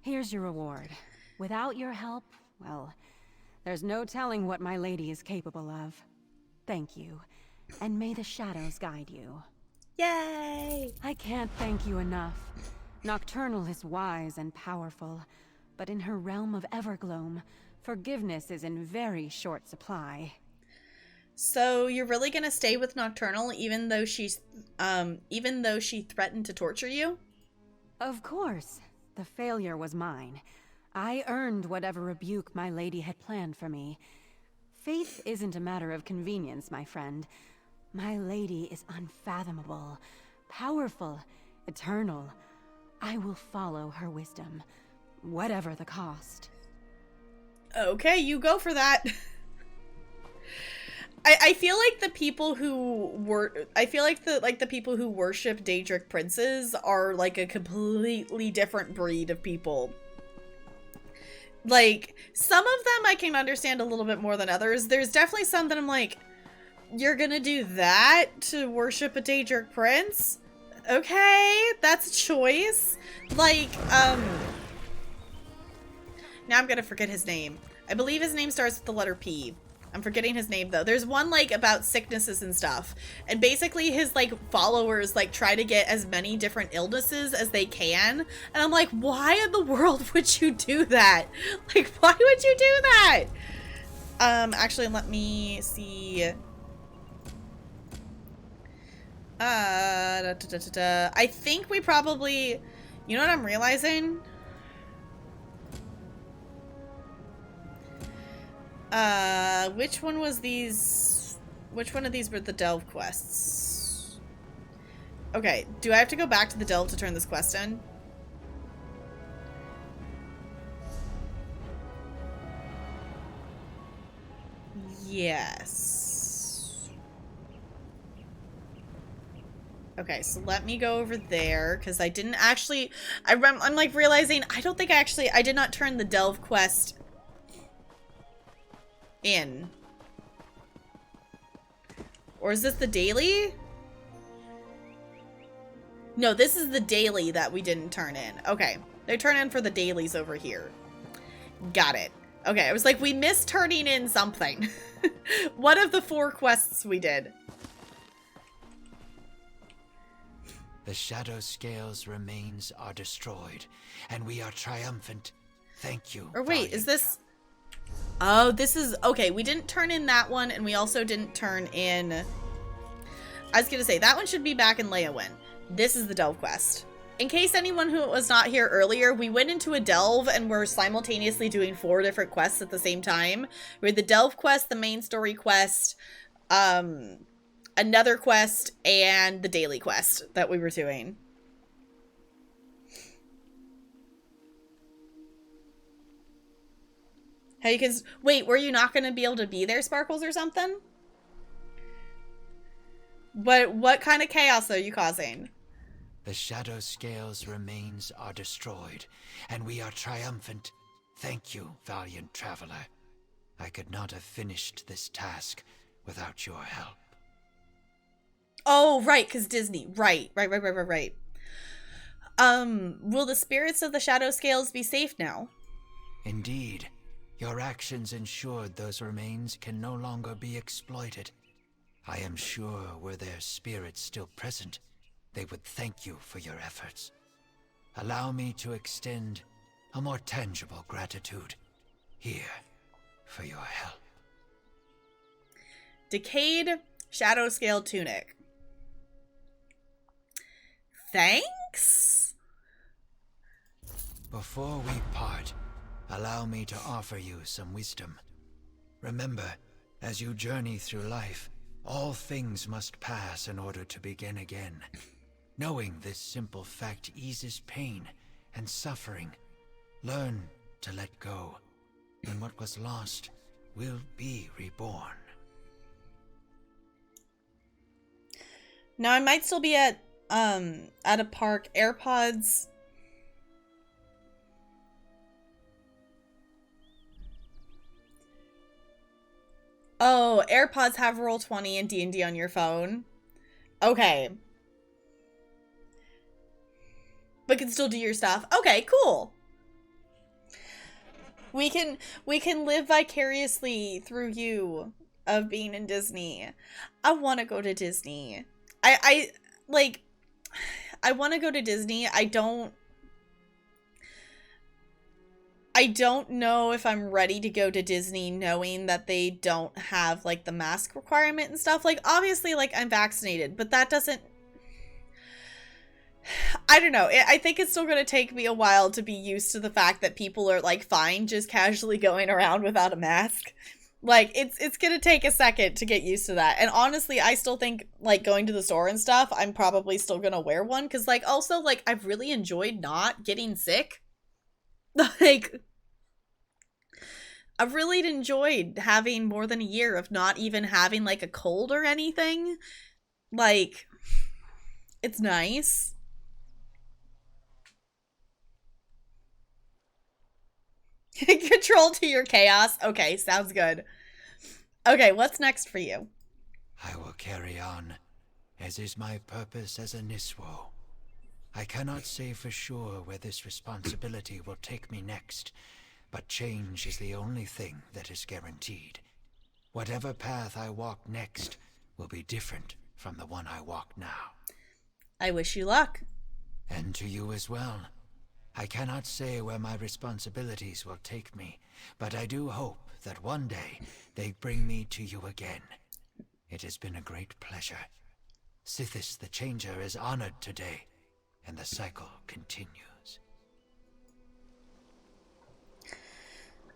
Here's your reward. Without your help, well, there's no telling what my lady is capable of. Thank you, and may the shadows guide you. Yay! I can't thank you enough. Nocturnal is wise and powerful, but in her realm of Evergloam, forgiveness is in very short supply. So you're really gonna stay with Nocturnal even though she threatened to torture you? Of course. The failure was mine. I earned whatever rebuke my lady had planned for me. Faith isn't a matter of convenience, my friend. My lady is unfathomable, powerful, eternal. I will follow her wisdom, whatever the cost. Okay, you go for that. I feel like the people who the people who worship Daedric princes are like a completely different breed of people. Like, some of them I can understand a little bit more than others. There's definitely some that I'm like, you're gonna do that to worship a Daedric prince? Okay, that's a choice. Like, now I'm gonna forget his name. I believe his name starts with the letter P. I'm forgetting his name though. There's one like about sicknesses and stuff. And basically his like followers like try to get as many different illnesses as they can. And I'm like, why in the world would you do that? Like, why would you do that? Actually, let me see. I think we probably, you know what I'm realizing? Which one of these were the delve quests? Okay, do I have to go back to the delve to turn this quest in? Yes. Okay, so let me go over there, because I didn't actually, I'm like realizing, I don't think I did not turn the delve quest in. Or is this the daily? No, this is the daily that we didn't turn in. Okay, they turn in for the dailies over here. Got it. Okay, I was like, we missed turning in something. One of the 4 quests we did. The Shadow Scale's remains are destroyed, and we are triumphant. Thank you. Or wait, is this... Oh, this is... Okay, we didn't turn in that one, and we also didn't turn in... I was gonna say, that one should be back in Leyawen. This is the delve quest. In case anyone who was not here earlier, we went into a delve and we're simultaneously doing 4 different quests at the same time. We had the delve quest, the main story quest, another quest, and the daily quest that we were doing. Hey, because wait, were you not going to be able to be there, Sparkles, or something? But what kind of chaos are you causing? The Shadow Scale's remains are destroyed, and we are triumphant. Thank you, valiant traveler. I could not have finished this task without your help. Oh, right, because Disney. Right. Will the spirits of the Shadow Scales be safe now? Indeed. Your actions ensured those remains can no longer be exploited. I am sure were their spirits still present, they would thank you for your efforts. Allow me to extend a more tangible gratitude. Here, for your help. Decayed Shadow Scale Tunic. Thanks? Before we part, allow me to offer you some wisdom. Remember, as you journey through life, all things must pass in order to begin again. Knowing this simple fact eases pain and suffering. Learn to let go, and what was lost will be reborn. Now I might still be at a park. AirPods. Oh, AirPods have Roll20 and D&D on your phone. Okay. But can still do your stuff. Okay, cool. We can live vicariously through you of being in Disney. I want to go to Disney. I want to go to Disney. I don't know if I'm ready to go to Disney knowing that they don't have like the mask requirement and stuff. Like obviously like I'm vaccinated, but that doesn't, I don't know. I think it's still going to take me a while to be used to the fact that people are like fine just casually going around without a mask. Like it's going to take a second to get used to that. And honestly, I still think like going to the store and stuff, I'm probably still going to wear one. Cause like also like I've really enjoyed not getting sick. Like, I've really enjoyed having more than a year of not even having like a cold or anything. Like, it's nice. Control to your chaos. Okay, sounds good. Okay, what's next for you? I will carry on, as is my purpose as a Niswo. I cannot say for sure where this responsibility will take me next, but change is the only thing that is guaranteed. Whatever path I walk next will be different from the one I walk now. I wish you luck. And to you as well. I cannot say where my responsibilities will take me, but I do hope that one day they bring me to you again. It has been a great pleasure. Sithis the Changer is honored today, and the cycle continues.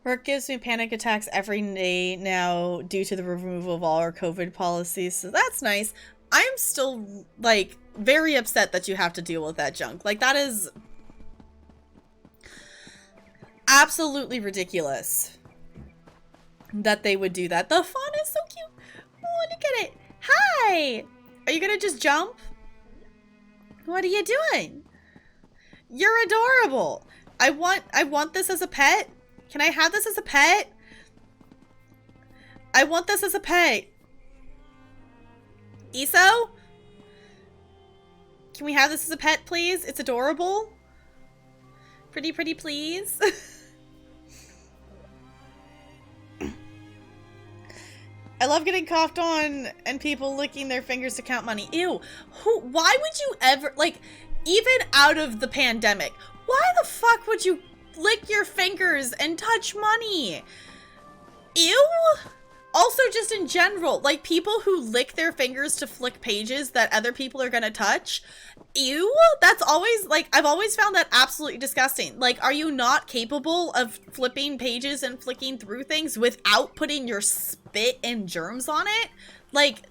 Work gives me panic attacks every day now due to the removal of all our COVID policies, so that's nice. I'm still, like, very upset that you have to deal with that junk. Like, that is absolutely ridiculous that they would do that. The font is so cute. Oh, look at it. Hi! Are you gonna just jump? What are you doing? You're adorable. I want this as a pet. Can I have this as a pet? I want this as a pet. Eso? Can we have this as a pet, please? It's adorable. Pretty, please. I love getting coughed on and people licking their fingers to count money. Ew. Why would you ever, like, even out of the pandemic, why the fuck would you lick your fingers and touch money? Ew. Also, just in general, like, people who lick their fingers to flick pages that other people are gonna touch. Ew. That's always, like, I've always found that absolutely disgusting. Like, are you not capable of flipping pages and flicking through things without putting your spit and germs on it? Like,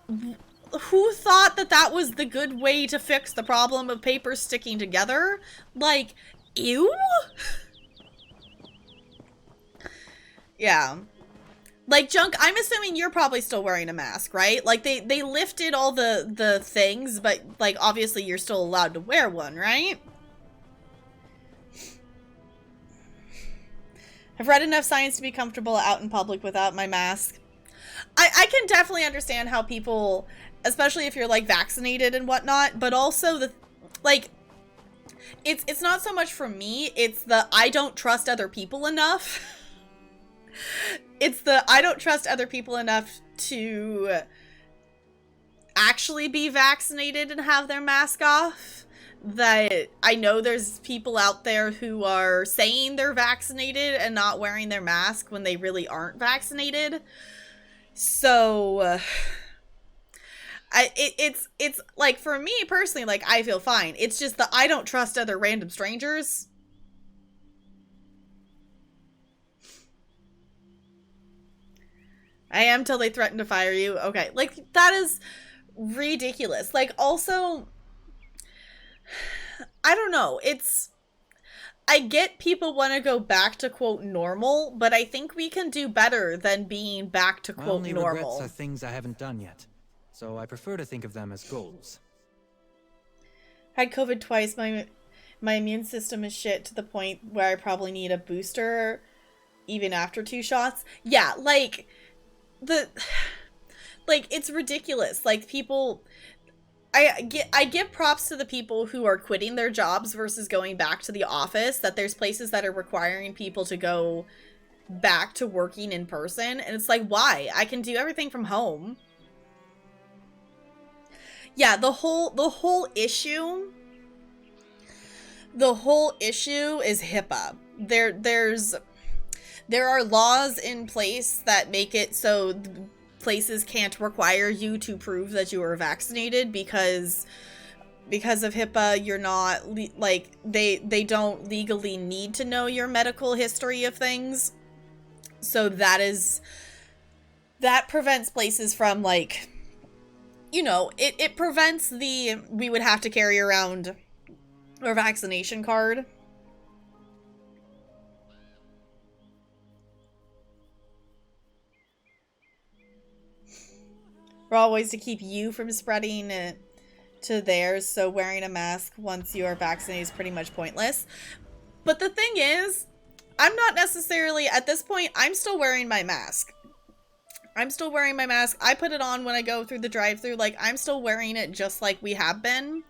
who thought that that was the good way to fix the problem of paper sticking together? Like, ew? Yeah. Like, Junk, I'm assuming you're probably still wearing a mask, right? Like, they lifted all the things, but, like, obviously you're still allowed to wear one, right? I've read enough science to be comfortable out in public without my mask. I can definitely understand how people, especially if you're, like, vaccinated and whatnot, but also like, it's not so much for me, it's the I don't trust other people enough. It's the I don't trust other people enough to actually be vaccinated and have their mask off. That I know there's people out there who are saying they're vaccinated and not wearing their mask when they really aren't vaccinated. So it's like, for me personally, like, I feel fine. It's just that I don't trust other random strangers. I am till they threaten to fire you. Okay, like, that is ridiculous. Like, also, I don't know. I get people want to go back to, quote, normal, but I think we can do better than being back to, quote, My only normal. regrets are things I haven't done yet, so I prefer to think of them as goals. Had COVID twice. My immune system is shit to the point where I probably need a booster even after 2 shots. Yeah, like, it's ridiculous. Like, people, I give props to the people who are quitting their jobs versus going back to the office, that there's places that are requiring people to go back to working in person, and it's like, why? I can do everything from home. Yeah, the whole issue is HIPAA. There are laws in place that make it so places can't require you to prove that you are vaccinated because of HIPAA. You're not like, they don't legally need to know your medical history of things. So that prevents places from, like, you know, it prevents we would have to carry around our vaccination card. We're all ways to keep you from spreading to theirs, so wearing a mask once you are vaccinated is pretty much pointless. But the thing is, I'm not necessarily, at this point, I'm still wearing my mask. I'm still wearing my mask. I put it on when I go through the drive-thru. Like, I'm still wearing it just like we have been.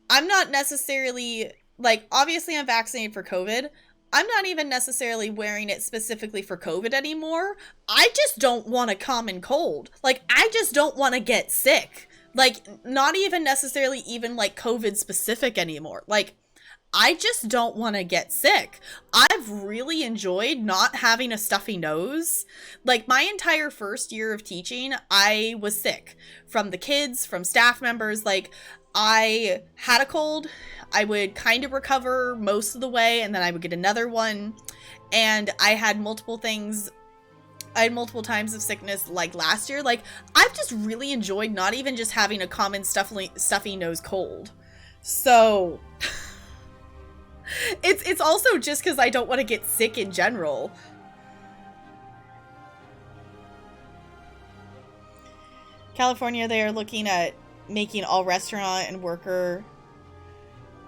I'm not necessarily, like, obviously I'm vaccinated for COVID. I'm not even necessarily wearing it specifically for COVID anymore. I just don't want a common cold. Like, I just don't want to get sick. Like, not even necessarily even, like, COVID specific anymore. Like, I just don't want to get sick. I've really enjoyed not having a stuffy nose. Like, my entire first year of teaching, I was sick. From the kids, from staff members. Like, I had a cold. I would kind of recover most of the way, and then I would get another one. And I had multiple things. I had multiple times of sickness, like, last year. Like, I've just really enjoyed not even just having a common stuffy nose cold. So... It's also just because I don't want to get sick in general. California, they are looking at making all restaurant and worker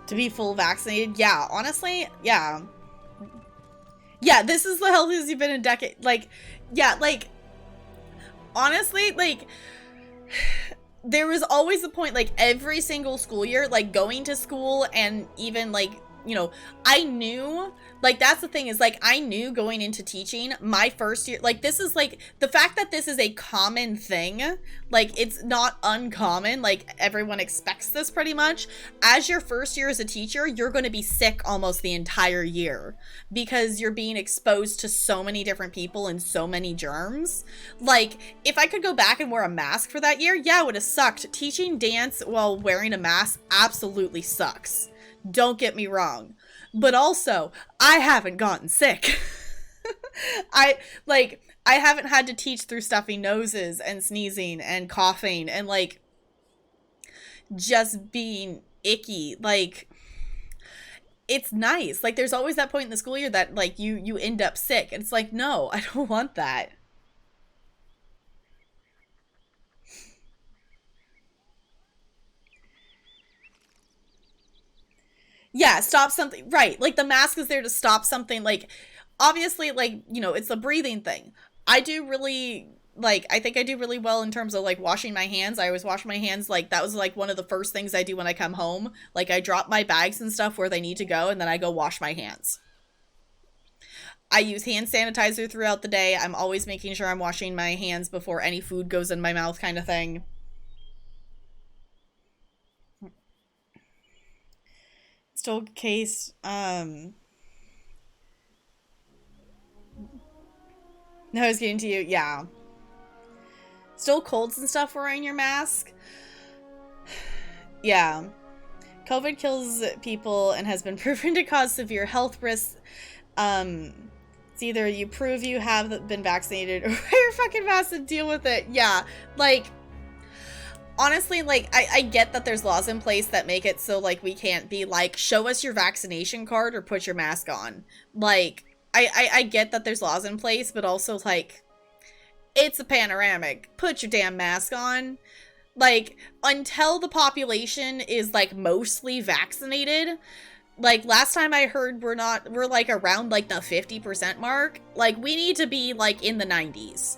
to be full vaccinated. Yeah, honestly, yeah. Yeah, this is the healthiest you've been in a decade. Like, yeah, like, honestly, like... There was always a point, like, every single school year, like, going to school and even, like, you know, I knew, like, that's the thing is, like, I knew going into teaching my first year, like, this is, like, the fact that this is a common thing, like, it's not uncommon, like, everyone expects this pretty much. As your first year as a teacher, you're going to be sick almost the entire year because you're being exposed to so many different people and so many germs. Like, if I could go back and wear a mask for that year, yeah, it would have sucked. Teaching dance while wearing a mask absolutely sucks. Don't get me wrong. But also, I haven't gotten sick. I haven't had to teach through stuffy noses and sneezing and coughing and, like, just being icky. Like, it's nice. Like, there's always that point in the school year that, like, you end up sick. And it's like, no, I don't want that. Yeah, stop something. Right. Like, the mask is there to stop something. Like, obviously, like, you know, it's a breathing thing. I do really, like, I think I do really well in terms of, like, washing my hands. I always wash my hands. Like, that was, like, one of the first things I do when I come home. Like, I drop my bags and stuff where they need to go, and then I go wash my hands. I use hand sanitizer throughout the day. I'm always making sure I'm washing my hands before any food goes in my mouth, kind of thing. Still case, no, I was getting to you, yeah. Still colds and stuff wearing your mask? Yeah. COVID kills people and has been proven to cause severe health risks. It's either you prove you have been vaccinated or wear your fucking mask and deal with it. Yeah, like... Honestly, like, I get that there's laws in place that make it so, like, we can't be, like, show us your vaccination card or put your mask on. Like, I get that there's laws in place, but also, like, it's a panoramic. Put your damn mask on. Like, until the population is, like, mostly vaccinated, like, last time I heard we're, like, around, like, the 50% mark. Like, we need to be, like, in the 90s.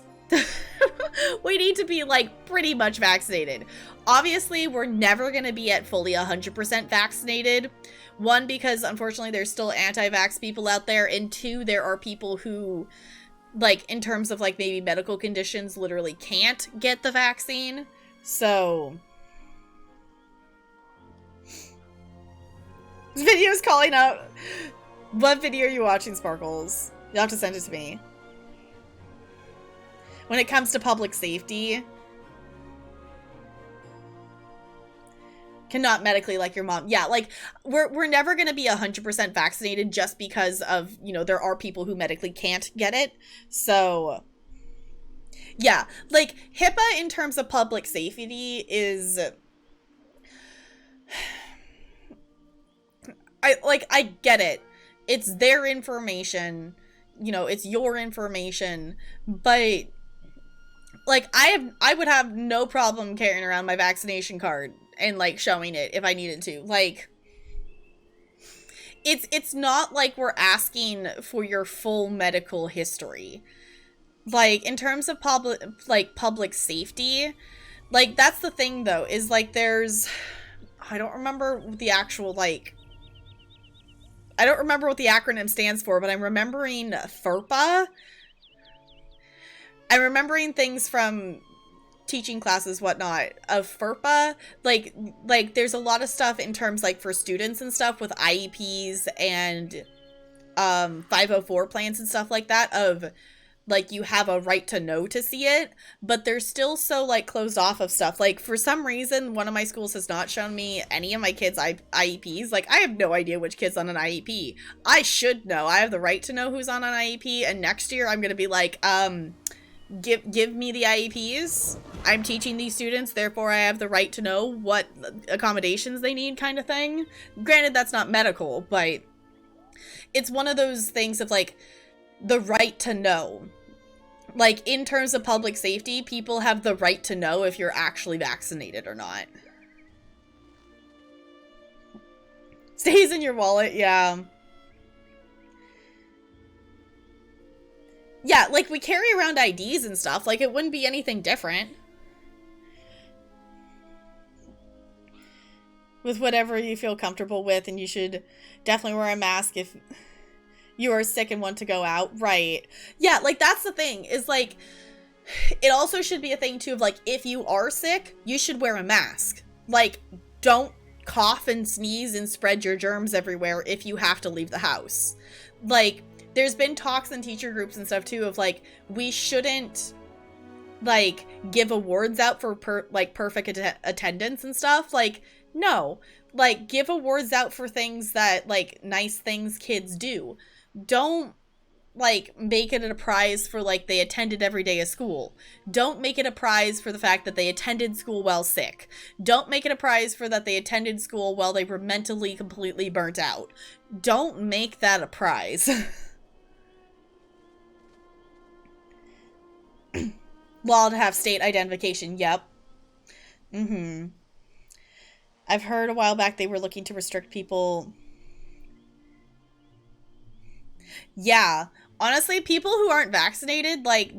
We need to be, like, pretty much vaccinated. Obviously, we're never going to be at fully 100% vaccinated. One, because unfortunately there's still anti-vax people out there, and two, there are people who, like, in terms of, like, maybe medical conditions, literally can't get the vaccine. So... This video is calling out... What video are you watching, Sparkles? You'll have to send it to me. When it comes to public safety, cannot medically like your mom. Yeah, like, we're never going to be 100% vaccinated just because of, you know, there are people who medically can't get it. So, yeah, like, HIPAA in terms of public safety is... I get it. It's their information. You know, it's your information. But... like, I would have no problem carrying around my vaccination card and, like, showing it if I needed to. Like, it's not like we're asking for your full medical history. Like, in terms of public safety, like, that's the thing, though, is, like, there's, I don't remember the actual, like, I don't remember what the acronym stands for, but I'm remembering FERPA. I'm remembering things from teaching classes, whatnot, of FERPA. Like, there's a lot of stuff in terms, like, for students and stuff with IEPs and, 504 plans and stuff like that of, like, you have a right to know to see it, but they're still so, like, closed off of stuff. Like, for some reason, one of my schools has not shown me any of my kids' IEPs. Like, I have no idea which kid's on an IEP. I should know. I have the right to know who's on an IEP, and next year I'm gonna be like, give me the IEPs. I'm teaching these students, therefore I have the right to know what accommodations they need, kind of thing. Granted, that's not medical, but it's one of those things of, like, the right to know. Like, in terms of public safety, people have the right to know if you're actually vaccinated or not. Stays in your wallet, yeah. Yeah, like, we carry around IDs and stuff. Like, it wouldn't be anything different. With whatever you feel comfortable with, and you should definitely wear a mask if you are sick and want to go out. Right. Yeah, like, that's the thing, is, like, it also should be a thing, too, of, like, if you are sick, you should wear a mask. Like, don't cough and sneeze and spread your germs everywhere if you have to leave the house. Like, there's been talks in teacher groups and stuff, too, of, like, we shouldn't, like, give awards out for, perfect attendance and stuff. Like, no. Like, give awards out for things that, like, nice things kids do. Don't, like, make it a prize for, like, they attended every day of school. Don't make it a prize for the fact that they attended school while sick. Don't make it a prize for that they attended school while they were mentally completely burnt out. Don't make that a prize. Law to have state identification, yep. I've heard a while back they were looking to restrict people. Yeah. Honestly, people who aren't vaccinated, like,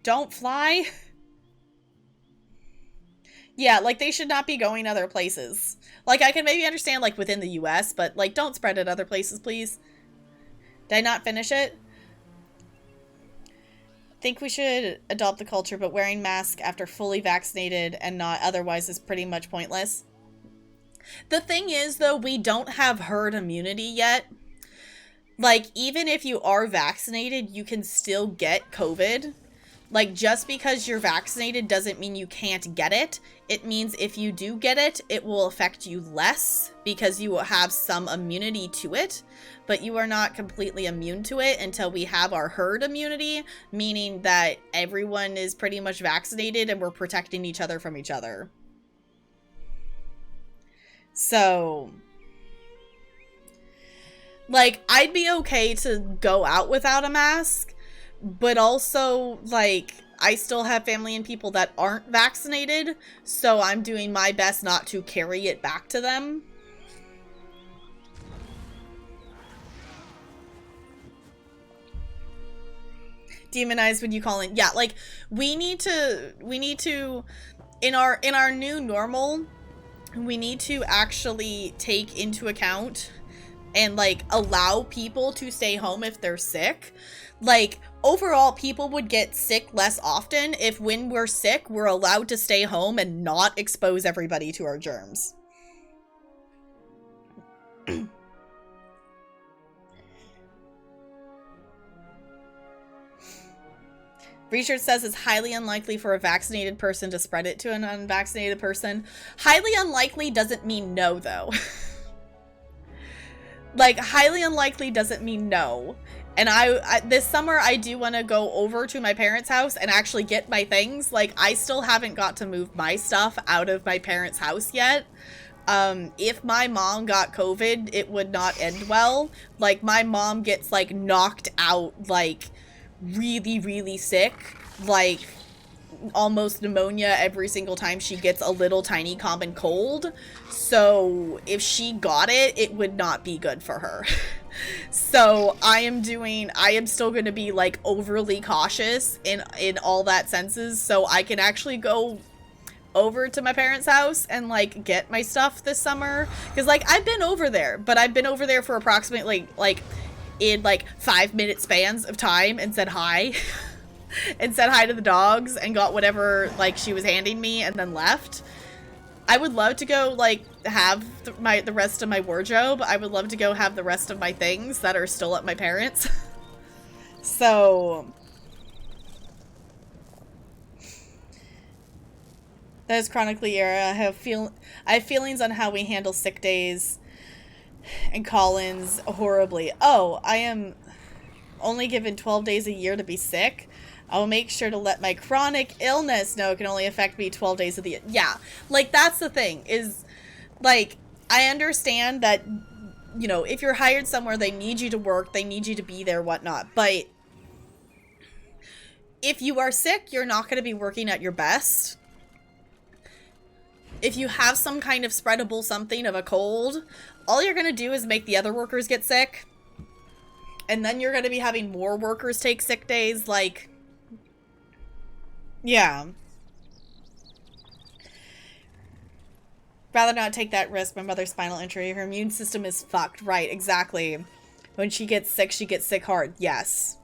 don't fly. Yeah, like, they should not be going other places. Like, I can maybe understand, like, within the US, but, like, don't spread it other places, please. Did I not finish it? Think we should adopt the culture, but wearing masks after fully vaccinated and not otherwise is pretty much pointless. The thing is, though, we don't have herd immunity yet. Like, even if you are vaccinated, you can still get COVID. Like, just because you're vaccinated doesn't mean you can't get it. It means if you do get it, it will affect you less because you will have some immunity to it. But you are not completely immune to it until we have our herd immunity, meaning that everyone is pretty much vaccinated and we're protecting each other from each other. So, like, I'd be okay to go out without a mask, but also, like, I still have family and people that aren't vaccinated, so I'm doing my best not to carry it back to them. Demonize when you call in. Yeah, like, we need to, in our new normal, we need to actually take into account and, like, allow people to stay home if they're sick. Like, overall, people would get sick less often if when we're sick, we're allowed to stay home and not expose everybody to our germs. Research says it's highly unlikely for a vaccinated person to spread it to an unvaccinated person. Highly unlikely doesn't mean no, though. Like, highly unlikely doesn't mean no. And I this summer, I do want to go over to my parents' house and actually get my things. Like, I still haven't got to move my stuff out of my parents' house yet. If my mom got COVID, it would not end well. Like, my mom gets, like, knocked out, like, really, really sick, like, almost pneumonia every single time she gets a little tiny common cold. So if she got it, it would not be good for her. So I am still going to be like overly cautious in all that senses, so I can actually go over to my parents' house and like get my stuff this summer, because like I've been over there, but I've been over there for approximately like in like 5-minute spans of time and said hi and said hi to the dogs and got whatever like she was handing me and then left. I would love to go like have the rest of my wardrobe. I would love to go have the rest of my things that are still at my parents'. So that is chronically era. I have feelings on how we handle sick days and call-ins horribly. Oh, I am only given 12 days a year to be sick. I will make sure to let my chronic illness know it can only affect me 12 days of the year. Yeah, like that's the thing is, like, I understand that, you know, if you're hired somewhere, they need you to work, they need you to be there, whatnot. But if you are sick, you're not going to be working at your best. If you have some kind of spreadable something of a cold, all you're going to do is make the other workers get sick. And then you're going to be having more workers take sick days, like... Yeah. Rather not take that risk. My mother's spinal injury. Her immune system is fucked. Right, exactly. When she gets sick hard. Yes.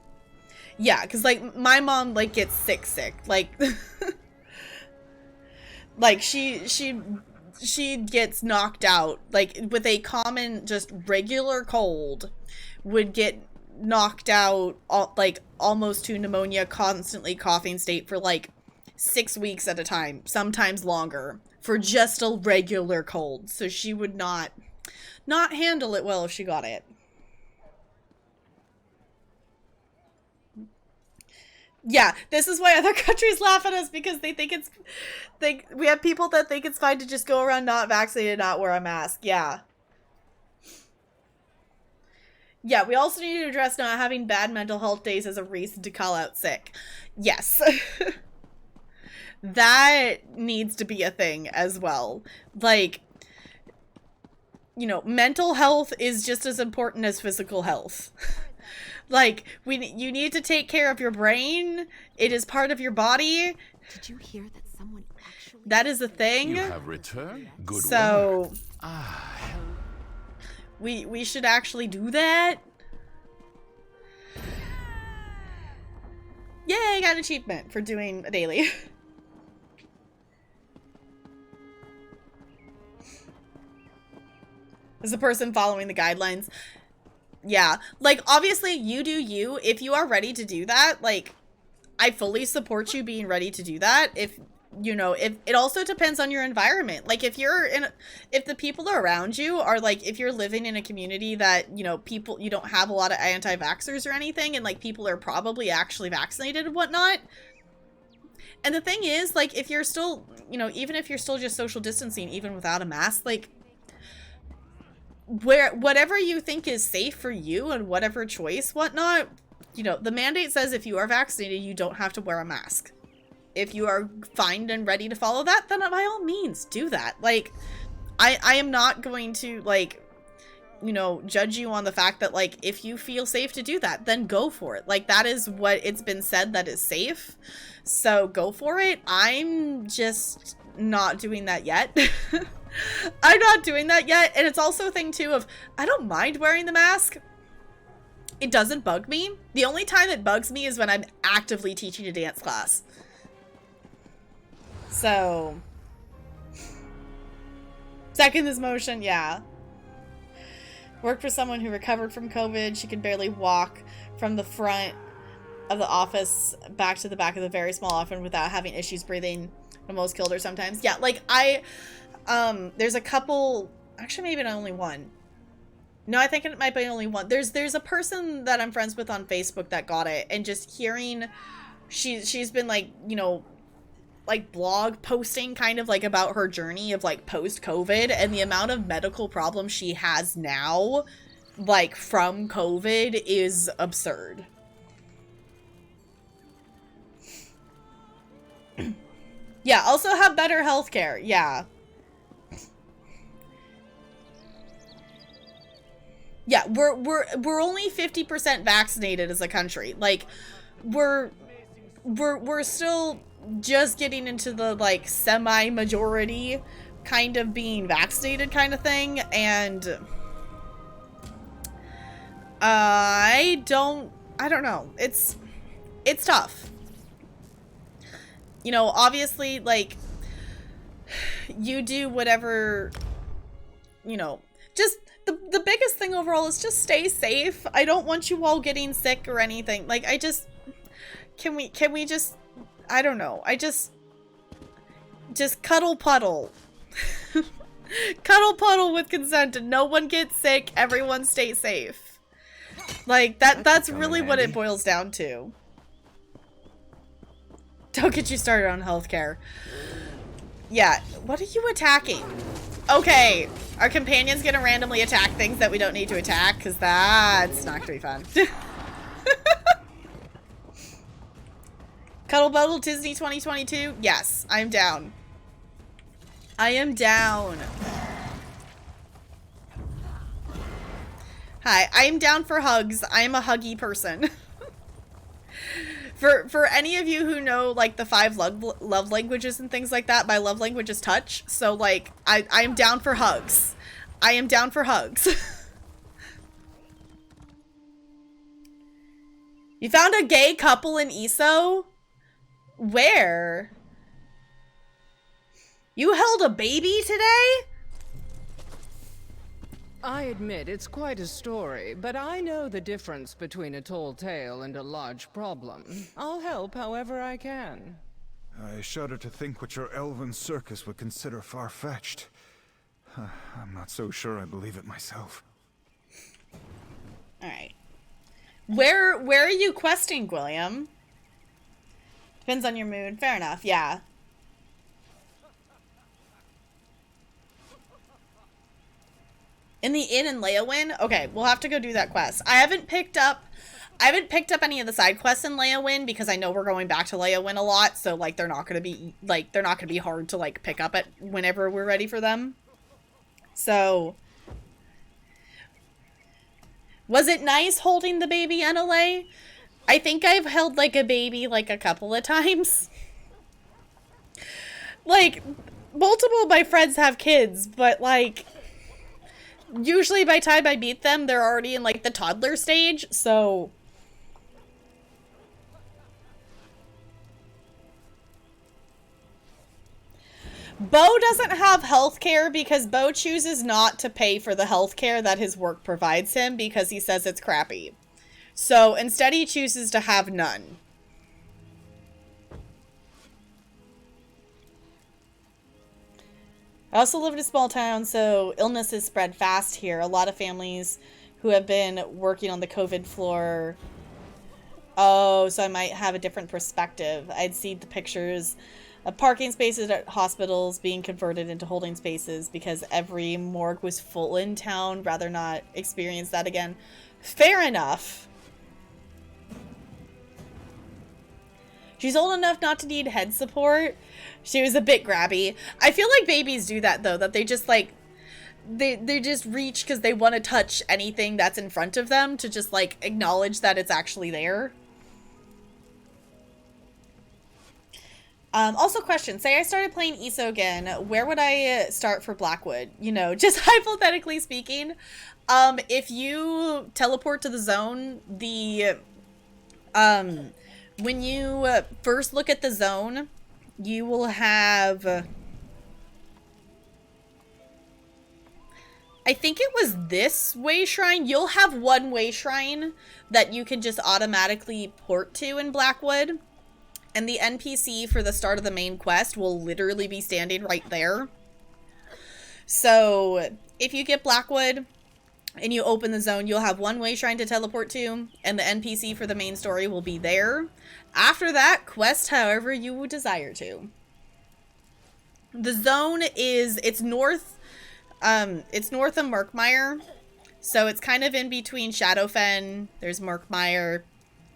Yeah, because, like, my mom, like, gets sick. Like, like, she gets knocked out. Like, with a common, just regular cold, would get knocked out, like, almost to pneumonia, constantly coughing state for, like, 6 weeks at a time, sometimes longer, for just a regular cold. So she would not handle it well if she got it. Yeah, this is why other countries laugh at us, because they think we have people that think it's fine to just go around not vaccinated and not wear a mask. Yeah. Yeah, we also need to address not having bad mental health days as a reason to call out sick. Yes. That needs to be a thing as well. Like, you know, mental health is just as important as physical health. Like, you need to take care of your brain. It is part of your body. Did you hear that someone actually... That is a thing. You have returned. Good so, work. we should actually do that. Yay, I got an achievement for doing a daily. As a person following the guidelines. Yeah, like, obviously, you do you. If you are ready to do that, like, I fully support you being ready to do that. If, you know, if it also depends on your environment. Like, if the people around you are, like, if you're living in a community that, you know, you don't have a lot of anti-vaxxers or anything, and, like, people are probably actually vaccinated and whatnot. And the thing is, like, if you're still, you know, even if you're still just social distancing, even without a mask, like, whatever you think is safe for you and whatever choice, whatnot, you know, the mandate says if you are vaccinated, you don't have to wear a mask. If you are fine and ready to follow that, then by all means, do that. Like, I am not going to, like, you know, judge you on the fact that, like, if you feel safe to do that, then go for it. Like, that is what it's been said that is safe. So go for it. I'm just not doing that yet. I'm not doing that yet. And it's also a thing too of, I don't mind wearing the mask. It doesn't bug me. The only time it bugs me is when I'm actively teaching a dance class. So, second this motion, yeah. Worked for someone who recovered from COVID. She could barely walk from the front of the office back to the back of the very small office without having issues breathing. Almost killed her sometimes. Yeah, like, there's a couple, actually maybe only one. No, I think it might be only one. There's a person that I'm friends with on Facebook that got it, and just hearing, she's been, like, you know, like, blog posting kind of, like, about her journey of, like, post-COVID, and the amount of medical problems she has now, like, from COVID is absurd. Yeah, also have better healthcare. Yeah. Yeah, we're only 50% vaccinated as a country. Like, we're still just getting into the, like, semi-majority kind of being vaccinated kind of thing, and I don't know. It's tough. You know, obviously, like, you do whatever, you know, just the biggest thing overall is just stay safe. I don't want you all getting sick or anything. Like, I just, can we just, I don't know. I just cuddle puddle. Cuddle puddle with consent and no one gets sick. Everyone stay safe. Like, that's really what it boils down to. Don't get you started on healthcare. Yeah, what are you attacking? Okay, our companion's gonna randomly attack things that we don't need to attack, because that's not gonna be fun. Cuddle Bubble Disney 2022? Yes, I'm down. I am down. Hi, I'm down for hugs. I'm a huggy person. For any of you who know, like, the 5 love languages and things like that, my love language is touch. So, like, I am down for hugs. I am down for hugs. You found a gay couple in ESO? Where? You held a baby today? I admit it's quite a story, but I know the difference between a tall tale and a large problem. I'll help however I can. I shudder to think what your elven circus would consider far-fetched. I'm not so sure I believe it myself. Alright. Where are you questing, William? Depends on your mood. Fair enough, yeah. In the inn in Leowin? Okay, we'll have to go do that quest. I haven't picked up any of the side quests in Leowin because I know we're going back to Leowin a lot, so like they're not gonna be hard to like pick up at whenever we're ready for them. So was it nice holding the baby in LA? I think I've held like a baby like a couple of times. Like multiple of my friends have kids, but like usually by the time I meet them, they're already in, like, the toddler stage, so... Bo doesn't have healthcare because Bo chooses not to pay for the healthcare that his work provides him because he says it's crappy. So, instead he chooses to have none. I also live in a small town, so illnesses spread fast here. A lot of families who have been working on the COVID floor. Oh, so I might have a different perspective. I'd see the pictures of parking spaces at hospitals being converted into holding spaces because every morgue was full in town. Rather not experience that again. Fair enough. She's old enough not to need head support. She was a bit grabby. I feel like babies do that, though, that they just, like, they just reach because they want to touch anything that's in front of them to just, like, acknowledge that it's actually there. Also, question. Say I started playing ESO again. Where would I start for Blackwood? You know, just hypothetically speaking. If you teleport to the zone, when you first look at the zone, you will have... I think it was this way shrine. You'll have one way shrine that you can just automatically port to in Blackwood. And the NPC for the start of the main quest will literally be standing right there. So if you get Blackwood and you open the zone, you'll have one way shrine to teleport to, and the NPC for the main story will be there. After that, quest however you would desire to. The zone is, it's north of Murkmire, so it's kind of in between Shadowfen, there's Murkmire.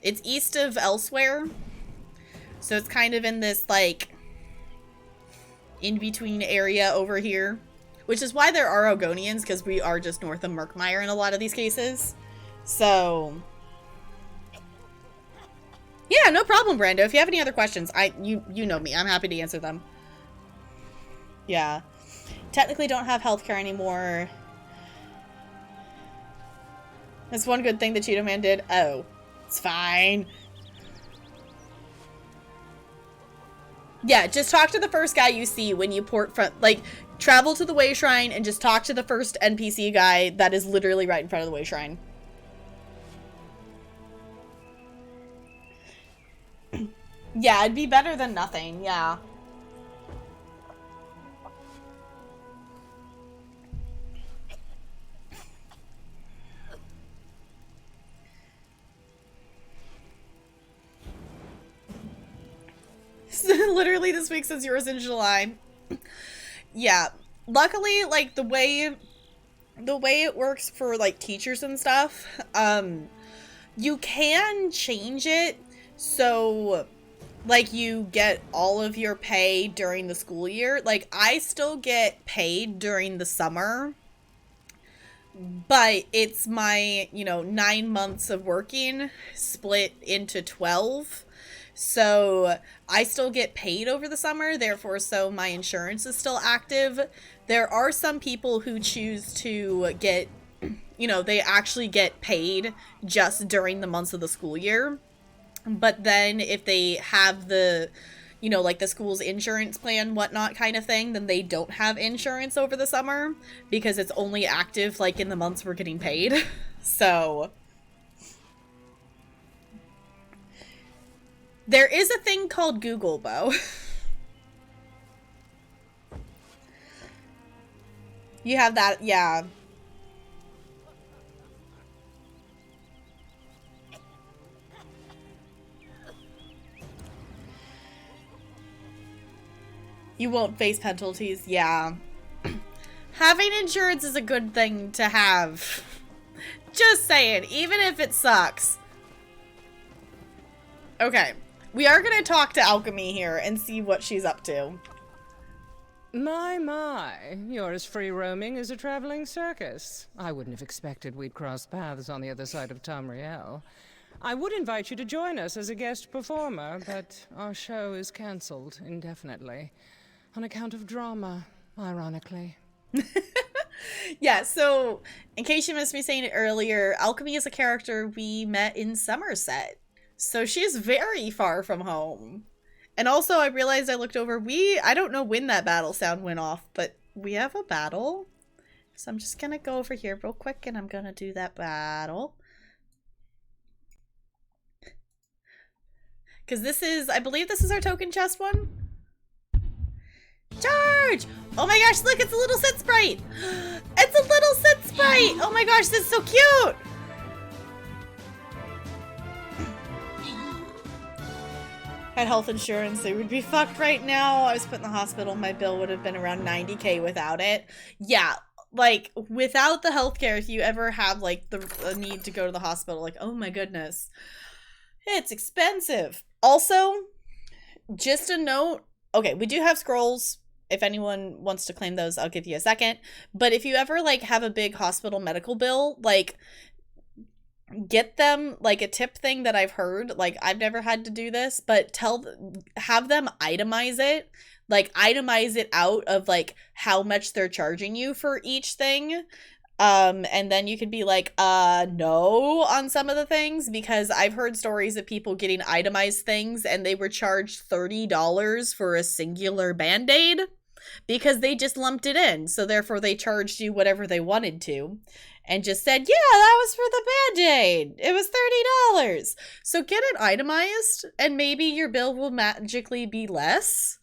It's east of Elsewhere, so it's kind of in this, like, in-between area over here. Which is why there are Ogonians, because we are just north of Murkmire in a lot of these cases. So... yeah, no problem, Brando. If you have any other questions, you know me. I'm happy to answer them. Yeah. Technically don't have healthcare anymore. That's one good thing the Cheeto Man did. Oh, it's fine. Yeah, just talk to the first guy you see when you port front, like, travel to the Way Shrine and just talk to the first NPC guy that is literally right in front of the Way Shrine. Yeah, it'd be better than nothing, yeah. Literally this week says yours in July. Yeah. Luckily, like, the way it works for, like, teachers and stuff, you can change it so, like, you get all of your pay during the school year. Like, I still get paid during the summer, but it's my, 9 months of working split into 12. So I still get paid over the summer, therefore, so my insurance is still active. There are some people who choose to get, they actually get paid just during the months of the school year. But then if they have the, like the school's insurance plan, whatnot kind of thing, then they don't have insurance over the summer because it's only active, like, in the months we're getting paid. So... there is a thing called Google, Bo. You have that, yeah. You won't face penalties, yeah. Having insurance is a good thing to have. Just saying, even if it sucks. Okay. We are going to talk to Alchemy here and see what she's up to. My, you're as free-roaming as a traveling circus. I wouldn't have expected we'd cross paths on the other side of Tamriel. I would invite you to join us as a guest performer, but our show is cancelled indefinitely. On account of drama, ironically. Yeah, so, in case you missed me saying it earlier, Alchemy is a character we met in Somerset. So she's very far from home. And also, I realized I looked over, I don't know when that battle sound went off, but we have a battle. So I'm just gonna go over here real quick and I'm gonna do that battle. Because this is, I believe this is our token chest one. Charge! Oh my gosh, look, it's a little Sit Sprite! It's a little Sit Sprite! Oh my gosh, this is so cute! Had health insurance, they would be fucked right now. I was put in the hospital, my bill would have been around 90K without it. Yeah, like, without the healthcare, if you ever have, like, the need to go to the hospital, like, oh my goodness. It's expensive. Also, just a note, okay, we do have scrolls. If anyone wants to claim those, I'll give you a second. But if you ever, like, have a big hospital medical bill, like, get them, like, a tip thing that I've heard, like, I've never had to do this, but have them itemize it, like, itemize it out of, like, how much they're charging you for each thing, and then you could be like, no, on some of the things, because I've heard stories of people getting itemized things, and they were charged $30 for a singular Band-Aid, because they just lumped it in, so therefore they charged you whatever they wanted to. And just said, yeah, that was for the Band-Aid. It was $30. So get it itemized, and maybe your bill will magically be less.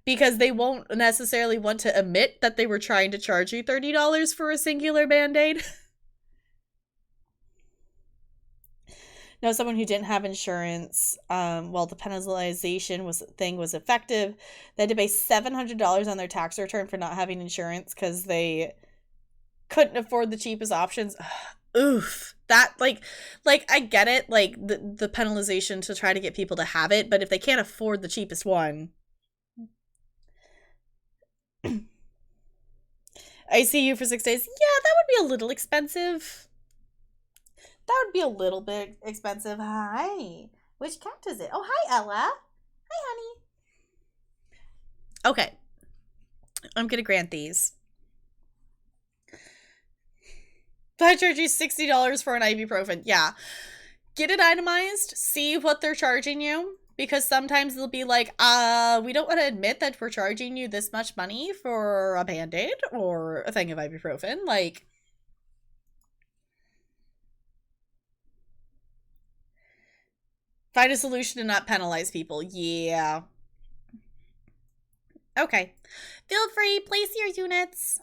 Because they won't necessarily want to admit that they were trying to charge you $30 for a singular Band-Aid. Now, someone who didn't have insurance, while the penalization was effective, they had to pay $700 on their tax return for not having insurance because they couldn't afford the cheapest options. Oof. That, like I get it, like, the penalization to try to get people to have it, but if they can't afford the cheapest one, I see you for 6 days. Yeah, that would be a little expensive. That would be a little bit expensive. Hi. Which cat is it? Oh, hi, Ella. Hi, honey. Okay. I'm going to grant these. I charge you $60 for an ibuprofen. Yeah. Get it itemized. See what they're charging you. Because sometimes they'll be like, we don't want to admit that we're charging you this much money for a Band-Aid or a thing of ibuprofen. Like, find a solution and not penalize people. Yeah. Okay. Feel free. Place your units.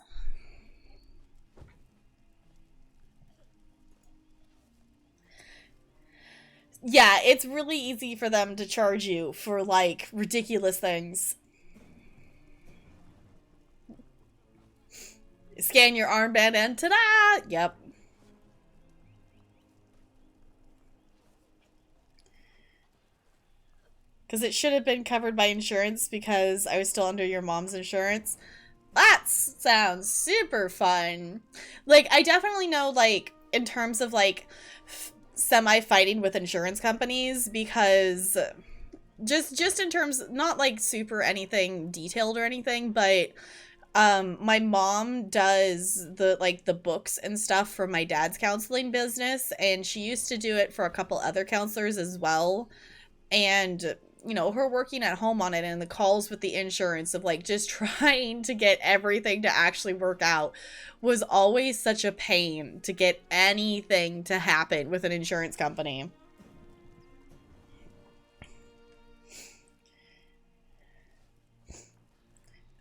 Yeah, it's really easy for them to charge you for, like, ridiculous things. Scan your armband and ta-da! Yep. Because it should have been covered by insurance because I was still under your mom's insurance. That sounds super fun. Like, I definitely know, like, in terms of, like, semi-fighting with insurance companies, because just in terms, not, like, super anything detailed or anything, but my mom does the books and stuff for my dad's counseling business, and she used to do it for a couple other counselors as well. And you know, her working at home on it and the calls with the insurance of, like, just trying to get everything to actually work out was always such a pain to get anything to happen with an insurance company.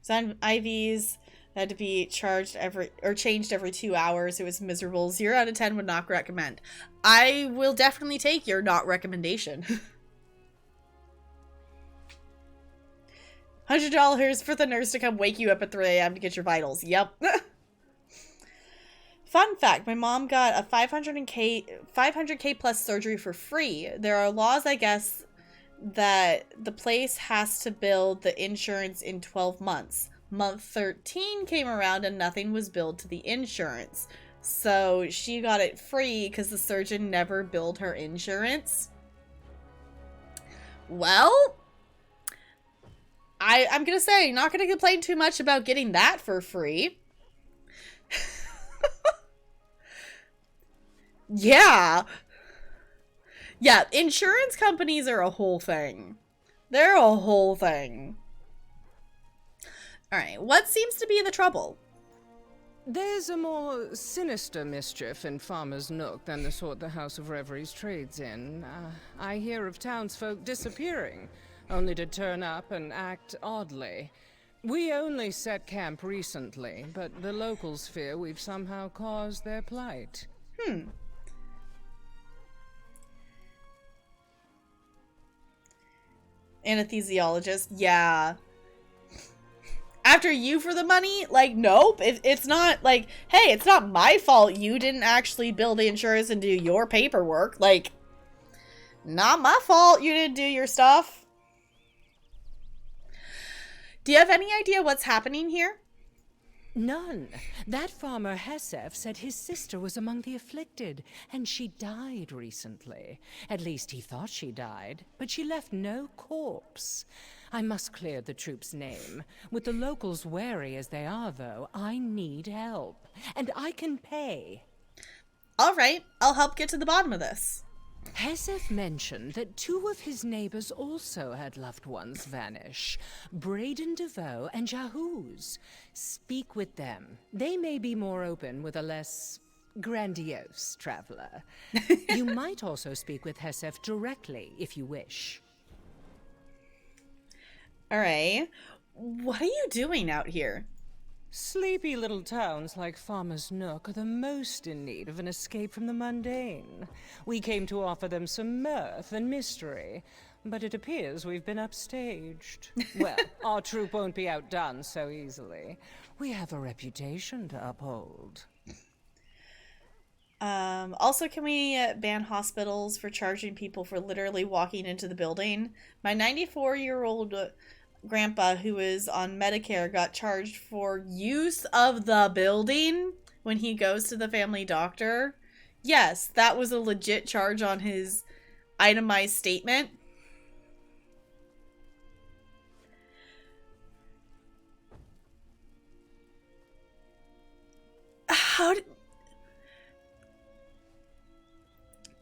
Some IVs had to be changed every 2 hours. It was miserable. 0 out of 10 would not recommend. I will definitely take your not recommendation. $100 for the nurse to come wake you up at 3 a.m. to get your vitals. Yep. Fun fact, my mom got a 500K plus surgery for free. There are laws, I guess, that the place has to build the insurance in 12 months. Month 13 came around and nothing was billed to the insurance. So she got it free because the surgeon never billed her insurance. Well, I'm gonna say, not gonna complain too much about getting that for free. Yeah. Yeah, insurance companies are a whole thing. They're a whole thing. Alright, what seems to be the trouble? There's a more sinister mischief in Farmer's Nook than the sort the House of Reveries trades in. I hear of townsfolk disappearing, only to turn up and act oddly. We only set camp recently, but the locals fear we've somehow caused their plight. Anesthesiologist, yeah. After you for the money? Like, nope. It's not, like, hey, it's not my fault you didn't actually bill the insurance and do your paperwork. Like, not my fault you didn't do your stuff. Do you have any idea what's happening here? None. That farmer Hesef said his sister was among the afflicted, and she died recently. At least he thought she died, but she left no corpse. I must clear the troop's name. With the locals wary as they are, though, I need help, and I can pay. All right, I'll help get to the bottom of this. Hesef mentioned that 2 of his neighbors also had loved ones vanish, Braden DeVoe and Jahooz. Speak with them. They may be more open with a less grandiose traveler. You might also speak with Hesef directly, if you wish. All right. What are you doing out here? Sleepy little towns like Farmer's Nook are the most in need of an escape from the mundane. We came to offer them some mirth and mystery, but it appears we've been upstaged. Well, our troop won't be outdone so easily. We have a reputation to uphold. Also, can we ban hospitals for charging people for literally walking into the building? My 94-year-old grandpa who was on Medicare got charged for use of the building when he goes to the family doctor. Yes, that was a legit charge on his itemized statement. How did...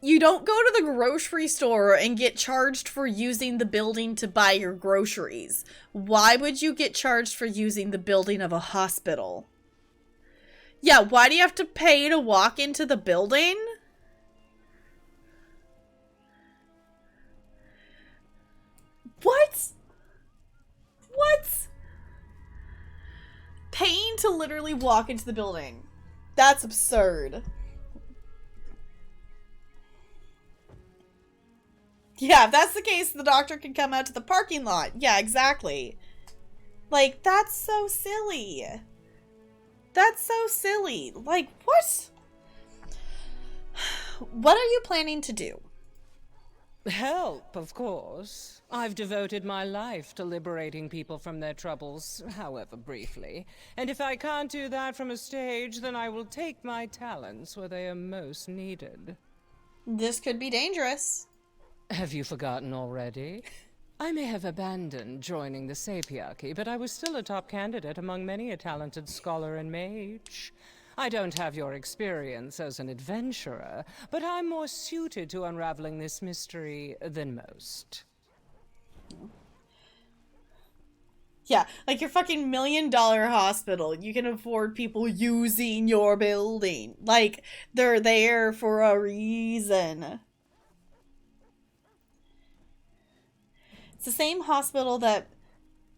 You don't go to the grocery store and get charged for using the building to buy your groceries. Why would you get charged for using the building of a hospital? Yeah, why do you have to pay to walk into the building? What? What? Paying to literally walk into the building. That's absurd. Yeah, if that's the case, the doctor can come out to the parking lot. Yeah, exactly. Like, that's so silly. That's so silly. Like, what? What are you planning to do? Help, of course. I've devoted my life to liberating people from their troubles, however briefly. And if I can't do that from a stage, then I will take my talents where they are most needed. This could be dangerous. Have you forgotten already? I may have abandoned joining the Sapiarchy, but I was still a top candidate among many a talented scholar and mage. I don't have your experience as an adventurer, but I'm more suited to unraveling this mystery than most. Yeah, like your fucking $1 million hospital. You can afford people using your building. Like, they're there for a reason. It's the same hospital that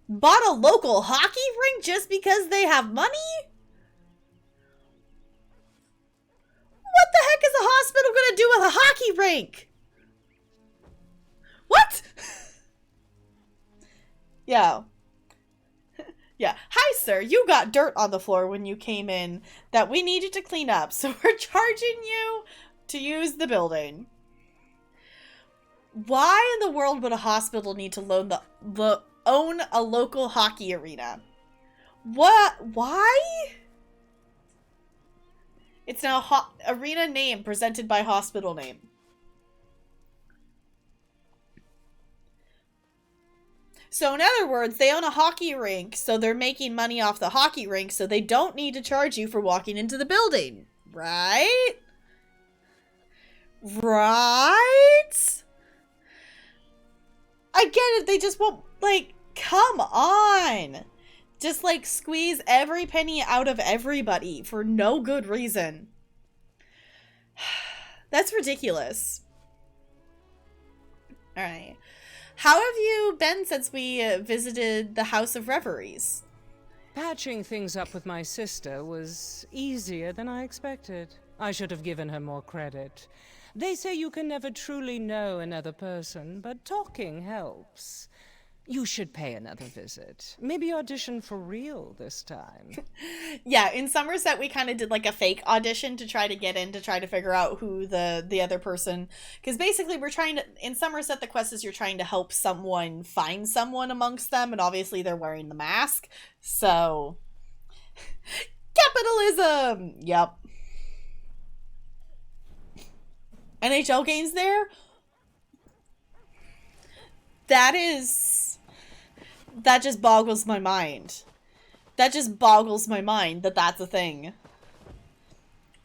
bought a local hockey rink just because they have money? What the heck is a hospital gonna do with a hockey rink? What? Yeah. Yeah. Hi, sir. You got dirt on the floor when you came in that we needed to clean up, so we're charging you to use the building. Why in the world would a hospital need to own a local hockey arena? What? Why? It's now arena name presented by hospital name. So in other words, they own a hockey rink, so they're making money off the hockey rink, so they don't need to charge you for walking into the building. Right? Right? I get it, they just won't, like, come on. Just, like, squeeze every penny out of everybody for no good reason. That's ridiculous. Alright. How have you been since we visited the House of Reveries? Patching things up with my sister was easier than I expected. I should have given her more credit. They say you can never truly know another person, but talking helps. You should pay another visit. Maybe audition for real this time. Yeah, in Somerset we kind of did like a fake audition to try to get in, to try to figure out who the other person, because basically we're trying to, in Somerset the quest is you're trying to help someone find someone amongst them, and obviously they're wearing the mask, so capitalism. Yep. NHL games there? That just boggles my mind. That just boggles my mind that that's a thing.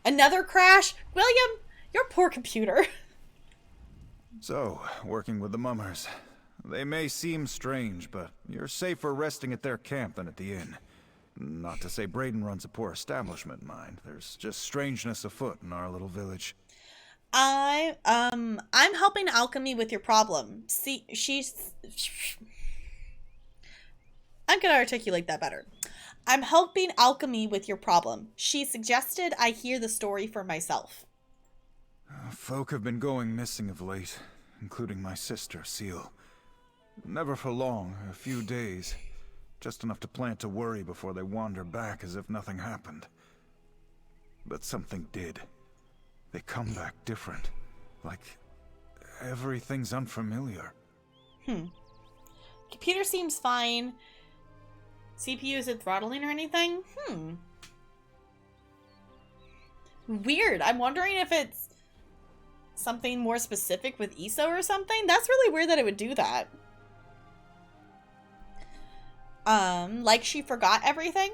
Another crash? William, your poor computer. So, working with the mummers. They may seem strange, but you're safer resting at their camp than at the inn. Not to say Braden runs a poor establishment, mind. There's just strangeness afoot in our little village. I'm helping Alchemy with your problem. See, I'm gonna articulate that better. I'm helping Alchemy with your problem. She suggested I hear the story for myself. Folk have been going missing of late, including my sister, Seal. Never for long, a few days. Just enough to plant a worry before they wander back as if nothing happened. But something did. They come back different. Like everything's unfamiliar. Computer seems fine. CPU isn't throttling or anything? Weird. I'm wondering if it's something more specific with ESO or something. That's really weird that it would do that. Like she forgot everything?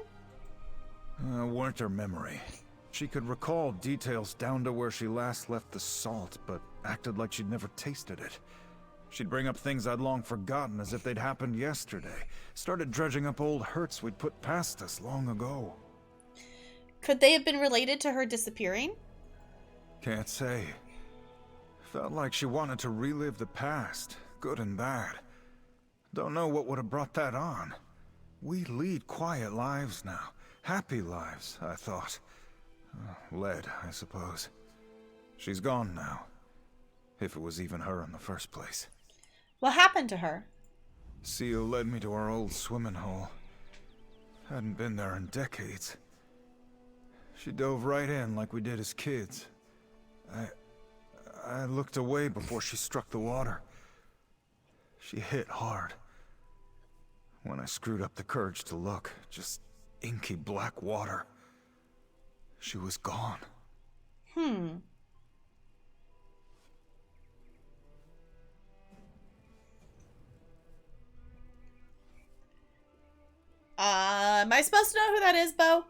Weren't her memory. She could recall details down to where she last left the salt, but acted like she'd never tasted it. She'd bring up things I'd long forgotten as if they'd happened yesterday. Started dredging up old hurts we'd put past us long ago. Could they have been related to her disappearing? Can't say. Felt like she wanted to relive the past, good and bad. Don't know what would have brought that on. We lead quiet lives now. Happy lives, I thought. Led, I suppose. She's gone now. If it was even her in the first place. What happened to her? Seal led me to our old swimming hole. Hadn't been there in decades. She dove right in like we did as kids. I looked away before she struck the water. She hit hard. When I screwed up the courage to look, just inky black water. She was gone. Am I supposed to know who that is, Bo?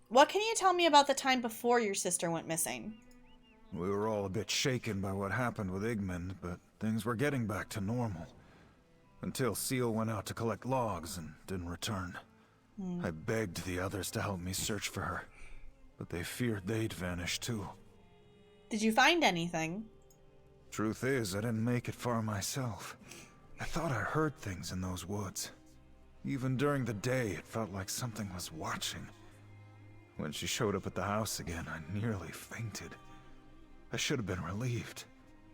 What can you tell me about the time before your sister went missing? We were all a bit shaken by what happened with Igmund, but things were getting back to normal. Until Seal went out to collect logs and didn't return. I begged the others to help me search for her, but they feared they'd vanish too. Did you find anything? Truth is, I didn't make it far myself. I thought I heard things in those woods. Even during the day, it felt like something was watching. When she showed up at the house again, I nearly fainted. I should have been relieved,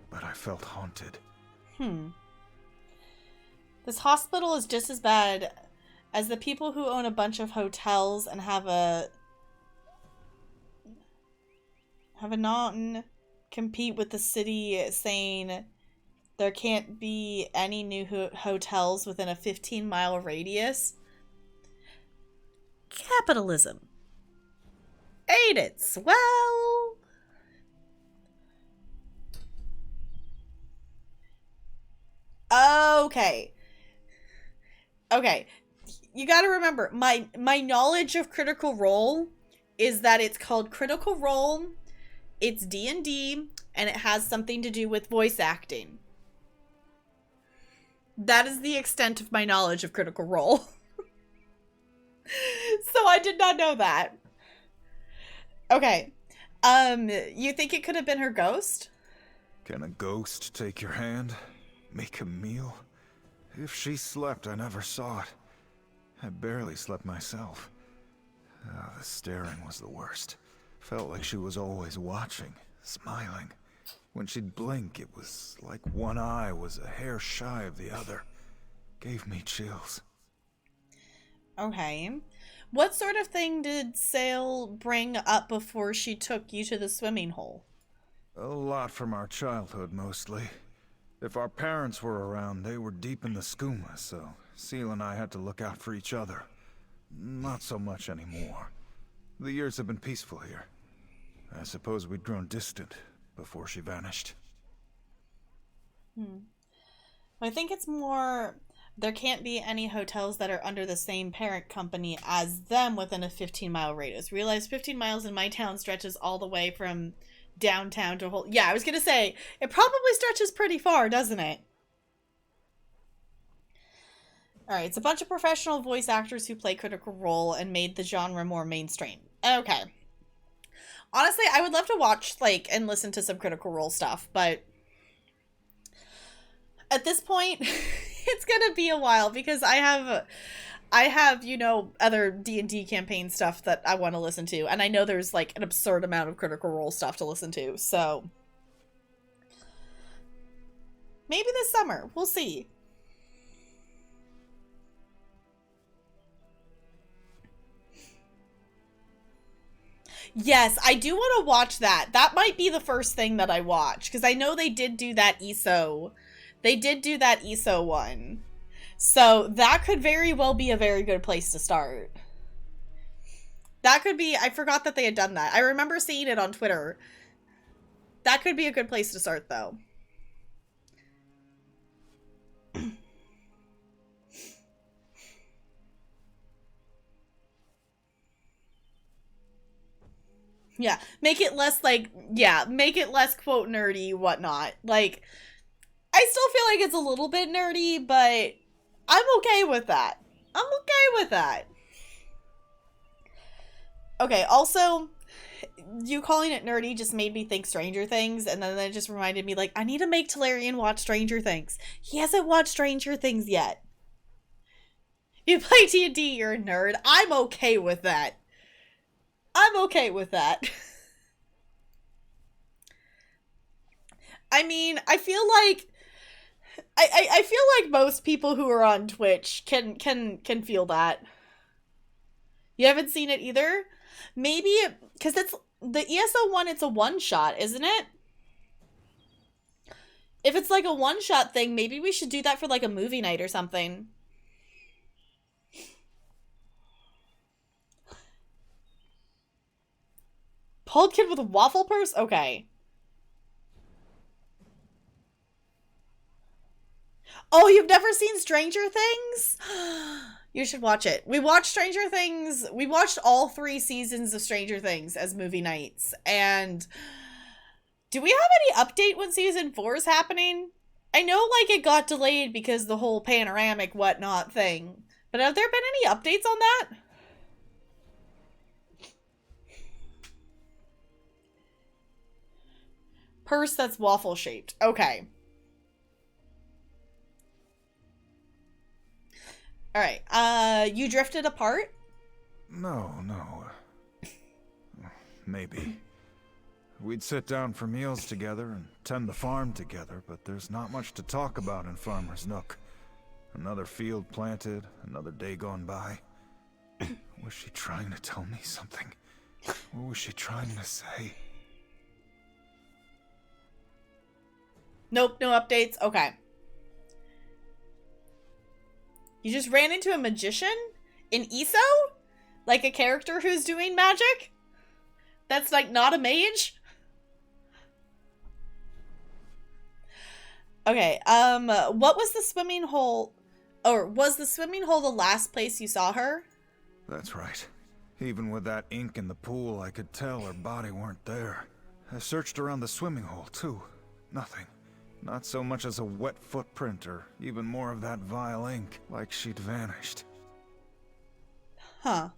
but I felt haunted. This hospital is just as bad as the people who own a bunch of hotels and have a non-compete with the city saying there can't be any new hotels within a 15-mile radius. Capitalism. Ain't it swell? Okay. You gotta remember, my knowledge of Critical Role is that it's called Critical Role, it's D&D, and it has something to do with voice acting. That is the extent of my knowledge of Critical Role. So I did not know that. Okay. You think it could have been her ghost? Can a ghost take your hand? Make a meal? If she slept, I never saw it. I barely slept myself. The staring was the worst. Felt like she was always watching, smiling. When she'd blink, it was like one eye was a hair shy of the other. Gave me chills. Okay. What sort of thing did Sale bring up before she took you to the swimming hole? A lot from our childhood, mostly. If our parents were around, they were deep in the skooma, so Seal and I had to look out for each other. Not so much anymore. The years have been peaceful here. I suppose we'd grown distant before she vanished. I think it's more... There can't be any hotels that are under the same parent company as them within a 15-mile radius. Realize 15 miles in my town stretches all the way from downtown to a whole... Yeah, I was going to say, it probably stretches pretty far, doesn't it? Alright, it's a bunch of professional voice actors who play Critical Role and made the genre more mainstream. Okay. Honestly, I would love to watch, and listen to some Critical Role stuff, but... At this point, it's gonna be a while because I have, other D&D campaign stuff that I want to listen to, and I know there's an absurd amount of Critical Role stuff to listen to, so maybe this summer, we'll see. Yes, I do want to watch that. That might be the first thing that I watch, because I know they did do that ESO. They did do that ESO one. So that could very well be a very good place to start. That could be, I forgot that they had done that. I remember seeing it on Twitter. That could be a good place to start, though. Yeah, make it less like, yeah, make it less quote nerdy, whatnot. Like, I still feel like it's a little bit nerdy, but I'm okay with that. I'm okay with that. Okay, also, you calling it nerdy just made me think Stranger Things, and then it just reminded me, like, I need to make Talarian watch Stranger Things. He hasn't watched Stranger Things yet. You play D&D, you're a nerd. I'm okay with that. I'm okay with that. I mean, I feel like I feel like most people who are on Twitch can feel that. You haven't seen it either? Maybe because it's the ESO one, it's a one-shot, isn't it? If it's like a one-shot thing, maybe we should do that for like a movie night or something. Bald kid with a waffle purse? Okay. Oh, you've never seen Stranger Things? You should watch it. We watched Stranger Things. We watched all 3 seasons of Stranger Things as movie nights. And do we have any update when season 4 is happening? I know, like, it got delayed because the whole panoramic whatnot thing. But have there been any updates on that? Purse that's waffle shaped. Okay. Alright. You drifted apart? No. Maybe. We'd sit down for meals together and tend the farm together, but there's not much to talk about in Farmer's Nook. Another field planted, another day gone by. Was she trying to tell me something? What was she trying to say? Nope, no updates. Okay. You just ran into a magician in ESO? Like a character who's doing magic? That's like not a mage? Okay, what was the swimming hole, or was the swimming hole the last place you saw her? That's right. Even with that ink in the pool, I could tell her body weren't there. I searched around the swimming hole, too. Nothing. Not so much as a wet footprint or even more of that vile ink, like she'd vanished. Huh.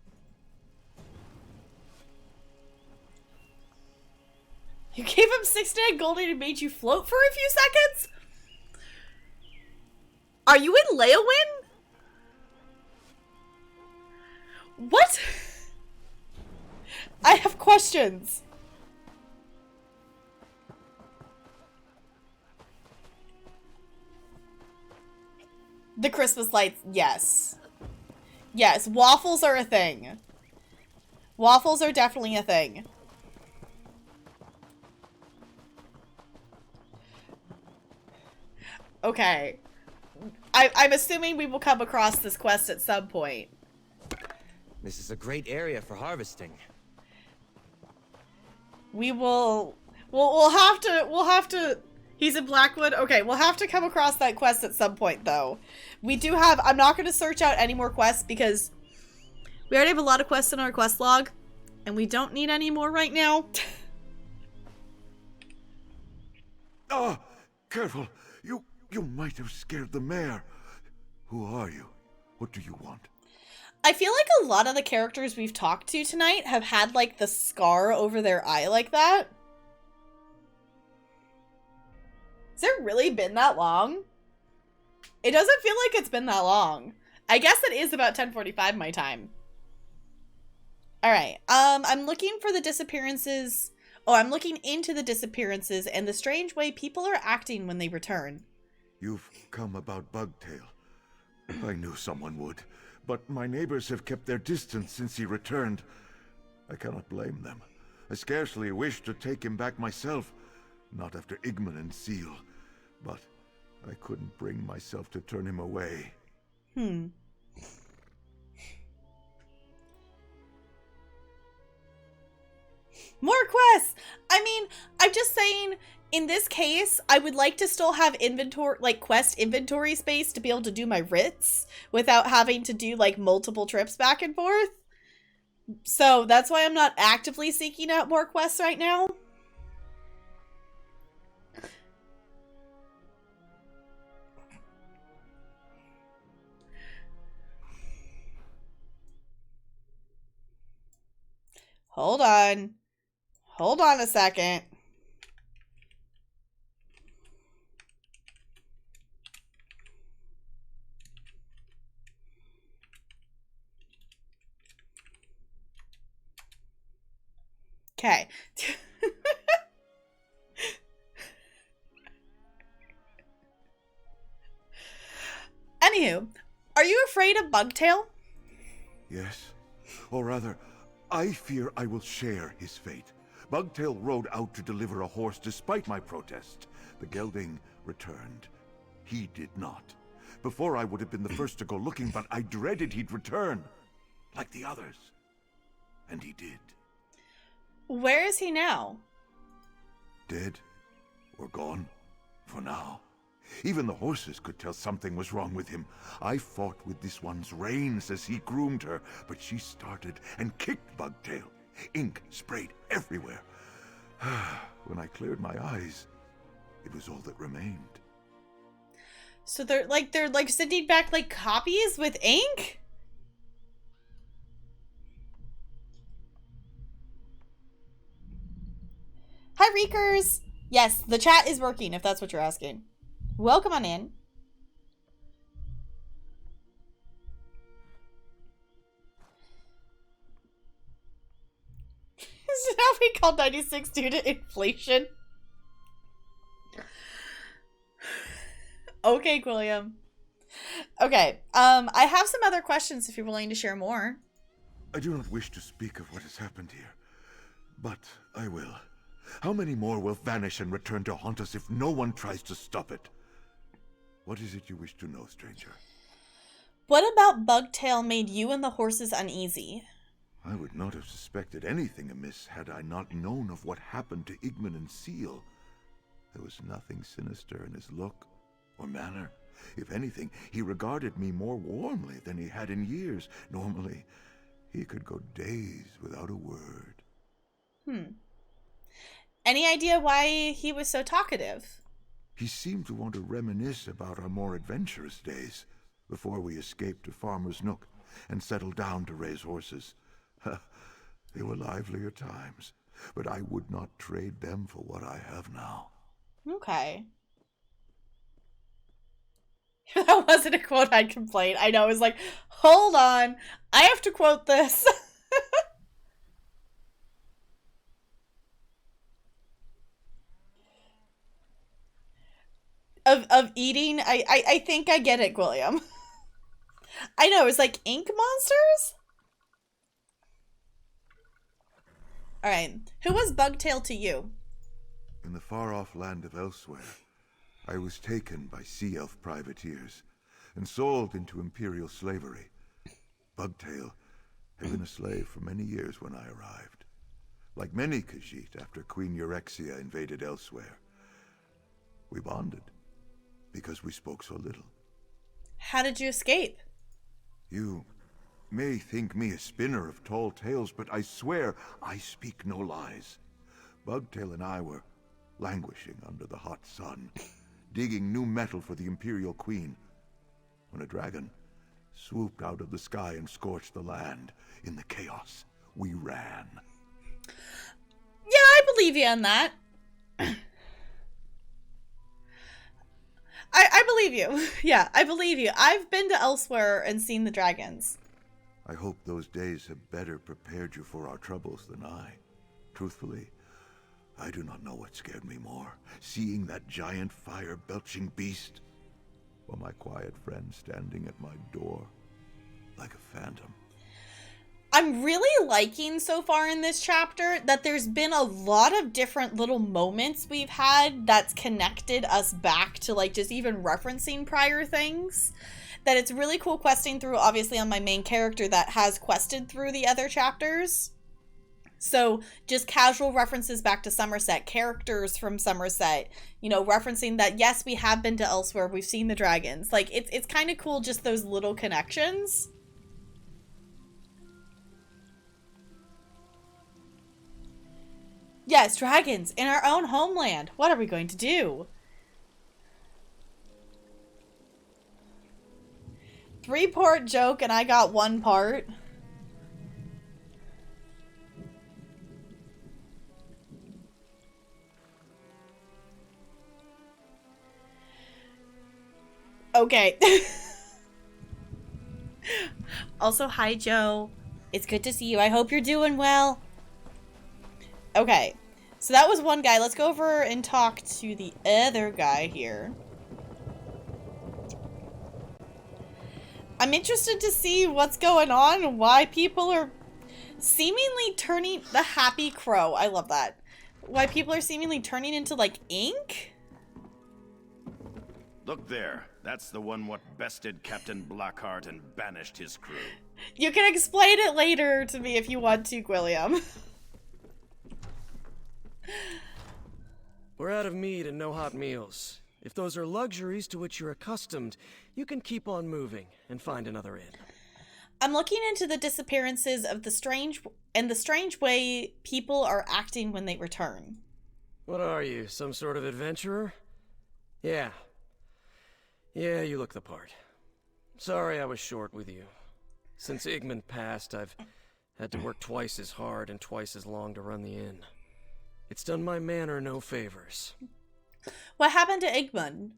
You gave him 69 gold and it made you float for a few seconds? Are you in Leowin? What? I have questions. The Christmas lights, yes. Yes, waffles are a thing. Waffles are definitely a thing. Okay. I'm assuming we will come across this quest at some point. This is a great area for harvesting. We will... We'll have to... He's in Blackwood? Okay, we'll have to come across that quest at some point, though. We do have... I'm not going to search out any more quests because we already have a lot of quests in our quest log, and we don't need any more right now. Ah! Careful! You might have scared the mayor. Who are you? What do you want? I feel like a lot of the characters we've talked to tonight have had, like, the scar over their eye like that. Has it really been that long? It doesn't feel like it's been that long. I guess it is about 10:45 my time. Alright, I'm looking for the disappearances. Oh, I'm looking into the disappearances and the strange way people are acting when they return. You've come about Bugtail. I knew someone would, but my neighbors have kept their distance since he returned. I cannot blame them. I scarcely wished to take him back myself, not after Igman and Seal, but I couldn't bring myself to turn him away. More quests! I mean, I'm just saying, in this case, I would like to still have inventory, like quest inventory space to be able to do my writs without having to do like multiple trips back and forth. So that's why I'm not actively seeking out more quests right now. Hold on. Hold on a second. Okay. Anywho, are you afraid of Bugtail? Yes. Or rather, I fear I will share his fate. Bugtail rode out to deliver a horse despite my protest. The gelding returned. He did not. Before I would have been the first to go looking, but I dreaded he'd return. Like the others. And he did. Where is he now? Dead. Or gone. For now. Even the horses could tell something was wrong with him. I fought with this one's reins as he groomed her, but she started and kicked Bugtail. Ink sprayed everywhere. When I cleared my eyes, it was all that remained. So they're like sending back like copies with ink? Hi Reekers! Yes, the chat is working if that's what you're asking. Welcome on in. Is now we call 96 due to inflation? Okay, William. Okay, I have some other questions if you're willing to share more. I do not wish to speak of what has happened here, but I will. How many more will vanish and return to haunt us if no one tries to stop it? What is it you wish to know, stranger? What about Bugtail made you and the horses uneasy? I would not have suspected anything amiss had I not known of what happened to Igman and Seal. There was nothing sinister in his look or manner. If anything, he regarded me more warmly than he had in years. Normally, he could go days without a word. Any idea why he was so talkative? He seemed to want to reminisce about our more adventurous days, before we escaped to Farmer's Nook and settled down to raise horses. They were livelier times, but I would not trade them for what I have now. Okay. That wasn't a quote I'd complain. I know, it was like, hold on, I have to quote this. Of eating, I think I get it, William. I know, it's like ink monsters? Alright, who was Bugtail to you? In the far-off land of Elsewhere, I was taken by sea elf privateers and sold into imperial slavery. Bugtail had been a slave for many years when I arrived. Like many Khajiit after Queen Eurexia invaded Elsewhere, we bonded because we spoke so little. How did you escape? You may think me a spinner of tall tales, but I swear I speak no lies. Bugtail and I were languishing under the hot sun, digging new metal for the Imperial Queen, when a dragon swooped out of the sky and scorched the land. In the chaos, we ran. Yeah, I believe you on that. I believe you. Yeah, I believe you. I've been to Elsewhere and seen the dragons. I hope those days have better prepared you for our troubles than I. Truthfully, I do not know what scared me more. Seeing that giant fire-belching beast, or my quiet friend standing at my door like a phantom. I'm really liking so far in this chapter that there's been a lot of different little moments we've had that's connected us back to like just even referencing prior things. That it's really cool questing through, obviously, on my main character that has quested through the other chapters. So just casual references back to Somerset, characters from Somerset, you know, referencing that, yes, we have been to elsewhere, we've seen the dragons. Like, it's kind of cool, just those little connections. Yes, dragons in our own homeland. What are we going to do? 3-part joke and I got 1 part. Okay. Also, hi, Joe. It's good to see you. I hope you're doing well. Okay. So that was one guy. Let's go over and talk to the other guy here. I'm interested to see what's going on and why people are seemingly turning... The happy crow. I love that. Why people are seemingly turning into, like, ink? Look there. That's the one what bested Captain Blackheart and banished his crew. You can explain it later to me if you want to, William. We're out of meat and no hot meals. If those are luxuries to which you're accustomed, you can keep on moving and find another inn. I'm looking into the disappearances of the strange way people are acting when they return. What are you, some sort of adventurer? Yeah. Yeah, you look the part. Sorry I was short with you. Since Igmund passed, I've had to work twice as hard and twice as long to run the inn. It's done my manor no favors. What happened to Igmund?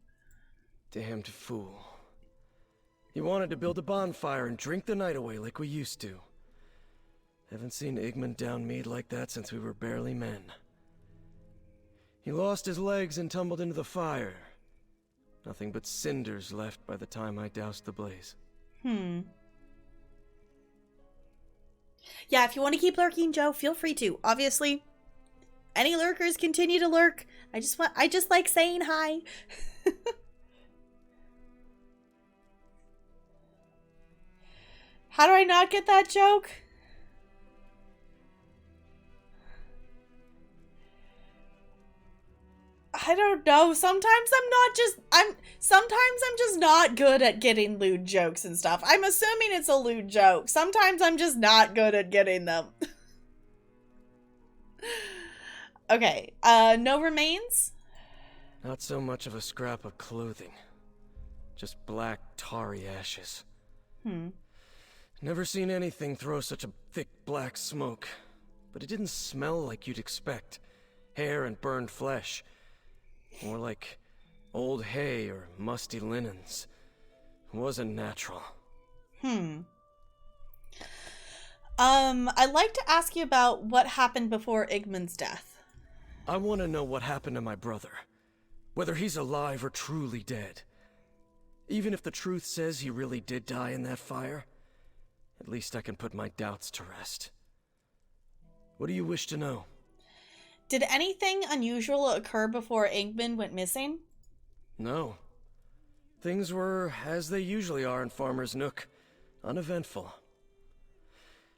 Damned fool. He wanted to build a bonfire and drink the night away like we used to. Haven't seen Igmund down mead like that since we were barely men. He lost his legs and tumbled into the fire. Nothing but cinders left by the time I doused the blaze. Yeah, if you want to keep lurking, Joe, feel free to. Obviously, any lurkers continue to lurk. I just like saying hi. How do I not get that joke? I don't know. Sometimes I'm just not good at getting lewd jokes and stuff. I'm assuming it's a lewd joke. Sometimes I'm just not good at getting them. Okay, no remains? Not so much of a scrap of clothing. Just black, tarry ashes. Never seen anything throw such a thick black smoke. But it didn't smell like you'd expect. Hair and burned flesh. More like old hay or musty linens. It wasn't natural. I'd like to ask you about what happened before Igmund's death. I want to know what happened to my brother. Whether he's alive or truly dead. Even if the truth says he really did die in that fire, at least I can put my doubts to rest. What do you wish to know? Did anything unusual occur before Igmund went missing? No. Things were as they usually are in Farmer's Nook. Uneventful.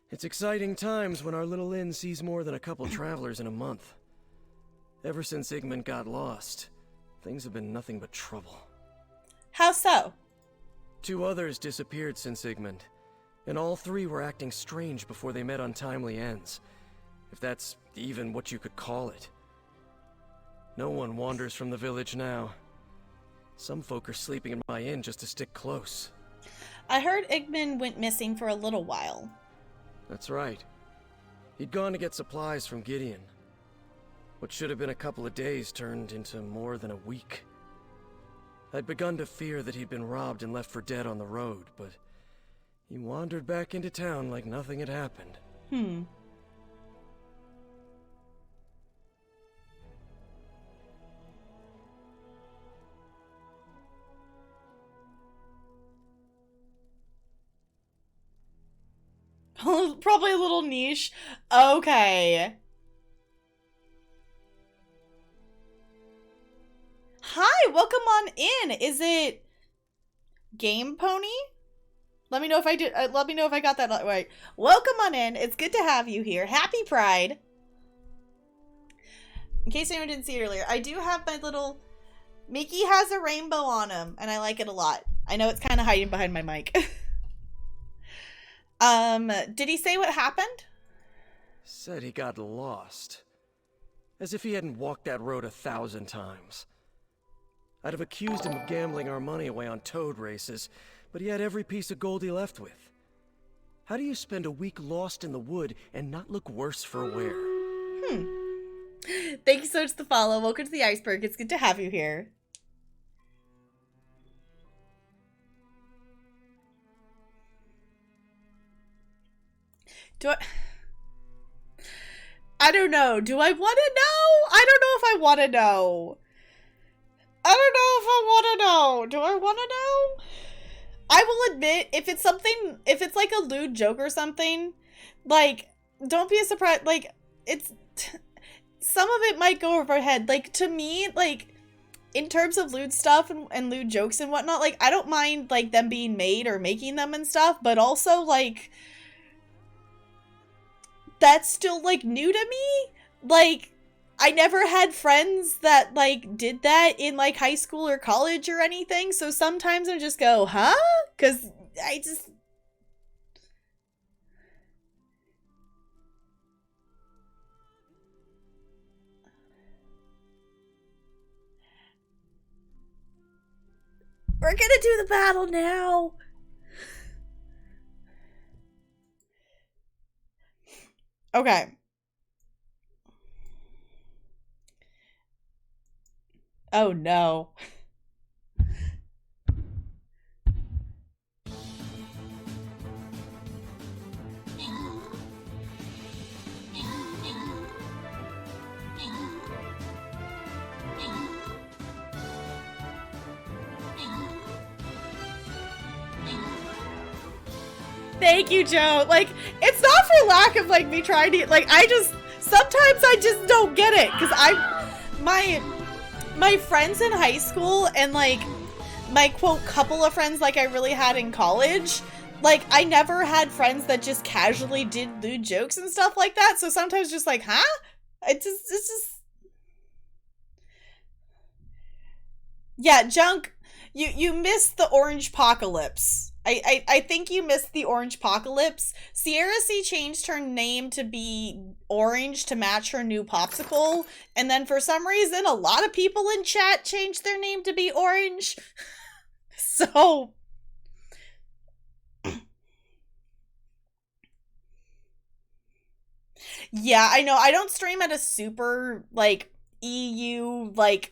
It's exciting times when our little inn sees more than a couple travelers in a month. Ever since Igmund got lost, things have been nothing but trouble. How so? 2 others disappeared since Igmund, and all 3 were acting strange before they met untimely ends. If that's even what you could call it. No one wanders from the village now. Some folk are sleeping in my inn just to stick close. I heard Igmund went missing for a little while. That's right. He'd gone to get supplies from Gideon. What should have been a couple of days turned into more than a week. I'd begun to fear that he'd been robbed and left for dead on the road, but he wandered back into town like nothing had happened. Probably a little niche. Okay. Hi, welcome on in. Is it Game Pony? Let me know if I did. Let me know if I got that right. Welcome on in. It's good to have you here. Happy Pride. In case anyone didn't see it earlier, I do have my little Mickey has a rainbow on him, and I like it a lot. I know it's kind of hiding behind my mic. Did he say what happened? Said he got lost. As if he hadn't walked that road 1,000 times. I'd have accused him of gambling our money away on toad races, but he had every piece of gold he left with. How do you spend a week lost in the wood and not look worse for wear? Thank you so much for the follow. Welcome to the iceberg. It's good to have you here. I don't know. Do I want to know? I don't know if I want to know. I don't know if I want to know. Do I want to know? I will admit, if it's something, if it's like a lewd joke or something, like, don't be surprised. Like, it's, some of it might go over our head. Like, to me, like, in terms of lewd stuff and lewd jokes and whatnot, like, I don't mind, like, them being made or making them and stuff, but also, like, that's still, like, new to me. Like, I never had friends that, like, did that in, like, high school or college or anything, so sometimes I just go, huh? Because I just... We're gonna do the battle now! Okay. Oh no. Thank you, Joe. Like, it's not for lack of, like, me trying to, like, I just, sometimes I just don't get it, because my friends in high school and, like, my, quote, couple of friends, like, I really had in college, like, I never had friends that just casually did lewd jokes and stuff like that, so sometimes just like, huh? It's just... Yeah, Junk, you missed the orange apocalypse. I think you missed the orange apocalypse. Sierra C changed her name to be orange to match her new popsicle, and then for some reason a lot of people in chat changed their name to be orange. So yeah, I know. I don't stream at a super, like, EU, like,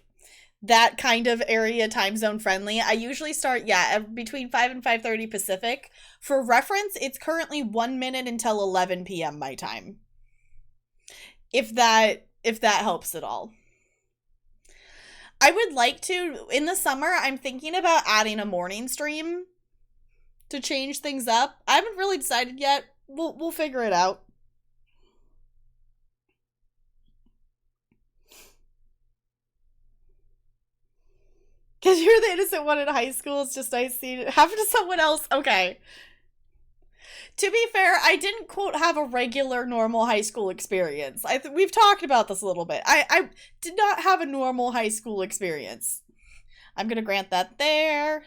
that kind of area time zone friendly. I usually start, yeah, between 5 and 5:30 Pacific. For reference, it's currently 1 minute until 11 p.m. my time. If that helps at all. I would like to, in the summer, I'm thinking about adding a morning stream to change things up. I haven't really decided yet. We'll figure it out. Because you're the innocent one in high school. It's just nice seeing it happen to someone else. Okay. To be fair, I didn't, quote, have a regular, normal high school experience. We've talked about this a little bit. I did not have a normal high school experience. I'm going to grant that there.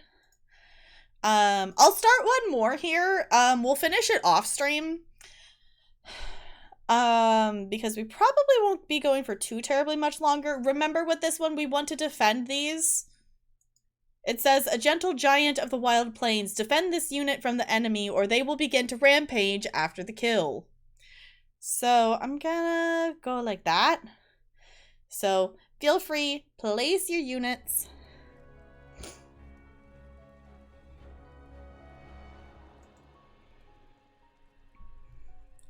I'll start one more here. We'll finish it off stream. Because we probably won't be going for too terribly much longer. Remember with this one, we want to defend these. It says, a gentle giant of the wild plains, defend this unit from the enemy or they will begin to rampage after the kill. So I'm gonna go like that. So feel free, place your units.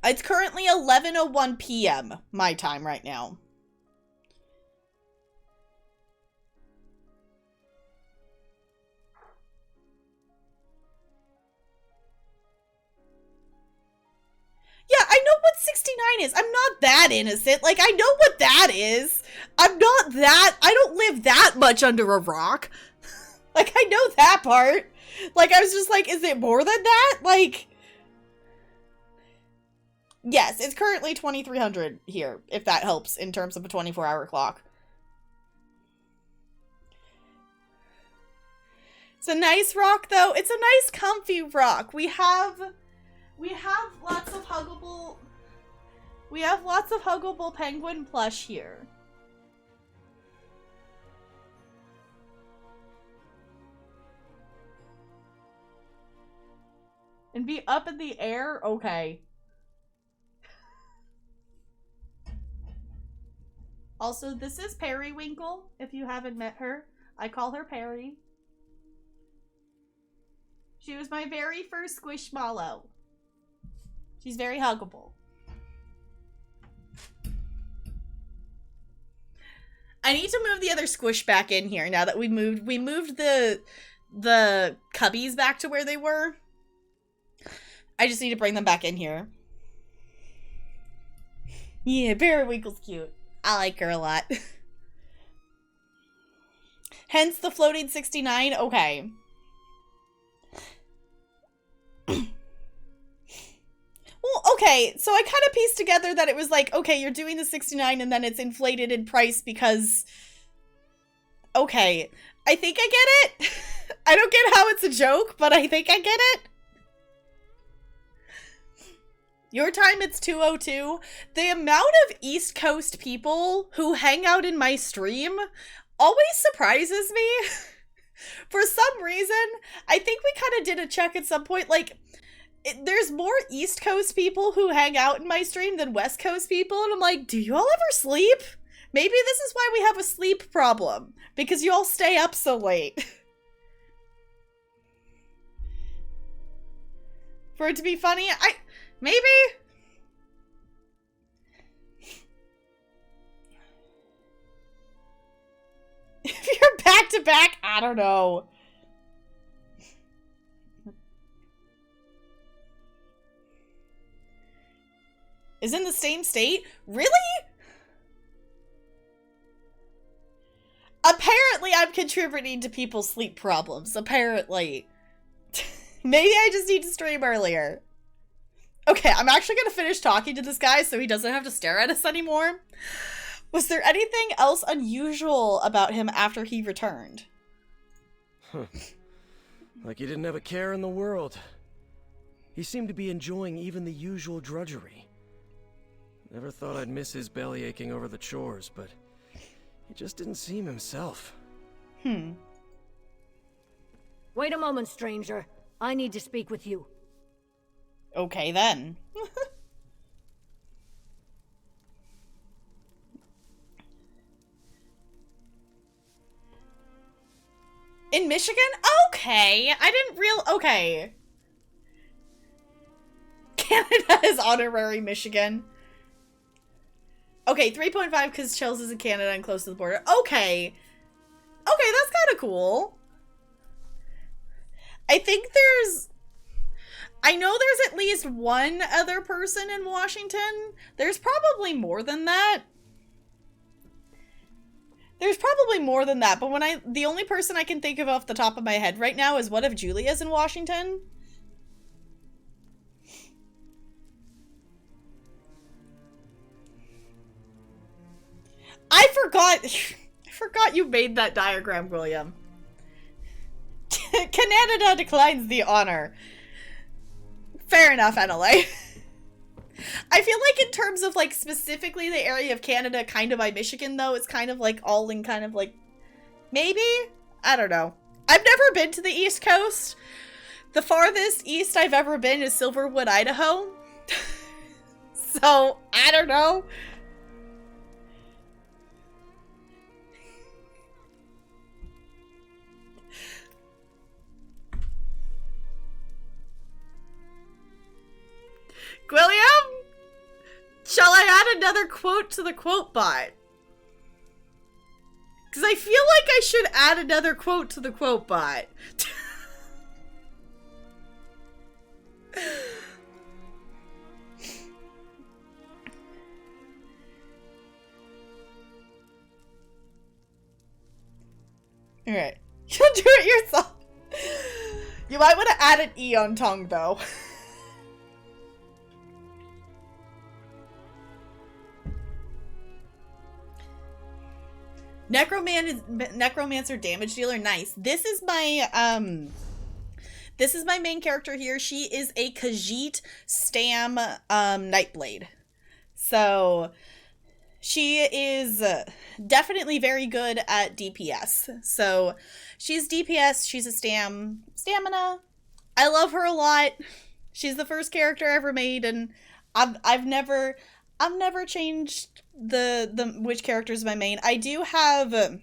It's currently 11:01 p.m. my time right now. is. I'm not that innocent. Like, I know what that is. I'm not that, I don't live that much under a rock. Like, I know that part. Like, I was just like, is it more than that? Like, yes, it's currently 2300 here, if that helps in terms of a 24-hour clock. It's a nice rock, though. It's a nice, comfy rock. We have lots of huggable... We have lots of huggable penguin plush here. And be up in the air? Okay. Also, this is Periwinkle, if you haven't met her. I call her Perry. She was my very first Squishmallow. She's very huggable. I need to move the other squish back in here now that we moved the cubbies back to where they were. I just need to bring them back in here. Yeah, Periwinkle's cute. I like her a lot. Hence the floating 69. Okay. Well, okay, so I kind of pieced together that it was like, okay, you're doing the 69 and then it's inflated in price because... Okay, I think I get it. I don't get how it's a joke, but I think I get it. Your time, it's 2:02. The amount of East Coast people who hang out in my stream always surprises me. For some reason, I think we kind of did a check at some point, like... There's more East Coast people who hang out in my stream than West Coast people, and I'm like, do you all ever sleep? Maybe this is why we have a sleep problem, because you all stay up so late. For it to be funny, maybe? If you're back to back, I don't know. Is in the same state? Really? Apparently I'm contributing to people's sleep problems. Apparently. Maybe I just need to stream earlier. Okay, I'm actually gonna finish talking to this guy so he doesn't have to stare at us anymore. Was there anything else unusual about him after he returned? Huh. Like he didn't have a care in the world. He seemed to be enjoying even the usual drudgery. Never thought I'd miss his belly aching over the chores, but he just didn't seem himself. Wait a moment, stranger. I need to speak with you. Okay, then. In Michigan? Okay. I didn't okay. Canada is honorary Michigan. Okay, 3.5 because Chels is in Canada and close to the border. Okay. Okay, that's kind of cool. I think I know there's at least one other person in Washington. There's probably more than that. There's probably more than that, but the only person I can think of off the top of my head right now is what if Julia's in Washington? I forgot you made that diagram, William. Canada declines the honor. Fair enough, Annalie. I feel like in terms of, like, specifically the area of Canada kind of by Michigan, though, it's kind of, like, all in kind of, like, maybe? I don't know. I've never been to the East Coast. The farthest east I've ever been is Silverwood, Idaho. So, I don't know. William? Shall I add another quote to the quote bot? Because I feel like I should add another quote to the quote bot. Alright. You'll do it yourself. You might want to add an E on tongue, though. Necromancer damage dealer. Nice. This is my main character here. She is a Khajiit Stam Nightblade. So she is definitely very good at DPS. So she's DPS, she's a stamina. I love her a lot. She's the first character I ever made, and I've never changed the which character is my main. I do have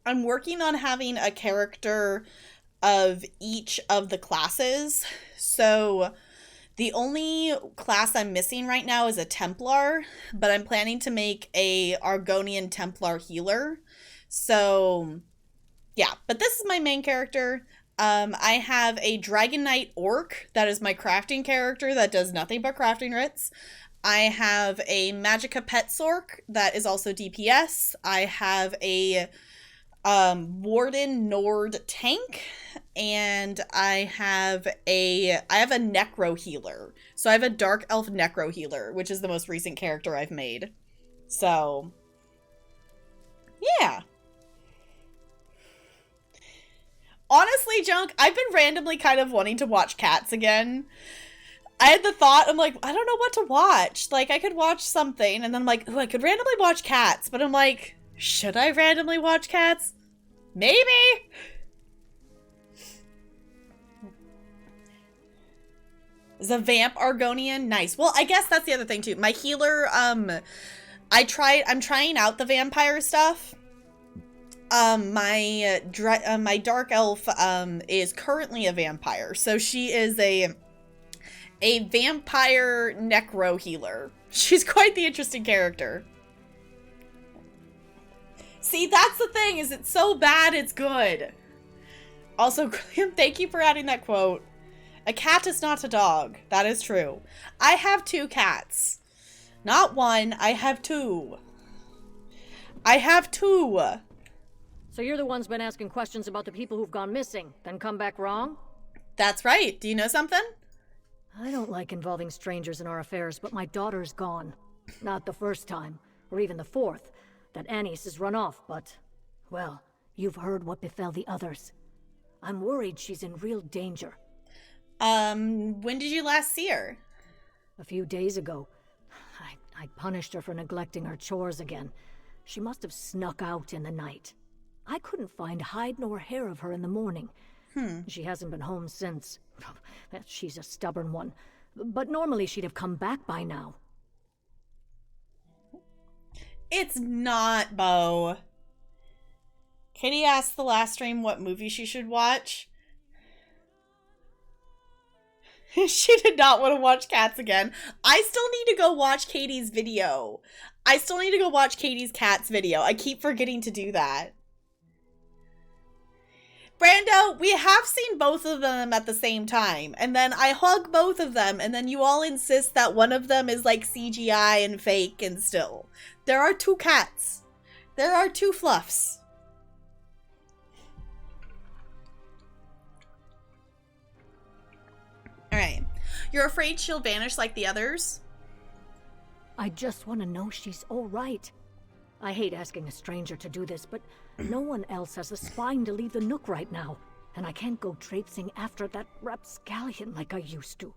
I'm working on having a character of each of the classes. So the only class I'm missing right now is a Templar, but I'm planning to make a Argonian Templar healer. So yeah, but this is my main character. I have a Dragon Knight Orc that is my crafting character that does nothing but crafting writs. I have a Magicka Pet Sorc that is also DPS. I have a Warden Nord tank, and I have a Necro healer. So I have a Dark Elf Necro healer, which is the most recent character I've made. So yeah. Honestly, Junk, I've been randomly kind of wanting to watch Cats again. I had the thought, I'm like, I don't know what to watch. Like, I could watch something, and then I'm like, ooh, I could randomly watch Cats. But I'm like, should I randomly watch Cats? Maybe. Is a Vamp Argonian? Nice. Well, I guess that's the other thing, too. My healer, I'm trying out the vampire stuff. My Dark Elf, is currently a vampire. So she is a vampire necro healer. She's quite the interesting character. See, that's the thing, is it's so bad it's good. Also, Graham, thank you for adding that quote. A cat is not a dog. That is true. I have 2 cats. Not one, I have 2. I have 2. So you're the one's been asking questions about the people who've gone missing, then come back wrong? That's right. Do you know something? I don't like involving strangers in our affairs, but my daughter's gone. Not the first time, or even the 4th, that Anise has run off, but, well, you've heard what befell the others. I'm worried she's in real danger. When did you last see her? A few days ago. I punished her for neglecting her chores again. She must have snuck out in the night. I couldn't find hide nor hair of her in the morning. She hasn't been home since. She's a stubborn one. But normally she'd have come back by now. It's not, Bo. Katie asked the last stream what movie she should watch. She did not want to watch Cats again. I still need to go watch Katie's video. I still need to go watch Katie's Cats video. I keep forgetting to do that. Brando, we have seen both of them at the same time, and then I hug both of them, and then you all insist that one of them is like CGI and fake, and still. There are 2 cats. There are 2 fluffs. Alright. You're afraid she'll vanish like the others? I just want to know she's all right. I hate asking a stranger to do this, but no one else has the spine to leave the Nook right now, and I can't go traipsing after that rapscallion like I used to.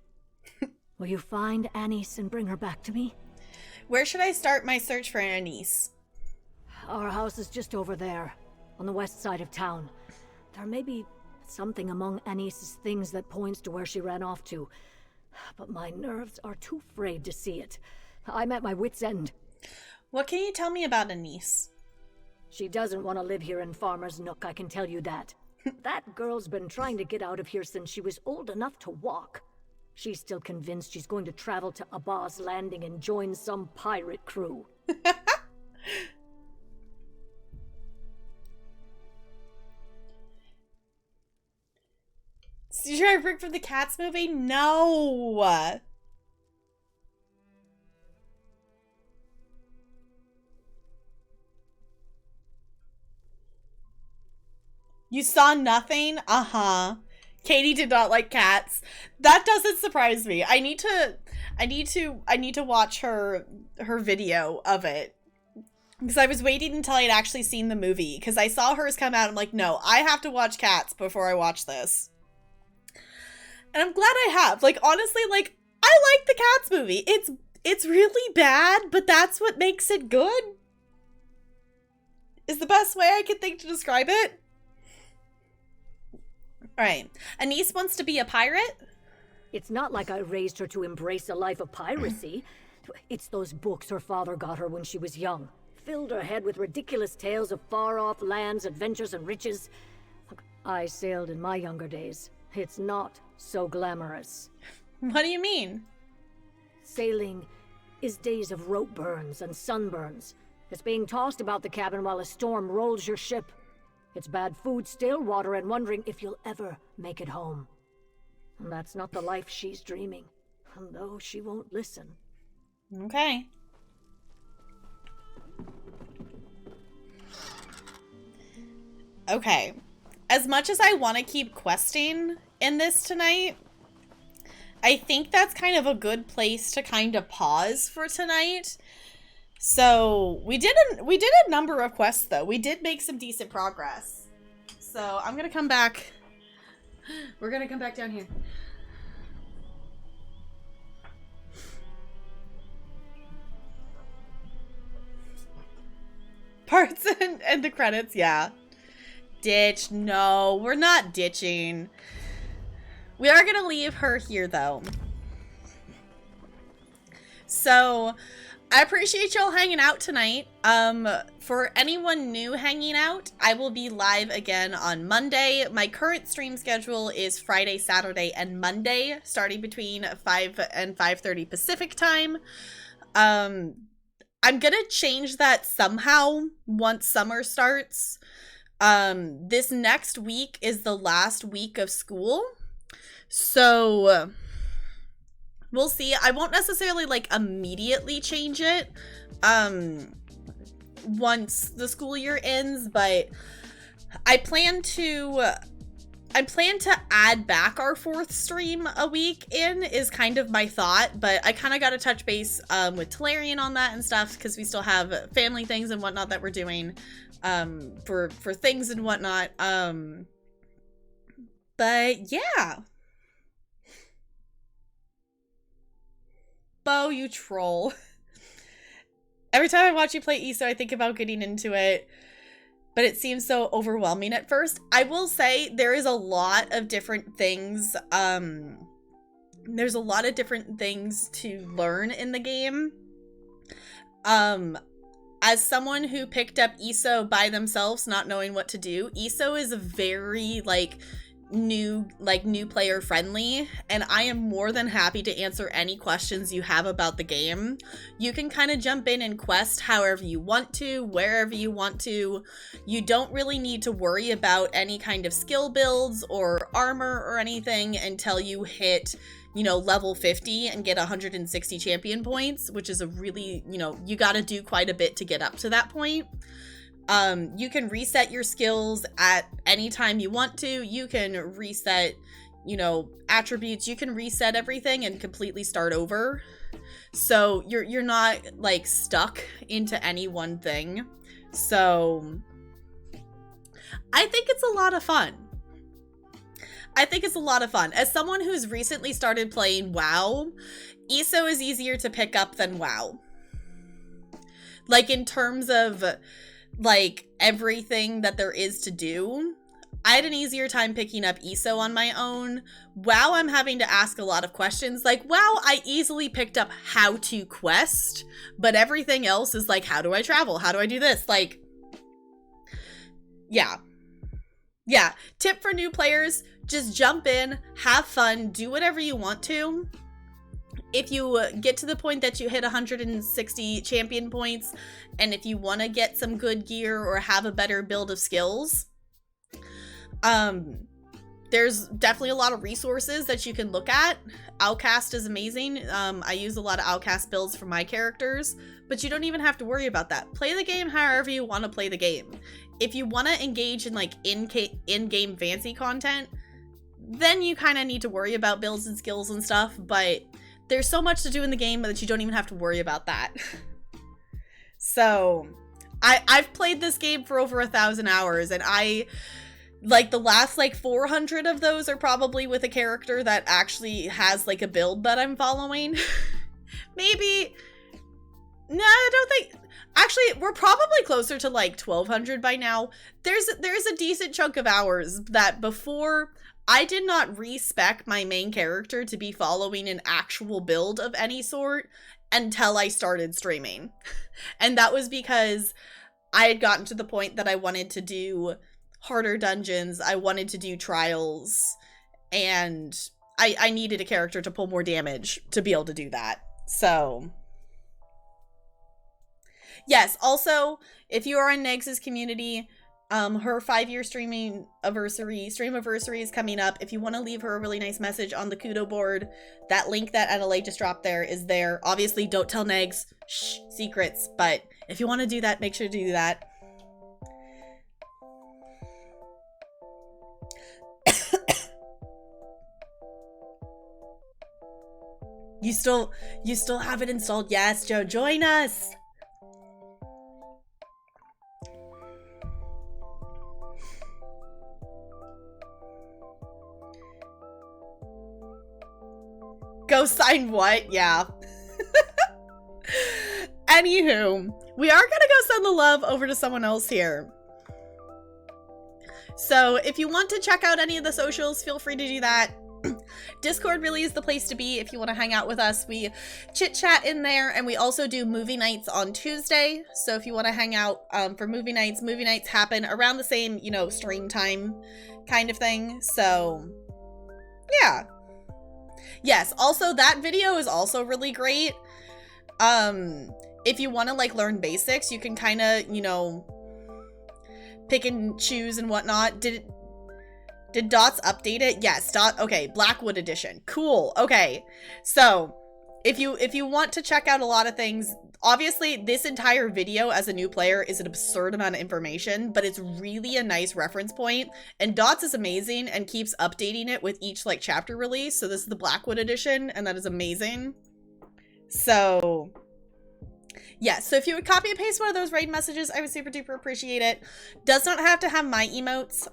Will you find Anise and bring her back to me? Where should I start my search for Anise? Our house is just over there, on the west side of town. There may be something among Anise's things that points to where she ran off to, but my nerves are too frayed to see it. I'm at my wit's end. What can you tell me about Anise? She doesn't want to live here in Farmer's Nook, I can tell you that. That girl's been trying to get out of here since she was old enough to walk. She's still convinced she's going to travel to Abba's Landing and join some pirate crew. Did you try to bring from the Cats movie? No! You saw nothing? Uh-huh. Katie did not like cats. That doesn't surprise me. I need to watch her video of it. Because I was waiting until I'd actually seen the movie. Because I saw hers come out. I'm like, no, I have to watch Cats before I watch this. And I'm glad I have. Like, honestly, like, I like the Cats movie. It's really bad, but that's what makes it good. Is the best way I can think to describe it. Alright. Anise wants to be a pirate? It's not like I raised her to embrace a life of piracy. It's those books her father got her when she was young. Filled her head with ridiculous tales of far-off lands, adventures, and riches. Look, I sailed in my younger days. It's not so glamorous. What do you mean? Sailing is days of rope burns and sunburns. It's being tossed about the cabin while a storm rolls your ship. It's bad food, stale water, and wondering if you'll ever make it home. And that's not the life she's dreaming. And though she won't listen. Okay. Okay. As much as I want to keep questing in this tonight, I think that's kind of a good place to kind of pause for tonight. So we did a number of quests though. We did make some decent progress. So I'm gonna come back. We're gonna come back down here. Parts and the credits, yeah. Ditch, no, we're not ditching. We are gonna leave her here though. So I appreciate y'all hanging out tonight. For anyone new hanging out, I will be live again on Monday. My current stream schedule is Friday, Saturday, and Monday, starting between 5 and 5:30 Pacific time. I'm gonna change that somehow once summer starts. This next week is the last week of school. So we'll see. I won't necessarily like immediately change it once the school year ends, but I plan to add back our 4th stream a week in is kind of my thought, but I kind of got to touch base with Talarian on that and stuff because we still have family things and whatnot that we're doing for things and whatnot. But yeah. Bo, you troll. Every time I watch you play ESO, I think about getting into it, but it seems so overwhelming at first. I will say there is a lot of different things. There's a lot of different things to learn in the game. As someone who picked up ESO by themselves, not knowing what to do, ESO is very new player friendly, and I am more than happy to answer any questions you have about the game. You can kind of jump in and quest however you want to, wherever you want to. You don't really need to worry about any kind of skill builds or armor or anything until you hit, level 50 and get 160 champion points, which is a really, you got to do quite a bit to get up to that point. You can reset your skills at any time you want to. You can reset, attributes. You can reset everything and completely start over. So you're not stuck into any one thing. So I think it's a lot of fun. As someone who's recently started playing WoW, ESO is easier to pick up than WoW. In terms of everything that there is to do, I had an easier time picking up ESO on my own. WoW, I'm having to ask a lot of questions. WoW, I easily picked up how to quest, but everything else is how do I travel? How do I do this? Yeah. Tip for new players, just jump in, have fun, do whatever you want to. If you get to the point that you hit 160 champion points, and if you want to get some good gear or have a better build of skills, there's definitely a lot of resources that you can look at. Outcast is amazing. I use a lot of Outcast builds for my characters, but you don't even have to worry about that. Play the game however you want to play the game. if you want to engage in like in-game fancy content, then you kind of need to worry about builds and skills and stuff, but there's so much to do in the game that you don't even have to worry about that. So I've played this game for over 1,000 hours, and like the last like 400 of those are probably with a character that actually has like a build that I'm following. Maybe, no, I don't think, actually we're probably closer to like 1,200 by now. There's a decent chunk of hours that before I did not respec my main character to be following an actual build of any sort until I started streaming. And that was because I had gotten to the point that I wanted to do harder dungeons, I wanted to do trials, and I needed a character to pull more damage to be able to do that. So, yes, also, if you are in Negs' community, her 5-year stream anniversary is coming up. If you want to leave her a really nice message on the Kudo board, that link that NLA just dropped there is there. Obviously, don't tell Negs, shh, secrets, but if you want to do that, make sure to do that. You still have it installed? Yes, Joe, join us. Go sign what? Yeah. Anywho, we are gonna go send the love over to someone else here. So if you want to check out any of the socials, feel free to do that. Discord really is the place to be if you want to hang out with us. We chit chat in there, and we also do movie nights on Tuesday. So if you want to hang out for movie nights happen around the same, you know, stream time kind of thing. So yeah. Yes, also that video is also really great. If you want to like learn basics, you can kind of, you know, pick and choose and whatnot. Did Dots update it? Yes, okay, Blackwood edition. Cool. Okay. So, if you want to check out a lot of things, obviously this entire video as a new player is an absurd amount of information, but it's really a nice reference point, and Dots is amazing and keeps updating it with each like chapter release. So this is the Blackwood edition, and that is amazing. So, yeah, so if you would copy and paste one of those raid messages, I would super duper appreciate it. Does not have to have my emotes.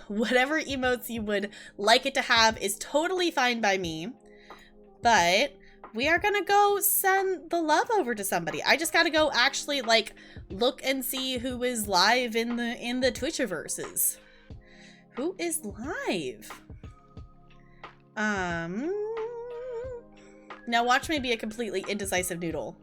Whatever emotes you would like it to have is totally fine by me. But we are gonna go send the love over to somebody. I just gotta go actually like look and see who is live in the Twitchiverses. Who is live? Now watch me be a completely indecisive noodle.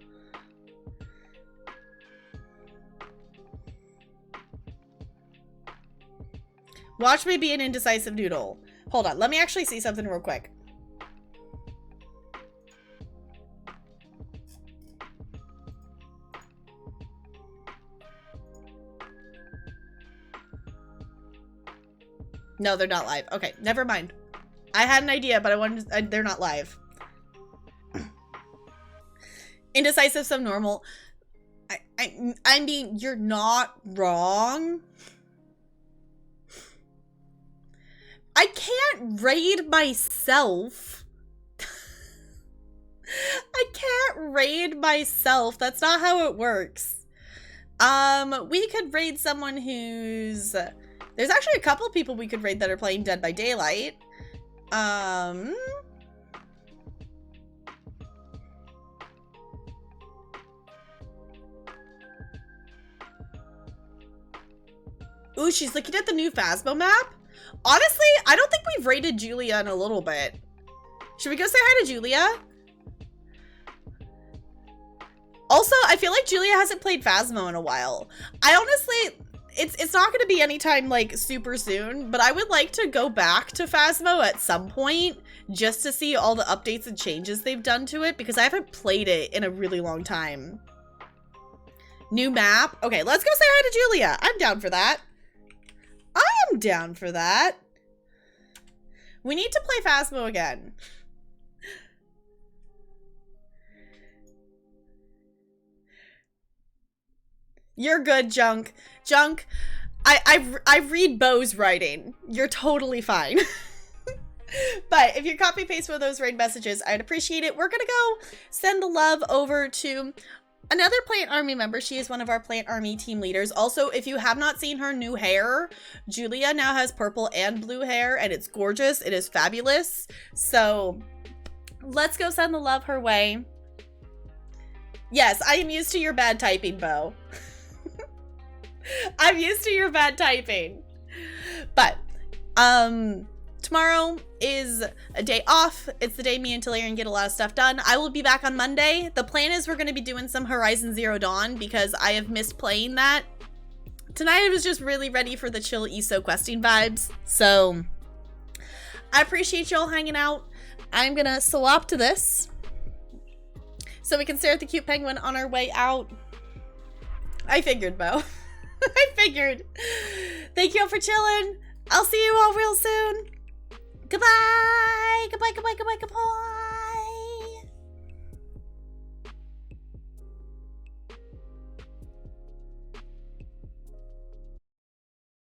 Watch me be an indecisive noodle. Hold on, let me actually see something real quick. No, they're not live. Okay, never mind. I had an idea, but I wanted to, they're not live. Indecisive, subnormal. I mean, you're not wrong. I can't raid myself. I can't raid myself. That's not how it works. We could raid someone who's... There's actually a couple of people we could raid that are playing Dead by Daylight. Ooh, she's looking at the new Phasmo map? Honestly, I don't think we've raided Julia in a little bit. Should we go say hi to Julia? Also, I feel like Julia hasn't played Phasmo in a while. I honestly, it's not going to be anytime like super soon, but I would like to go back to Phasmo at some point just to see all the updates and changes they've done to it, because I haven't played it in a really long time. New map? Okay, let's go say hi to Julia. I'm down for that. I am down for that. We need to play Phasmo again. You're good, Junk. Junk, I read Bo's writing. You're totally fine. But if you copy paste one of those raid messages, I'd appreciate it. We're gonna go send the love over to another Plant Army member. She is one of our Plant Army team leaders. Also, if you have not seen her new hair, Julia now has purple and blue hair, and it's gorgeous. It is fabulous. So let's go send the love her way. Yes, I am used to your bad typing, Bo. I'm used to your bad typing. But tomorrow is a day off. It's the day me and Talarian get a lot of stuff done. I will be back on Monday. The plan is we're going to be doing some Horizon Zero Dawn because I have missed playing that. Tonight I was just really ready for the chill ESO questing vibes. So I appreciate y'all hanging out. I'm going to swap to this so we can stare at the cute penguin on our way out. I figured, Bo. I figured. Thank you all for chilling. I'll see you all real soon. Goodbye. Goodbye, goodbye, goodbye, goodbye.